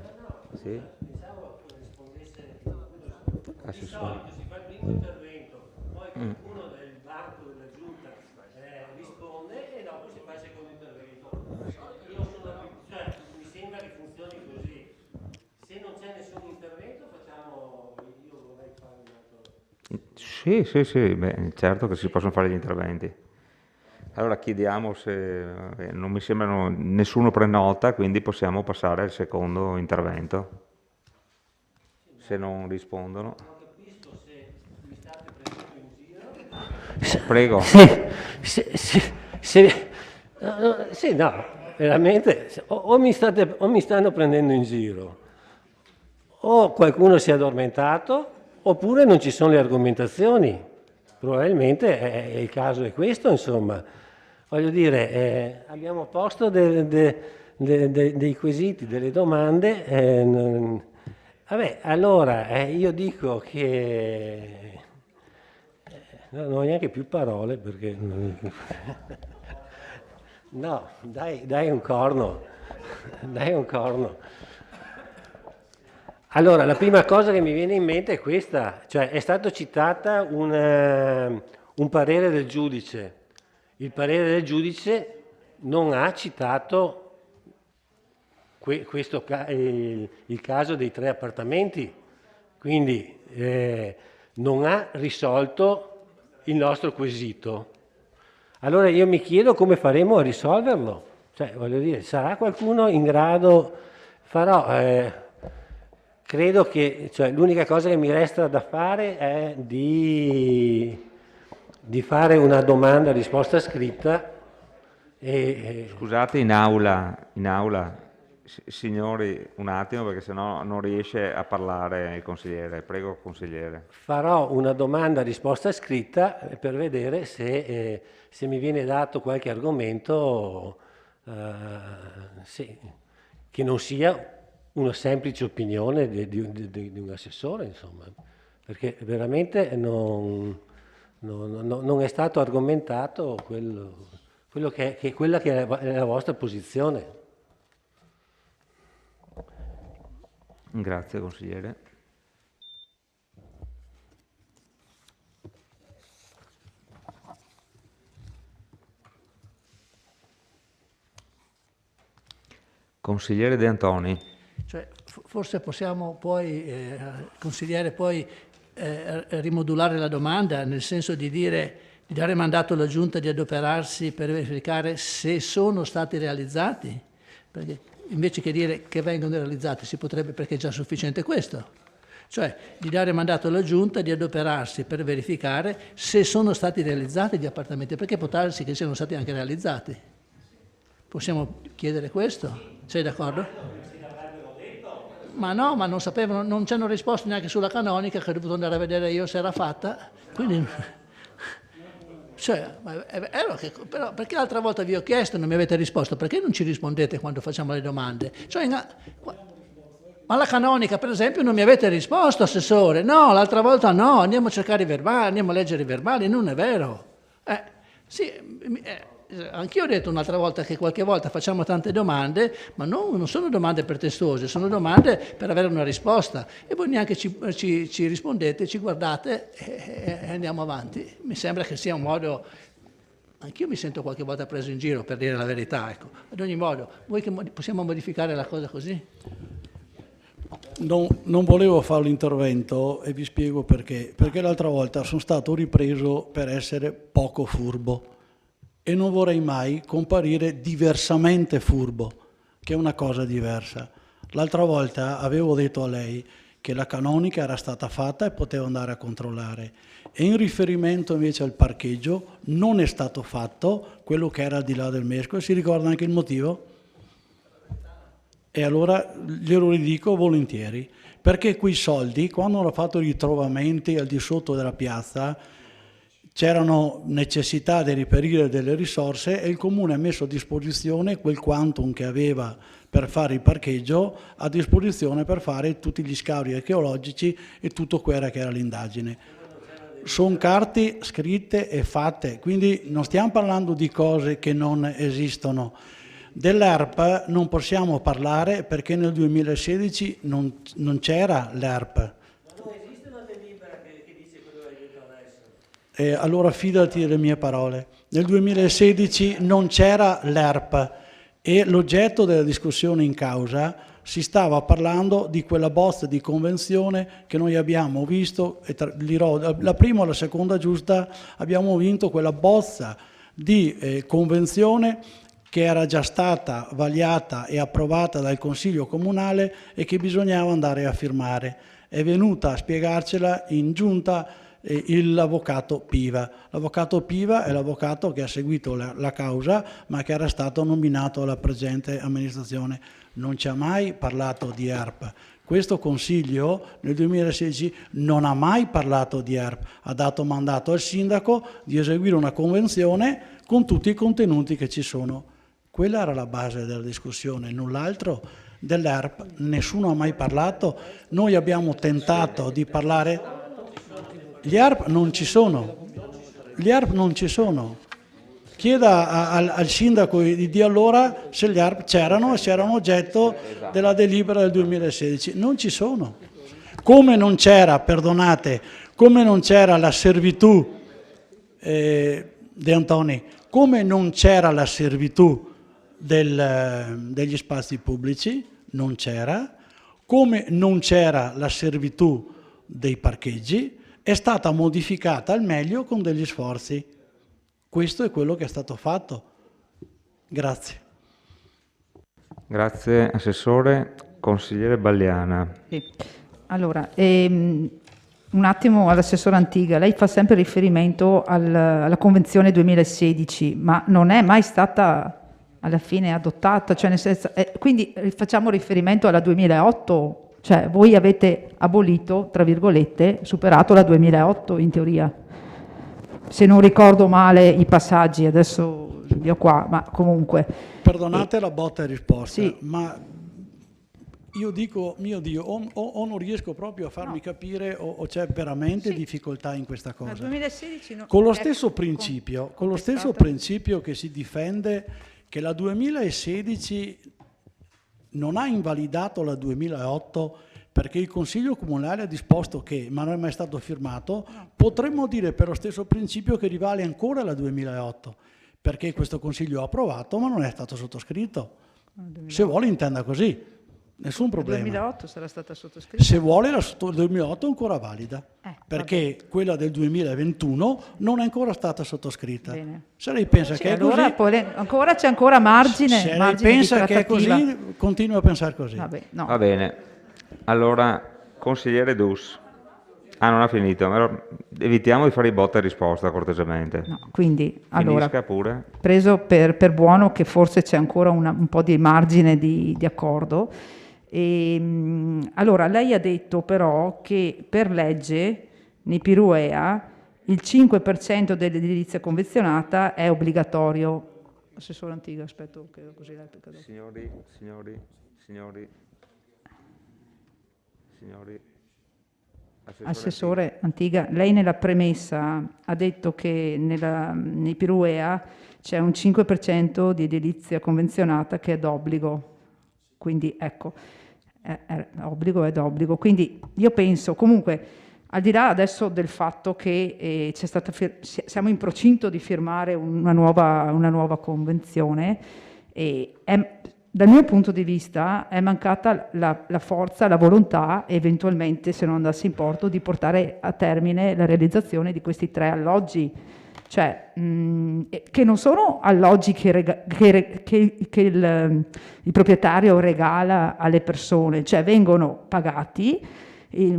Sì? Assessore. Si fa il primo intervento, poi qualcuno del banco della giunta risponde e dopo si fa il secondo intervento. Cioè, mi sembra che funzioni così. Se non c'è nessun intervento facciamo, io vorrei fare un altro. Sì, beh, certo che si possono fare gli interventi. Allora chiediamo se non mi sembrano, nessuno prenota, quindi possiamo passare al secondo intervento. Se non rispondono. Non capisco se mi state prendendo in giro. Prego. Sì, no, veramente, o mi stanno prendendo in giro, o qualcuno si è addormentato, oppure non ci sono le argomentazioni. Probabilmente il caso è questo, insomma. Voglio dire, abbiamo posto dei quesiti, delle domande. Vabbè, allora io dico che non ho neanche più parole perché no, dai un corno. Allora, la prima cosa che mi viene in mente è questa, cioè è stato citata un parere del giudice. Il parere del giudice non ha citato il caso dei 3 appartamenti, quindi non ha risolto il nostro quesito. Allora io mi chiedo come faremo a risolverlo. Cioè, voglio dire, sarà qualcuno in grado? Credo che l'unica cosa che mi resta da fare è di fare una domanda a risposta scritta. Scusate, in aula, signori, un attimo, perché sennò non riesce a parlare il consigliere. Prego, consigliere. Farò una domanda a risposta scritta per vedere se mi viene dato qualche argomento che non sia una semplice opinione di un assessore, insomma, perché veramente non è stato argomentato quella che è la vostra posizione. Grazie, consigliere. Consigliere De Antoni. Cioè, forse possiamo poi, consigliere, poi rimodulare la domanda, nel senso di dare mandato alla Giunta di adoperarsi per verificare se sono stati realizzati, perché invece che dire che vengono realizzati si potrebbe, perché è già sufficiente questo, cioè di dare mandato alla Giunta di adoperarsi per verificare se sono stati realizzati gli appartamenti, perché può darsi che siano stati anche realizzati. Possiamo chiedere questo? Sei d'accordo? Ma no, ma non sapevano, non ci hanno risposto neanche sulla canonica, che ho dovuto andare a vedere io se era fatta, quindi... Cioè, però perché l'altra volta vi ho chiesto e non mi avete risposto? Perché non ci rispondete quando facciamo le domande? Cioè, ma la canonica, per esempio, non mi avete risposto, assessore. No, l'altra volta no, andiamo a cercare i verbali, andiamo a leggere i verbali, non è vero. Anch'io ho detto un'altra volta che qualche volta facciamo tante domande, ma non sono domande pretestuose, sono domande per avere una risposta. E voi neanche ci rispondete, ci guardate e andiamo avanti. Mi sembra che sia un modo... Anch'io mi sento qualche volta preso in giro, per dire la verità. Ecco. Ad ogni modo, vuoi che possiamo modificare la cosa così? Non volevo fare l'intervento e vi spiego perché. Perché l'altra volta sono stato ripreso per essere poco furbo. E non vorrei mai comparire diversamente furbo, che è una cosa diversa. L'altra volta avevo detto a lei che la canonica era stata fatta e potevo andare a controllare. E in riferimento invece al parcheggio non è stato fatto quello che era al di là del mescolo. Si ricorda anche il motivo? E allora glielo ridico volentieri, perché quei soldi, quando hanno fatto i ritrovamenti al di sotto della piazza, c'erano necessità di reperire delle risorse e il Comune ha messo a disposizione quel quantum che aveva per fare il parcheggio a disposizione per fare tutti gli scavi archeologici e tutto quello che era l'indagine. Sono carte scritte e fatte, quindi non stiamo parlando di cose che non esistono. Dell'ERP non possiamo parlare perché nel 2016 non c'era l'ERP. Non esiste una delibera che dice quello che hai detto adesso. Allora fidati delle mie parole. Nel 2016 non c'era l'ERP e l'oggetto della discussione in causa si stava parlando di quella bozza di convenzione che noi abbiamo visto, e dirò la prima o la seconda giusta, abbiamo vinto quella bozza di convenzione che era già stata vagliata e approvata dal Consiglio Comunale e che bisognava andare a firmare. È venuta a spiegarcela in giunta l'avvocato Piva. L'avvocato Piva è l'avvocato che ha seguito la causa, ma che era stato nominato alla presente amministrazione. Non ci ha mai parlato di ERP. Questo Consiglio nel 2016 non ha mai parlato di ERP, ha dato mandato al sindaco di eseguire una convenzione con tutti i contenuti che ci sono. Quella era la base della discussione, null'altro. Dell'ERP nessuno ha mai parlato. Noi abbiamo tentato di parlare. Gli ERP non ci sono. Gli ERP non ci sono. Chieda al sindaco di allora se gli ERP c'erano e se erano oggetto della delibera del 2016. Non ci sono. Come non c'era, perdonate, come non c'era la servitù De Antoni, come non c'era la servitù degli spazi pubblici, non c'era, come non c'era la servitù dei parcheggi, è stata modificata al meglio con degli sforzi. Questo è quello che è stato fatto. Grazie. Grazie Assessore. Consigliere Balliana. Sì. Allora, un attimo all'Assessore Antiga. Lei fa sempre riferimento alla Convenzione 2016, ma non è mai stata alla fine adottata, cioè nel senso, quindi facciamo riferimento alla 2008. Cioè, voi avete abolito, tra virgolette, superato la 2008 in teoria. Se non ricordo male i passaggi, adesso li ho qua, ma comunque. Perdonate la botta e risposta, sì. Ma io dico, mio Dio, o non riesco proprio a farmi capire o c'è veramente difficoltà in questa cosa. Nel 2016 no, con lo stesso principio, con lo stesso principio che si difende che la 2016 non ha invalidato la 2008 perché il Consiglio Comunale ha disposto che, ma non è mai stato firmato, potremmo dire per lo stesso principio che rivale ancora la 2008, perché questo Consiglio ha approvato ma non è stato sottoscritto. Se vuole intenda così, nessun problema. Il 2008 sarà stata sottoscritta? Se vuole la 2008 è ancora valida, perché quella del 2021 non è ancora stata sottoscritta. Bene. Se lei pensa che è allora così... ancora c'è ancora margine. Se lei pensa che è così, continua a pensare così. No. Va bene. Allora, consigliere Dus. Non ha finito, però evitiamo di fare i botta e risposta cortesemente. No, quindi, allora, pure. Preso per buono che forse c'è ancora un po' di margine di accordo. Allora, lei ha detto però che per legge nei Piruea il 5% dell'edilizia convenzionata è obbligatorio. Assessore Antiga, aspetto che così lei pecca dopo. Signori. Assessore Antiga, lei nella premessa ha detto che nei Piruea c'è un 5% di edilizia convenzionata che è d'obbligo, quindi ecco, obbligo è d'obbligo. Quindi io penso, comunque, al di là adesso del fatto che siamo in procinto di firmare una nuova convenzione, dal mio punto di vista è mancata la forza, la volontà, eventualmente, se non andasse in porto, di portare a termine la realizzazione di questi 3 alloggi, cioè che non sono alloggi che il proprietario regala alle persone, cioè vengono pagati,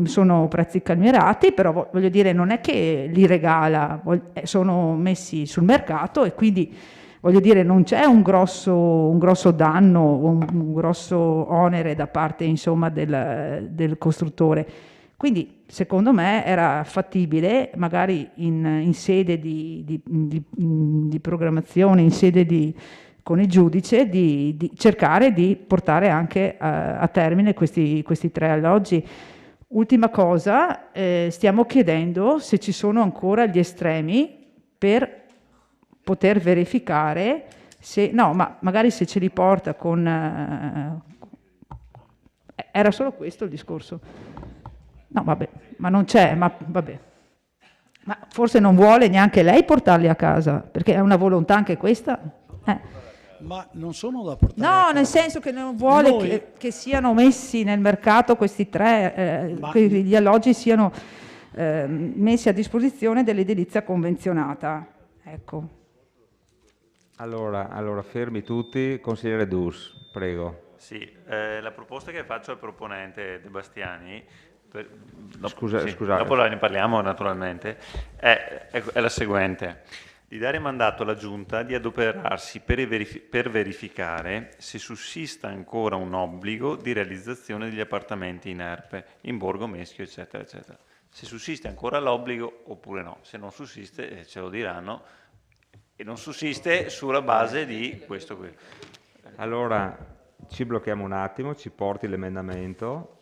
sono prezzi calmierati, però voglio dire non è che li regala, sono messi sul mercato e quindi voglio dire non c'è un grosso danno, un grosso onere da parte insomma del costruttore. Quindi secondo me era fattibile, magari in sede di programmazione, in sede con il giudice, di cercare di portare anche a termine questi 3 alloggi. Ultima cosa, stiamo chiedendo se ci sono ancora gli estremi per poter verificare se, no, ma magari se ce li porta con... era solo questo il discorso. No, vabbè, ma non c'è, ma vabbè. Ma forse non vuole neanche lei portarli a casa, perché è una volontà anche questa. Ma non sono da portare a No, casa. nel senso che non vuole Noi- che siano messi nel mercato questi 3, che gli alloggi siano messi a disposizione dell'edilizia convenzionata. Ecco. Allora, fermi tutti. Consigliere Dus, prego. Sì, la proposta che faccio al proponente De Bastiani, Scusate. dopo ne parliamo naturalmente, è la seguente: di dare mandato alla Giunta di adoperarsi per verificare se sussista ancora un obbligo di realizzazione degli appartamenti in ERP, in Borgo Meschio, eccetera, eccetera. Se sussiste ancora l'obbligo oppure no. Se non sussiste, ce lo diranno, e non sussiste sulla base di questo qui. Allora, ci blocchiamo un attimo, ci porti l'emendamento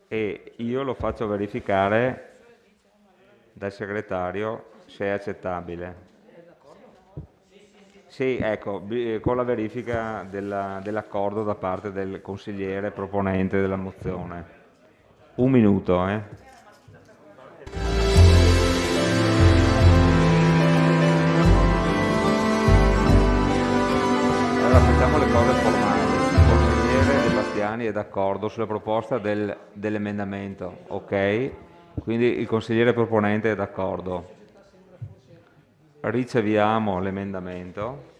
e io lo faccio verificare dal segretario se è accettabile. Sì, ecco, con la verifica dell'accordo da parte del consigliere proponente della mozione. Un minuto, Allora facciamo le cose formali. Il consigliere De Bastiani è d'accordo sulla proposta dell'emendamento, ok? Quindi il consigliere proponente è d'accordo. Riceviamo l'emendamento.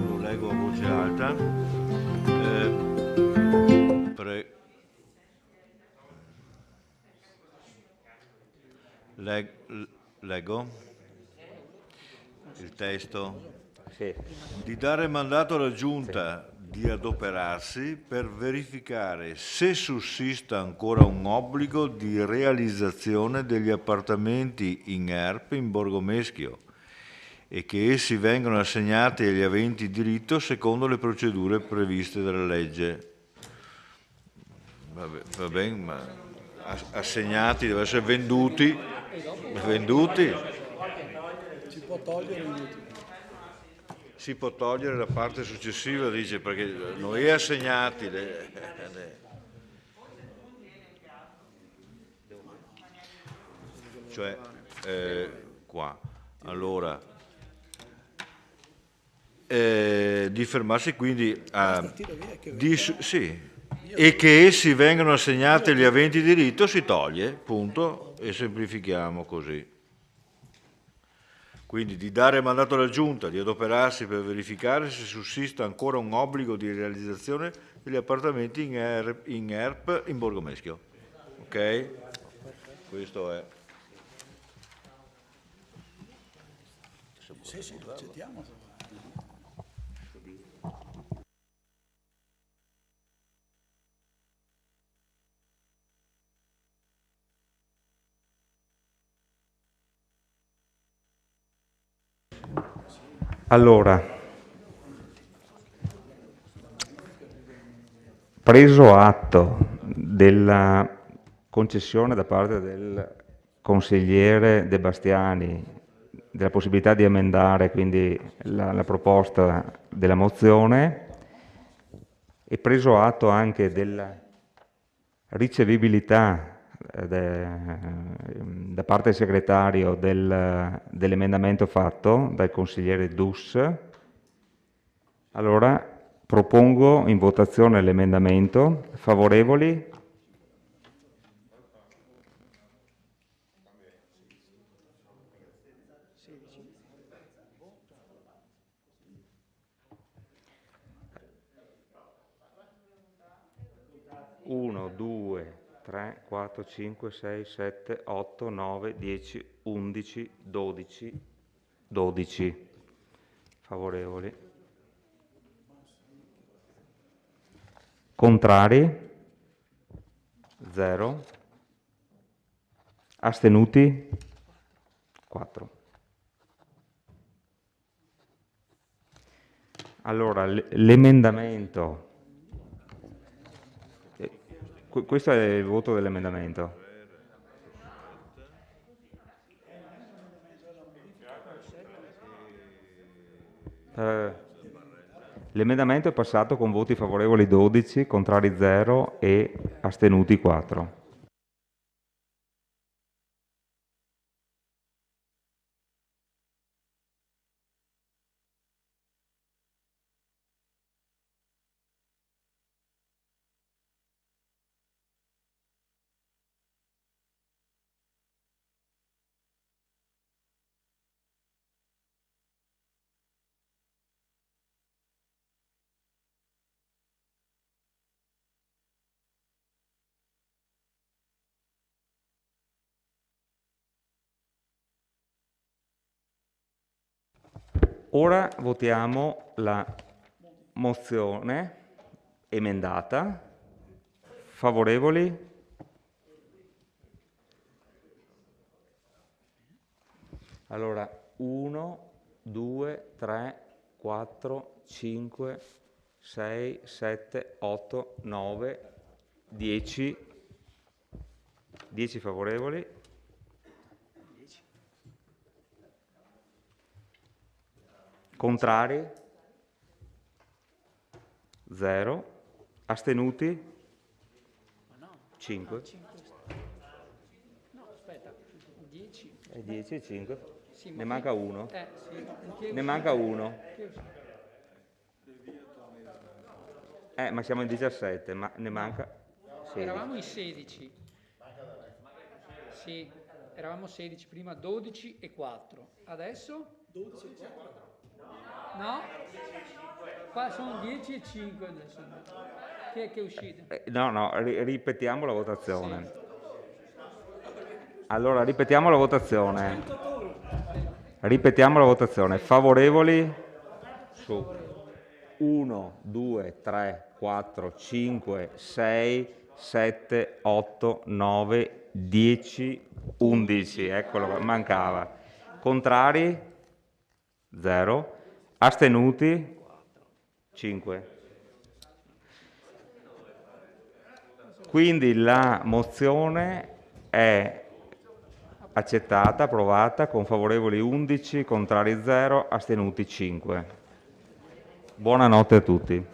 Lo leggo a voce alta. Leggo il testo. Sì. Di dare mandato alla Giunta di adoperarsi per verificare se sussista ancora un obbligo di realizzazione degli appartamenti in ERP in Borgo Meschio e che essi vengano assegnati agli aventi diritto secondo le procedure previste dalla legge. Va bene, ma assegnati deve essere venduti. Si può togliere Si può togliere la parte successiva, dice, perché noi assegnati. Cioè, qua. Allora, di fermarsi quindi a... sì, e che essi vengano assegnati agli aventi diritto si toglie, punto, e semplifichiamo così. Quindi di dare mandato alla Giunta di adoperarsi per verificare se sussista ancora un obbligo di realizzazione degli appartamenti in ERP in Borgo Meschio. Ok? Questo è. Sì, lo accettiamo. Allora, Preso atto della concessione da parte del consigliere De Bastiani della possibilità di emendare quindi la proposta della mozione e preso atto anche della ricevibilità da parte del segretario dell'emendamento fatto dal consigliere Dus, allora propongo in votazione l'emendamento. Favorevoli? Uno, 2, 3, 4, 5, 6, 7, 8, 9, 10, 11, 12, 12. Favorevoli. Contrari? 0. Astenuti? 4. Allora, l'emendamento, questo è il voto dell'emendamento. L'emendamento è passato con voti favorevoli 12, contrari 0 e astenuti 4. Ora votiamo la mozione emendata. Favorevoli? Allora, 1, 2, 3, 4, 5, 6, 7, 8, 9, 10. 10 favorevoli. Contrari? 0. Astenuti? 5. No, aspetta, 10. 10 e 5. Sì, ne manca uno. Sì. Ne manca uno. Ma siamo in 17, ma ne manca 16. Eravamo in 16. Sì, eravamo 16 prima, 12 e 4. Adesso? 12 e 4. No? Qua sono 10 e 5 adesso. Chi è che è uscito? No, ripetiamo la votazione. Allora, ripetiamo la votazione. Ripetiamo la votazione. Favorevoli? Su. 1, 2, 3, 4, 5, 6, 7, 8, 9, 10, 11. Eccolo, mancava. Contrari? 0. Astenuti? 5. Quindi la mozione è accettata, approvata, con favorevoli 11, contrari 0, astenuti 5. Buonanotte a tutti.